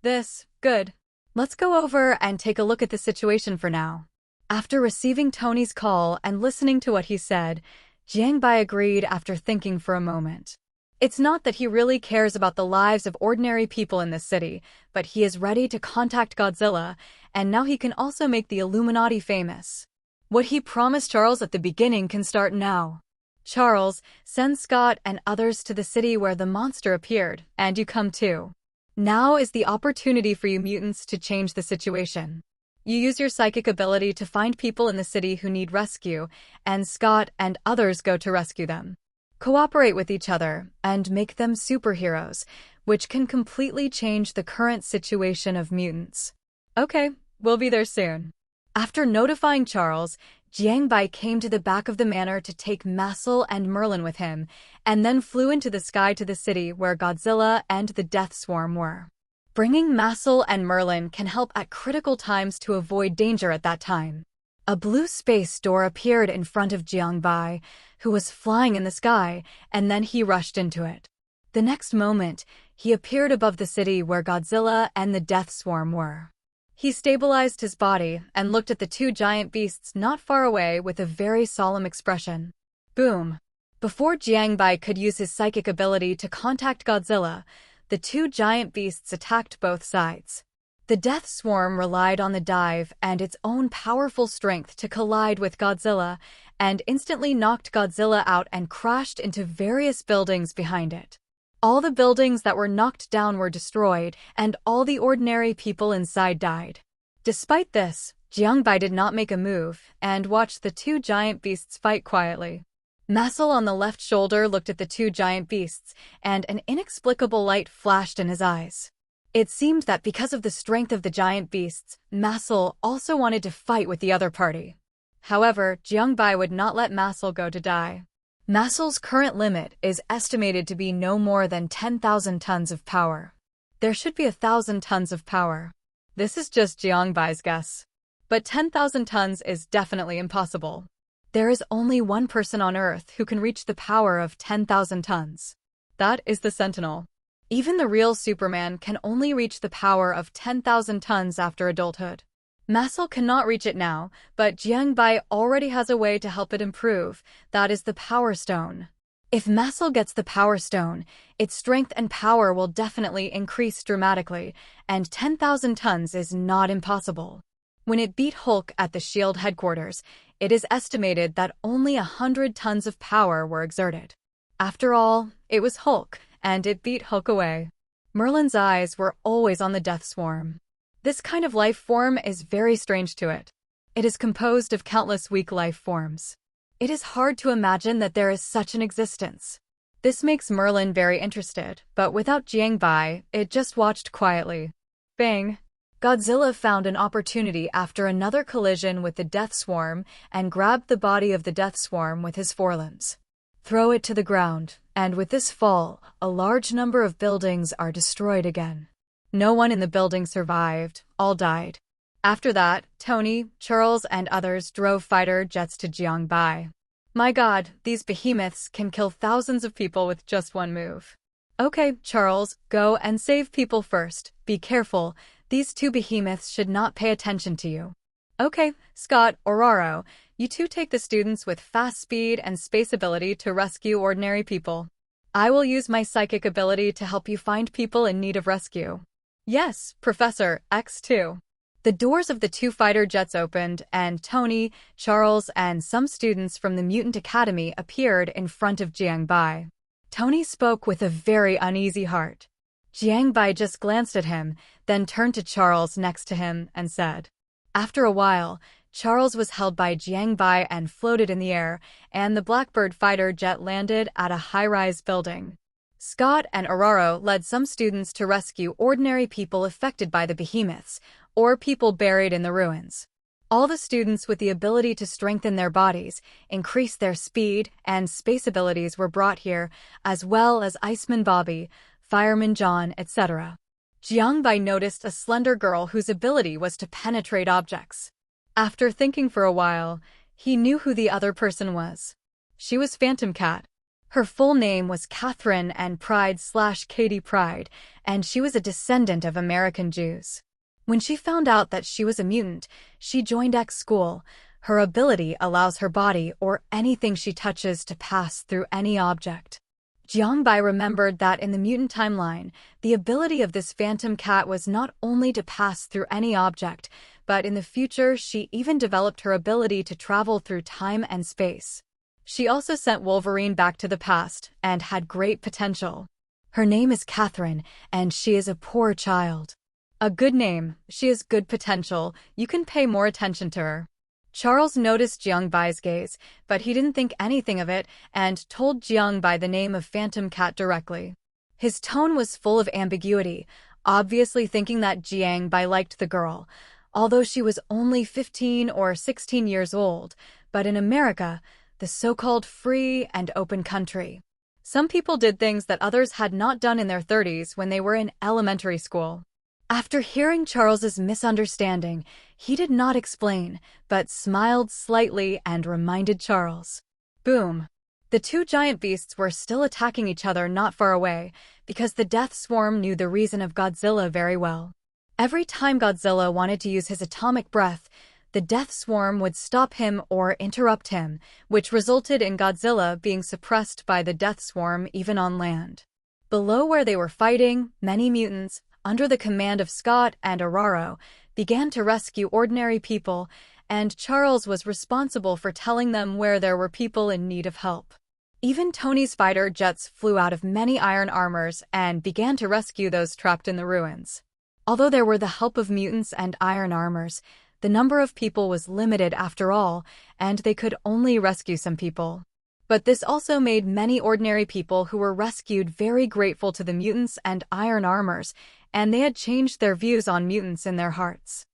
Good. Let's go over and take a look at the situation for now. After receiving Tony's call and listening to what he said, Jiangbai agreed after thinking for a moment. It's not that he really cares about the lives of ordinary people in this city, but he is ready to contact Godzilla, and now he can also make the Illuminati famous. What he promised Charles at the beginning can start now. Charles, send Scott and others to the city where the monster appeared, and you come too. Now is the opportunity for you mutants to change the situation. You use your psychic ability to find people in the city who need rescue, and Scott and others go to rescue them. Cooperate with each other, and make them superheroes, which can completely change the current situation of mutants. Okay, we'll be there soon. After notifying Charles, Jiangbai came to the back of the manor to take Masel and Merlin with him, and then flew into the sky to the city where Godzilla and the Death Swarm were. Bringing Masel and Merlin can help at critical times to avoid danger at that time. A blue space door appeared in front of Jiangbai, who was flying in the sky, and then he rushed into it. The next moment, he appeared above the city where Godzilla and the Death Swarm were. He stabilized his body and looked at the two giant beasts not far away with a very solemn expression. Boom! Before Jiangbai could use his psychic ability to contact Godzilla, the two giant beasts attacked both sides. The Death Swarm relied on the dive and its own powerful strength to collide with Godzilla, and instantly knocked Godzilla out and crashed into various buildings behind it. All the buildings that were knocked down were destroyed, and all the ordinary people inside died. Despite this, Jiangbai did not make a move and watched the two giant beasts fight quietly. Masel on the left shoulder looked at the two giant beasts, and an inexplicable light flashed in his eyes. It seemed that because of the strength of the giant beasts, Masel also wanted to fight with the other party. However, Jiangbai would not let Masel go to die. Masel's current limit is estimated to be no more than 10,000 tons of power. There should be 1,000 tons of power. This is just Jiangbai's guess. But 10,000 tons is definitely impossible. There is only one person on Earth who can reach the power of 10,000 tons. That is the Sentinel. Even the real Superman can only reach the power of 10,000 tons after adulthood. Masel cannot reach it now, but Jiangbai already has a way to help it improve. That is the Power Stone. If Masel gets the Power Stone, its strength and power will definitely increase dramatically, and 10,000 tons is not impossible. When it beat Hulk at the S.H.I.E.L.D. headquarters, it is estimated that only 100 tons of power were exerted. After all, it was Hulk, and it beat Hulk away. Merlin's eyes were always on the Death Swarm. This kind of life form is very strange to it. It is composed of countless weak life forms. It is hard to imagine that there is such an existence. This makes Merlin very interested, but without Jiangbai, it just watched quietly. Bang! Godzilla found an opportunity after another collision with the Death Swarm and grabbed the body of the Death Swarm with his forelimbs. Throw it to the ground, and with this fall, a large number of buildings are destroyed again. No one in the building survived, all died. After that, Tony, Charles, and others drove fighter jets to Jiangbai. My god, these behemoths can kill thousands of people with just one move. Okay, Charles, go and save people first. Be careful, these two behemoths should not pay attention to you. Okay, Scott, Oraro, you two take the students with fast speed and space ability to rescue ordinary people. I will use my psychic ability to help you find people in need of rescue. Yes, Professor X2. The doors of the two fighter jets opened, and Tony, Charles, and some students from the Mutant Academy appeared in front of Jiangbai. Tony spoke with a very uneasy heart. Jiangbai just glanced at him, then turned to Charles next to him and said. After a while, Charles was held by Jiangbai and floated in the air, and the Blackbird fighter jet landed at a high-rise building. Scott and Oraro led some students to rescue ordinary people affected by the behemoths, or people buried in the ruins. All the students with the ability to strengthen their bodies, increase their speed, and space abilities were brought here, as well as Iceman Bobby, Fireman John, etc. Jiangbai noticed a slender girl whose ability was to penetrate objects. After thinking for a while, he knew who the other person was. She was Phantom Cat. Her full name was Catherine and Pride/Katie Pride, and she was a descendant of American Jews. When she found out that she was a mutant, she joined X school. Her ability allows her body or anything she touches to pass through any object. Jiangbai remembered that in the mutant timeline, the ability of this Phantom Cat was not only to pass through any object, but in the future she even developed her ability to travel through time and space. She also sent Wolverine back to the past and had great potential. Her name is Catherine, and she is a poor child. A good name, she has good potential, you can pay more attention to her. Charles noticed Jiangbai's gaze, but he didn't think anything of it and told Jiangbai the name of Phantom Cat directly. His tone was full of ambiguity, obviously thinking that Jiangbai liked the girl, although she was only 15 or 16 years old, but in America, the so-called free and open country, some people did things that others had not done in their 30s when they were in elementary school. After hearing Charles's misunderstanding, he did not explain, but smiled slightly and reminded Charles. Boom! The two giant beasts were still attacking each other not far away, because the Death Swarm knew the reason of Godzilla very well. Every time Godzilla wanted to use his atomic breath, the Death Swarm would stop him or interrupt him, which resulted in Godzilla being suppressed by the Death Swarm even on land. Below where they were fighting, many mutants, under the command of Scott and Oraro, began to rescue ordinary people, and Charles was responsible for telling them where there were people in need of help. Even Tony's fighter jets flew out of many iron armors and began to rescue those trapped in the ruins. Although there were the help of mutants and iron armors, the number of people was limited after all, and they could only rescue some people. But this also made many ordinary people who were rescued very grateful to the mutants and iron armors, and they had changed their views on mutants in their hearts.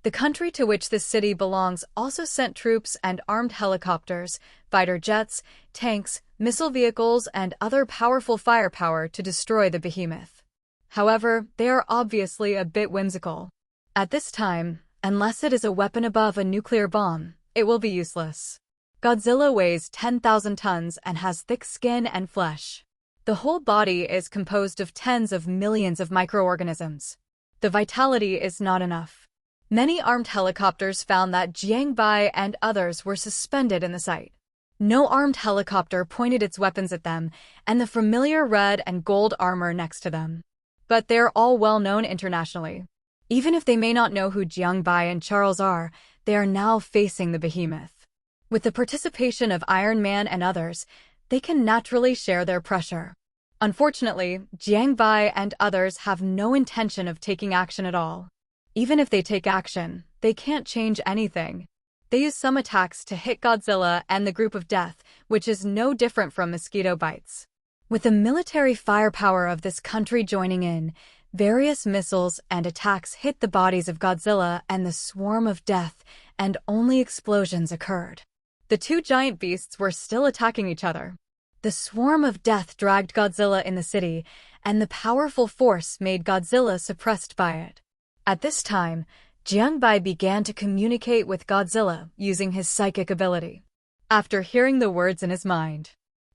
The country to which this city belongs also sent troops and armed helicopters, fighter jets, tanks, missile vehicles, and other powerful firepower to destroy the behemoth. However, they are obviously a bit whimsical. At this time, unless it is a weapon above a nuclear bomb, it will be useless. Godzilla weighs 10,000 tons and has thick skin and flesh. The whole body is composed of tens of millions of microorganisms. The vitality is not enough. Many armed helicopters found that Jiangbai and others were suspended in the sight. No armed helicopter pointed its weapons at them, and the familiar red and gold armor next to them. But they're all well known internationally. Even if they may not know who Jiangbai and Charles are, they are now facing the behemoth. With the participation of Iron Man and others, they can naturally share their pressure. Unfortunately, Jiangbai and others have no intention of taking action at all. Even if they take action, they can't change anything. They use some attacks to hit Godzilla and the group of death, which is no different from mosquito bites. With the military firepower of this country joining in, various missiles and attacks hit the bodies of Godzilla and the swarm of death, and only explosions occurred. The two giant beasts were still attacking each other. The swarm of death dragged Godzilla in the city, and the powerful force made Godzilla suppressed by it. At this time, Jiangbai began to communicate with Godzilla using his psychic ability. After hearing the words in his mind,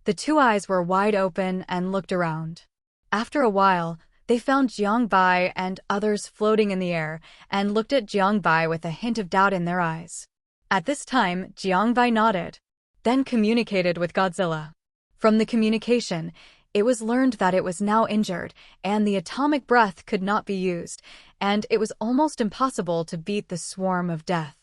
the two eyes were wide open and looked around. After a while, they found Jiangbai and others floating in the air and looked at Jiangbai with a hint of doubt in their eyes. At this time, Jiangbai nodded, then communicated with Godzilla. From the communication, it was learned that it was now injured, and the atomic breath could not be used, and it was almost impossible to beat the swarm of death.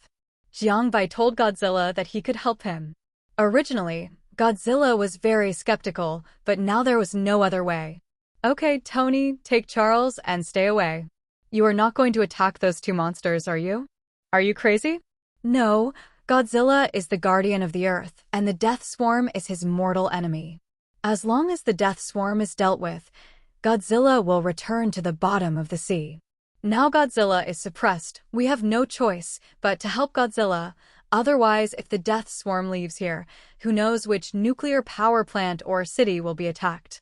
Jiangbai told Godzilla that he could help him. Originally, Godzilla was very skeptical, but now there was no other way. Okay, Tony, take Charles and stay away. You are not going to attack those two monsters, are you? Are you crazy? No, Godzilla is the guardian of the Earth, and the Death Swarm is his mortal enemy. As long as the Death Swarm is dealt with, Godzilla will return to the bottom of the sea. Now Godzilla is suppressed, we have no choice but to help Godzilla. Otherwise, if the Death Swarm leaves here, who knows which nuclear power plant or city will be attacked.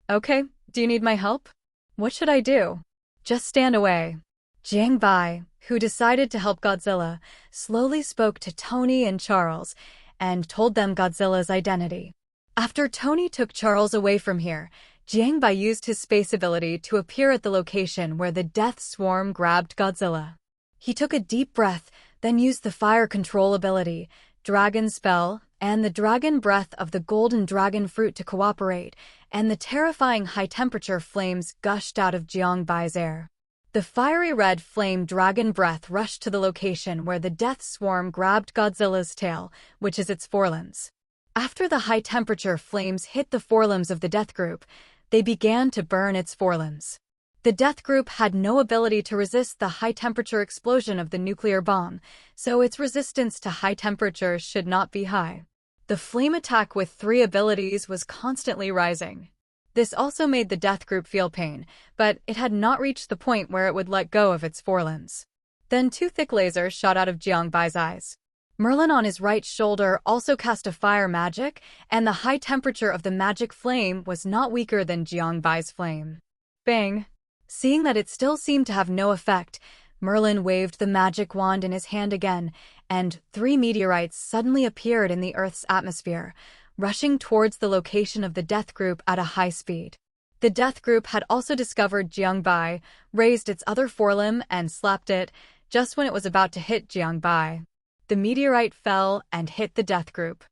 Okay, do you need my help? What should I do? Just stand away. Jiangbai, who decided to help Godzilla, slowly spoke to Tony and Charles and told them Godzilla's identity. After Tony took Charles away from here, Jiangbai used his space ability to appear at the location where the Death Swarm grabbed Godzilla. He took a deep breath, then used the fire control ability, Dragon Spell, and the Dragon Breath of the Golden Dragon Fruit to cooperate, and the terrifying high-temperature flames gushed out of Jiangbai's air. The fiery red flame Dragon Breath rushed to the location where the Death Swarm grabbed Godzilla's tail, which is its forelimbs. After the high-temperature flames hit the forelimbs of the Death Group, they began to burn its forelimbs. The Death Group had no ability to resist the high-temperature explosion of the nuclear bomb, so its resistance to high temperature should not be high. The flame attack with 3 abilities was constantly rising. This also made the Death Group feel pain, but it had not reached the point where it would let go of its forelimbs. Then 2 thick lasers shot out of Jiangbai's eyes. Merlin on his right shoulder also cast a fire magic, and the high temperature of the magic flame was not weaker than Jiangbai's flame. Bang! Seeing that it still seemed to have no effect, Merlin waved the magic wand in his hand again, and 3 meteorites suddenly appeared in the Earth's atmosphere, rushing towards the location of the Death Group at a high speed. The Death Group had also discovered Jiangbai, raised its other forelimb and slapped it, just when it was about to hit Jiangbai. The meteorite fell and hit the Death Group.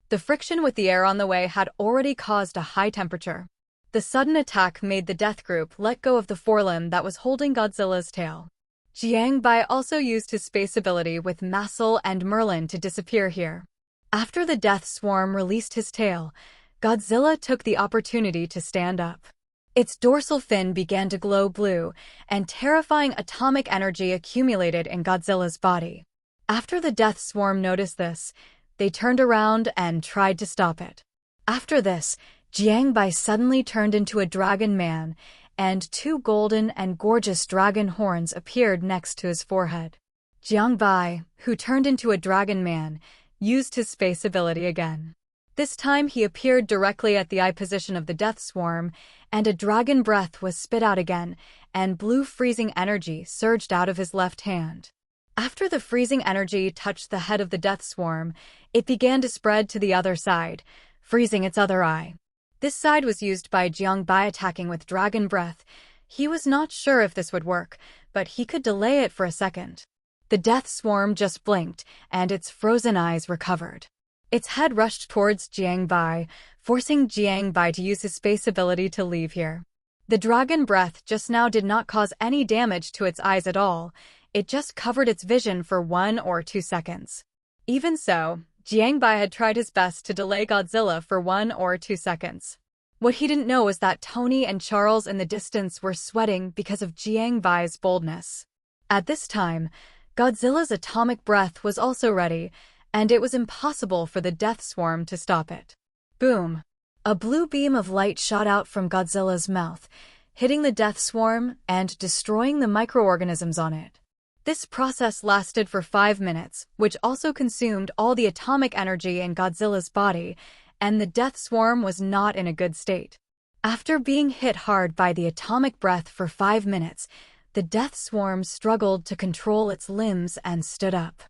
The friction with the air on the way had already caused a high temperature. The sudden attack made the Death Group let go of the forelimb that was holding Godzilla's tail. Jiang Bai also used his space ability with Masel and Merlin to disappear here. After the death swarm released his tail, Godzilla took the opportunity to stand up. Its dorsal fin began to glow blue, and terrifying atomic energy accumulated in Godzilla's body. After the death swarm noticed this, they turned around and tried to stop it. After this, Jiang Bai suddenly turned into a dragon man, and two golden and gorgeous dragon horns appeared next to his forehead. Jiang Bai, who turned into a dragon man, used his space ability again. This time he appeared directly at the eye position of the death swarm, and a dragon breath was spit out again, and blue freezing energy surged out of his left hand. After the freezing energy touched the head of the death swarm, it began to spread to the other side, freezing its other eye. This side was used by Jiang Bai attacking with dragon breath. He was not sure if this would work, but he could delay it for a second. The death swarm just blinked, and its frozen eyes recovered. Its head rushed towards Jiang Bai, forcing Jiang Bai to use his space ability to leave here. The dragon breath just now did not cause any damage to its eyes at all. It just covered its vision for 1 or 2 seconds. Even so, Jiang Bai had tried his best to delay Godzilla for 1 or 2 seconds. What he didn't know was that Tony and Charles in the distance were sweating because of Jiang Bai's boldness. At this time, Godzilla's atomic breath was also ready, and it was impossible for the death swarm to stop it. Boom! A blue beam of light shot out from Godzilla's mouth, hitting the death swarm and destroying the microorganisms on it. This process lasted for 5 minutes, which also consumed all the atomic energy in Godzilla's body, and the death swarm was not in a good state. After being hit hard by the atomic breath for 5 minutes, the death swarm struggled to control its limbs and stood up.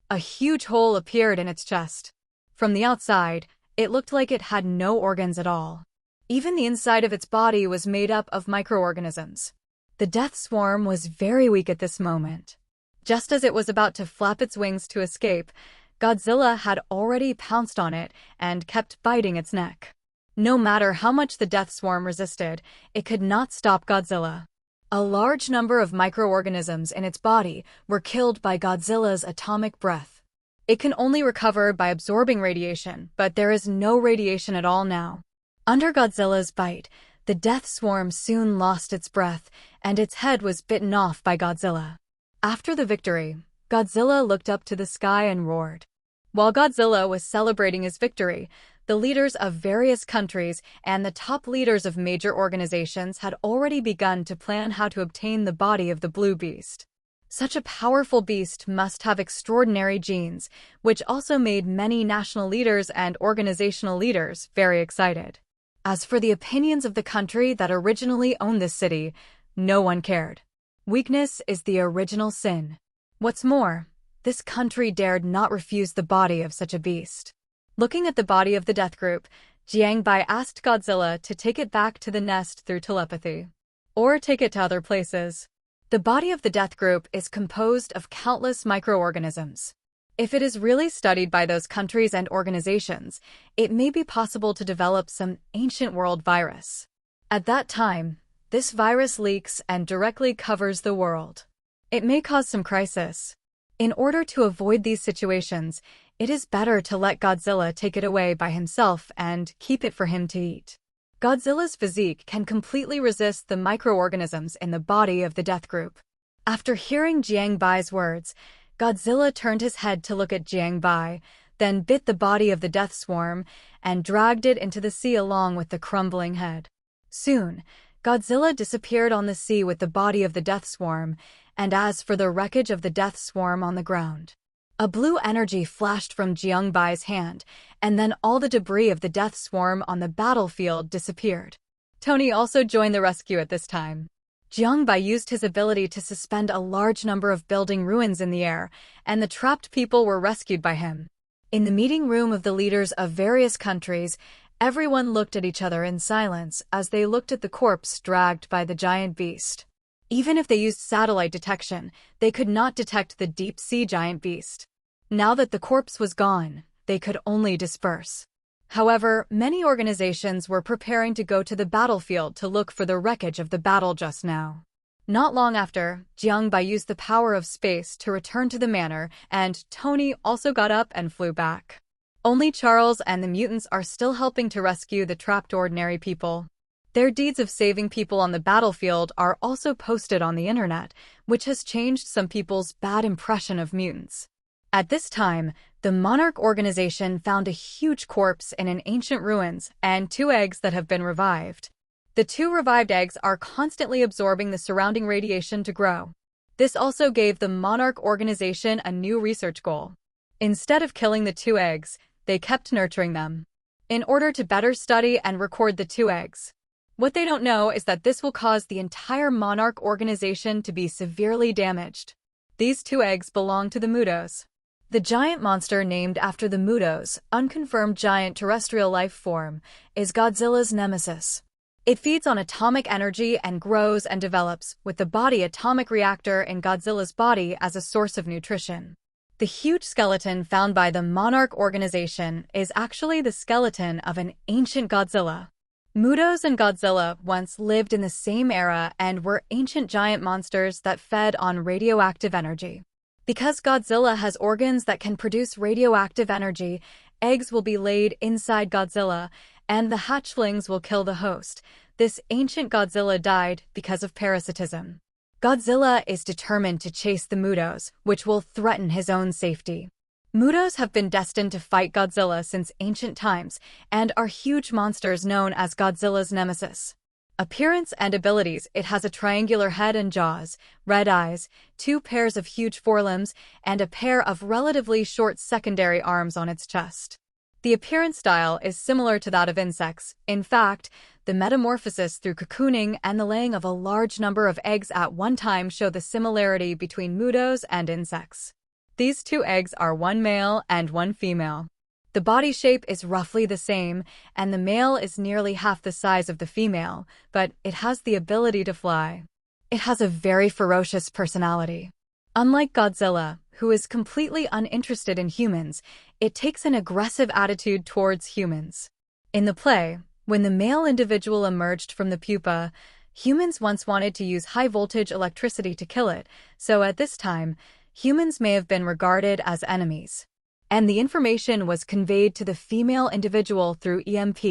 A huge hole appeared in its chest. From the outside, it looked like it had no organs at all. Even the inside of its body was made up of microorganisms. The death swarm was very weak at this moment. Just as it was about to flap its wings to escape, Godzilla had already pounced on it and kept biting its neck. No matter how much the death swarm resisted, it could not stop Godzilla. A large number of microorganisms in its body were killed by Godzilla's atomic breath. It can only recover by absorbing radiation, but there is no radiation at all now. Under Godzilla's bite, the death swarm soon lost its breath, and its head was bitten off by Godzilla. After the victory, Godzilla looked up to the sky and roared. While Godzilla was celebrating his victory, the leaders of various countries and the top leaders of major organizations had already begun to plan how to obtain the body of the blue beast. Such a powerful beast must have extraordinary genes, which also made many national leaders and organizational leaders very excited. As for the opinions of the country that originally owned this city, no one cared. Weakness is the original sin. What's more, this country dared not refuse the body of such a beast. Looking at the body of the death group, Jiang Bai asked Godzilla to take it back to the nest through telepathy. Or take it to other places. The body of the death group is composed of countless microorganisms. If it is really studied by those countries and organizations, it may be possible to develop some ancient world virus. At that time, this virus leaks and directly covers the world. It may cause some crisis. In order to avoid these situations, it is better to let Godzilla take it away by himself and keep it for him to eat. Godzilla's physique can completely resist the microorganisms in the body of the death group. After hearing Jiang Bai's words, Godzilla turned his head to look at Jiang Bai, then bit the body of the death swarm and dragged it into the sea along with the crumbling head. Soon, Godzilla disappeared on the sea with the body of the death swarm, and as for the wreckage of the death swarm on the ground, a blue energy flashed from Jiang Bai's hand, and then all the debris of the death swarm on the battlefield disappeared. Tony also joined the rescue at this time. Jiang Bai used his ability to suspend a large number of building ruins in the air, and the trapped people were rescued by him. In the meeting room of the leaders of various countries, everyone looked at each other in silence as they looked at the corpse dragged by the giant beast. Even if they used satellite detection, they could not detect the deep-sea giant beast. Now that the corpse was gone, they could only disperse. However, many organizations were preparing to go to the battlefield to look for the wreckage of the battle just now. Not long after, Jiangbai used the power of space to return to the manor, and Tony also got up and flew back. Only Charles and the mutants are still helping to rescue the trapped ordinary people. Their deeds of saving people on the battlefield are also posted on the internet, which has changed some people's bad impression of mutants. At this time, the Monarch organization found a huge corpse in an ancient ruins and 2 eggs that have been revived. The 2 revived eggs are constantly absorbing the surrounding radiation to grow. This also gave the Monarch organization a new research goal. Instead of killing the 2 eggs, they kept nurturing them, in order to better study and record the 2 eggs. What they don't know is that this will cause the entire Monarch organization to be severely damaged. These 2 eggs belong to the Mutos. The giant monster named after the Mutos, unconfirmed giant terrestrial life form, is Godzilla's nemesis. It feeds on atomic energy and grows and develops, with the body atomic reactor in Godzilla's body as a source of nutrition. The huge skeleton found by the Monarch organization is actually the skeleton of an ancient Godzilla. Mutos and Godzilla once lived in the same era and were ancient giant monsters that fed on radioactive energy. Because Godzilla has organs that can produce radioactive energy, eggs will be laid inside Godzilla, and the hatchlings will kill the host. This ancient Godzilla died because of parasitism. Godzilla is determined to chase the Mutos, which will threaten his own safety. Mutos have been destined to fight Godzilla since ancient times and are huge monsters known as Godzilla's nemesis. Appearance and abilities: it has a triangular head and jaws, red eyes, 2 pairs of huge forelimbs, and a pair of relatively short secondary arms on its chest. The appearance style is similar to that of insects. In fact, the metamorphosis through cocooning and the laying of a large number of eggs at one time show the similarity between Mutos and insects. These 2 eggs are 1 male and 1 female. The body shape is roughly the same, and the male is nearly half the size of the female, but it has the ability to fly. It has a very ferocious personality. Unlike Godzilla, who is completely uninterested in humans, it takes an aggressive attitude towards humans. In the play, when the male individual emerged from the pupa, humans once wanted to use high-voltage electricity to kill it, so at this time, humans may have been regarded as enemies. And the information was conveyed to the female individual through EMP.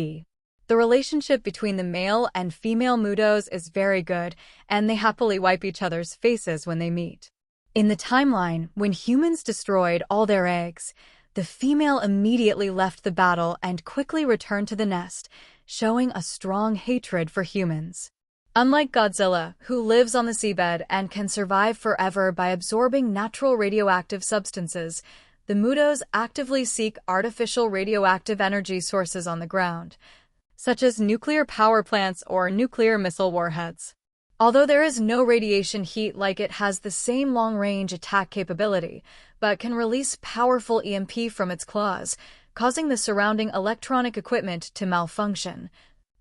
The relationship between the male and female Mutos is very good, and they happily wipe each other's faces when they meet. In the timeline, when humans destroyed all their eggs, the female immediately left the battle and quickly returned to the nest, showing a strong hatred for humans. Unlike Godzilla, who lives on the seabed and can survive forever by absorbing natural radioactive substances, the Mutos actively seek artificial radioactive energy sources on the ground, such as nuclear power plants or nuclear missile warheads. Although there is no radiation heat, like it has the same long-range attack capability, but can release powerful EMP from its claws, causing the surrounding electronic equipment to malfunction,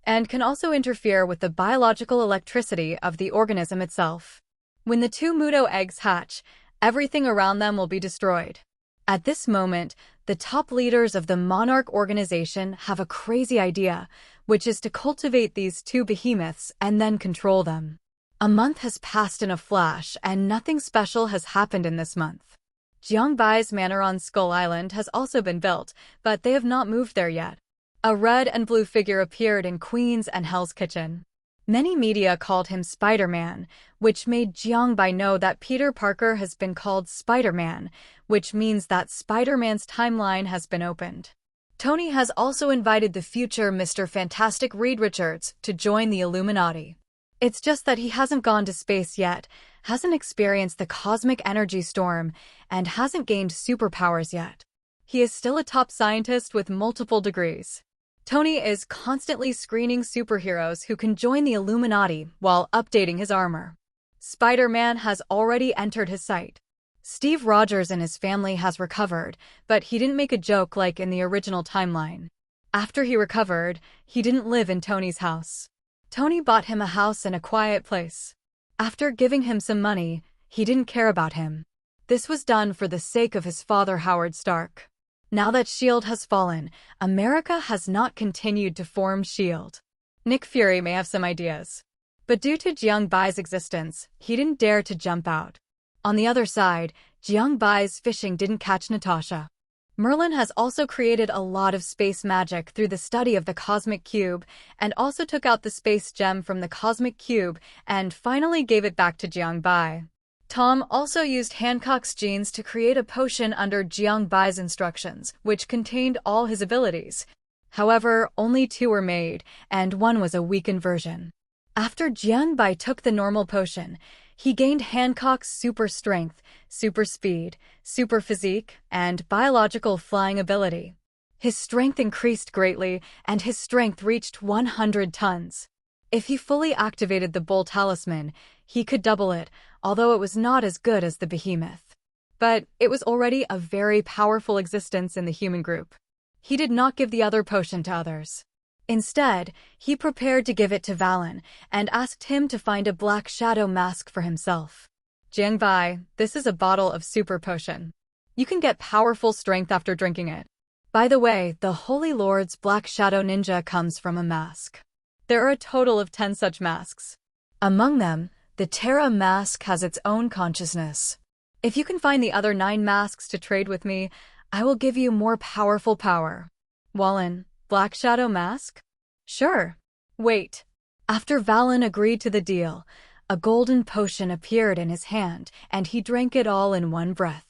and can also interfere with the biological electricity of the organism itself. When the 2 Muto eggs hatch, everything around them will be destroyed. At this moment, the top leaders of the Monarch organization have a crazy idea, which is to cultivate these 2 behemoths and then control them. A month has passed in a flash, and nothing special has happened in this month. Jiangbai's manor on Skull Island has also been built, but they have not moved there yet. A red and blue figure appeared in Queen's and Hell's Kitchen. Many media called him Spider-Man, which made Jiangbai know that Peter Parker has been called Spider-Man, which means that Spider-Man's timeline has been opened. Tony has also invited the future Mr. Fantastic Reed Richards to join the Illuminati. It's just that he hasn't gone to space yet, hasn't experienced the cosmic energy storm, and hasn't gained superpowers yet. He is still a top scientist with multiple degrees. Tony is constantly screening superheroes who can join the Illuminati while updating his armor. Spider-Man has already entered his sight. Steve Rogers and his family has recovered, but he didn't make a joke like in the original timeline. After he recovered, he didn't live in Tony's house. Tony bought him a house in a quiet place. After giving him some money, he didn't care about him. This was done for the sake of his father, Howard Stark. Now that S.H.I.E.L.D. has fallen, America has not continued to form S.H.I.E.L.D. Nick Fury may have some ideas. But due to Jiang Bai's existence, he didn't dare to jump out. On the other side, Jiang Bai's fishing didn't catch Natasha. Merlin has also created a lot of space magic through the study of the cosmic cube, and also took out the space gem from the cosmic cube and finally gave it back to Jiang Bai. Tom also used Hancock's genes to create a potion under Jiang Bai's instructions, which contained all his abilities. However, only 2 were made, and one was a weakened version. After Jiang Bai took the normal potion, he gained Hancock's super strength, super speed, super physique, and biological flying ability. His strength increased greatly, and his strength reached 100 tons. If he fully activated the Bull Talisman, he could double it, although it was not as good as the behemoth. But it was already a very powerful existence in the human group. He did not give the other potion to others. Instead, he prepared to give it to Valon and asked him to find a black shadow mask for himself. Jiang Bai, this is a bottle of super potion. You can get powerful strength after drinking it. By the way, the Holy Lord's Black Shadow Ninja comes from a mask. There are a total of 10 such masks. Among them, the Terra mask has its own consciousness. If you can find the other 9 masks to trade with me, I will give you more powerful power. Valon, Black Shadow mask? Sure. Wait. After Valon agreed to the deal, a golden potion appeared in his hand, and he drank it all in one breath.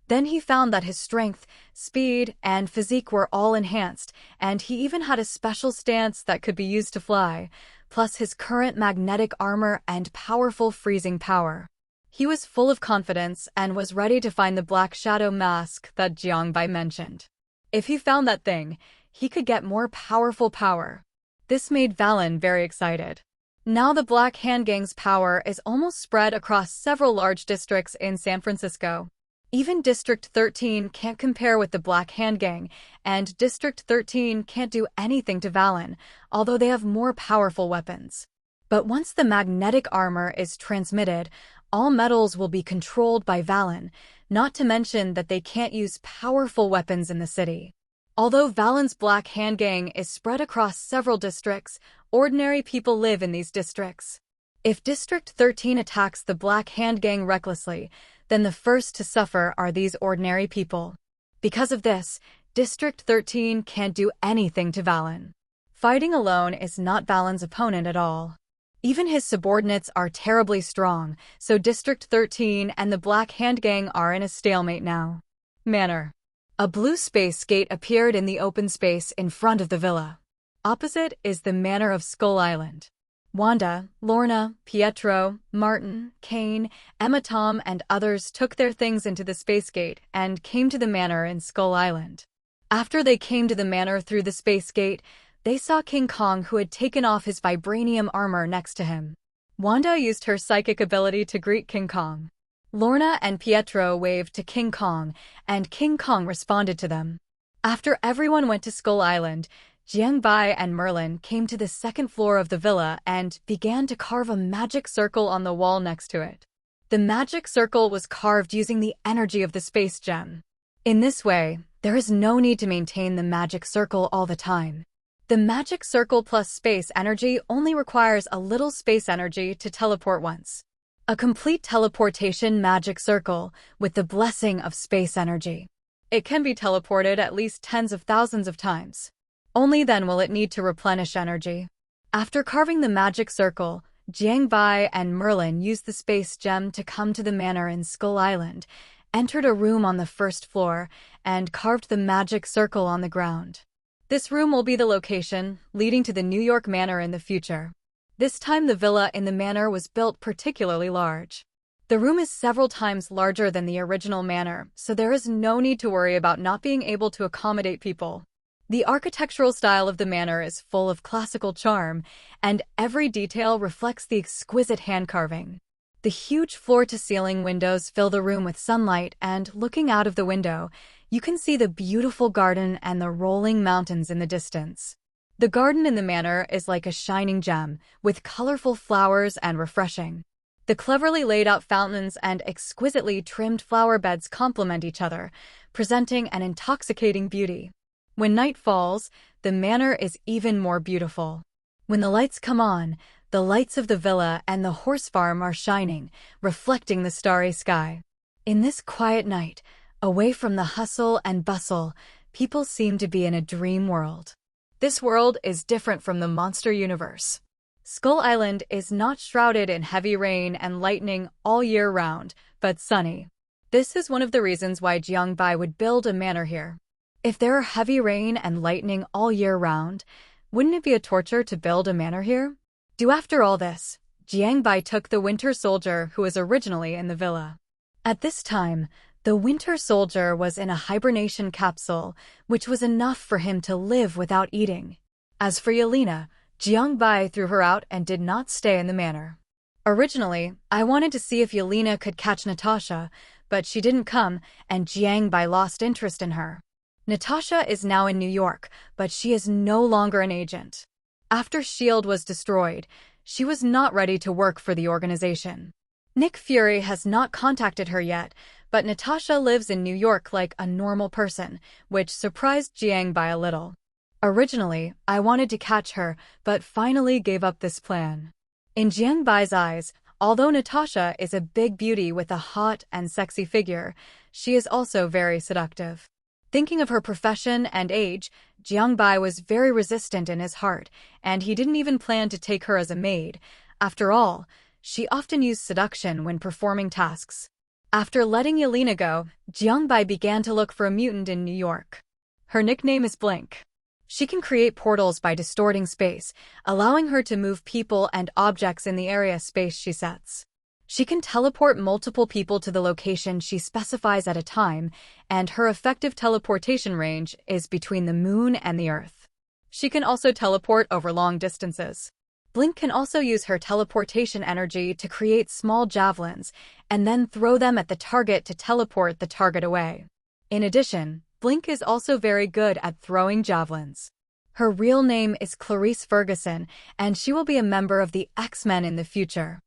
Then he found that his strength, speed, and physique were all enhanced, and he even had a special stance that could be used to fly, plus his current magnetic armor and powerful freezing power. He was full of confidence and was ready to find the Black Shadow mask that Jiang Bai mentioned. If he found that thing, he could get more powerful power. This made Valon very excited. Now the Black Hand Gang's power is almost spread across several large districts in San Francisco. Even District 13 can't compare with the Black Hand Gang, and District 13 can't do anything to Valon, although they have more powerful weapons. But once the magnetic armor is transmitted, all metals will be controlled by Valon, not to mention that they can't use powerful weapons in the city. Although Valon's Black Hand Gang is spread across several districts, ordinary people live in these districts. If District 13 attacks the Black Hand Gang recklessly, then the first to suffer are these ordinary people. Because of this, District 13 can't do anything to Valon. Fighting alone is not Valon's opponent at all. Even his subordinates are terribly strong, so District 13 and the Black Hand Gang are in a stalemate now. Manor. A blue space gate appeared in the open space in front of the villa. Opposite is the Manor of Skull Island. Wanda, Lorna, Pietro, Martin, Kane, Emma, Tom, and others took their things into the space gate and came to the manor in Skull Island. After they came to the manor through the space gate, they saw King Kong, who had taken off his vibranium armor next to him. Wanda used her psychic ability to greet King Kong. Lorna and Pietro waved to King Kong, and King Kong responded to them. After everyone went to Skull Island, Jiang Bai and Merlin came to the second floor of the villa and began to carve a magic circle on the wall next to it. The magic circle was carved using the energy of the space gem. In this way, there is no need to maintain the magic circle all the time. The magic circle plus space energy only requires a little space energy to teleport once. A complete teleportation magic circle with the blessing of space energy. It can be teleported at least tens of thousands of times. Only then will it need to replenish energy. After carving the magic circle, Jiang Bai and Merlin used the space gem to come to the manor in Skull Island, entered a room on the first floor, and carved the magic circle on the ground. This room will be the location leading to the New York manor in the future. This time the villa in the manor was built particularly large. The room is several times larger than the original manor, so there is no need to worry about not being able to accommodate people. The architectural style of the manor is full of classical charm, and every detail reflects the exquisite hand carving. The huge floor-to-ceiling windows fill the room with sunlight, and looking out of the window, you can see the beautiful garden and the rolling mountains in the distance. The garden in the manor is like a shining gem, with colorful flowers and refreshing. The cleverly laid out fountains and exquisitely trimmed flower beds complement each other, presenting an intoxicating beauty. When night falls, the manor is even more beautiful. When the lights come on, The lights of the villa and the horse farm are shining, reflecting the starry sky. In this quiet night, away from the hustle and bustle, people seem to be in a dream world. This world is different from the monster universe. Skull Island is not shrouded in heavy rain and lightning all year round, but sunny. This is one of the reasons why Jiangbai would build a manor here. If there are heavy rain and lightning all year round, wouldn't it be a torture to build a manor here? After all this, Jiangbai took the Winter Soldier who was originally in the villa. At this time, the Winter Soldier was in a hibernation capsule, which was enough for him to live without eating. As for Yelena, Jiangbai threw her out and did not stay in the manor. Originally, I wanted to see if Yelena could catch Natasha, but she didn't come, and Jiangbai lost interest in her. Natasha is now in New York, but she is no longer an agent. After S.H.I.E.L.D. was destroyed, she was not ready to work for the organization. Nick Fury has not contacted her yet, but Natasha lives in New York like a normal person, which surprised Jiangbai a little. Originally, I wanted to catch her, but finally gave up this plan. In Jiangbai's eyes, although Natasha is a big beauty with a hot and sexy figure, she is also very seductive. Thinking of her profession and age, Jiangbai was very resistant in his heart, and he didn't even plan to take her as a maid. After all, she often used seduction when performing tasks. After letting Yelena go, Jiangbai began to look for a mutant in New York. Her nickname is Blink. She can create portals by distorting space, allowing her to move people and objects in the area space she sets. She can teleport multiple people to the location she specifies at a time, and her effective teleportation range is between the moon and the Earth. She can also teleport over long distances. Blink can also use her teleportation energy to create small javelins, and then throw them at the target to teleport the target away. In addition, Blink is also very good at throwing javelins. Her real name is Clarice Ferguson, and she will be a member of the X-Men in the future.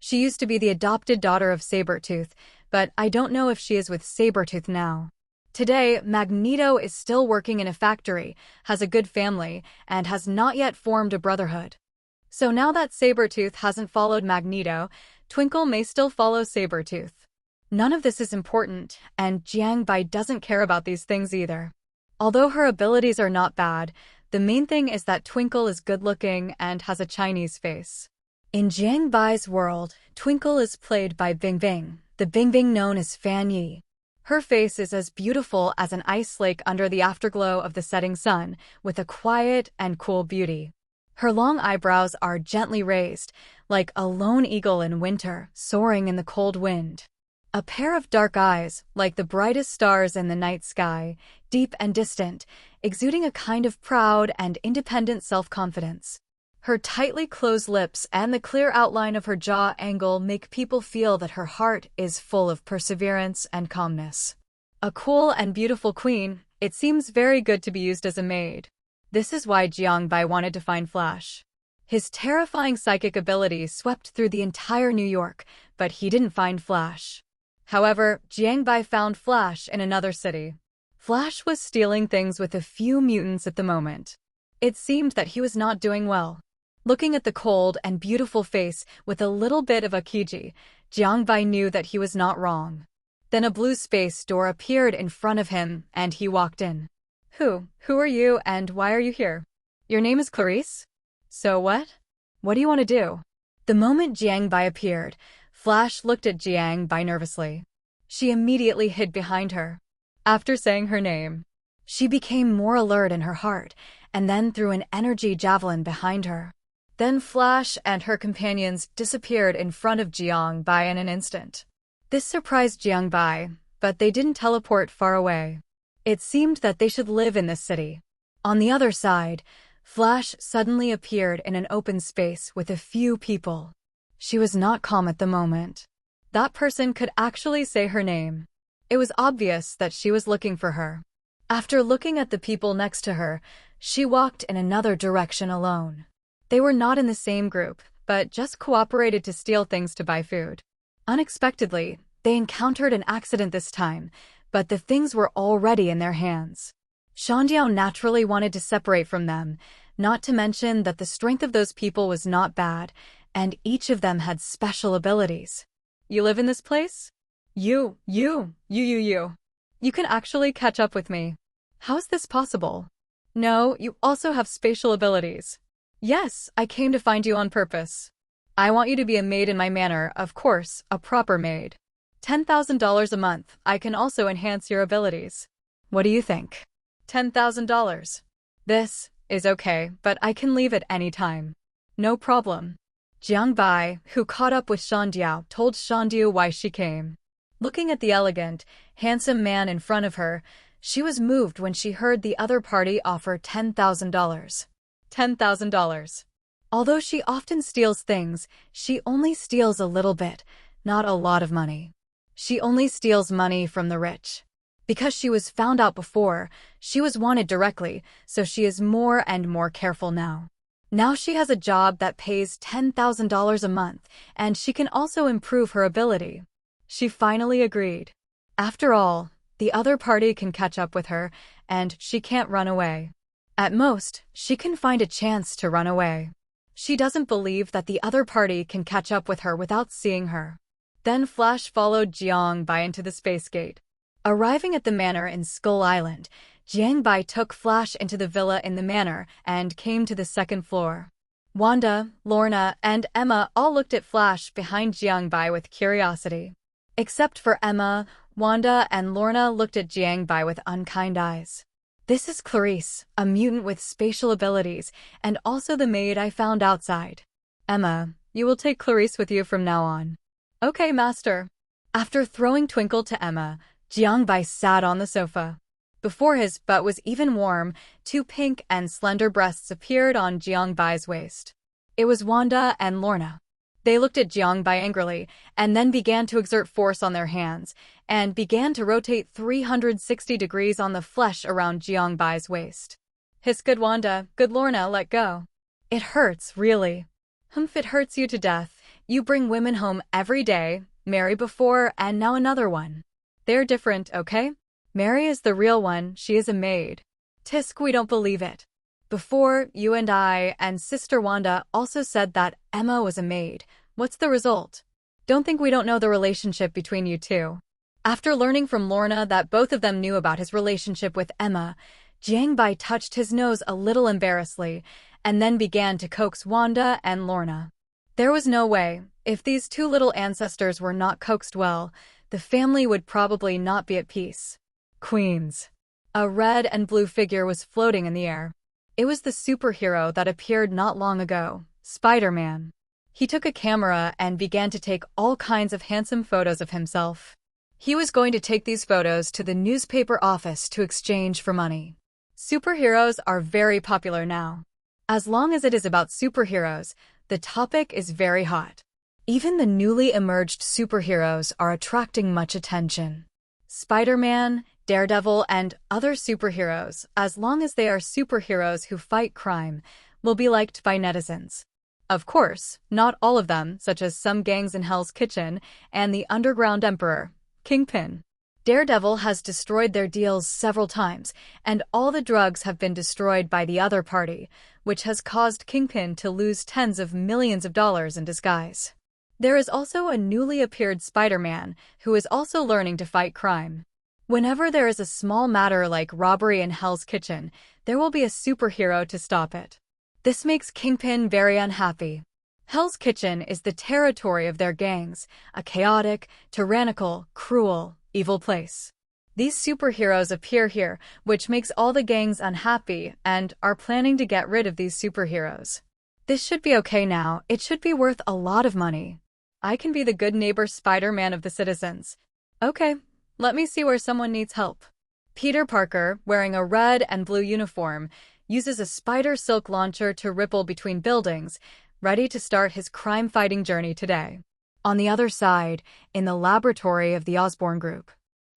She used to be the adopted daughter of Sabretooth, but I don't know if she is with Sabretooth now. Today, Magneto is still working in a factory, has a good family, and has not yet formed a brotherhood. So now that Sabretooth hasn't followed Magneto, Twinkle may still follow Sabretooth. None of this is important, and Jiangbai doesn't care about these things either. Although her abilities are not bad, the main thing is that Twinkle is good-looking and has a Chinese face. In Jiangbai's world, Twinkle is played by Bingbing, the Bingbing known as Fan Yi. Her face is as beautiful as an ice lake under the afterglow of the setting sun, with a quiet and cool beauty. Her long eyebrows are gently raised, like a lone eagle in winter, soaring in the cold wind. A pair of dark eyes, like the brightest stars in the night sky, deep and distant, exuding a kind of proud and independent self-confidence. Her tightly closed lips and the clear outline of her jaw angle make people feel that her heart is full of perseverance and calmness. A cool and beautiful queen, it seems very good to be used as a maid. This is why Jiangbai wanted to find Flash. His terrifying psychic abilities swept through the entire New York, but he didn't find Flash. However, Jiangbai found Flash in another city. Flash was stealing things with a few mutants at the moment. It seemed that he was not doing well. Looking at the cold and beautiful face with a little bit of a kiji, Jiangbai knew that he was not wrong. Then a blue space door appeared in front of him, and he walked in. Who are you and why are you here? Your name is Clarice? So what? What do you want to do? The moment Jiangbai appeared, Flash looked at Jiangbai nervously. She immediately hid behind her. After saying her name, she became more alert in her heart, and then threw an energy javelin behind her. Then Flash and her companions disappeared in front of Jiangbai in an instant. This surprised Jiangbai, but they didn't teleport far away. It seemed that they should live in this city. On the other side, Flash suddenly appeared in an open space with a few people. She was not calm at the moment. That person could actually say her name. It was obvious that she was looking for her. After looking at the people next to her, she walked in another direction alone. They were not in the same group, but just cooperated to steal things to buy food. Unexpectedly, they encountered an accident this time, but the things were already in their hands. Shandiao naturally wanted to separate from them, not to mention that the strength of those people was not bad, and each of them had special abilities. You live in this place? You can actually catch up with me. How is this possible? No, you also have spatial abilities. Yes, I came to find you on purpose. I want you to be a maid in my manor, of course, a proper maid. $10,000 a month. I can also enhance your abilities. What do you think? $10,000. This is okay, but I can leave at any time. No problem. Jiang Bai, who caught up with Shandiao, told Shandiao why she came. Looking at the elegant, handsome man in front of her, she was moved when she heard the other party offer $10,000. $10,000. Although she often steals things, she only steals a little bit, not a lot of money. She only steals money from the rich. Because she was found out before, she was wanted directly, so she is more and more careful now. Now she has a job that pays $10,000 a month, and she can also improve her ability. She finally agreed. After all, the other party can catch up with her, and she can't run away. At most, she can find a chance to run away. She doesn't believe that the other party can catch up with her without seeing her. Then Flash followed Jiang Bai into the space gate. Arriving at the manor in Skull Island, Jiang Bai took Flash into the villa in the manor and came to the second floor. Wanda, Lorna, and Emma all looked at Flash behind Jiang Bai with curiosity. Except for Emma, Wanda and Lorna looked at Jiang Bai with unkind eyes. This is Clarice, a mutant with spatial abilities, and also the maid I found outside. Emma, you will take Clarice with you from now on. Okay, master. After throwing Twinkle to Emma, Jiang Bai sat on the sofa. Before his butt was even warm, two pink and slender breasts appeared on Jiang Bai's waist. It was Wanda and Lorna. They looked at Jiang Bai angrily, and then began to exert force on their hands, and began to rotate 360 degrees on the flesh around Jiang Bai's waist. Hiss, good Wanda, good Lorna, let go. It hurts, really. Humph, it hurts you to death. You bring women home every day, Mary before, and now another one. They're different, okay? Mary is the real one, she is a maid. Tisk, we don't believe it. Before, you and I and Sister Wanda also said that Emma was a maid. What's the result? Don't think we don't know the relationship between you two. After learning from Lorna that both of them knew about his relationship with Emma, Jiang Bai touched his nose a little embarrassedly, and then began to coax Wanda and Lorna. There was no way, if these two little ancestors were not coaxed well, the family would probably not be at peace. Queens. A red and blue figure was floating in the air. It was the superhero that appeared not long ago, Spider-Man. He took a camera and began to take all kinds of handsome photos of himself. He was going to take these photos to the newspaper office to exchange for money. Superheroes are very popular now. As long as it is about superheroes, the topic is very hot. Even the newly emerged superheroes are attracting much attention. Spider-Man, Daredevil, and other superheroes, as long as they are superheroes who fight crime, will be liked by netizens. Of course, not all of them, such as some gangs in Hell's Kitchen and the Underground Emperor, Kingpin. Daredevil has destroyed their deals several times, and all the drugs have been destroyed by the other party, which has caused Kingpin to lose tens of millions of dollars in disguise. There is also a newly appeared Spider-Man, who is also learning to fight crime. Whenever there is a small matter like robbery in Hell's Kitchen, there will be a superhero to stop it. This makes Kingpin very unhappy. Hell's Kitchen is the territory of their gangs, a chaotic, tyrannical, cruel, evil place. These superheroes appear here, which makes all the gangs unhappy and are planning to get rid of these superheroes. This should be okay now. It should be worth a lot of money. I can be the good neighbor Spider-Man of the citizens. Okay, let me see where someone needs help. Peter Parker, wearing a red and blue uniform, uses a spider silk launcher to ripple between buildings, ready to start his crime-fighting journey today. On the other side, in the laboratory of the Osborn Group.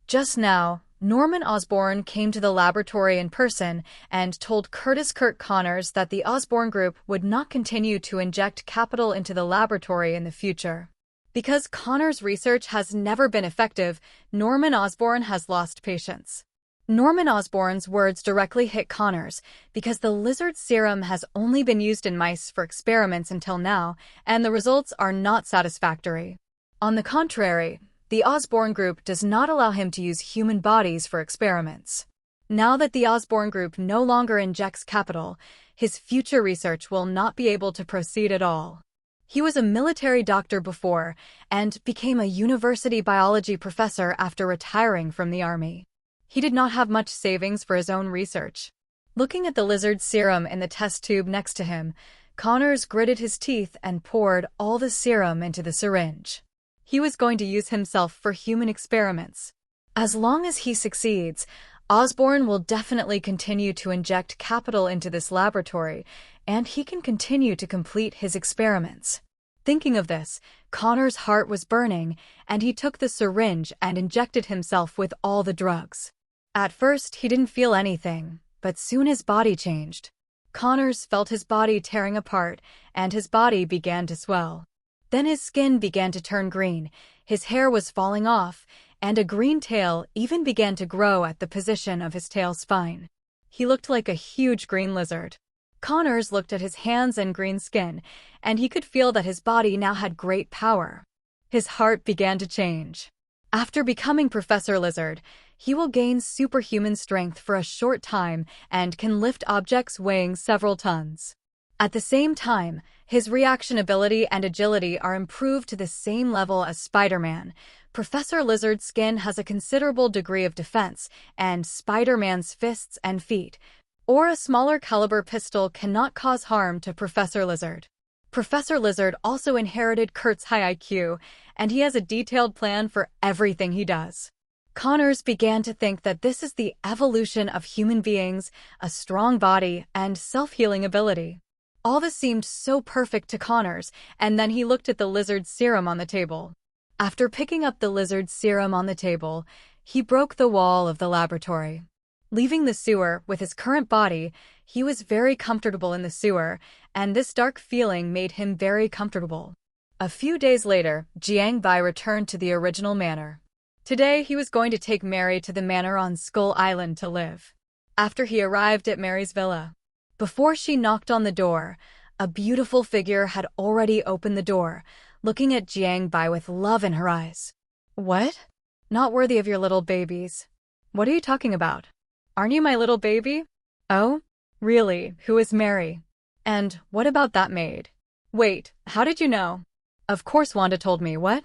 Just now, Norman Osborn came to the laboratory in person and told Curtis Kurt Connors that the Osborn Group would not continue to inject capital into the laboratory in the future. Because Connors' research has never been effective, Norman Osborn has lost patience. Norman Osborn's words directly hit Connors because the lizard serum has only been used in mice for experiments until now, and the results are not satisfactory. On the contrary, the Osborn group does not allow him to use human bodies for experiments. Now that the Osborn group no longer injects capital, his future research will not be able to proceed at all. He was a military doctor before and became a university biology professor after retiring from the army. He did not have much savings for his own research. Looking at the lizard serum in the test tube next to him, Connors gritted his teeth and poured all the serum into the syringe. He was going to use himself for human experiments. As long as he succeeds, Osborn will definitely continue to inject capital into this laboratory, and he can continue to complete his experiments. Thinking of this, Connor's heart was burning, and he took the syringe and injected himself with all the drugs. At first, he didn't feel anything, but soon his body changed. Connors felt his body tearing apart, and his body began to swell. Then his skin began to turn green, his hair was falling off, and a green tail even began to grow at the position of his tail spine. He looked like a huge green lizard. Connors looked at his hands and green skin, and he could feel that his body now had great power. His heart began to change. After becoming Professor Lizard, he will gain superhuman strength for a short time and can lift objects weighing several tons. At the same time, his reaction ability and agility are improved to the same level as Spider-Man. Professor Lizard's skin has a considerable degree of defense, and Spider-Man's fists and feet, or a smaller caliber pistol, cannot cause harm to Professor Lizard. Professor Lizard also inherited Kurt's high IQ, and he has a detailed plan for everything he does. Connors began to think that this is the evolution of human beings, a strong body, and self-healing ability. All this seemed so perfect to Connors, and then he looked at the lizard serum on the table. After picking up the lizard serum on the table, he broke the wall of the laboratory. Leaving the sewer with his current body, he was very comfortable in the sewer, and this dark feeling made him very comfortable. A few days later, Jiang Bai returned to the original manor. Today, he was going to take Mary to the manor on Skull Island to live. After he arrived at Mary's villa, before she knocked on the door, a beautiful figure had already opened the door, looking at Jiang Bai with love in her eyes. What? Not worthy of your little babies. What are you talking about? Aren't you my little baby? Oh? Really? Who is Mary? And what about that maid? Wait, how did you know? Of course Wanda told me. What?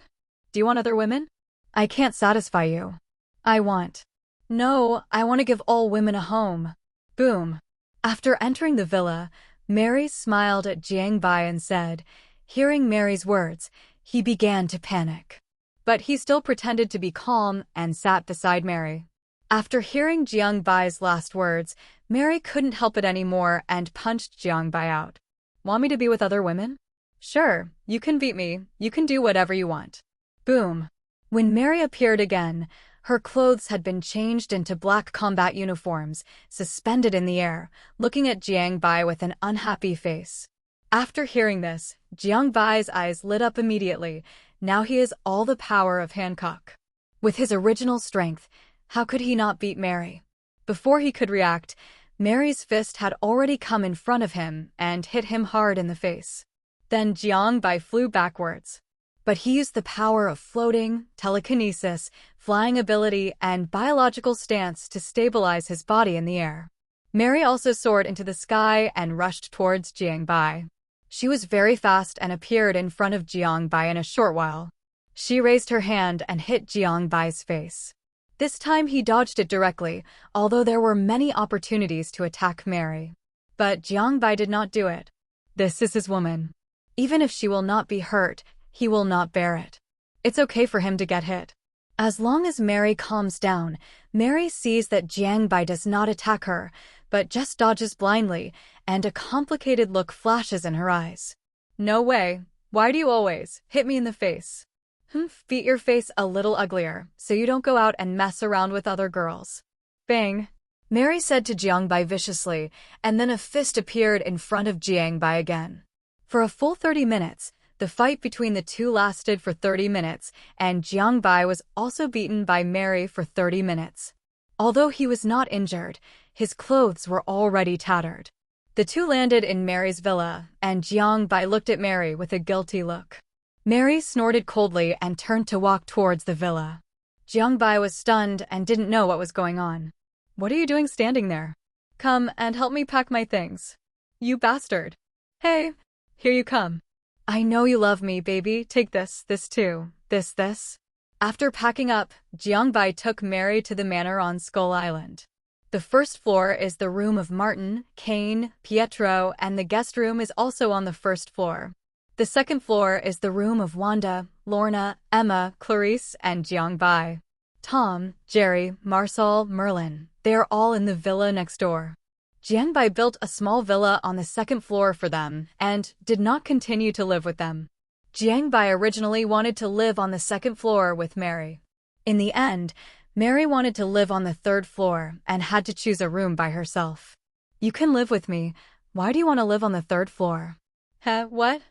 Do you want other women? I can't satisfy you. No, I want to give all women a home. Boom. After entering the villa, Mary smiled at Jiang Bai and said, hearing Mary's words, he began to panic. But he still pretended to be calm and sat beside Mary. After hearing Jiang Bai's last words, Mary couldn't help it anymore and punched Jiang Bai out. Want me to be with other women? Sure, you can beat me. You can do whatever you want. Boom. When Mary appeared again, her clothes had been changed into black combat uniforms, suspended in the air, looking at Jiang Bai with an unhappy face. After hearing this, Jiang Bai's eyes lit up immediately. Now he has all the power of Hancock. With his original strength, how could he not beat Mary? Before he could react, Mary's fist had already come in front of him and hit him hard in the face. Then Jiang Bai flew backwards. But he used the power of floating, telekinesis, flying ability, and biological stance to stabilize his body in the air. Mary also soared into the sky and rushed towards Jiang Bai. She was very fast and appeared in front of Jiang Bai in a short while. She raised her hand and hit Jiang Bai's face. This time he dodged it directly, although there were many opportunities to attack Mary. But Jiang Bai did not do it. This is his woman. Even if she will not be hurt, he will not bear it. It's okay for him to get hit. As long as Mary calms down, Mary sees that Jiang Bai does not attack her, but just dodges blindly, and a complicated look flashes in her eyes. No way. Why do you always hit me in the face? Beat your face a little uglier, so you don't go out and mess around with other girls. Bang. Mary said to Jiang Bai viciously, and then a fist appeared in front of Jiang Bai again. For a full 30 minutes, the fight between the two lasted for 30 minutes, and Jiang Bai was also beaten by Mary for 30 minutes. Although he was not injured, his clothes were already tattered. The two landed in Mary's villa, and Jiang Bai looked at Mary with a guilty look. Mary snorted coldly and turned to walk towards the villa. Jiang Bai was stunned and didn't know what was going on. "What are you doing standing there? Come and help me pack my things. You bastard. Hey, here you come. I know you love me, baby. Take this too. This. After packing up, Jiang Bai took Mary to the manor on Skull Island. The first floor is the room of Martin, Kane, Pietro, and the guest room is also on the first floor. The second floor is the room of Wanda, Lorna, Emma, Clarice, and Jiang Bai. Tom, Jerry, Marcel, Merlin, they are all in the villa next door. Jiang Bai built a small villa on the second floor for them and did not continue to live with them. Jiang Bai originally wanted to live on the second floor with Mary. In the end, Mary wanted to live on the third floor and had to choose a room by herself. "You can live with me. Why do you want to live on the third floor?" What?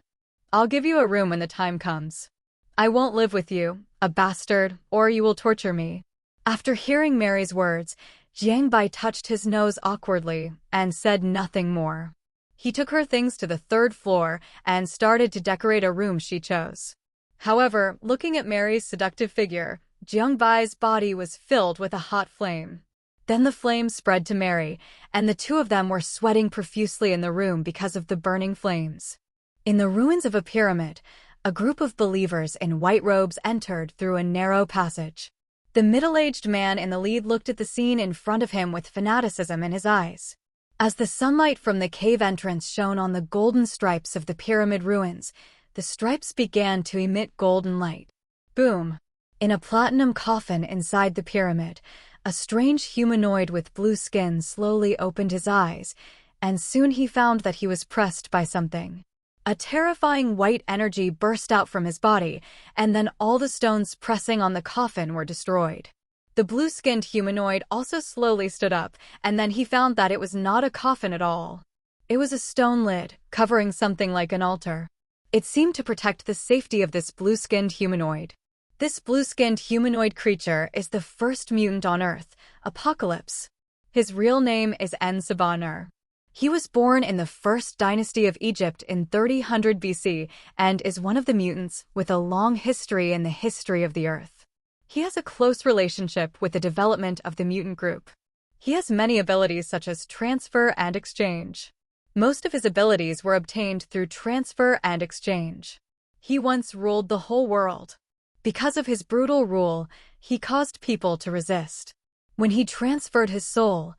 I'll give you a room when the time comes. I won't live with you, a bastard, or you will torture me. After hearing Mary's words, Jiang Bai touched his nose awkwardly and said nothing more. He took her things to the third floor and started to decorate a room she chose. However, looking at Mary's seductive figure, Jiang Bai's body was filled with a hot flame. Then the flame spread to Mary, and the two of them were sweating profusely in the room because of the burning flames. In the ruins of a pyramid, a group of believers in white robes entered through a narrow passage. The middle-aged man in the lead looked at the scene in front of him with fanaticism in his eyes. As the sunlight from the cave entrance shone on the golden stripes of the pyramid ruins, the stripes began to emit golden light. Boom! In a platinum coffin inside the pyramid, a strange humanoid with blue skin slowly opened his eyes, and soon he found that he was pressed by something. A terrifying white energy burst out from his body, and then all the stones pressing on the coffin were destroyed. The blue-skinned humanoid also slowly stood up, and then he found that it was not a coffin at all. It was a stone lid, covering something like an altar. It seemed to protect the safety of this blue-skinned humanoid. This blue-skinned humanoid creature is the first mutant on Earth, Apocalypse. His real name is En-Sabanur. He was born in the first dynasty of Egypt in 3000 BC and is one of the mutants with a long history in the history of the Earth. He has a close relationship with the development of the mutant group. He has many abilities such as transfer and exchange. Most of his abilities were obtained through transfer and exchange. He once ruled the whole world. Because of his brutal rule, he caused people to resist. When he transferred his soul,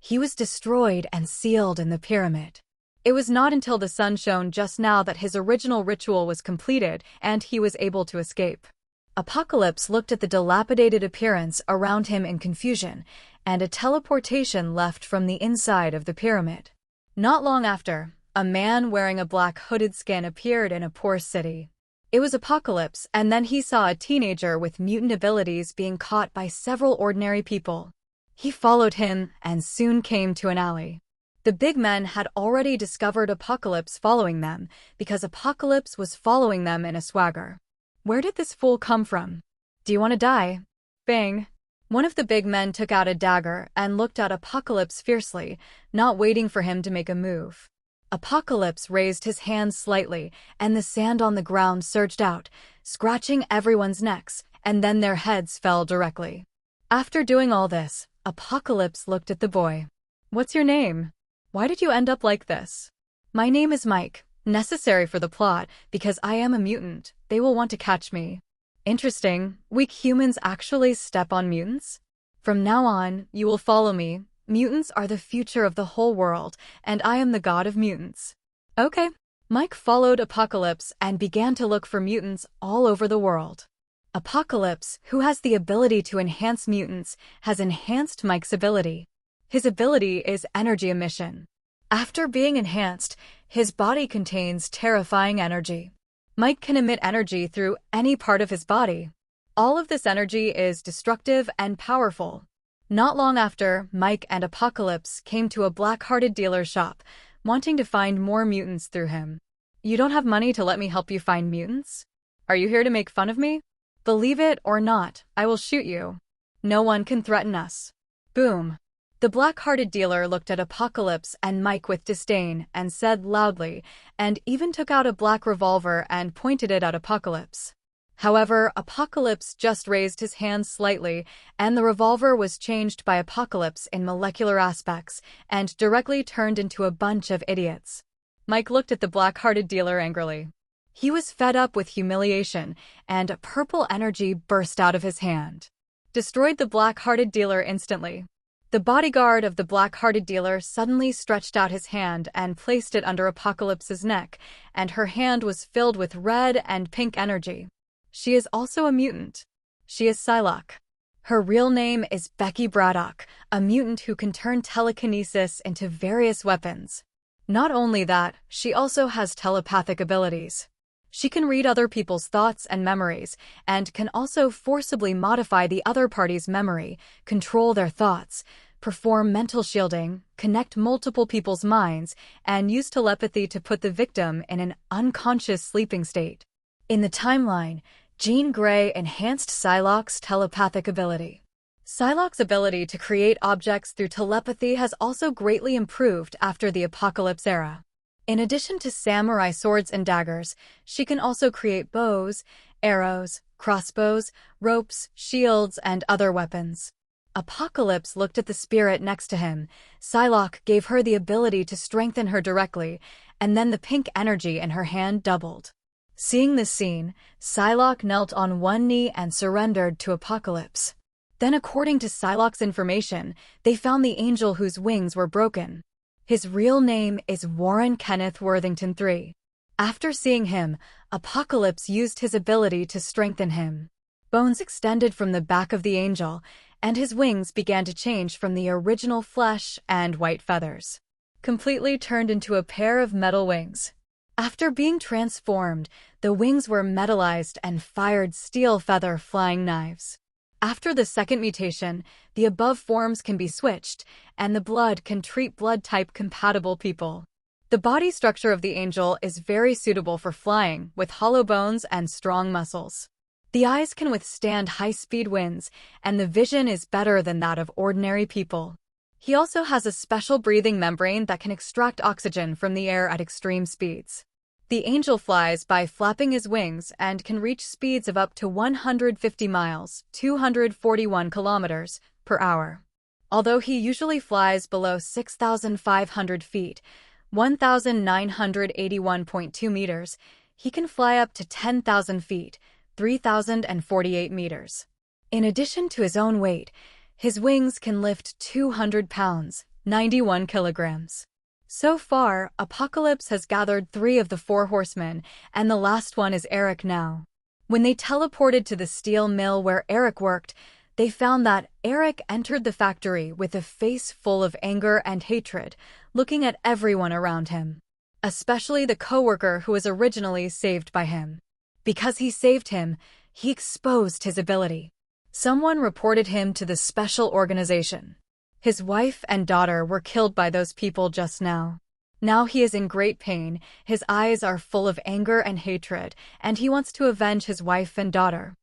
he was destroyed and sealed in the pyramid. It was not until the sun shone just now that his original ritual was completed and he was able to escape. Apocalypse looked at the dilapidated appearance around him in confusion, and a teleportation left from the inside of the pyramid. Not long after, a man wearing a black hooded skin appeared in a poor city. It was Apocalypse, and then he saw a teenager with mutant abilities being caught by several ordinary people. He followed him and soon came to an alley. The big men had already discovered Apocalypse following them because Apocalypse was following them in a swagger. Where did this fool come from? Do you want to die? Bang! One of the big men took out a dagger and looked at Apocalypse fiercely, not waiting for him to make a move. Apocalypse raised his hands slightly, and the sand on the ground surged out, scratching everyone's necks, and then their heads fell directly. After doing all this, Apocalypse looked at the boy. "What's your name? Why did you end up like this?" "My name is Mike. Necessary for the plot, because I am a mutant. They will want to catch me." "Interesting. Weak humans actually step on mutants? From now on, you will follow me. Mutants are the future of the whole world, and I am the god of mutants." Okay. Mike followed Apocalypse and began to look for mutants all over the world. Apocalypse, who has the ability to enhance mutants, has enhanced Mike's ability. His ability is energy emission. After being enhanced, his body contains terrifying energy. Mike can emit energy through any part of his body. All of this energy is destructive and powerful. Not long after, Mike and Apocalypse came to a black-hearted dealer shop, wanting to find more mutants through him. "You don't have money to let me help you find mutants? Are you here to make fun of me? Believe it or not, I will shoot you. No one can threaten us." Boom. The black-hearted dealer looked at Apocalypse and Mike with disdain and said loudly, and even took out a black revolver and pointed it at Apocalypse. However, Apocalypse just raised his hand slightly, and the revolver was changed by Apocalypse in molecular aspects and directly turned into a bunch of idiots. Mike looked at the black-hearted dealer angrily. He was fed up with humiliation, and a purple energy burst out of his hand. Destroyed the black-hearted dealer instantly. The bodyguard of the black-hearted dealer suddenly stretched out his hand and placed it under Apocalypse's neck, and her hand was filled with red and pink energy. She is also a mutant. She is Psylocke. Her real name is Becky Braddock, a mutant who can turn telekinesis into various weapons. Not only that, she also has telepathic abilities. She can read other people's thoughts and memories, and can also forcibly modify the other party's memory, control their thoughts, perform mental shielding, connect multiple people's minds, and use telepathy to put the victim in an unconscious sleeping state. In the timeline, Jean Grey enhanced Psylocke's telepathic ability. Psylocke's ability to create objects through telepathy has also greatly improved after the Apocalypse era. In addition to samurai swords and daggers, she can also create bows, arrows, crossbows, ropes, shields, and other weapons. Apocalypse looked at the spirit next to him. Psylocke gave her the ability to strengthen her directly, and then the pink energy in her hand doubled. Seeing this scene, Psylocke knelt on one knee and surrendered to Apocalypse. Then, according to Psylocke's information, they found the angel whose wings were broken. His real name is Warren Kenneth Worthington III. After seeing him, Apocalypse used his ability to strengthen him. Bones extended from the back of the angel, and his wings began to change from the original flesh and white feathers. Completely turned into a pair of metal wings. After being transformed, the wings were metallized and fired steel feather flying knives. After the second mutation, the above forms can be switched, and the blood can treat blood-type compatible people. The body structure of the angel is very suitable for flying, with hollow bones and strong muscles. The eyes can withstand high-speed winds, and the vision is better than that of ordinary people. He also has a special breathing membrane that can extract oxygen from the air at extreme speeds. The angel flies by flapping his wings and can reach speeds of up to 150 miles, 241 kilometers, per hour. Although he usually flies below 6,500 feet, 1,981.2 meters, he can fly up to 10,000 feet, 3,048 meters. In addition to his own weight, his wings can lift 200 pounds, 91 kilograms. So far, Apocalypse has gathered 3 of the 4 horsemen, and the last one is Eric now. When they teleported to the steel mill where Eric worked, they found that Eric entered the factory with a face full of anger and hatred, looking at everyone around him. Especially the coworker who was originally saved by him. Because he saved him, he exposed his ability. Someone reported him to the special organization. His wife and daughter were killed by those people just now. Now he is in great pain, his eyes are full of anger and hatred, and he wants to avenge his wife and daughter.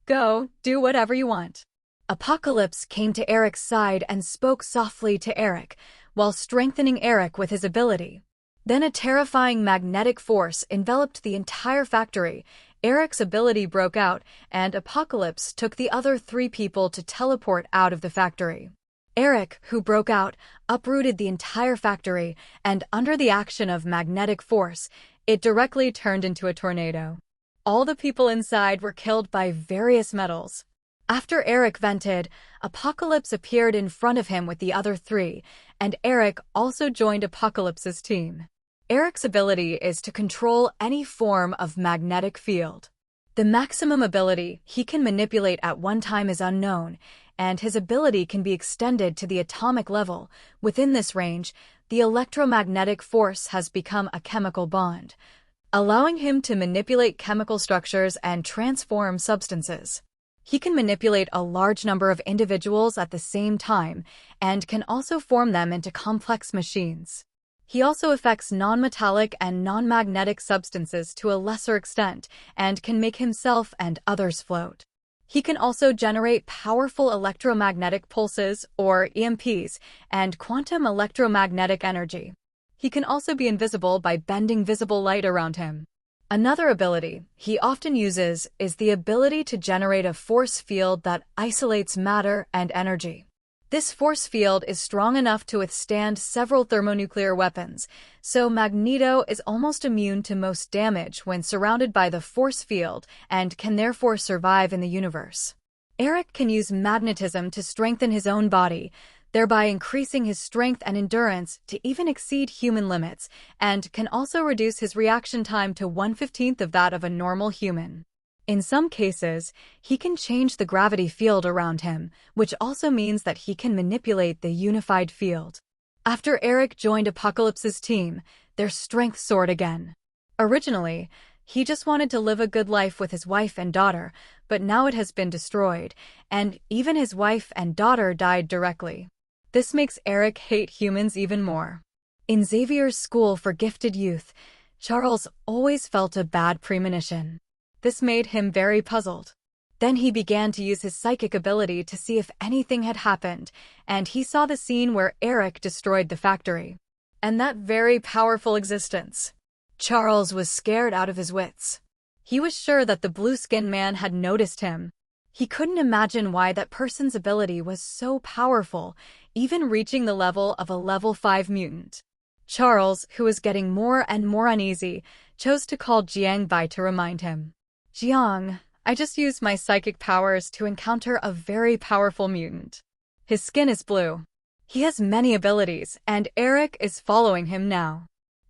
Go, do whatever you want. Apocalypse came to Eric's side and spoke softly to Eric, while strengthening Eric with his ability. Then a terrifying magnetic force enveloped the entire factory. Eric's ability broke out, and Apocalypse took the other 3 people to teleport out of the factory. Eric, who broke out, uprooted the entire factory, and under the action of magnetic force, it directly turned into a tornado. All the people inside were killed by various metals. After Eric vented, Apocalypse appeared in front of him with the other 3, and Eric also joined Apocalypse's team. Eric's ability is to control any form of magnetic field. The maximum ability he can manipulate at one time is unknown, and his ability can be extended to the atomic level. Within this range, the electromagnetic force has become a chemical bond, allowing him to manipulate chemical structures and transform substances. He can manipulate a large number of individuals at the same time, and can also form them into complex machines. He also affects non-metallic and non-magnetic substances to a lesser extent, and can make himself and others float. He can also generate powerful electromagnetic pulses, or EMPs, and quantum electromagnetic energy. He can also be invisible by bending visible light around him. Another ability he often uses is the ability to generate a force field that isolates matter and energy. This force field is strong enough to withstand several thermonuclear weapons, so Magneto is almost immune to most damage when surrounded by the force field and can therefore survive in the universe. Eric can use magnetism to strengthen his own body, thereby increasing his strength and endurance to even exceed human limits, and can also reduce his reaction time to 1/15 of that of a normal human. In some cases, he can change the gravity field around him, which also means that he can manipulate the unified field. After Eric joined Apocalypse's team, their strength soared again. Originally, he just wanted to live a good life with his wife and daughter, but now it has been destroyed, and even his wife and daughter died directly. This makes Eric hate humans even more. In Xavier's school for gifted youth, Charles always felt a bad premonition. This made him very puzzled. Then he began to use his psychic ability to see if anything had happened, and he saw the scene where Eric destroyed the factory. And that very powerful existence. Charles was scared out of his wits. He was sure that the blue-skinned man had noticed him. He couldn't imagine why that person's ability was so powerful, even reaching the level of a level 5 mutant. Charles, who was getting more and more uneasy, chose to call Jiang Bai to remind him. Jiang, I just used my psychic powers to encounter a very powerful mutant. His skin is blue. He has many abilities, and Eric is following him now.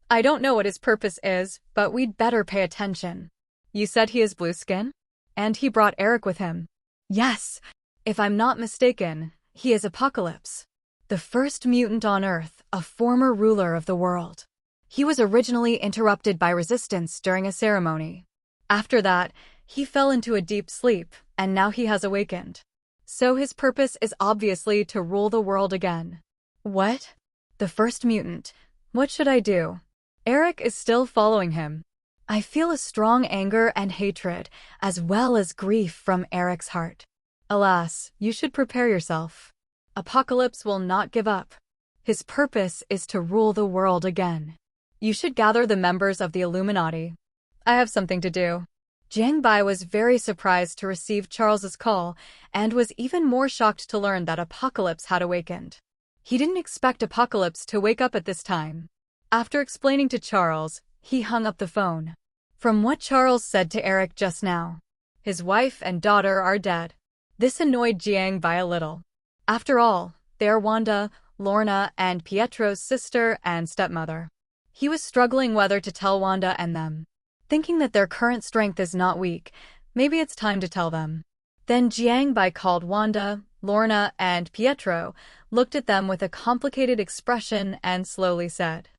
I don't know what his purpose is, but we'd better pay attention. You said he is blue skin? And he brought Eric with him. Yes, if I'm not mistaken, he is Apocalypse, the first mutant on Earth, a former ruler of the world. He was originally interrupted by resistance during a ceremony. After that, he fell into a deep sleep, and now he has awakened. So his purpose is obviously to rule the world again. What? The first mutant. What should I do? Eric is still following him. I feel a strong anger and hatred, as well as grief from Eric's heart. Alas, you should prepare yourself. Apocalypse will not give up. His purpose is to rule the world again. You should gather the members of the Illuminati. I have something to do. Jiang Bai was very surprised to receive Charles's call, and was even more shocked to learn that Apocalypse had awakened. He didn't expect Apocalypse to wake up at this time. After explaining to Charles, he hung up the phone. From what Charles said to Eric just now, his wife and daughter are dead. This annoyed Jiang Bai a little. After all, they are Wanda, Lorna, and Pietro's sister and stepmother. He was struggling whether to tell Wanda and them. Thinking that their current strength is not weak, maybe it's time to tell them. Then Jiang Bai called Wanda, Lorna, and Pietro, looked at them with a complicated expression, and slowly said,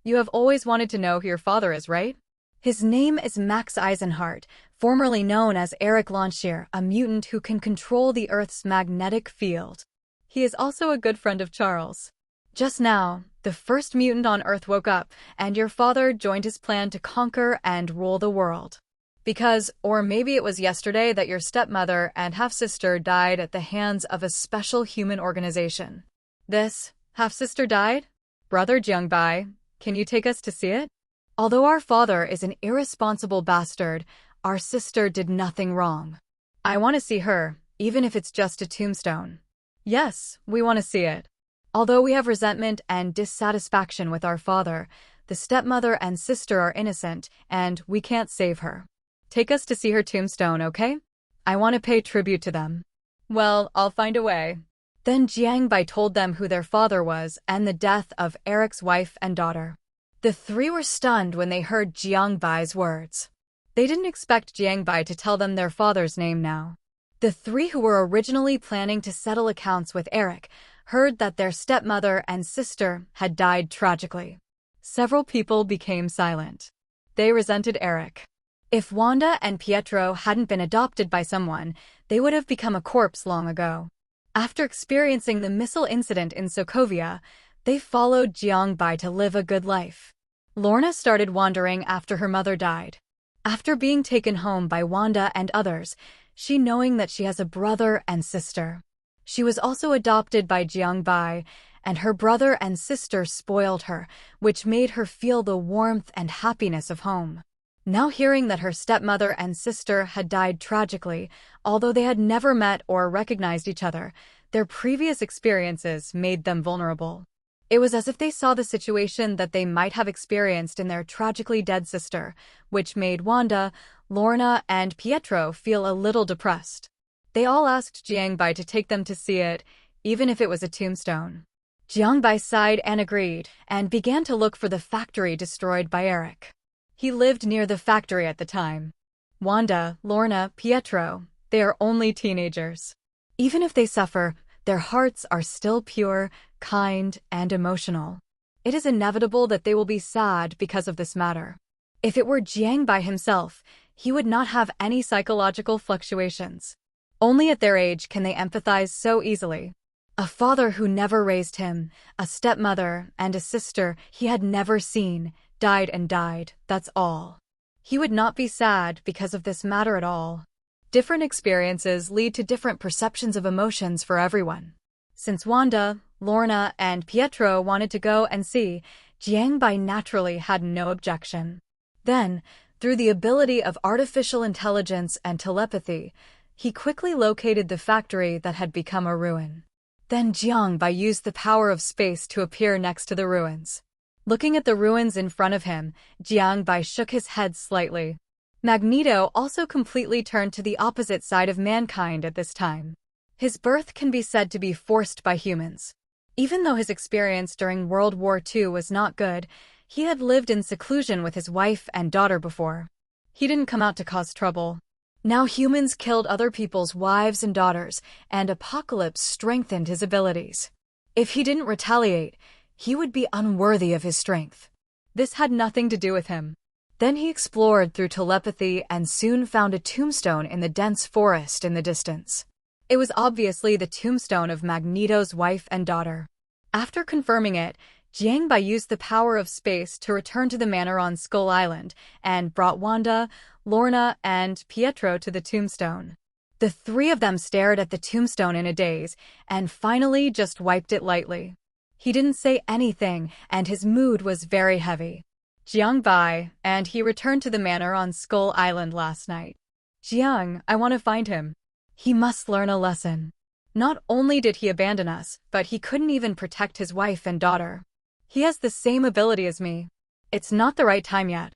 "You have always wanted to know who your father is, right? His name is Max Eisenhart, formerly known as Eric Launchier, a mutant who can control the Earth's magnetic field. He is also a good friend of Charles. Just now, the first mutant on Earth woke up, and your father joined his plan to conquer and rule the world. Because, or maybe it was yesterday, that your stepmother and half-sister died at the hands of a special human organization. This half-sister died? Brother Jiang Bai, can you take us to see it? Although our father is an irresponsible bastard, our sister did nothing wrong. I want to see her, even if it's just a tombstone." "Yes, we want to see it. Although we have resentment and dissatisfaction with our father, the stepmother and sister are innocent, and we can't save her. Take us to see her tombstone, okay? I want to pay tribute to them." "Well, I'll find a way." Then Jiang Bai told them who their father was and the death of Eric's wife and daughter. The three were stunned when they heard Jiang Bai's words. They didn't expect Jiang Bai to tell them their father's name now. The three who were originally planning to settle accounts with Eric heard that their stepmother and sister had died tragically. Several people became silent. They resented Eric. If Wanda and Pietro hadn't been adopted by someone, they would have become a corpse long ago. After experiencing the missile incident in Sokovia, they followed Jiang Bai to live a good life. Lorna started wandering after her mother died. After being taken home by Wanda and others, she knowing that she has a brother and sister. She was also adopted by Jiangbai, and her brother and sister spoiled her, which made her feel the warmth and happiness of home. Now hearing that her stepmother and sister had died tragically, although they had never met or recognized each other, their previous experiences made them vulnerable. It was as if they saw the situation that they might have experienced in their tragically dead sister, which made Wanda, Lorna, and Pietro feel a little depressed. They all asked Jiangbai to take them to see it, even if it was a tombstone. Jiangbai sighed and agreed, and began to look for the factory destroyed by Eric. He lived near the factory at the time. Wanda, Lorna, Pietro, they are only teenagers. Even if they suffer, their hearts are still pure, kind, and emotional. It is inevitable that they will be sad because of this matter. If it were Jiangbai himself, he would not have any psychological fluctuations. Only at their age can they empathize so easily. A father who never raised him, a stepmother, and a sister he had never seen, died, that's all. He would not be sad because of this matter at all. Different experiences lead to different perceptions of emotions for everyone. Since Wanda, Lorna, and Pietro wanted to go and see, Jiangbai naturally had no objection. Then, through the ability of artificial intelligence and telepathy, he quickly located the factory that had become a ruin. Then Jiangbai used the power of space to appear next to the ruins. Looking at the ruins in front of him, Jiangbai shook his head slightly. Magneto also completely turned to the opposite side of mankind at this time. His birth can be said to be forced by humans. Even though his experience during World War II was not good, he had lived in seclusion with his wife and daughter before. He didn't come out to cause trouble. Now humans killed other people's wives and daughters, and Apocalypse strengthened his abilities. If he didn't retaliate, he would be unworthy of his strength. This had nothing to do with him. Then he explored through telepathy and soon found a tombstone in the dense forest in the distance. It was obviously the tombstone of Magneto's wife and daughter. After confirming it, Jiangbai used the power of space to return to the manor on Skull Island and brought Wanda, Lorna, and Pietro to the tombstone. The three of them stared at the tombstone in a daze and finally just wiped it lightly. He didn't say anything, and his mood was very heavy. Jiangbai, and he returned to the manor on Skull Island last night. Jiang, I want to find him. He must learn a lesson. Not only did he abandon us, but he couldn't even protect his wife and daughter. He has the same ability as me. It's not the right time yet.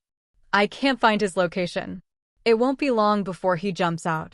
I can't find his location. It won't be long before he jumps out.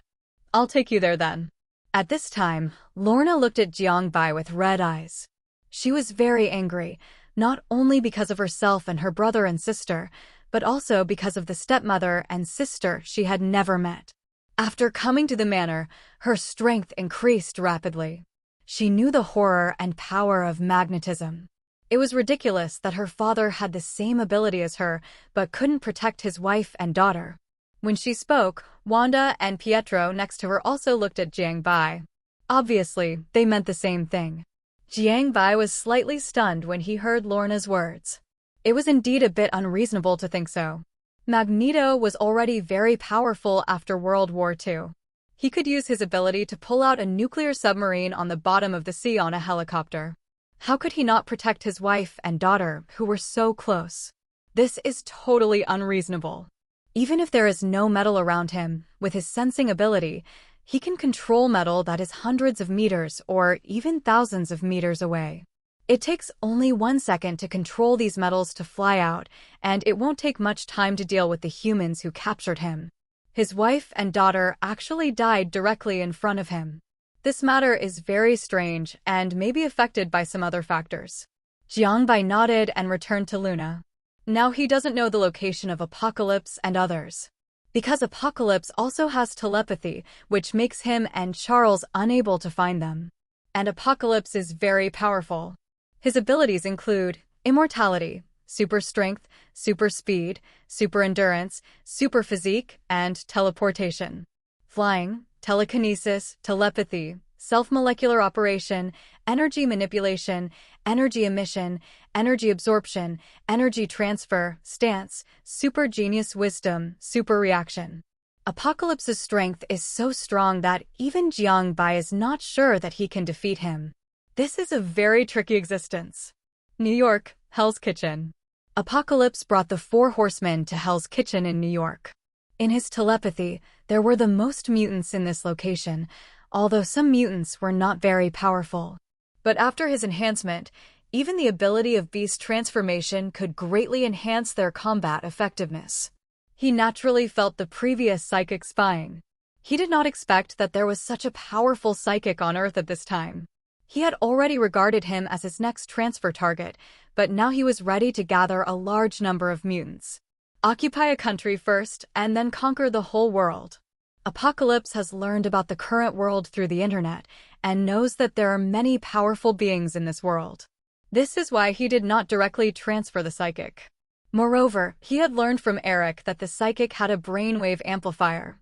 I'll take you there then. At this time, Lorna looked at Jiangbai with red eyes. She was very angry, not only because of herself and her brother and sister, but also because of the stepmother and sister she had never met. After coming to the manor, her strength increased rapidly. She knew the horror and power of magnetism. It was ridiculous that her father had the same ability as her, but couldn't protect his wife and daughter. When she spoke, Wanda and Pietro next to her also looked at Jiangbai. Obviously, they meant the same thing. Jiangbai was slightly stunned when he heard Lorna's words. It was indeed a bit unreasonable to think so. Magneto was already very powerful after World War II. He could use his ability to pull out a nuclear submarine on the bottom of the sea on a helicopter. How could he not protect his wife and daughter, who were so close? This is totally unreasonable. Even if there is no metal around him, with his sensing ability, he can control metal that is hundreds of meters or even thousands of meters away. It takes only 1 second to control these metals to fly out, and it won't take much time to deal with the humans who captured him. His wife and daughter actually died directly in front of him. This matter is very strange and may be affected by some other factors. Jiangbai nodded and returned to Luna. Now he doesn't know the location of Apocalypse and others. Because Apocalypse also has telepathy, which makes him and Charles unable to find them. And Apocalypse is very powerful. His abilities include immortality, super strength, super speed, super endurance, super physique, and teleportation. Flying, telekinesis, telepathy, self-molecular operation, energy manipulation, energy emission, energy absorption, energy transfer, stance, super genius wisdom, super reaction. Apocalypse's strength is so strong that even Jiang Bai is not sure that he can defeat him. This is a very tricky existence. New York, Hell's Kitchen. Apocalypse brought the Four Horsemen to Hell's Kitchen in New York. In his telepathy, there were the most mutants in this location, although some mutants were not very powerful. But after his enhancement, even the ability of beast transformation could greatly enhance their combat effectiveness. He naturally felt the previous psychic spying. He did not expect that there was such a powerful psychic on Earth at this time. He had already regarded him as his next transfer target, but now he was ready to gather a large number of mutants. Occupy a country first, and then conquer the whole world. Apocalypse has learned about the current world through the internet, and knows that there are many powerful beings in this world. This is why he did not directly transfer the psychic. Moreover, he had learned from Eric that the psychic had a brainwave amplifier.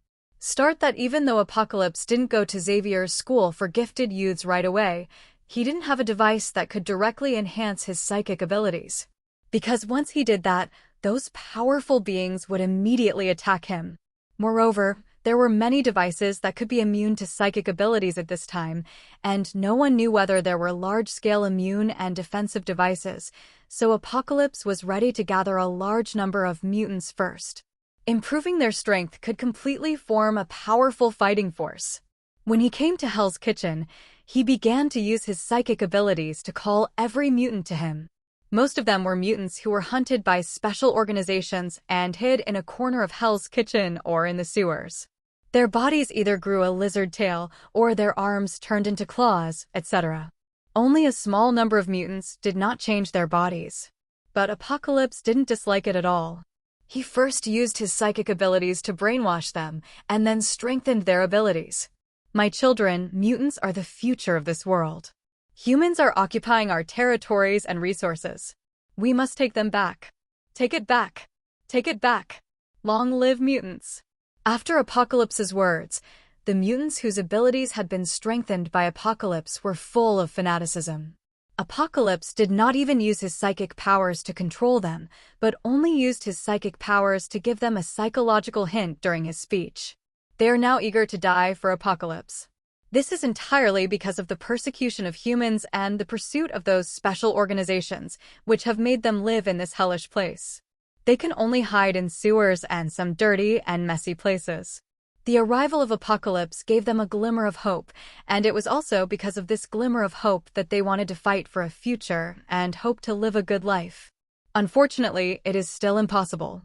That even though Apocalypse didn't go to Xavier's school for gifted youths right away, he didn't have a device that could directly enhance his psychic abilities. Because once he did that, those powerful beings would immediately attack him. Moreover, there were many devices that could be immune to psychic abilities at this time, and no one knew whether there were large-scale immune and defensive devices, so Apocalypse was ready to gather a large number of mutants first. Improving their strength could completely form a powerful fighting force. When he came to Hell's Kitchen, he began to use his psychic abilities to call every mutant to him. Most of them were mutants who were hunted by special organizations and hid in a corner of Hell's Kitchen or in the sewers. Their bodies either grew a lizard tail or their arms turned into claws, etc. Only a small number of mutants did not change their bodies. But Apocalypse didn't dislike it at all. He first used his psychic abilities to brainwash them, and then strengthened their abilities. My children, mutants are the future of this world. Humans are occupying our territories and resources. We must take them back. Take it back. Take it back. Long live mutants. After Apocalypse's words, the mutants whose abilities had been strengthened by Apocalypse were full of fanaticism. Apocalypse did not even use his psychic powers to control them, but only used his psychic powers to give them a psychological hint during his speech. They are now eager to die for Apocalypse. This is entirely because of the persecution of humans and the pursuit of those special organizations, which have made them live in this hellish place. They can only hide in sewers and some dirty and messy places. The arrival of Apocalypse gave them a glimmer of hope, and it was also because of this glimmer of hope that they wanted to fight for a future and hope to live a good life. Unfortunately, it is still impossible.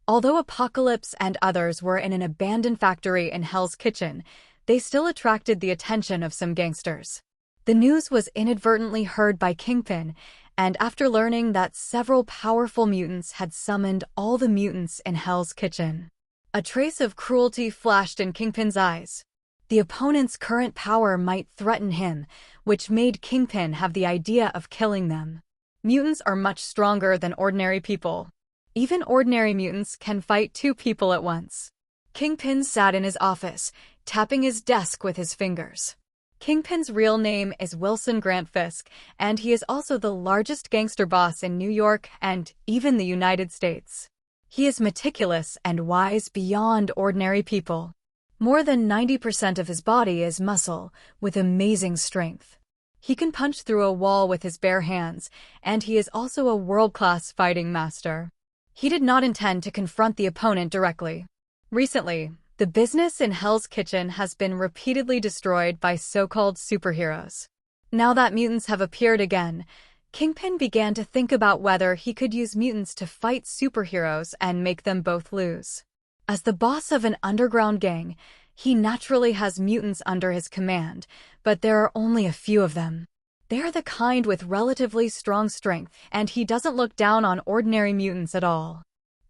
Although Apocalypse and others were in an abandoned factory in Hell's Kitchen, they still attracted the attention of some gangsters. The news was inadvertently heard by Kingpin, and after learning that several powerful mutants had summoned all the mutants in Hell's Kitchen, a trace of cruelty flashed in Kingpin's eyes. The opponent's current power might threaten him, which made Kingpin have the idea of killing them. Mutants are much stronger than ordinary people. Even ordinary mutants can fight two people at once. Kingpin sat in his office, tapping his desk with his fingers. Kingpin's real name is Wilson Grant Fisk, and he is also the largest gangster boss in New York and even the United States. He is meticulous and wise beyond ordinary people. More than 90% of his body is muscle, with amazing strength. He can punch through a wall with his bare hands, and he is also a world-class fighting master. He did not intend to confront the opponent directly. Recently, the business in Hell's Kitchen has been repeatedly destroyed by so-called superheroes. Now that mutants have appeared again, Kingpin began to think about whether he could use mutants to fight superheroes and make them both lose. As the boss of an underground gang, he naturally has mutants under his command, but there are only a few of them. They are the kind with relatively strong strength, and he doesn't look down on ordinary mutants at all.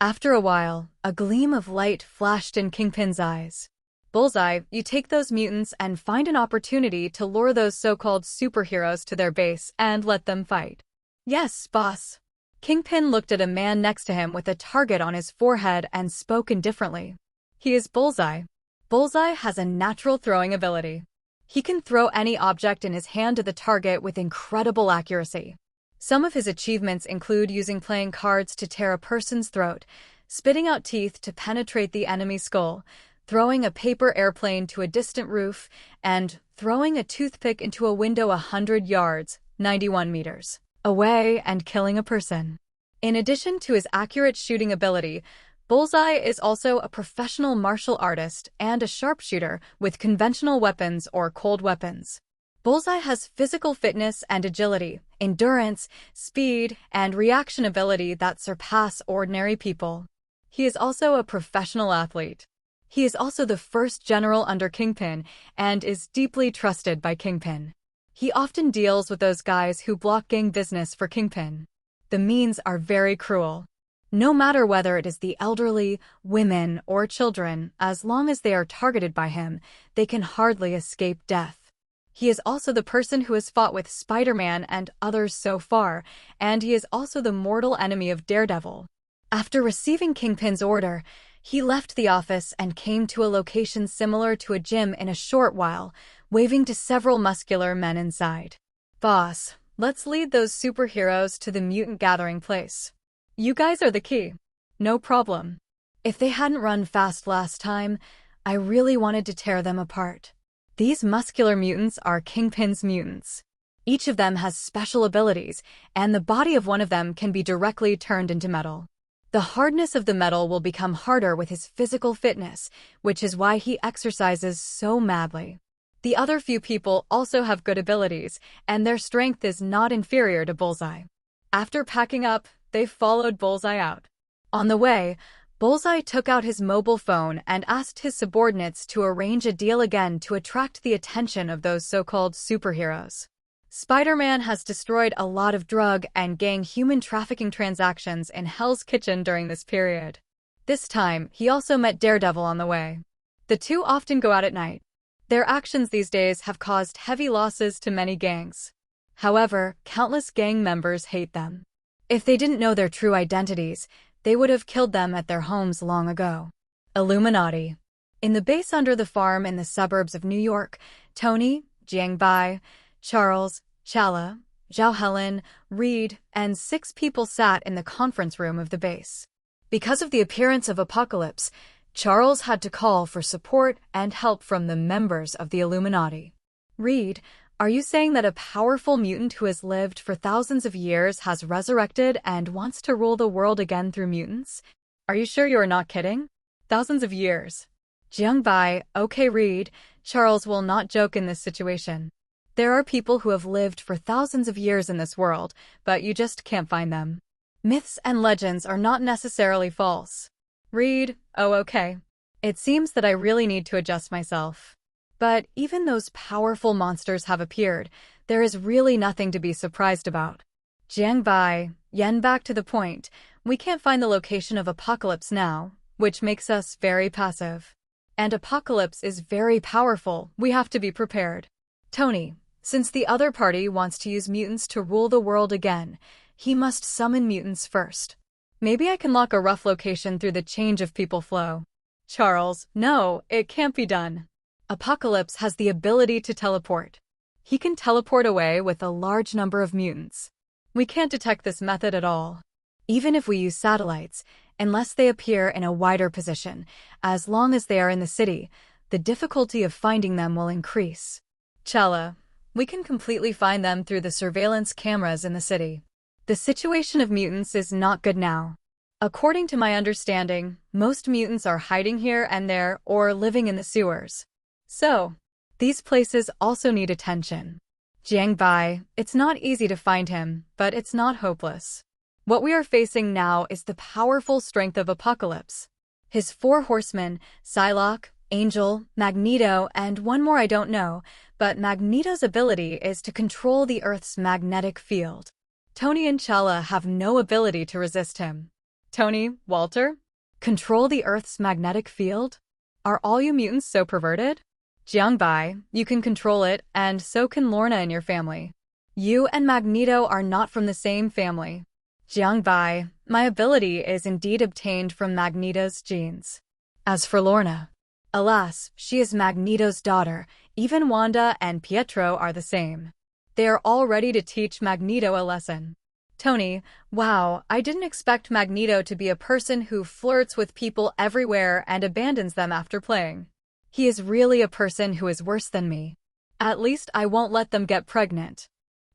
After a while, a gleam of light flashed in Kingpin's eyes. Bullseye, you take those mutants and find an opportunity to lure those so-called superheroes to their base and let them fight. Yes, boss. Kingpin looked at a man next to him with a target on his forehead and spoke indifferently. He is Bullseye. Bullseye has a natural throwing ability. He can throw any object in his hand to the target with incredible accuracy. Some of his achievements include using playing cards to tear a person's throat, spitting out teeth to penetrate the enemy's skull, throwing a paper airplane to a distant roof, and throwing a toothpick into a window 100 yards, 91 meters, away and killing a person. In addition to his accurate shooting ability, Bullseye is also a professional martial artist and a sharpshooter with conventional weapons or cold weapons. Bullseye has physical fitness and agility, endurance, speed, and reaction ability that surpass ordinary people. He is also a professional athlete. He is also the first general under Kingpin and is deeply trusted by Kingpin. He often deals with those guys who block gang business for Kingpin. The means are very cruel. No matter whether it is the elderly, women, or children, as long as they are targeted by him, they can hardly escape death. He is also the person who has fought with Spider-Man and others so far, and he is also the mortal enemy of Daredevil. After receiving Kingpin's order, he left the office and came to a location similar to a gym in a short while, waving to several muscular men inside. "Boss, let's lead those superheroes to the mutant gathering place. You guys are the key." "No problem." If they hadn't run fast last time, I really wanted to tear them apart. These muscular mutants are Kingpin's mutants. Each of them has special abilities, and the body of one of them can be directly turned into metal. The hardness of the metal will become harder with his physical fitness, which is why he exercises so madly. The other few people also have good abilities, and their strength is not inferior to Bullseye. After packing up, they followed Bullseye out. On the way, Bullseye took out his mobile phone and asked his subordinates to arrange a deal again to attract the attention of those so-called superheroes. Spider-Man has destroyed a lot of drug and gang human trafficking transactions in Hell's Kitchen during this period. This time, he also met Daredevil on the way. The two often go out at night. Their actions these days have caused heavy losses to many gangs. However, countless gang members hate them. If they didn't know their true identities, they would have killed them at their homes long ago. Illuminati. In the base under the farm in the suburbs of New York, Tony, Jiang Bai, Charles, Chala, Zhao Helen, Reed, and 6 people sat in the conference room of the base. Because of the appearance of Apocalypse, Charles had to call for support and help from the members of the Illuminati. "Reed, are you saying that a powerful mutant who has lived for thousands of years has resurrected and wants to rule the world again through mutants? Are you sure you are not kidding? Thousands of years." Jiang Bai, "Okay, Reed, Charles will not joke in this situation. There are people who have lived for thousands of years in this world, but you just can't find them. Myths and legends are not necessarily false." Reed, "Oh, okay. It seems that I really need to adjust myself. But even those powerful monsters have appeared. There is really nothing to be surprised about." Jiang Bai, "Yen, back to the point. We can't find the location of Apocalypse now, which makes us very passive. And Apocalypse is very powerful. We have to be prepared. Tony, since the other party wants to use mutants to rule the world again, he must summon mutants first. Maybe I can lock a rough location through the change of people flow." Charles, "No, it can't be done. Apocalypse has the ability to teleport. He can teleport away with a large number of mutants. We can't detect this method at all. Even if we use satellites, unless they appear in a wider position, as long as they are in the city, the difficulty of finding them will increase." Chala, "We can completely find them through the surveillance cameras in the city. The situation of mutants is not good now. According to my understanding, most mutants are hiding here and there or living in the sewers. So, these places also need attention." Jiang Bai, "It's not easy to find him, but it's not hopeless. What we are facing now is the powerful strength of Apocalypse. His 4 horsemen, Psylocke, Angel, Magneto, and one more I don't know, but Magneto's ability is to control the Earth's magnetic field. Tony and Chala have no ability to resist him." Tony, Walter, "Control the Earth's magnetic field? Are all you mutants so perverted?" Jiang Bai, "You can control it, and so can Lorna and your family. You and Magneto are not from the same family." Jiang Bai, "My ability is indeed obtained from Magneto's genes. As for Lorna, alas, she is Magneto's daughter. Even Wanda and Pietro are the same. They are all ready to teach Magneto a lesson." Tony, wow, I didn't expect Magneto to be a person who flirts with people everywhere and abandons them after playing. He is really a person who is worse than me. At least I won't let them get pregnant.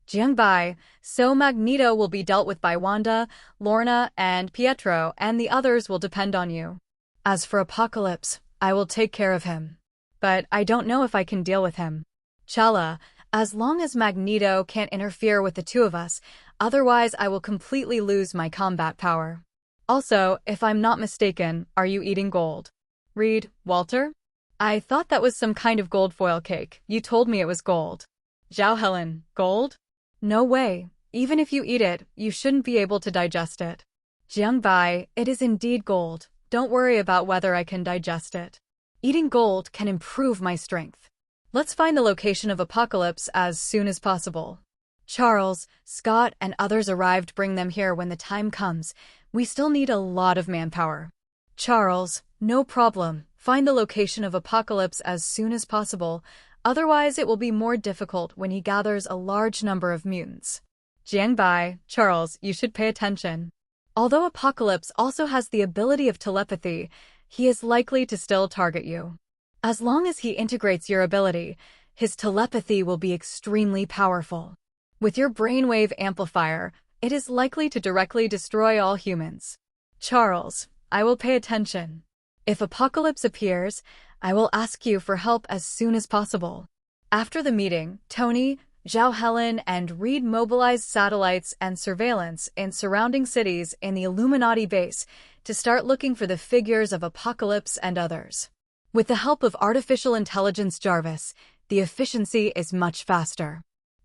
Jiangbai, so Magneto will be dealt with by Wanda, Lorna, and Pietro, and the others will depend on you. As for Apocalypse, I will take care of him. But I don't know if I can deal with him. Chala, as long as Magneto can't interfere with the two of us, otherwise I will completely lose my combat power. Also, if I'm not mistaken, are you eating gold? Read, Walter? I thought that was some kind of gold foil cake. You told me it was gold. Zhao Helen, gold? No way. Even if you eat it, you shouldn't be able to digest it. Jiangbai, it is indeed gold. Don't worry about whether I can digest it. Eating gold can improve my strength. Let's find the location of Apocalypse as soon as possible. Charles, Scott, and others arrived. Bring them here when the time comes. We still need a lot of manpower. Charles, no problem. Find the location of Apocalypse as soon as possible. Otherwise, it will be more difficult when he gathers a large number of mutants. Jiangbai, Charles, you should pay attention. Although Apocalypse also has the ability of telepathy, he is likely to still target you. As long as he integrates your ability, his telepathy will be extremely powerful. With your brainwave amplifier, it is likely to directly destroy all humans. Charles, I will pay attention. If Apocalypse appears, I will ask you for help as soon as possible. After the meeting, Tony, Zhao Helen, and Reed mobilized satellites and surveillance in surrounding cities in the Illuminati base to start looking for the figures of Apocalypse and others. With the help of artificial intelligence Jarvis, the efficiency is much faster.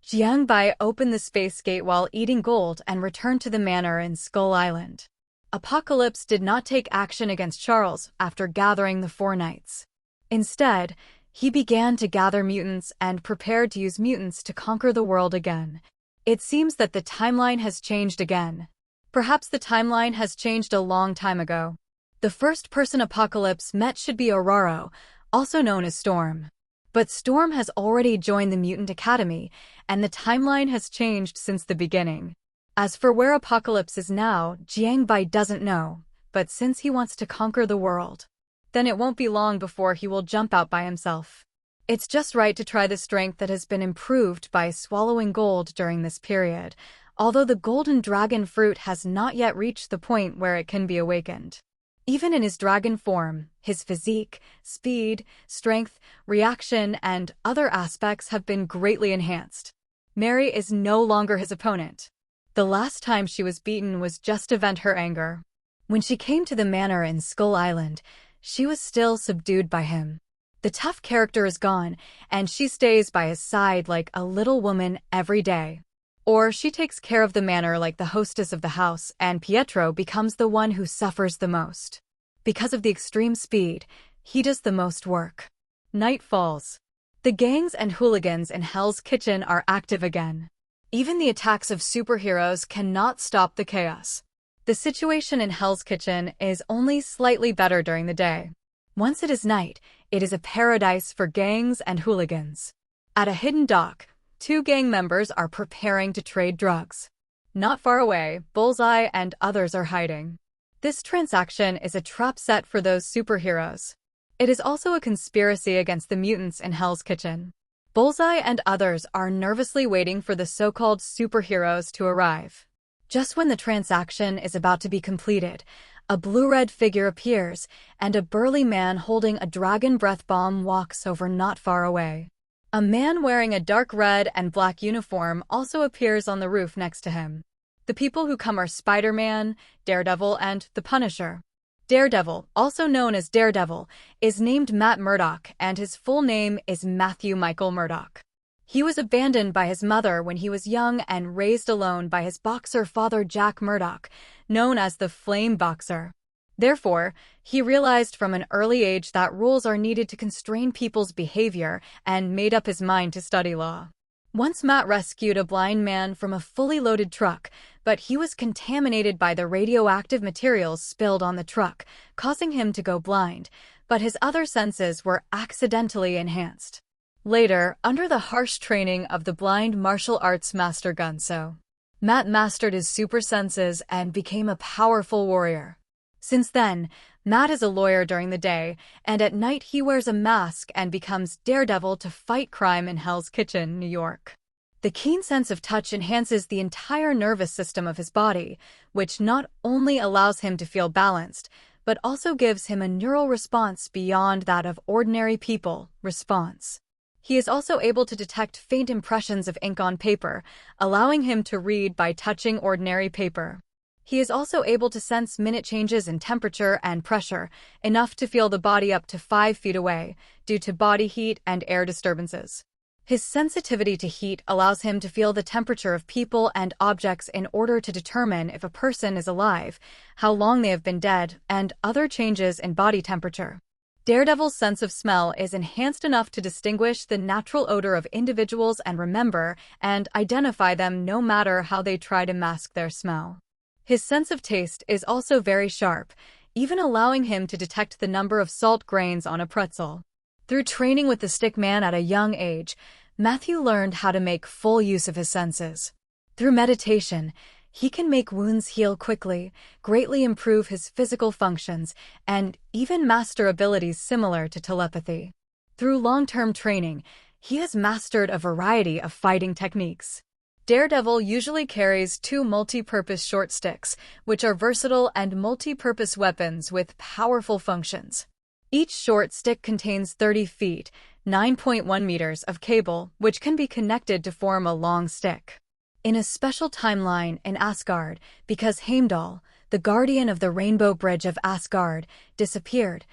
Jiangbai opened the space gate while eating gold and returned to the manor in Skull Island. Apocalypse did not take action against Charles after gathering the four knights. Instead, he began to gather mutants and prepared to use mutants to conquer the world again. It seems that the timeline has changed again. Perhaps the timeline has changed a long time ago. The first person Apocalypse met should be Ororo, also known as Storm. But Storm has already joined the Mutant Academy, and the timeline has changed since the beginning. As for where Apocalypse is now, Jiangbai doesn't know, but since he wants to conquer the world, then it won't be long before he will jump out by himself. It's just right to try the strength that has been improved by swallowing gold during this period, although the golden dragon fruit has not yet reached the point where it can be awakened. Even in his dragon form, his physique, speed, strength, reaction, and other aspects have been greatly enhanced. Mary is no longer his opponent. The last time she was beaten was just to vent her anger. When she came to the manor in Skull Island, she was still subdued by him. The tough character is gone, and she stays by his side like a little woman every day. Or she takes care of the manor like the hostess of the house, and Pietro becomes the one who suffers the most. Because of the extreme speed, he does the most work. Night falls. The gangs and hooligans in Hell's Kitchen are active again. Even the attacks of superheroes cannot stop the chaos. The situation in Hell's Kitchen is only slightly better during the day. Once it is night, it is a paradise for gangs and hooligans. At a hidden dock, two gang members are preparing to trade drugs. Not far away, Bullseye and others are hiding. This transaction is a trap set for those superheroes. It is also a conspiracy against the mutants in Hell's Kitchen. Bullseye and others are nervously waiting for the so-called superheroes to arrive. Just when the transaction is about to be completed, a blue-red figure appears, and a burly man holding a dragon breath bomb walks over not far away. A man wearing a dark red and black uniform also appears on the roof next to him. The people who come are Spider-Man, Daredevil, and the Punisher. Daredevil, also known as Daredevil, is named Matt Murdock, and his full name is Matthew Michael Murdock. He was abandoned by his mother when he was young and raised alone by his boxer father Jack Murdock, known as the Flame Boxer. Therefore, he realized from an early age that rules are needed to constrain people's behavior and made up his mind to study law. Once Matt rescued a blind man from a fully loaded truck, but he was contaminated by the radioactive materials spilled on the truck, causing him to go blind, but his other senses were accidentally enhanced. Later, under the harsh training of the blind martial arts master Gunso, Matt mastered his super senses and became a powerful warrior. Since then, Matt is a lawyer during the day, and at night he wears a mask and becomes Daredevil to fight crime in Hell's Kitchen, New York. The keen sense of touch enhances the entire nervous system of his body, which not only allows him to feel balanced, but also gives him a neural response beyond that of ordinary people response. He is also able to detect faint impressions of ink on paper, allowing him to read by touching ordinary paper. He is also able to sense minute changes in temperature and pressure, enough to feel the body up to 5 feet away, due to body heat and air disturbances. His sensitivity to heat allows him to feel the temperature of people and objects in order to determine if a person is alive, how long they have been dead, and other changes in body temperature. Daredevil's sense of smell is enhanced enough to distinguish the natural odor of individuals and remember and identify them no matter how they try to mask their smell. His sense of taste is also very sharp, even allowing him to detect the number of salt grains on a pretzel. Through training with the Stickman at a young age, Matthew learned how to make full use of his senses. Through meditation, he can make wounds heal quickly, greatly improve his physical functions, and even master abilities similar to telepathy. Through long-term training, he has mastered a variety of fighting techniques. Daredevil usually carries 2 multi-purpose short sticks, which are versatile and multi-purpose weapons with powerful functions. Each short stick contains 30 feet, 9.1 meters of cable, which can be connected to form a long stick. In a special timeline in Asgard, because Heimdall, the guardian of the Rainbow Bridge of Asgard, disappeared,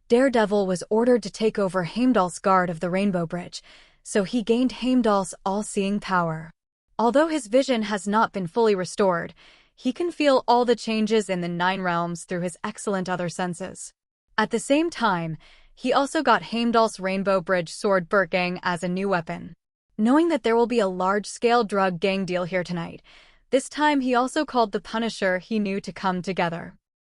Daredevil was ordered to take over Heimdall's guard of the Rainbow Bridge, so he gained Heimdall's all-seeing power. Although his vision has not been fully restored, he can feel all the changes in the 9 realms through his excellent other senses. At the same time, he also got Heimdall's Rainbow Bridge sword Burtgang as a new weapon. Knowing that there will be a large-scale drug gang deal here tonight, this time he also called the Punisher he knew to come together.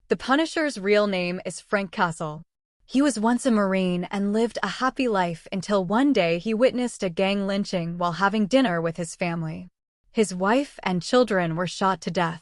The Punisher's real name is Frank Castle. He was once a Marine and lived a happy life until one day he witnessed a gang lynching while having dinner with his family. His wife and children were shot to death.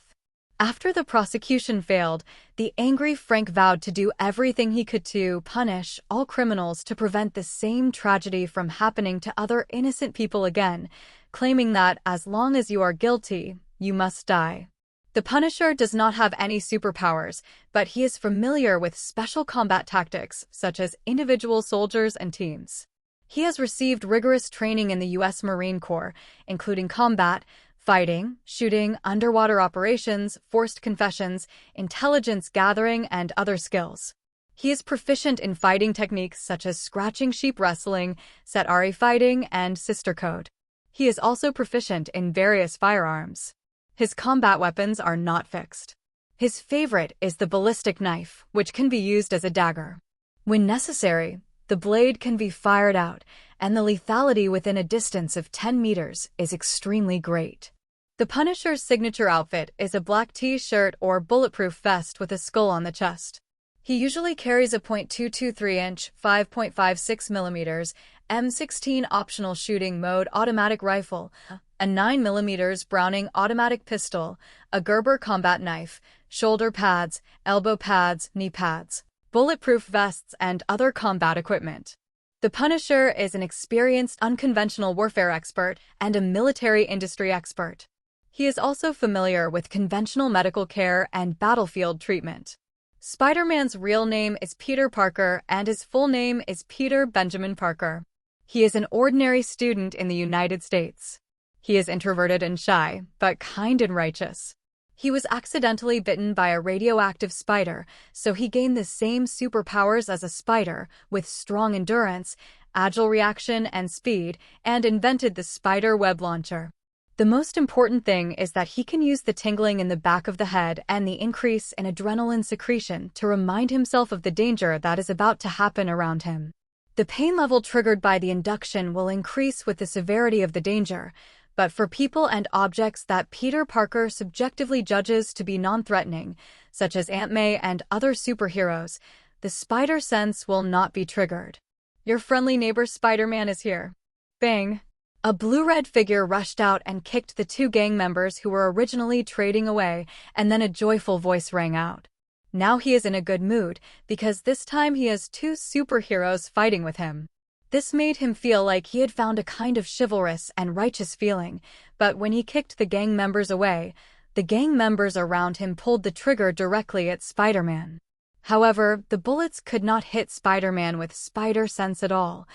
After the prosecution failed, the angry Frank vowed to do everything he could to punish all criminals to prevent the same tragedy from happening to other innocent people again, claiming that as long as you are guilty, you must die. The Punisher does not have any superpowers, but he is familiar with special combat tactics, such as individual soldiers and teams. He has received rigorous training in the U.S. Marine Corps, including combat, fighting, shooting, underwater operations, forced confessions, intelligence gathering, and other skills. He is proficient in fighting techniques such as scratching sheep wrestling, set-ari fighting, and sister code. He is also proficient in various firearms. His combat weapons are not fixed. His favorite is the ballistic knife, which can be used as a dagger. When necessary, the blade can be fired out, and the lethality within a distance of 10 meters is extremely great. The Punisher's signature outfit is a black t-shirt or bulletproof vest with a skull on the chest. He usually carries a .223-inch, 5.56mm, M16 optional shooting mode automatic rifle, a 9mm Browning automatic pistol, a Gerber combat knife, shoulder pads, elbow pads, knee pads, bulletproof vests, and other combat equipment. The Punisher is an experienced unconventional warfare expert and a military industry expert. He is also familiar with conventional medical care and battlefield treatment. Spider-Man's real name is Peter Parker and his full name is Peter Benjamin Parker. He is an ordinary student in the United States. He is introverted and shy, but kind and righteous. He was accidentally bitten by a radioactive spider, so he gained the same superpowers as a spider, with strong endurance, agile reaction, and speed, and invented the spider web launcher. The most important thing is that he can use the tingling in the back of the head and the increase in adrenaline secretion to remind himself of the danger that is about to happen around him. The pain level triggered by the induction will increase with the severity of the danger, but for people and objects that Peter Parker subjectively judges to be non-threatening, such as Aunt May and other superheroes, the spider sense will not be triggered. Your friendly neighbor Spider-Man is here. Bang! A blue-red figure rushed out and kicked the two gang members who were originally trading away, and then a joyful voice rang out. Now he is in a good mood, because this time he has two superheroes fighting with him. This made him feel like he had found a kind of chivalrous and righteous feeling, but when he kicked the gang members away, the gang members around him pulled the trigger directly at Spider-Man. However, the bullets could not hit Spider-Man with spider sense at all,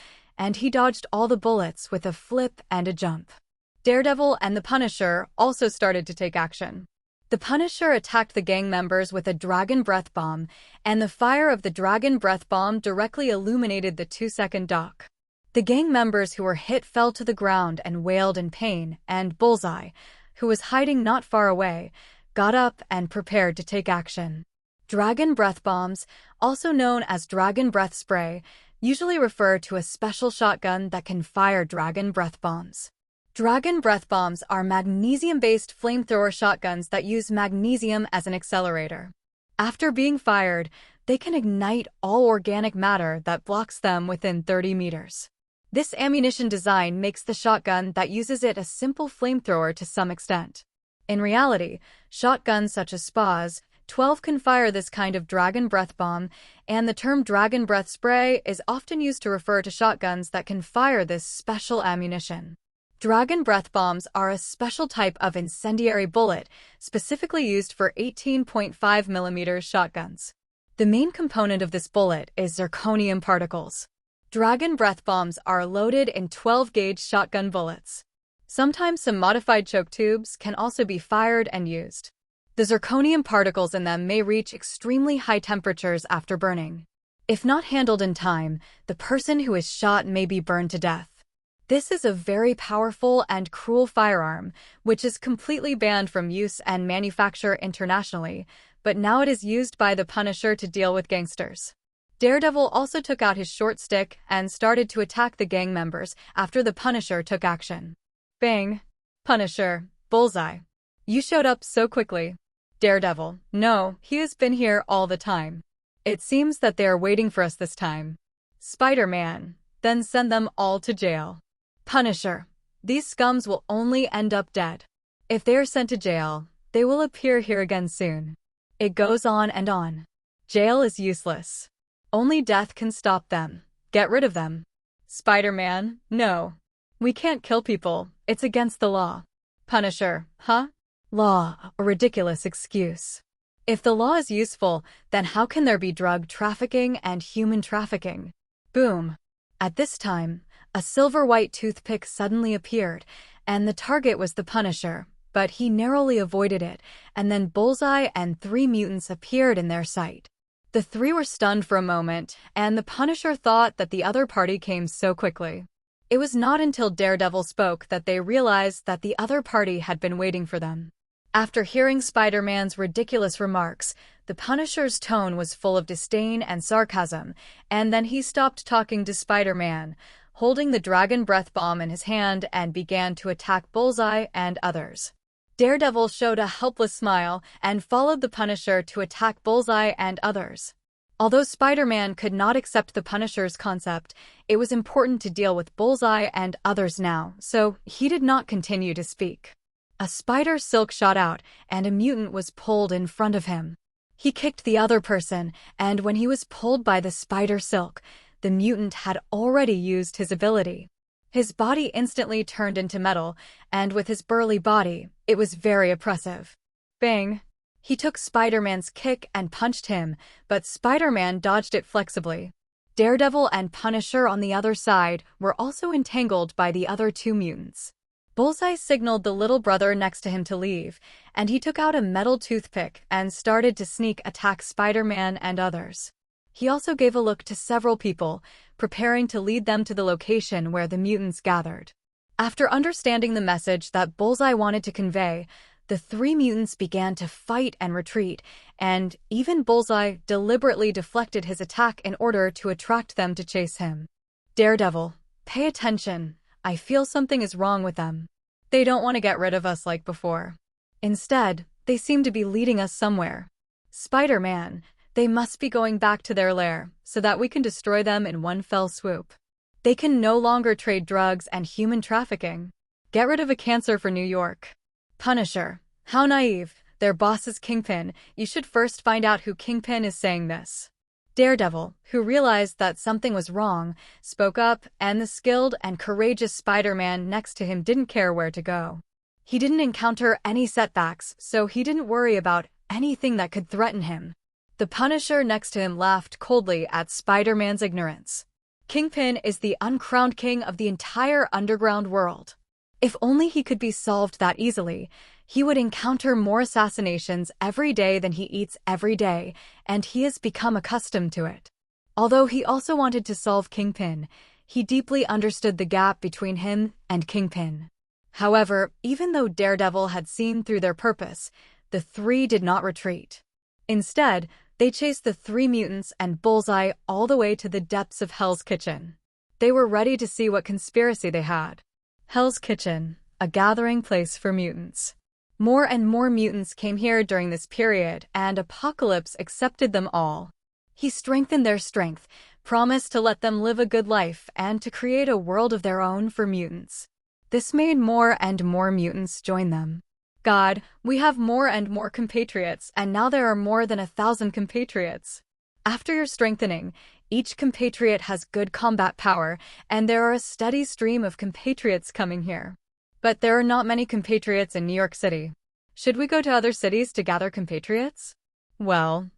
and he dodged all the bullets with a flip and a jump. Daredevil and the Punisher also started to take action. The Punisher attacked the gang members with a dragon breath bomb, and the fire of the dragon breath bomb directly illuminated the 2-second dock. The gang members who were hit fell to the ground and wailed in pain, and Bullseye, who was hiding not far away, got up and prepared to take action. Dragon breath bombs, also known as dragon breath spray, usually refer to a special shotgun that can fire dragon breath bombs. Dragon breath bombs are magnesium-based flamethrower shotguns that use magnesium as an accelerator. After being fired, they can ignite all organic matter that blocks them within 30 meters. This ammunition design makes the shotgun that uses it a simple flamethrower to some extent. In reality, shotguns such as SPAs 12 can fire this kind of dragon breath bomb, and the term dragon breath spray is often used to refer to shotguns that can fire this special ammunition. Dragon breath bombs are a special type of incendiary bullet, specifically used for 18.5mm shotguns. The main component of this bullet is zirconium particles. Dragon breath bombs are loaded in 12-gauge shotgun bullets. Sometimes some modified choke tubes can also be fired and used. The zirconium particles in them may reach extremely high temperatures after burning. If not handled in time, the person who is shot may be burned to death. This is a very powerful and cruel firearm, which is completely banned from use and manufacture internationally, but now it is used by the Punisher to deal with gangsters. Daredevil also took out his short stick and started to attack the gang members after the Punisher took action. Bang! Punisher, Bullseye. You showed up so quickly. Daredevil, no, he has been here all the time. It seems that they are waiting for us this time. Spider-Man, then send them all to jail. Punisher, these scums will only end up dead. If they are sent to jail, they will appear here again soon. It goes on and on. Jail is useless. Only death can stop them. Get rid of them. Spider-Man, no. We can't kill people, it's against the law. Punisher, huh? Law, a ridiculous excuse. If the law is useful, then how can there be drug trafficking and human trafficking? Boom. At this time, a silver-white toothpick suddenly appeared, and the target was the Punisher, but he narrowly avoided it, and then Bullseye and 3 mutants appeared in their sight. The 3 were stunned for a moment, and the Punisher thought that the other party came so quickly. It was not until Daredevil spoke that they realized that the other party had been waiting for them. After hearing Spider-Man's ridiculous remarks, the Punisher's tone was full of disdain and sarcasm, and then he stopped talking to Spider-Man, holding the dragon breath bomb in his hand, and began to attack Bullseye and others. Daredevil showed a helpless smile and followed the Punisher to attack Bullseye and others. Although Spider-Man could not accept the Punisher's concept, it was important to deal with Bullseye and others now, so he did not continue to speak. A spider silk shot out, and a mutant was pulled in front of him. He kicked the other person, and when he was pulled by the spider silk, the mutant had already used his ability. His body instantly turned into metal, and with his burly body, it was very oppressive. Bang! He took Spider-Man's kick and punched him, but Spider-Man dodged it flexibly. Daredevil and Punisher on the other side were also entangled by the other 2 mutants. Bullseye signaled the little brother next to him to leave, and he took out a metal toothpick and started to sneak attack Spider-Man and others. He also gave a look to several people, preparing to lead them to the location where the mutants gathered. After understanding the message that Bullseye wanted to convey, the 3 mutants began to fight and retreat, and even Bullseye deliberately deflected his attack in order to attract them to chase him. Daredevil, pay attention. I feel something is wrong with them. They don't want to get rid of us like before. Instead, they seem to be leading us somewhere. Spider-Man, they must be going back to their lair, so that we can destroy them in one fell swoop. They can no longer trade drugs and human trafficking. Get rid of a cancer for New York. Punisher. How naive. Their boss is Kingpin. You should first find out who Kingpin is saying this. Daredevil, who realized that something was wrong, spoke up, and the skilled and courageous Spider-Man next to him didn't care where to go. He didn't encounter any setbacks, so he didn't worry about anything that could threaten him. The Punisher next to him laughed coldly at Spider-Man's ignorance. Kingpin is the uncrowned king of the entire underground world. If only he could be solved that easily, he would encounter more assassinations every day than he eats every day, and he has become accustomed to it. Although he also wanted to solve Kingpin, he deeply understood the gap between him and Kingpin. However, even though Daredevil had seen through their purpose, the three did not retreat. Instead, they chased the three mutants and Bullseye all the way to the depths of Hell's Kitchen. They were ready to see what conspiracy they had. Hell's Kitchen, a gathering place for mutants. More and more mutants came here during this period, and Apocalypse accepted them all. He strengthened their strength, promised to let them live a good life, and to create a world of their own for mutants. This made more and more mutants join them. God, we have more and more compatriots, and now there are more than 1,000 compatriots. After your strengthening, each compatriot has good combat power, and there are a steady stream of compatriots coming here. But there are not many compatriots in New York City. Should we go to other cities to gather compatriots? Well,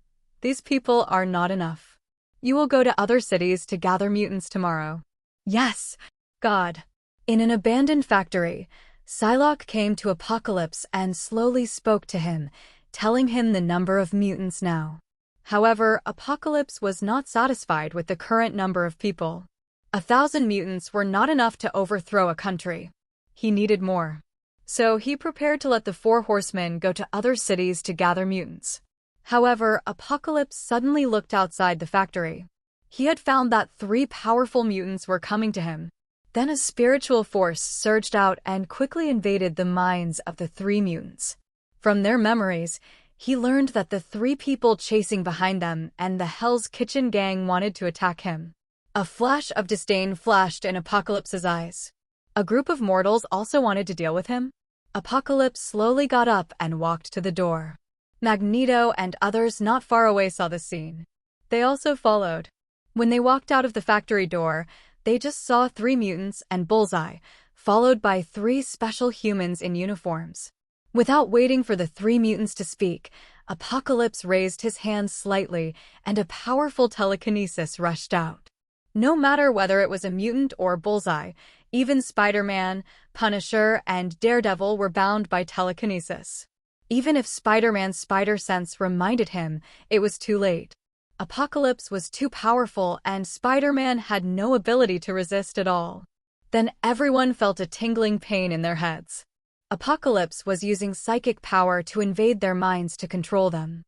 these people are not enough. You will go to other cities to gather mutants tomorrow. Yes, God. In an abandoned factory, Psylocke came to Apocalypse and slowly spoke to him, telling him the number of mutants now. However, Apocalypse was not satisfied with the current number of people. 1,000 mutants were not enough to overthrow a country. He needed more. So he prepared to let the Four Horsemen go to other cities to gather mutants. However, Apocalypse suddenly looked outside the factory. He had found that 3 powerful mutants were coming to him. Then a spiritual force surged out and quickly invaded the minds of the 3 mutants. From their memories, he learned that the 3 people chasing behind them and the Hell's Kitchen gang wanted to attack him. A flash of disdain flashed in Apocalypse's eyes. A group of mortals also wanted to deal with him. Apocalypse slowly got up and walked to the door. Magneto and others not far away saw the scene. They also followed. When they walked out of the factory door, they just saw 3 mutants and Bullseye, followed by 3 special humans in uniforms. Without waiting for the 3 mutants to speak, Apocalypse raised his hand slightly, and a powerful telekinesis rushed out. No matter whether it was a mutant or Bullseye, even Spider-Man, Punisher, and Daredevil were bound by telekinesis. Even if Spider-Man's spider sense reminded him, it was too late. Apocalypse was too powerful, and Spider-Man had no ability to resist at all. Then everyone felt a tingling pain in their heads. Apocalypse was using psychic power to invade their minds to control them.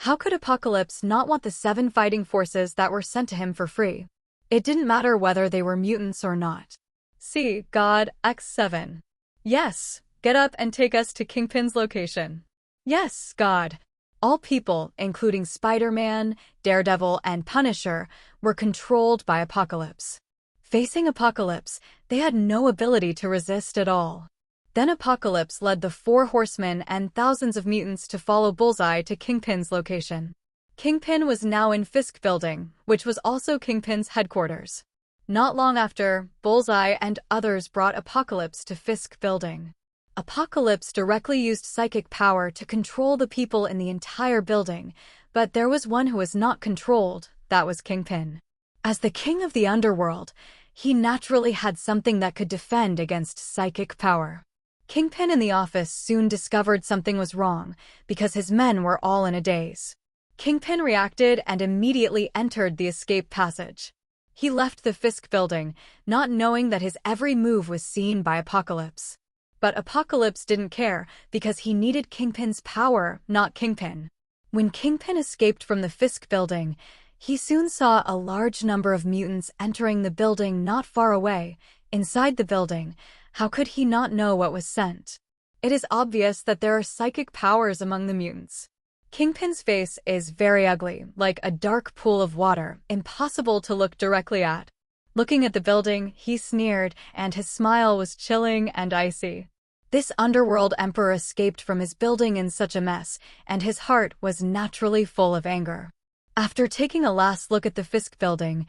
How could Apocalypse not want the 7 fighting forces that were sent to him for free? It didn't matter whether they were mutants or not. See, God, X7. Yes, get up and take us to Kingpin's location. Yes, God. All people, including Spider-Man, Daredevil, and Punisher, were controlled by Apocalypse. Facing Apocalypse, they had no ability to resist at all. Then Apocalypse led the 4 horsemen and thousands of mutants to follow Bullseye to Kingpin's location. Kingpin was now in Fisk Building, which was also Kingpin's headquarters. Not long after, Bullseye and others brought Apocalypse to Fisk Building. Apocalypse directly used psychic power to control the people in the entire building, but there was one who was not controlled, that was Kingpin. As the king of the underworld, he naturally had something that could defend against psychic power. Kingpin in the office soon discovered something was wrong, because his men were all in a daze. Kingpin reacted and immediately entered the escape passage. He left the Fisk Building, not knowing that his every move was seen by Apocalypse. But Apocalypse didn't care, because he needed Kingpin's power, not Kingpin. When Kingpin escaped from the Fisk Building, he soon saw a large number of mutants entering the building not far away. Inside the building, how could he not know what was sent? It is obvious that there are psychic powers among the mutants. Kingpin's face is very ugly, like a dark pool of water, impossible to look directly at. Looking at the building, he sneered, and his smile was chilling and icy. This underworld emperor escaped from his building in such a mess, and his heart was naturally full of anger. After taking a last look at the Fisk building,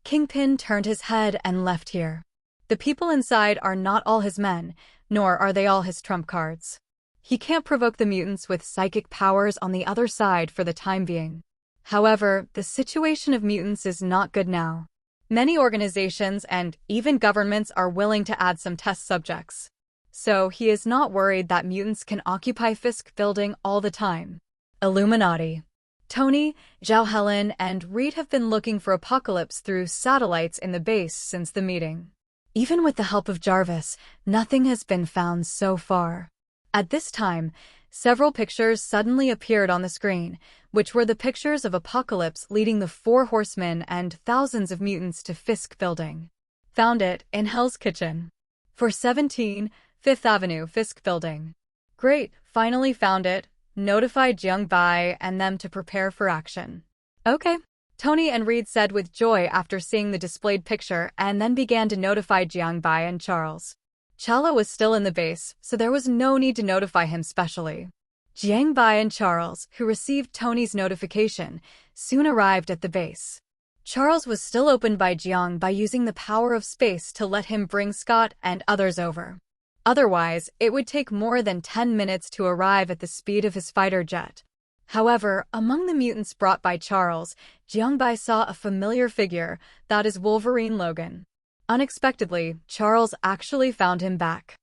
Kingpin turned his head and left here. The people inside are not all his men, nor are they all his trump cards. He can't provoke the mutants with psychic powers on the other side for the time being. However, the situation of mutants is not good now. Many organizations and even governments are willing to add some test subjects. So he is not worried that mutants can occupy Fisk building all the time. Illuminati. Tony, Zhao Helen, and Reed have been looking for Apocalypse through satellites in the base since the meeting. Even with the help of Jarvis, nothing has been found so far. At this time, several pictures suddenly appeared on the screen, which were the pictures of Apocalypse leading the 4 horsemen and thousands of mutants to Fisk building. Found it in Hell's Kitchen. For 17, 5th Avenue, Fisk building. Great, finally found it. Notified Jiang Bai and them to prepare for action. Okay, Tony and Reed said with joy after seeing the displayed picture, and then began to notify Jiang Bai and Charles. Chala was still in the base, so there was no need to notify him specially. Jiang Bai and Charles, who received Tony's notification, soon arrived at the base. Charles was still opened by Jiang by using the power of space to let him bring Scott and others over. Otherwise, it would take more than 10 minutes to arrive at the speed of his fighter jet. However, among the mutants brought by Charles, Jiang Bai saw a familiar figure, that is Wolverine Logan. Unexpectedly, Charles actually found him back.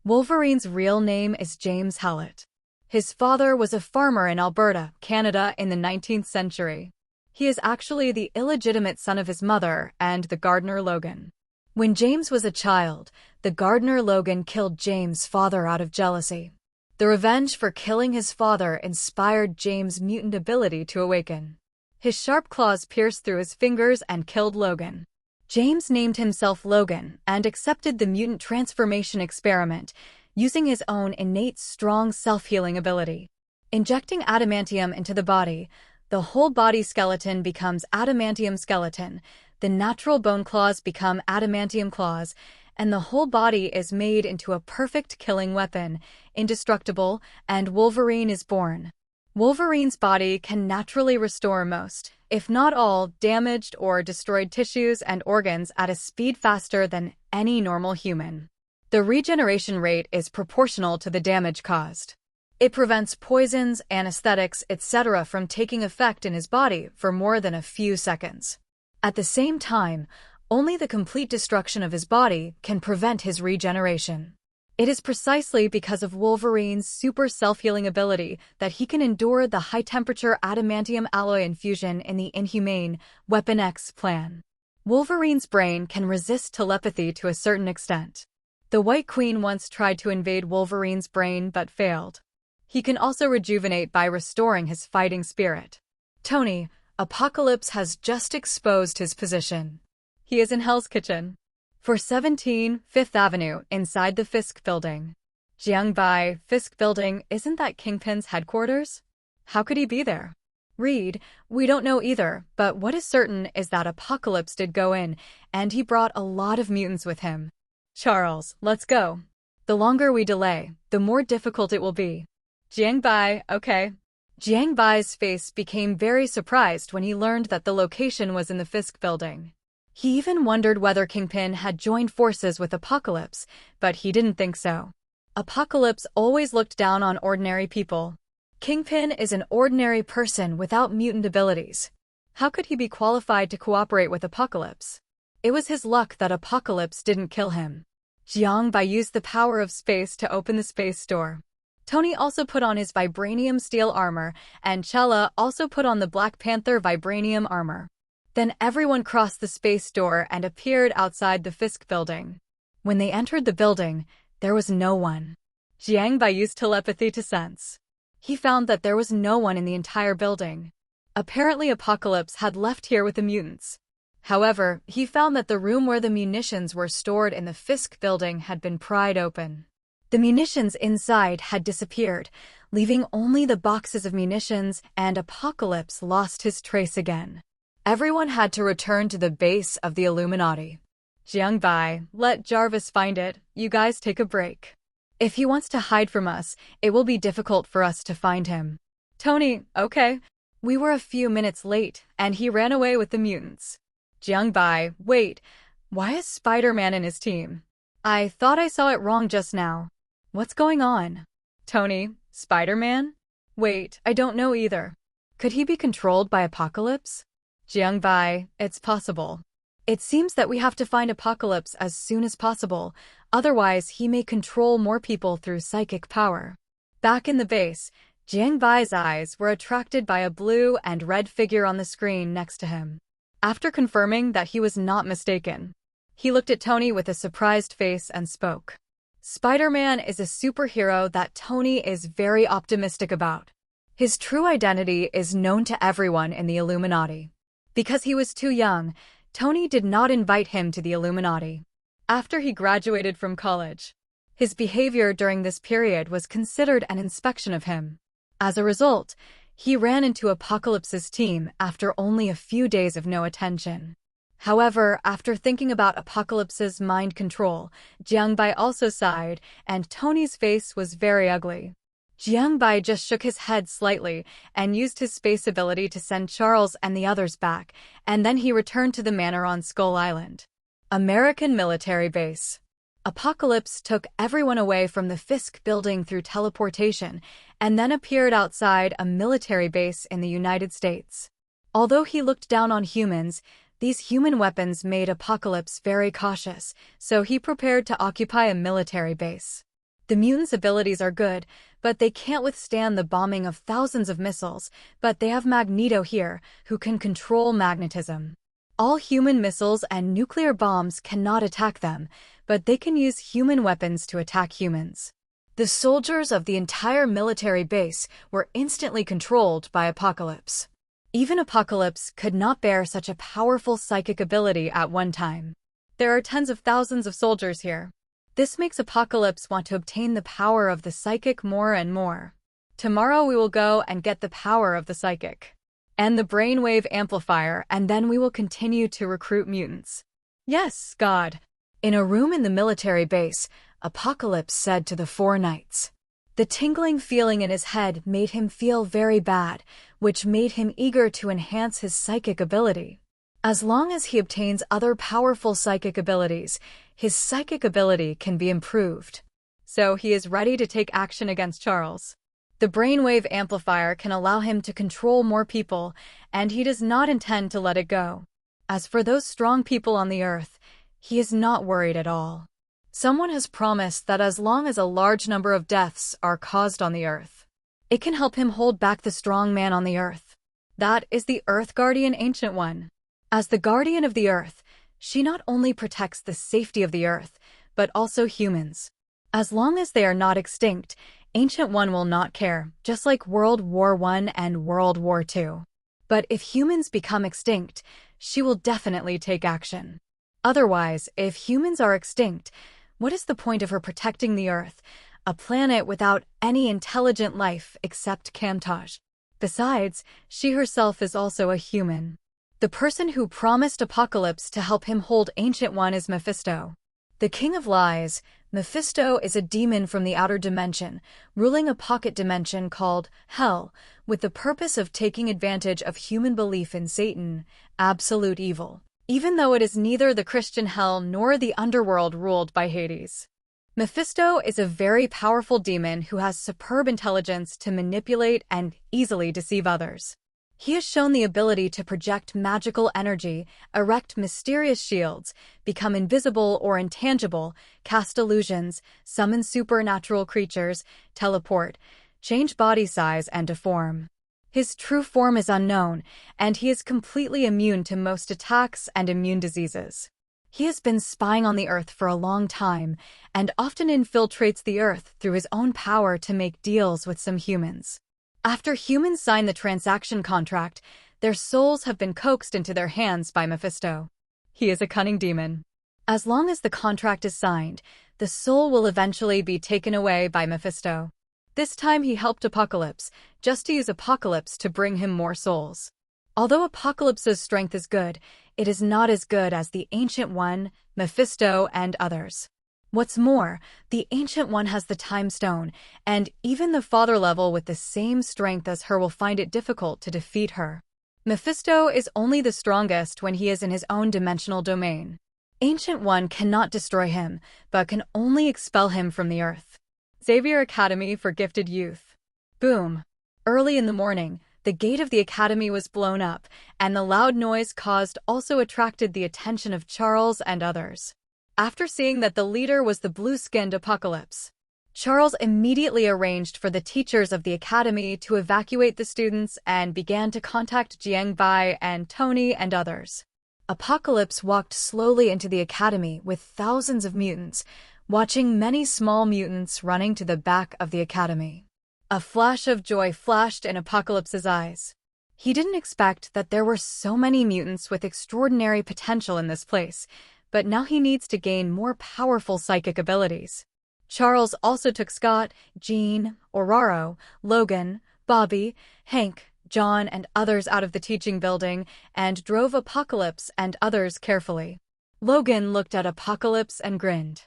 Wolverine's real name is James Hallett. His father was a farmer in Alberta, Canada in the 19th century. He is actually the illegitimate son of his mother and the gardener Logan. When James was a child, the gardener Logan killed James' father out of jealousy. The revenge for killing his father inspired James' mutant ability to awaken. His sharp claws pierced through his fingers and killed Logan. James named himself Logan and accepted the mutant transformation experiment, using his own innate strong self-healing ability. Injecting adamantium into the body, the whole body skeleton becomes adamantium skeleton, the natural bone claws become adamantium claws, and the whole body is made into a perfect killing weapon, indestructible, and Wolverine is born. Wolverine's body can naturally restore most, if not all, damaged or destroyed tissues and organs at a speed faster than any normal human. The regeneration rate is proportional to the damage caused. It prevents poisons, anesthetics, etc. from taking effect in his body for more than a few seconds. At the same time, only the complete destruction of his body can prevent his regeneration. It is precisely because of Wolverine's super self-healing ability that he can endure the high-temperature adamantium alloy infusion in the inhumane Weapon X plan. Wolverine's brain can resist telepathy to a certain extent. The White Queen once tried to invade Wolverine's brain but failed. He can also rejuvenate by restoring his fighting spirit. Tony, Apocalypse has just exposed his position. He is in Hell's Kitchen. For 17, 5th Avenue, inside the Fisk building. Jiang Bai, Fisk building, isn't that Kingpin's headquarters? How could he be there? Reed, we don't know either, but what is certain is that Apocalypse did go in, and he brought a lot of mutants with him. Charles, let's go. The longer we delay, the more difficult it will be. Jiang Bai, okay. Jiang Bai's face became very surprised when he learned that the location was in the Fisk building. He even wondered whether Kingpin had joined forces with Apocalypse, but he didn't think so. Apocalypse always looked down on ordinary people. Kingpin is an ordinary person without mutant abilities. How could he be qualified to cooperate with Apocalypse? It was his luck that Apocalypse didn't kill him. Jiang Bai used the power of space to open the space door. Tony also put on his vibranium steel armor, and Chella also put on the Black Panther vibranium armor. Then everyone crossed the space door and appeared outside the Fisk building. When they entered the building, there was no one. Jiang Bai used telepathy to sense. He found that there was no one in the entire building. Apparently Apocalypse had left here with the mutants. However, he found that the room where the munitions were stored in the Fisk building had been pried open. The munitions inside had disappeared, leaving only the boxes of munitions, and Apocalypse lost his trace again. Everyone had to return to the base of the Illuminati. Jiangbai, let Jarvis find it, you guys take a break. If he wants to hide from us, it will be difficult for us to find him. Tony, okay. We were a few minutes late, and he ran away with the mutants. Jiangbai, wait, why is Spider-Man in his team? I thought I saw it wrong just now. What's going on? Tony, Spider-Man? Wait, I don't know either. Could he be controlled by Apocalypse? Jiangbai, it's possible. It seems that we have to find Apocalypse as soon as possible, otherwise he may control more people through psychic power. Back in the base, Jiangbai's eyes were attracted by a blue and red figure on the screen next to him. After confirming that he was not mistaken, he looked at Tony with a surprised face and spoke. Spider-Man is a superhero that Tony is very optimistic about. His true identity is known to everyone in the Illuminati. Because he was too young, Tony did not invite him to the Illuminati. After he graduated from college, his behavior during this period was considered an inspection of him. As a result, he ran into Apocalypse's team after only a few days of no attention. However, after thinking about Apocalypse's mind control, Jiangbai also sighed, and Tony's face was very ugly. Jiangbai just shook his head slightly and used his space ability to send Charles and the others back, and then he returned to the manor on Skull Island. American military base. Apocalypse took everyone away from the Fisk building through teleportation and then appeared outside a military base in the United States. Although he looked down on humans, these human weapons made Apocalypse very cautious, so he prepared to occupy a military base. The mutants' abilities are good, but they can't withstand the bombing of thousands of missiles, but they have Magneto here, who can control magnetism. All human missiles and nuclear bombs cannot attack them, but they can use human weapons to attack humans. The soldiers of the entire military base were instantly controlled by Apocalypse. Even Apocalypse could not bear such a powerful psychic ability at one time. There are tens of thousands of soldiers here. This makes Apocalypse want to obtain the power of the psychic more and more. Tomorrow we will go and get the power of the psychic and the brainwave amplifier, and then we will continue to recruit mutants. Yes, God. In a room in the military base, Apocalypse said to the four knights. The tingling feeling in his head made him feel very bad, which made him eager to enhance his psychic ability. As long as he obtains other powerful psychic abilities, his psychic ability can be improved. So he is ready to take action against Charles. The brainwave amplifier can allow him to control more people, and he does not intend to let it go. As for those strong people on the Earth, he is not worried at all. Someone has promised that as long as a large number of deaths are caused on the Earth, it can help him hold back the strong man on the Earth. That is the Earth Guardian Ancient One. As the guardian of the Earth, she not only protects the safety of the Earth, but also humans. As long as they are not extinct, Ancient One will not care, just like World War I and World War II. But if humans become extinct, she will definitely take action. Otherwise, if humans are extinct, what is the point of her protecting the Earth, a planet without any intelligent life except Camtage? Besides, she herself is also a human. The person who promised Apocalypse to help him hold Ancient One is Mephisto. The King of Lies, Mephisto is a demon from the outer dimension, ruling a pocket dimension called Hell, with the purpose of taking advantage of human belief in Satan, absolute evil, even though it is neither the Christian hell nor the underworld ruled by Hades. Mephisto is a very powerful demon who has superb intelligence to manipulate and easily deceive others. He has shown the ability to project magical energy, erect mysterious shields, become invisible or intangible, cast illusions, summon supernatural creatures, teleport, change body size, and deform. His true form is unknown, and he is completely immune to most attacks and immune diseases. He has been spying on the Earth for a long time, and often infiltrates the Earth through his own power to make deals with some humans. After humans sign the transaction contract, their souls have been coaxed into their hands by Mephisto. He is a cunning demon. As long as the contract is signed, the soul will eventually be taken away by Mephisto. This time he helped Apocalypse, just to use Apocalypse to bring him more souls. Although Apocalypse's strength is good, it is not as good as the Ancient One, Mephisto, and others. What's more, the Ancient One has the Time Stone, and even the Father level with the same strength as her will find it difficult to defeat her. Mephisto is only the strongest when he is in his own dimensional domain. Ancient One cannot destroy him, but can only expel him from the earth. Xavier Academy for Gifted Youth. Boom. Early in the morning, the gate of the academy was blown up, and the loud noise caused also attracted the attention of Charles and others. After seeing that the leader was the blue-skinned Apocalypse, Charles immediately arranged for the teachers of the academy to evacuate the students and began to contact Jiangbai and Tony and others. Apocalypse walked slowly into the academy with thousands of mutants, watching many small mutants running to the back of the academy. A flash of joy flashed in Apocalypse's eyes. He didn't expect that there were so many mutants with extraordinary potential in this place, but now he needs to gain more powerful psychic abilities. Charles also took Scott, Jean, Oraro, Logan, Bobby, Hank, John, and others out of the teaching building and drove Apocalypse and others carefully. Logan looked at Apocalypse and grinned.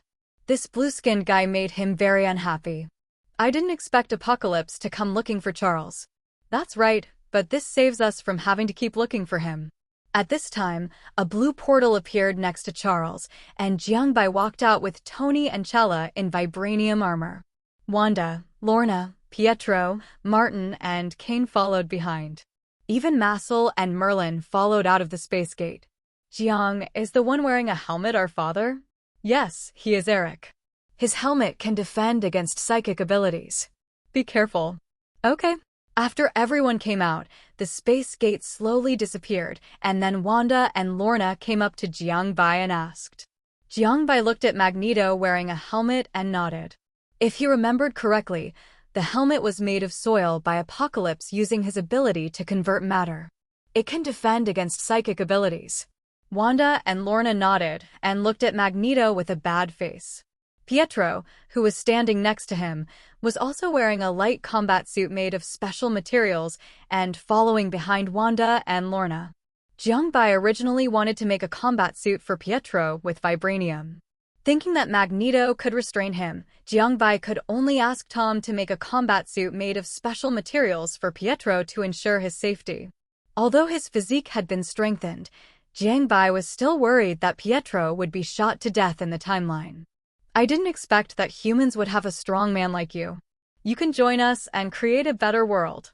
This blue-skinned guy made him very unhappy. I didn't expect Apocalypse to come looking for Charles. That's right, but this saves us from having to keep looking for him. At this time, a blue portal appeared next to Charles, and Jiangbai walked out with Tony and Chella in vibranium armor. Wanda, Lorna, Pietro, Martin, and Kane followed behind. Even Massel and Merlin followed out of the space gate. Jiang, is the one wearing a helmet our father? Yes, he is Eric. His helmet can defend against psychic abilities. Be careful. Okay. After everyone came out, the space gate slowly disappeared, and then Wanda and Lorna came up to Jiangbai and asked. Jiangbai looked at Magneto wearing a helmet and nodded. If he remembered correctly, the helmet was made of soil by Apocalypse using his ability to convert matter. It can defend against psychic abilities. Wanda and Lorna nodded and looked at Magneto with a bad face. Pietro, who was standing next to him, was also wearing a light combat suit made of special materials and following behind Wanda and Lorna. Jiangbai originally wanted to make a combat suit for Pietro with vibranium. Thinking that Magneto could restrain him, Jiangbai could only ask Tom to make a combat suit made of special materials for Pietro to ensure his safety. Although his physique had been strengthened, Jiangbai was still worried that Pietro would be shot to death in the timeline. I didn't expect that humans would have a strong man like you. You can join us and create a better world.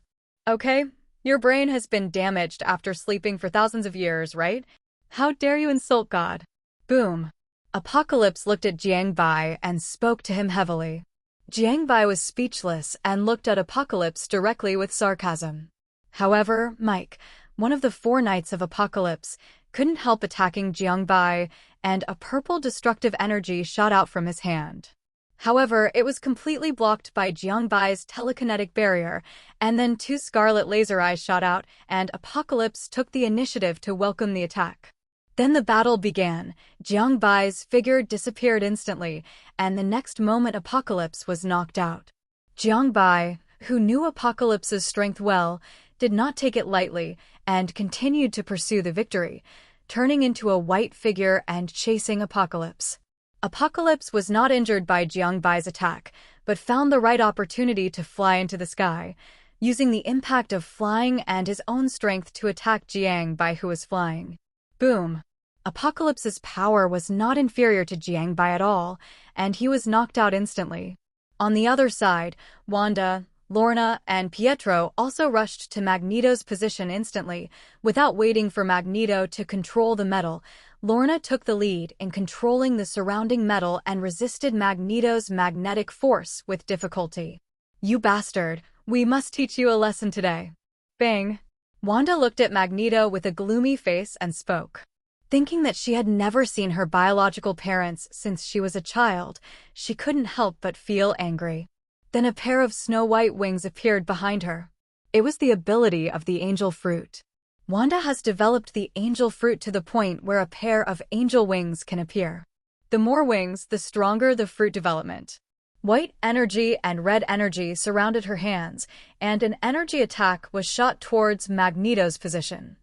Okay? Your brain has been damaged after sleeping for thousands of years, right? How dare you insult God? Boom. Apocalypse looked at Jiangbai and spoke to him heavily. Jiangbai was speechless and looked at Apocalypse directly with sarcasm. However, Mike, one of the 4 knights of Apocalypse, couldn't help attacking Jiangbai, and a purple destructive energy shot out from his hand. However, it was completely blocked by Jiangbai's telekinetic barrier, and then 2 scarlet laser eyes shot out, and Apocalypse took the initiative to welcome the attack. Then the battle began. Jiangbai's figure disappeared instantly, and the next moment Apocalypse was knocked out. Jiangbai, who knew Apocalypse's strength well, did not take it lightly, and continued to pursue the victory, turning into a white figure and chasing Apocalypse. Apocalypse was not injured by Jiangbai's attack, but found the right opportunity to fly into the sky, using the impact of flying and his own strength to attack Jiangbai, who was flying. Boom! Apocalypse's power was not inferior to Jiangbai at all, and he was knocked out instantly. On the other side, Wanda, Lorna, and Pietro also rushed to Magneto's position instantly. Without waiting for Magneto to control the metal, Lorna took the lead in controlling the surrounding metal and resisted Magneto's magnetic force with difficulty. You bastard, we must teach you a lesson today. Bang! Wanda looked at Magneto with a gloomy face and spoke. Thinking that she had never seen her biological parents since she was a child, she couldn't help but feel angry. Then a pair of snow-white wings appeared behind her. It was the ability of the angel fruit. Wanda has developed the angel fruit to the point where a pair of angel wings can appear. The more wings, the stronger the fruit development. White energy and red energy surrounded her hands, and an energy attack was shot towards Magneto's position.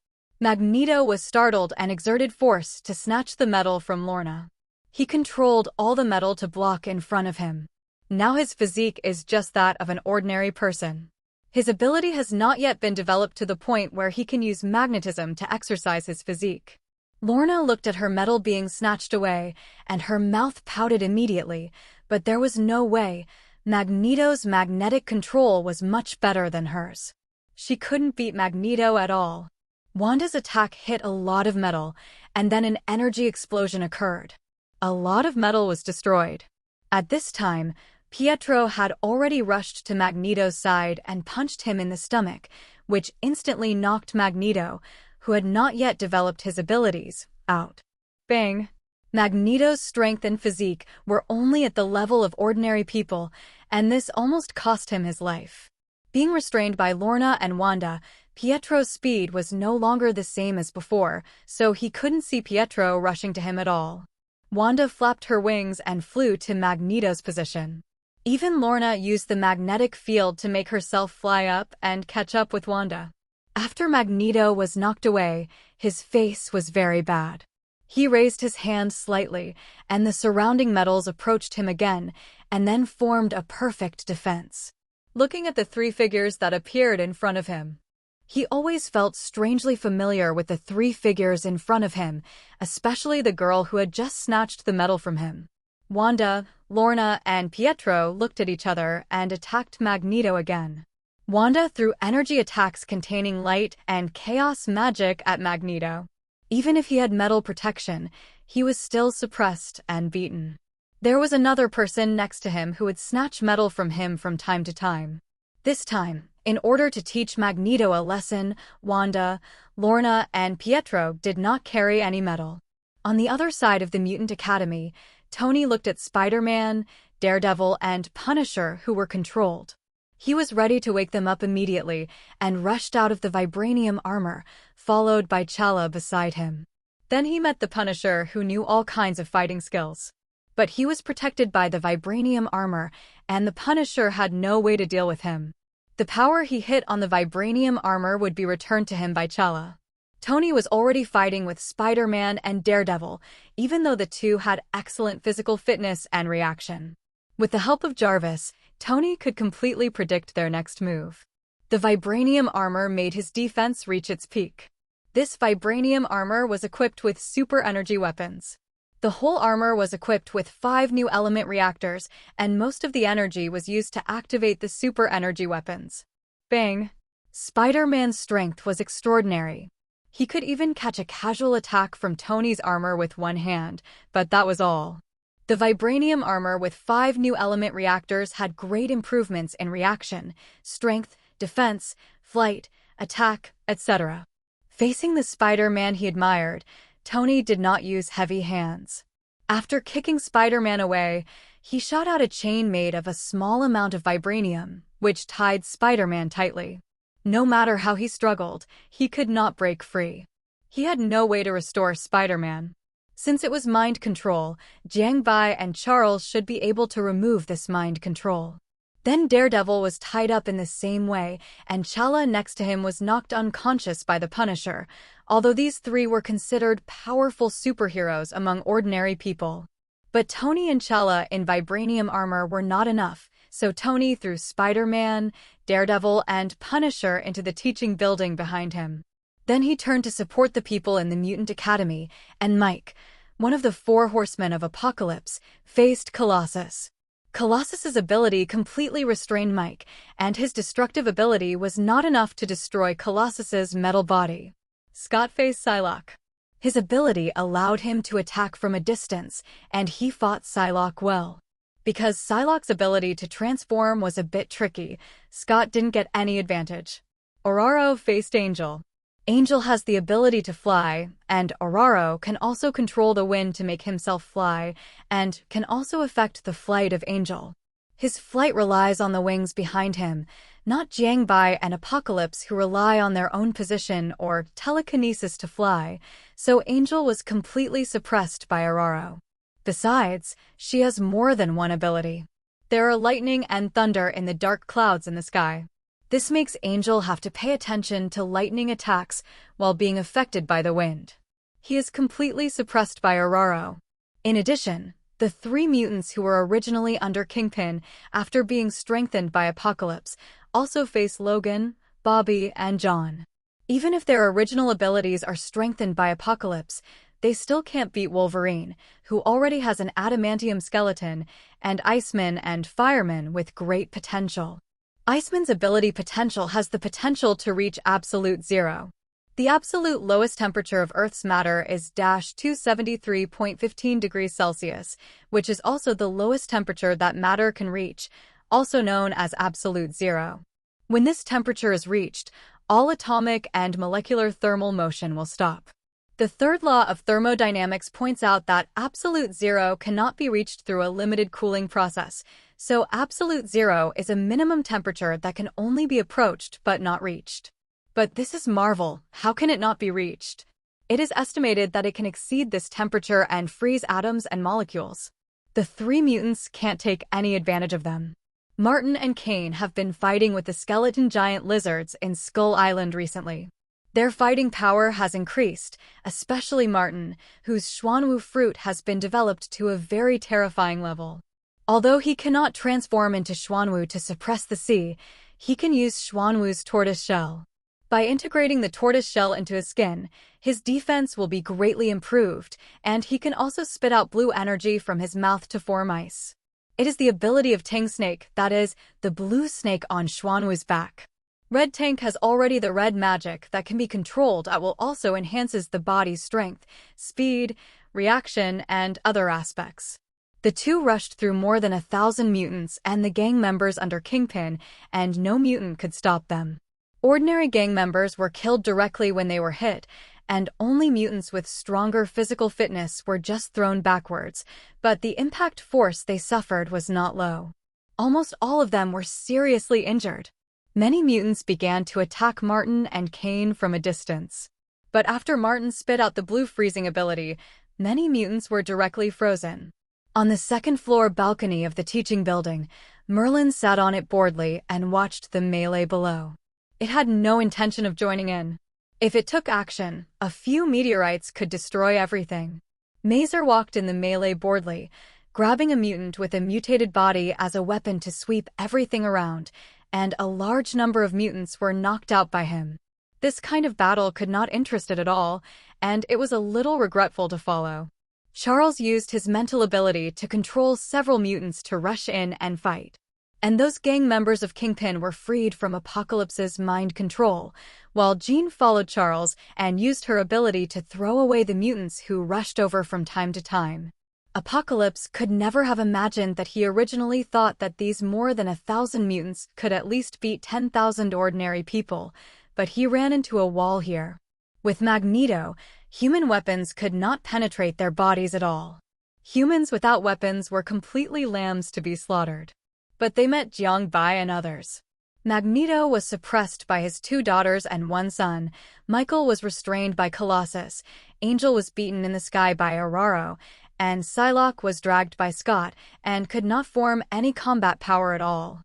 Magneto was startled and exerted force to snatch the metal from Lorna. He controlled all the metal to block in front of him. Now his physique is just that of an ordinary person. His ability has not yet been developed to the point where he can use magnetism to exercise his physique. Lorna looked at her metal being snatched away, and her mouth pouted immediately, but there was no way. Magneto's magnetic control was much better than hers. She couldn't beat Magneto at all. Wanda's attack hit a lot of metal, and then an energy explosion occurred. A lot of metal was destroyed. At this time, Pietro had already rushed to Magneto's side and punched him in the stomach, which instantly knocked Magneto, who had not yet developed his abilities, out. Bang! Magneto's strength and physique were only at the level of ordinary people, and this almost cost him his life. Being restrained by Lorna and Wanda, Pietro's speed was no longer the same as before, so he couldn't see Pietro rushing to him at all. Wanda flapped her wings and flew to Magneto's position. Even Lorna used the magnetic field to make herself fly up and catch up with Wanda. After Magneto was knocked away, his face was very bad. He raised his hand slightly, and the surrounding metals approached him again, and then formed a perfect defense. Looking at the three figures that appeared in front of him, he always felt strangely familiar with the three figures in front of him, especially the girl who had just snatched the metal from him. Wanda, Lorna, and Pietro looked at each other and attacked Magneto again. Wanda threw energy attacks containing light and chaos magic at Magneto. Even if he had metal protection, he was still suppressed and beaten. There was another person next to him who would snatch metal from him from time to time. This time, in order to teach Magneto a lesson, Wanda, Lorna, and Pietro did not carry any metal. On the other side of the Mutant Academy, Tony looked at Spider-Man, Daredevil, and Punisher, who were controlled. He was ready to wake them up immediately and rushed out of the vibranium armor, followed by Chala beside him. Then he met the Punisher, who knew all kinds of fighting skills. But he was protected by the vibranium armor, and the Punisher had no way to deal with him. The power he hit on the vibranium armor would be returned to him by Chala. Tony was already fighting with Spider-Man and Daredevil, even though the two had excellent physical fitness and reaction. With the help of Jarvis, Tony could completely predict their next move. The vibranium armor made his defense reach its peak. This vibranium armor was equipped with super energy weapons. The whole armor was equipped with 5 new element reactors, and most of the energy was used to activate the super energy weapons. Bang! Spider-Man's strength was extraordinary. He could even catch a casual attack from Tony's armor with one hand, but that was all. The vibranium armor with 5 new element reactors had great improvements in reaction, strength, defense, flight, attack, etc. Facing the Spider-Man he admired, Tony did not use heavy hands. After kicking Spider-Man away, he shot out a chain made of a small amount of vibranium, which tied Spider-Man tightly. No matter how he struggled, he could not break free. He had no way to restore Spider-Man. Since it was mind control, Jiang Bai and Charles should be able to remove this mind control. Then Daredevil was tied up in the same way, and Chala next to him was knocked unconscious by the Punisher, although these three were considered powerful superheroes among ordinary people. But Tony and Chala in vibranium armor were not enough, so Tony threw Spider-Man, Daredevil, and Punisher into the teaching building behind him. Then he turned to support the people in the Mutant Academy, and Mike, one of the 4 horsemen of Apocalypse, faced Colossus. Colossus's ability completely restrained Mike, and his destructive ability was not enough to destroy Colossus's metal body. Scott faced Psylocke. His ability allowed him to attack from a distance, and he fought Psylocke well. Because Psylocke's ability to transform was a bit tricky, Scott didn't get any advantage. Ororo faced Angel. Angel has the ability to fly, and Ororo can also control the wind to make himself fly, and can also affect the flight of Angel. His flight relies on the wings behind him, not Jiang Bai and Apocalypse, who rely on their own position or telekinesis to fly, so Angel was completely suppressed by Ororo. Besides, she has more than one ability. There are lightning and thunder in the dark clouds in the sky. This makes Angel have to pay attention to lightning attacks while being affected by the wind. He is completely suppressed by Aurora. In addition, the 3 mutants who were originally under Kingpin after being strengthened by Apocalypse also face Logan, Bobby, and John. Even if their original abilities are strengthened by Apocalypse, they still can't beat Wolverine, who already has an adamantium skeleton, and Iceman and Fireman with great potential. Iceman's ability potential has the potential to reach absolute zero. The absolute lowest temperature of Earth's matter is -273.15 degrees Celsius, which is also the lowest temperature that matter can reach, also known as absolute zero. When this temperature is reached, all atomic and molecular thermal motion will stop. The third law of thermodynamics points out that absolute zero cannot be reached through a limited cooling process, so absolute zero is a minimum temperature that can only be approached but not reached. But this is Marvel, how can it not be reached? It is estimated that it can exceed this temperature and freeze atoms and molecules. The 3 mutants can't take any advantage of them. Martin and Kane have been fighting with the skeleton giant lizards in Skull Island recently. Their fighting power has increased, especially Martin, whose Xuanwu fruit has been developed to a very terrifying level. Although he cannot transform into Xuanwu to suppress the sea, he can use Xuanwu's tortoise shell. By integrating the tortoise shell into his skin, his defense will be greatly improved, and he can also spit out blue energy from his mouth to form ice. It is the ability of Tang Snake, that is, the blue snake on Xuanwu's back. Red Tank has already the red magic that can be controlled that will also enhances the body's strength, speed, reaction, and other aspects. The 2 rushed through more than 1,000 mutants and the gang members under Kingpin, and no mutant could stop them. Ordinary gang members were killed directly when they were hit, and only mutants with stronger physical fitness were just thrown backwards, but the impact force they suffered was not low. Almost all of them were seriously injured. Many mutants began to attack Martin and Kane from a distance. But after Martin spit out the blue freezing ability, many mutants were directly frozen. On the 2nd floor balcony of the teaching building, Merlin sat on it boredly and watched the melee below. It had no intention of joining in. If it took action, a few meteorites could destroy everything. Mazer walked in the melee boredly, grabbing a mutant with a mutated body as a weapon to sweep everything around, and a large number of mutants were knocked out by him. This kind of battle could not interest it at all, and it was a little regretful to follow. Charles used his mental ability to control several mutants to rush in and fight. And those gang members of Kingpin were freed from Apocalypse's mind control, while Jean followed Charles and used her ability to throw away the mutants who rushed over from time to time. Apocalypse could never have imagined that he originally thought that these more than 1,000 mutants could at least beat 10,000 ordinary people, but he ran into a wall here. With Magneto, human weapons could not penetrate their bodies at all. Humans without weapons were completely lambs to be slaughtered. But they met Jiang Bai and others. Magneto was suppressed by his 2 daughters and 1 son, Michael was restrained by Colossus, Angel was beaten in the sky by Aurora, and Psylocke was dragged by Scott and could not form any combat power at all.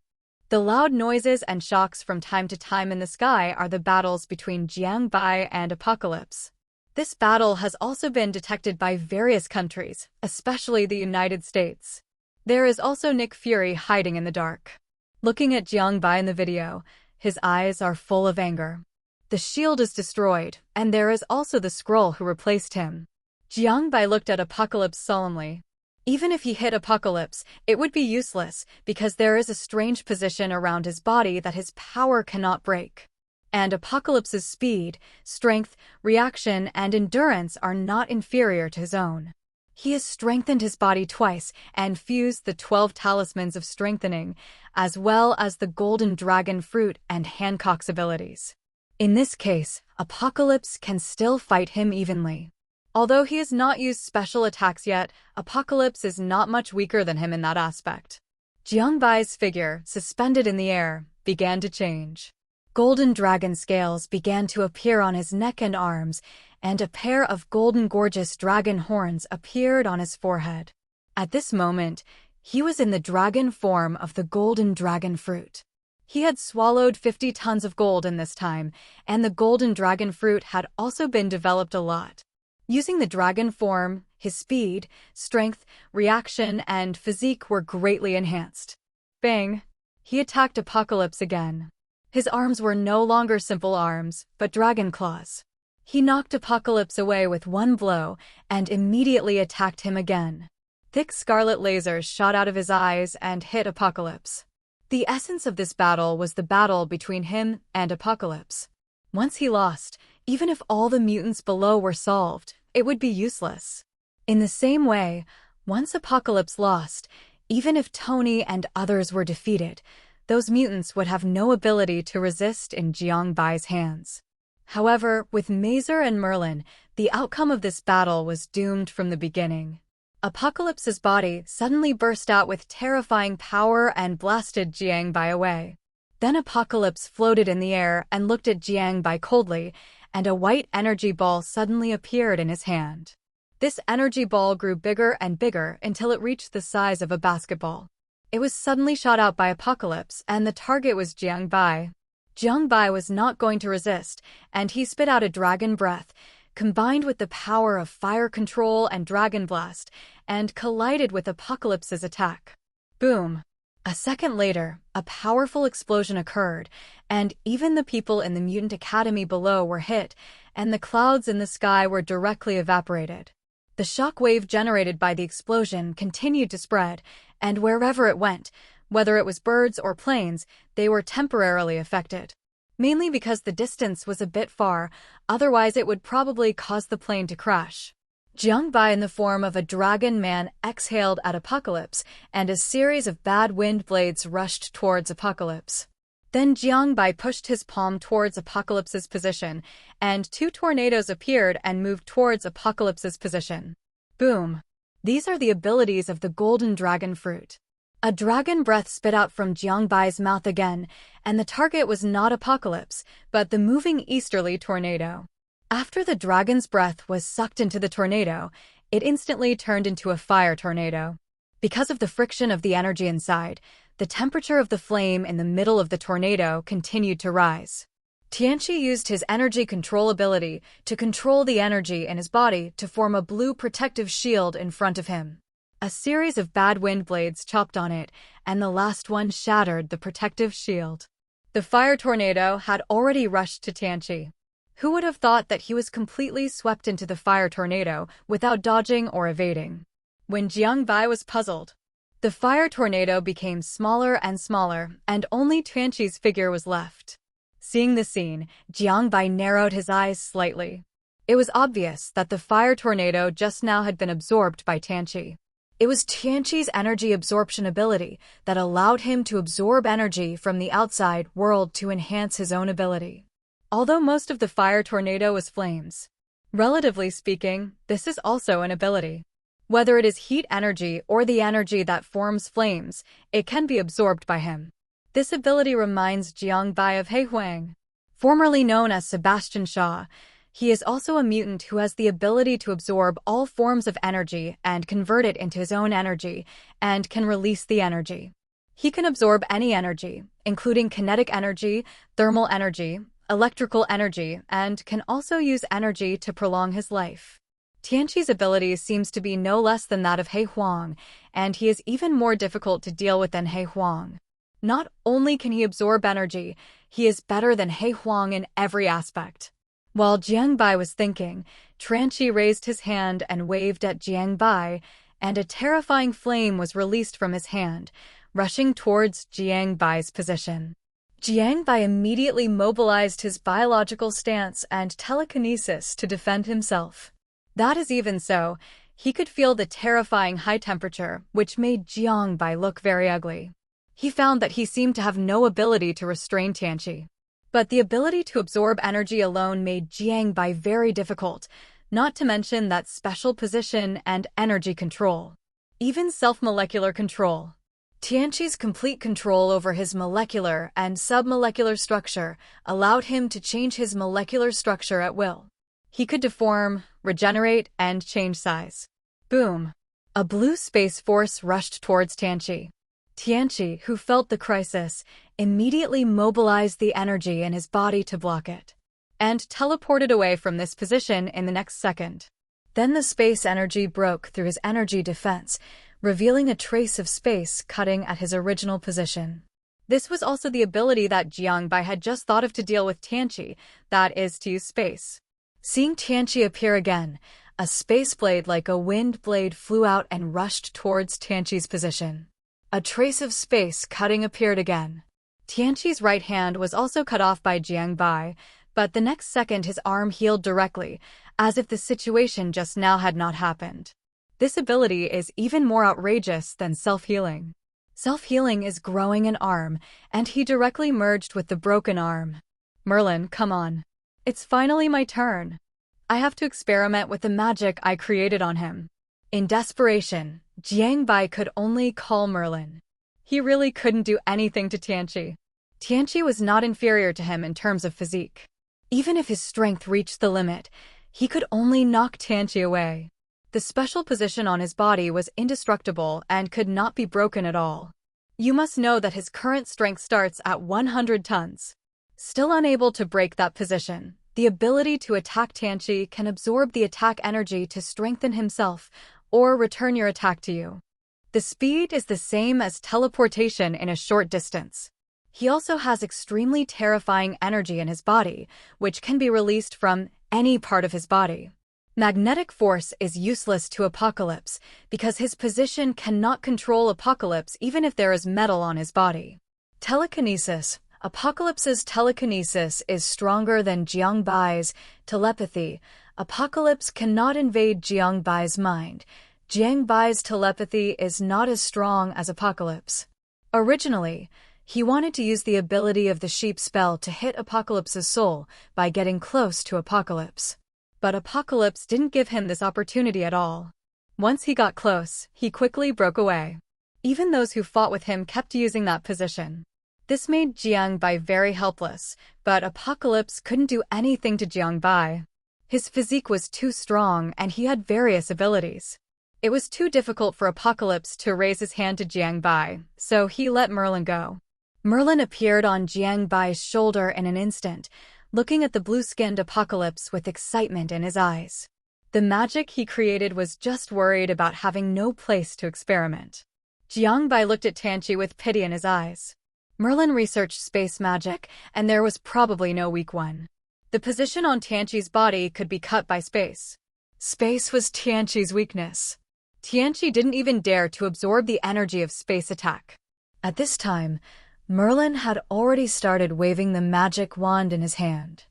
The loud noises and shocks from time to time in the sky are the battles between Jiang Bai and Apocalypse. This battle has also been detected by various countries, especially the United States. There is also Nick Fury hiding in the dark. Looking at Jiang Bai in the video, his eyes are full of anger. The shield is destroyed, and there is also the Skrull who replaced him. Jiang Bai looked at Apocalypse solemnly. Even if he hit Apocalypse, it would be useless because there is a strange position around his body that his power cannot break. And Apocalypse's speed, strength, reaction, and endurance are not inferior to his own. He has strengthened his body twice and fused the 12 talismans of strengthening, as well as the golden dragon fruit and Hancock's abilities. In this case, Apocalypse can still fight him evenly. Although he has not used special attacks yet, Apocalypse is not much weaker than him in that aspect. Jiang Bai's figure, suspended in the air, began to change. Golden dragon scales began to appear on his neck and arms, and a pair of golden gorgeous dragon horns appeared on his forehead. At this moment, he was in the dragon form of the golden dragon fruit. He had swallowed 50 tons of gold in this time, and the golden dragon fruit had also been developed a lot. Using the dragon form, his speed, strength, reaction, and physique were greatly enhanced. Bang! He attacked Apocalypse again. His arms were no longer simple arms, but dragon claws. He knocked Apocalypse away with one blow and immediately attacked him again. Thick scarlet lasers shot out of his eyes and hit Apocalypse. The essence of this battle was the battle between him and Apocalypse. Once he lost, even if all the mutants below were solved, it would be useless. In the same way, once Apocalypse lost, even if Tony and others were defeated, those mutants would have no ability to resist in Jiangbai's hands. However, with Mazer and Merlin, the outcome of this battle was doomed from the beginning. Apocalypse's body suddenly burst out with terrifying power and blasted Jiangbai away. Then Apocalypse floated in the air and looked at Jiangbai coldly, and a white energy ball suddenly appeared in his hand. This energy ball grew bigger and bigger until it reached the size of a basketball. It was suddenly shot out by Apocalypse, and the target was Jiangbai. Jiangbai was not going to resist, and he spit out a dragon breath, combined with the power of fire control and dragon blast, and collided with Apocalypse's attack. Boom! A second later, a powerful explosion occurred, and even the people in the Mutant Academy below were hit, and the clouds in the sky were directly evaporated. The shock wave generated by the explosion continued to spread, and wherever it went, whether it was birds or planes, they were temporarily affected. Mainly because the distance was a bit far, otherwise it would probably cause the plane to crash. Jiangbai in the form of a dragon man exhaled at Apocalypse, and a series of bad wind blades rushed towards Apocalypse. Then Jiangbai pushed his palm towards Apocalypse's position, and 2 tornadoes appeared and moved towards Apocalypse's position. Boom! These are the abilities of the golden dragon fruit. A dragon breath spit out from Jiangbai's mouth again, and the target was not Apocalypse, but the moving easterly tornado. After the dragon's breath was sucked into the tornado, it instantly turned into a fire tornado. Because of the friction of the energy inside, the temperature of the flame in the middle of the tornado continued to rise. Tianqi used his energy control ability to control the energy in his body to form a blue protective shield in front of him. A series of bad wind blades chopped on it, and the last one shattered the protective shield. The fire tornado had already rushed to Tianqi. Who would have thought that he was completely swept into the fire tornado without dodging or evading? When Jiangbai was puzzled, the fire tornado became smaller and smaller, and only Tianqi's figure was left. Seeing the scene, Jiangbai narrowed his eyes slightly. It was obvious that the fire tornado just now had been absorbed by Tianqi. It was Tianqi's energy absorption ability that allowed him to absorb energy from the outside world to enhance his own ability. Although most of the fire tornado was flames, relatively speaking, this is also an ability. Whether it is heat energy or the energy that forms flames, it can be absorbed by him. This ability reminds Jiangbai of He Huang, formerly known as Sebastian Shaw. He is also a mutant who has the ability to absorb all forms of energy and convert it into his own energy, and can release the energy. He can absorb any energy, including kinetic energy, thermal energy, electrical energy, and can also use energy to prolong his life. Tianqi's ability seems to be no less than that of He Huang, and he is even more difficult to deal with than He Huang. Not only can he absorb energy, he is better than He Huang in every aspect. While Jiangbai was thinking, Tianqi raised his hand and waved at Jiangbai, and a terrifying flame was released from his hand, rushing towards Jiangbai's position. Jiangbai immediately mobilized his biological stance and telekinesis to defend himself. That is even so, he could feel the terrifying high temperature, which made Jiangbai look very ugly. He found that he seemed to have no ability to restrain Tianqi. But the ability to absorb energy alone made Jiangbai very difficult, not to mention that special position and energy control. Even self-molecular control. Tianqi's complete control over his molecular and submolecular structure allowed him to change his molecular structure at will. He could deform, regenerate, and change size. Boom! A blue space force rushed towards Tianqi. Tianqi, who felt the crisis, immediately mobilized the energy in his body to block it, and teleported away from this position in the next second. Then the space energy broke through his energy defense, revealing a trace of space cutting at his original position. This was also the ability that Jiangbai had just thought of to deal with Tianqi, that is, to use space. Seeing Tianqi appear again, a space blade like a wind blade flew out and rushed towards Tianqi's position. A trace of space cutting appeared again. Tianqi's right hand was also cut off by Jiangbai, but the next second his arm healed directly, as if the situation just now had not happened. This ability is even more outrageous than self-healing. Self-healing is growing an arm, and he directly merged with the broken arm. Merlin, come on. It's finally my turn. I have to experiment with the magic I created on him. In desperation, Jiangbai could only call Merlin. He really couldn't do anything to Tianqi. Tianqi was not inferior to him in terms of physique. Even if his strength reached the limit, he could only knock Tianqi away. The special position on his body was indestructible and could not be broken at all. You must know that his current strength starts at 100 tons. Still unable to break that position, the ability to attack Tianqi can absorb the attack energy to strengthen himself or return your attack to you. The speed is the same as teleportation in a short distance. He also has extremely terrifying energy in his body, which can be released from any part of his body. Magnetic force is useless to Apocalypse because his position cannot control Apocalypse even if there is metal on his body. Telekinesis. Apocalypse's telekinesis is stronger than Jiangbai's telepathy. Apocalypse cannot invade Jiangbai's mind. Jiangbai's telepathy is not as strong as Apocalypse. Originally, he wanted to use the ability of the sheep spell to hit Apocalypse's soul by getting close to Apocalypse. But Apocalypse didn't give him this opportunity at all. Once he got close, he quickly broke away. Even those who fought with him kept using that position. This made Jiangbai very helpless, but Apocalypse couldn't do anything to Jiangbai. His physique was too strong and he had various abilities. It was too difficult for Apocalypse to raise his hand to Jiangbai, so he let Merlin go. Merlin appeared on Jiangbai's shoulder in an instant, looking at the blue-skinned Apocalypse with excitement in his eyes. The magic he created was just worried about having no place to experiment. Jiangbai looked at Tianqi with pity in his eyes. Merlin researched space magic, and there was probably no weak one. The position on Tianqi's body could be cut by space. Space was Tianqi's weakness. Tianqi didn't even dare to absorb the energy of space attack. At this time, Merlin had already started waving the magic wand in his hand.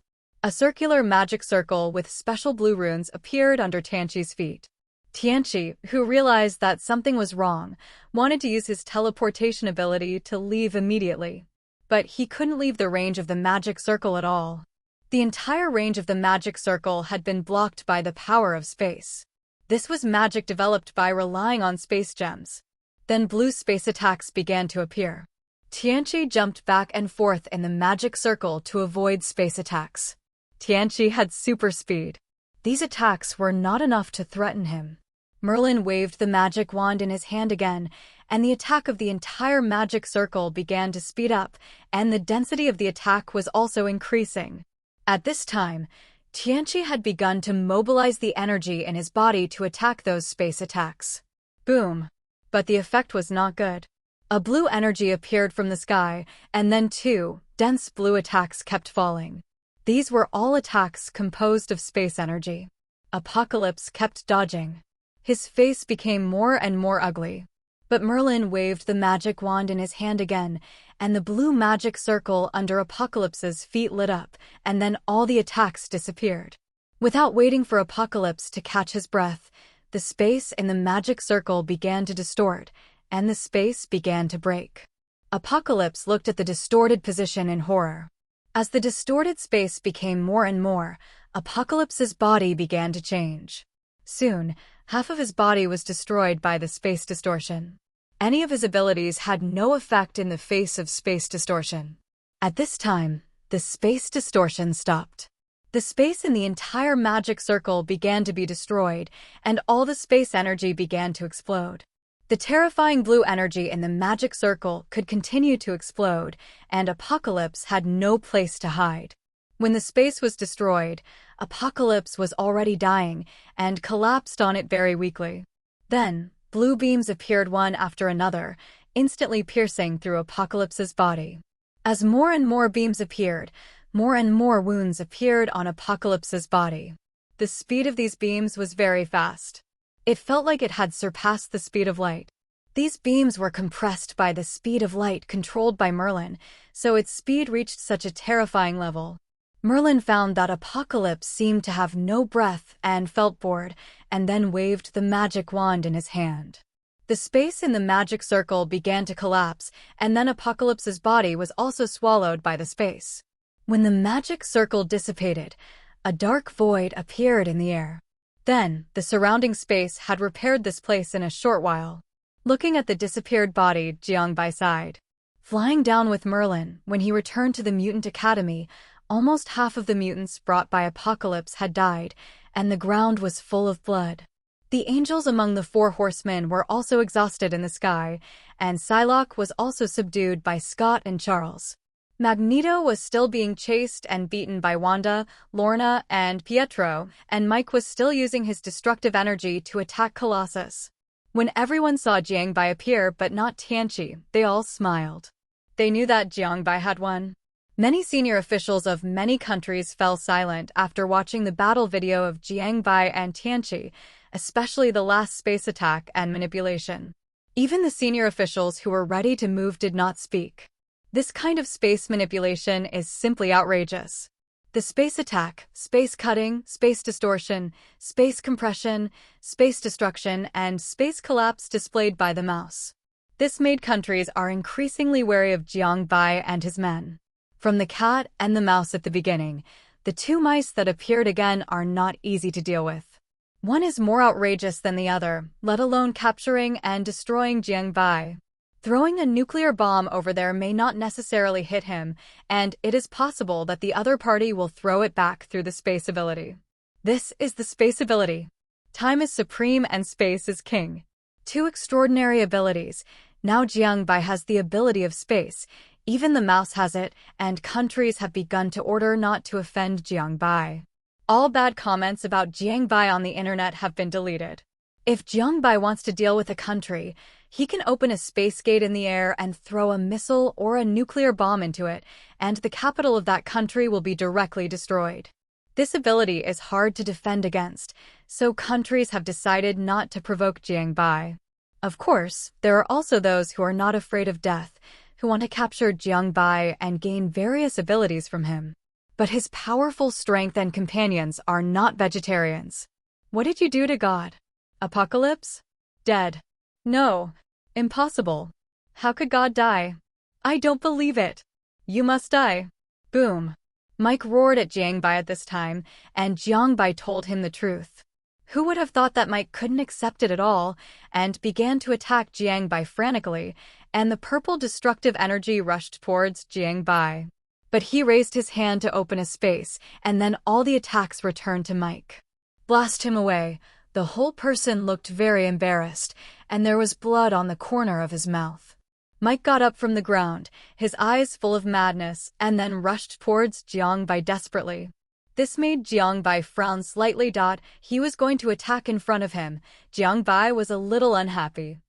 A circular magic circle with special blue runes appeared under Tianqi's feet. Tianqi, who realized that something was wrong, wanted to use his teleportation ability to leave immediately. But he couldn't leave the range of the magic circle at all. The entire range of the magic circle had been blocked by the power of space. This was magic developed by relying on space gems. Then blue space attacks began to appear. Tianqi jumped back and forth in the magic circle to avoid space attacks. Tianqi had super speed. These attacks were not enough to threaten him. Merlin waved the magic wand in his hand again, and the attack of the entire magic circle began to speed up, and the density of the attack was also increasing. At this time, Tianqi had begun to mobilize the energy in his body to attack those space attacks. Boom! But the effect was not good. A blue energy appeared from the sky, and then two dense blue attacks kept falling. These were all attacks composed of space energy. Apocalypse kept dodging. His face became more and more ugly. But Merlin waved the magic wand in his hand again, and the blue magic circle under Apocalypse's feet lit up, and then all the attacks disappeared. Without waiting for Apocalypse to catch his breath, the space in the magic circle began to distort, and the space began to break. Apocalypse looked at the distorted position in horror. As the distorted space became more and more, Apocalypse's body began to change. Soon, half of his body was destroyed by the space distortion. Any of his abilities had no effect in the face of space distortion. At this time, the space distortion stopped. The space in the entire magic circle began to be destroyed, and all the space energy began to explode. The terrifying blue energy in the magic circle could continue to explode, and Apocalypse had no place to hide. When the space was destroyed, Apocalypse was already dying and collapsed on it very weakly. Then, blue beams appeared one after another, instantly piercing through Apocalypse's body. As more and more beams appeared, more and more wounds appeared on Apocalypse's body. The speed of these beams was very fast. It felt like it had surpassed the speed of light. These beams were compressed by the speed of light controlled by Merlin, so its speed reached such a terrifying level. Merlin found that Apocalypse seemed to have no breath and felt bored, and then waved the magic wand in his hand. The space in the magic circle began to collapse, and then Apocalypse's body was also swallowed by the space. When the magic circle dissipated, a dark void appeared in the air. Then, the surrounding space had repaired this place in a short while. Looking at the disappeared body, Jiangbai sighed. Flying down with Merlin, when he returned to the Mutant Academy, almost half of the mutants brought by Apocalypse had died, and the ground was full of blood. The angels among the 4 horsemen were also exhausted in the sky, and Psylocke was also subdued by Scott and Charles. Magneto was still being chased and beaten by Wanda, Lorna, and Pietro, and Mike was still using his destructive energy to attack Colossus. When everyone saw Jiangbai appear but not Tianqi, they all smiled. They knew that Jiangbai had won. Many senior officials of many countries fell silent after watching the battle video of Jiangbai and Tianqi, especially the last space attack and manipulation. Even the senior officials who were ready to move did not speak. This kind of space manipulation is simply outrageous. The space attack, space cutting, space distortion, space compression, space destruction, and space collapse displayed by the mouse. This made countries are increasingly wary of Jiangbai and his men. From the cat and the mouse at the beginning, the 2 mice that appeared again are not easy to deal with. One is more outrageous than the other, let alone capturing and destroying Jiangbai. Throwing a nuclear bomb over there may not necessarily hit him, and it is possible that the other party will throw it back through the space ability. This is the space ability. Time is supreme and space is king. 2 extraordinary abilities. Now Jiangbai has the ability of space, even the mouse has it, and countries have begun to order not to offend Jiangbai. All bad comments about Jiangbai on the internet have been deleted. If Jiangbai wants to deal with a country, he can open a space gate in the air and throw a missile or a nuclear bomb into it, and the capital of that country will be directly destroyed. This ability is hard to defend against, so countries have decided not to provoke Jiangbai. Of course, there are also those who are not afraid of death, who want to capture Jiangbai and gain various abilities from him. But his powerful strength and companions are not vegetarians. What did you do to God? Apocalypse? Dead. No. Impossible. How could God die? I don't believe it. You must die. Boom. Mike roared at Jiangbai at this time, and Jiangbai told him the truth. Who would have thought that Mike couldn't accept it at all, and began to attack Jiangbai frantically, and the purple destructive energy rushed towards Jiangbai. But he raised his hand to open a space, and then all the attacks returned to Mike. Blast him away. The whole person looked very embarrassed, and there was blood on the corner of his mouth. Mike got up from the ground, his eyes full of madness, and then rushed towards Jiangbai desperately. This made Jiangbai frown slightly. He was going to attack in front of him. Jiangbai was a little unhappy.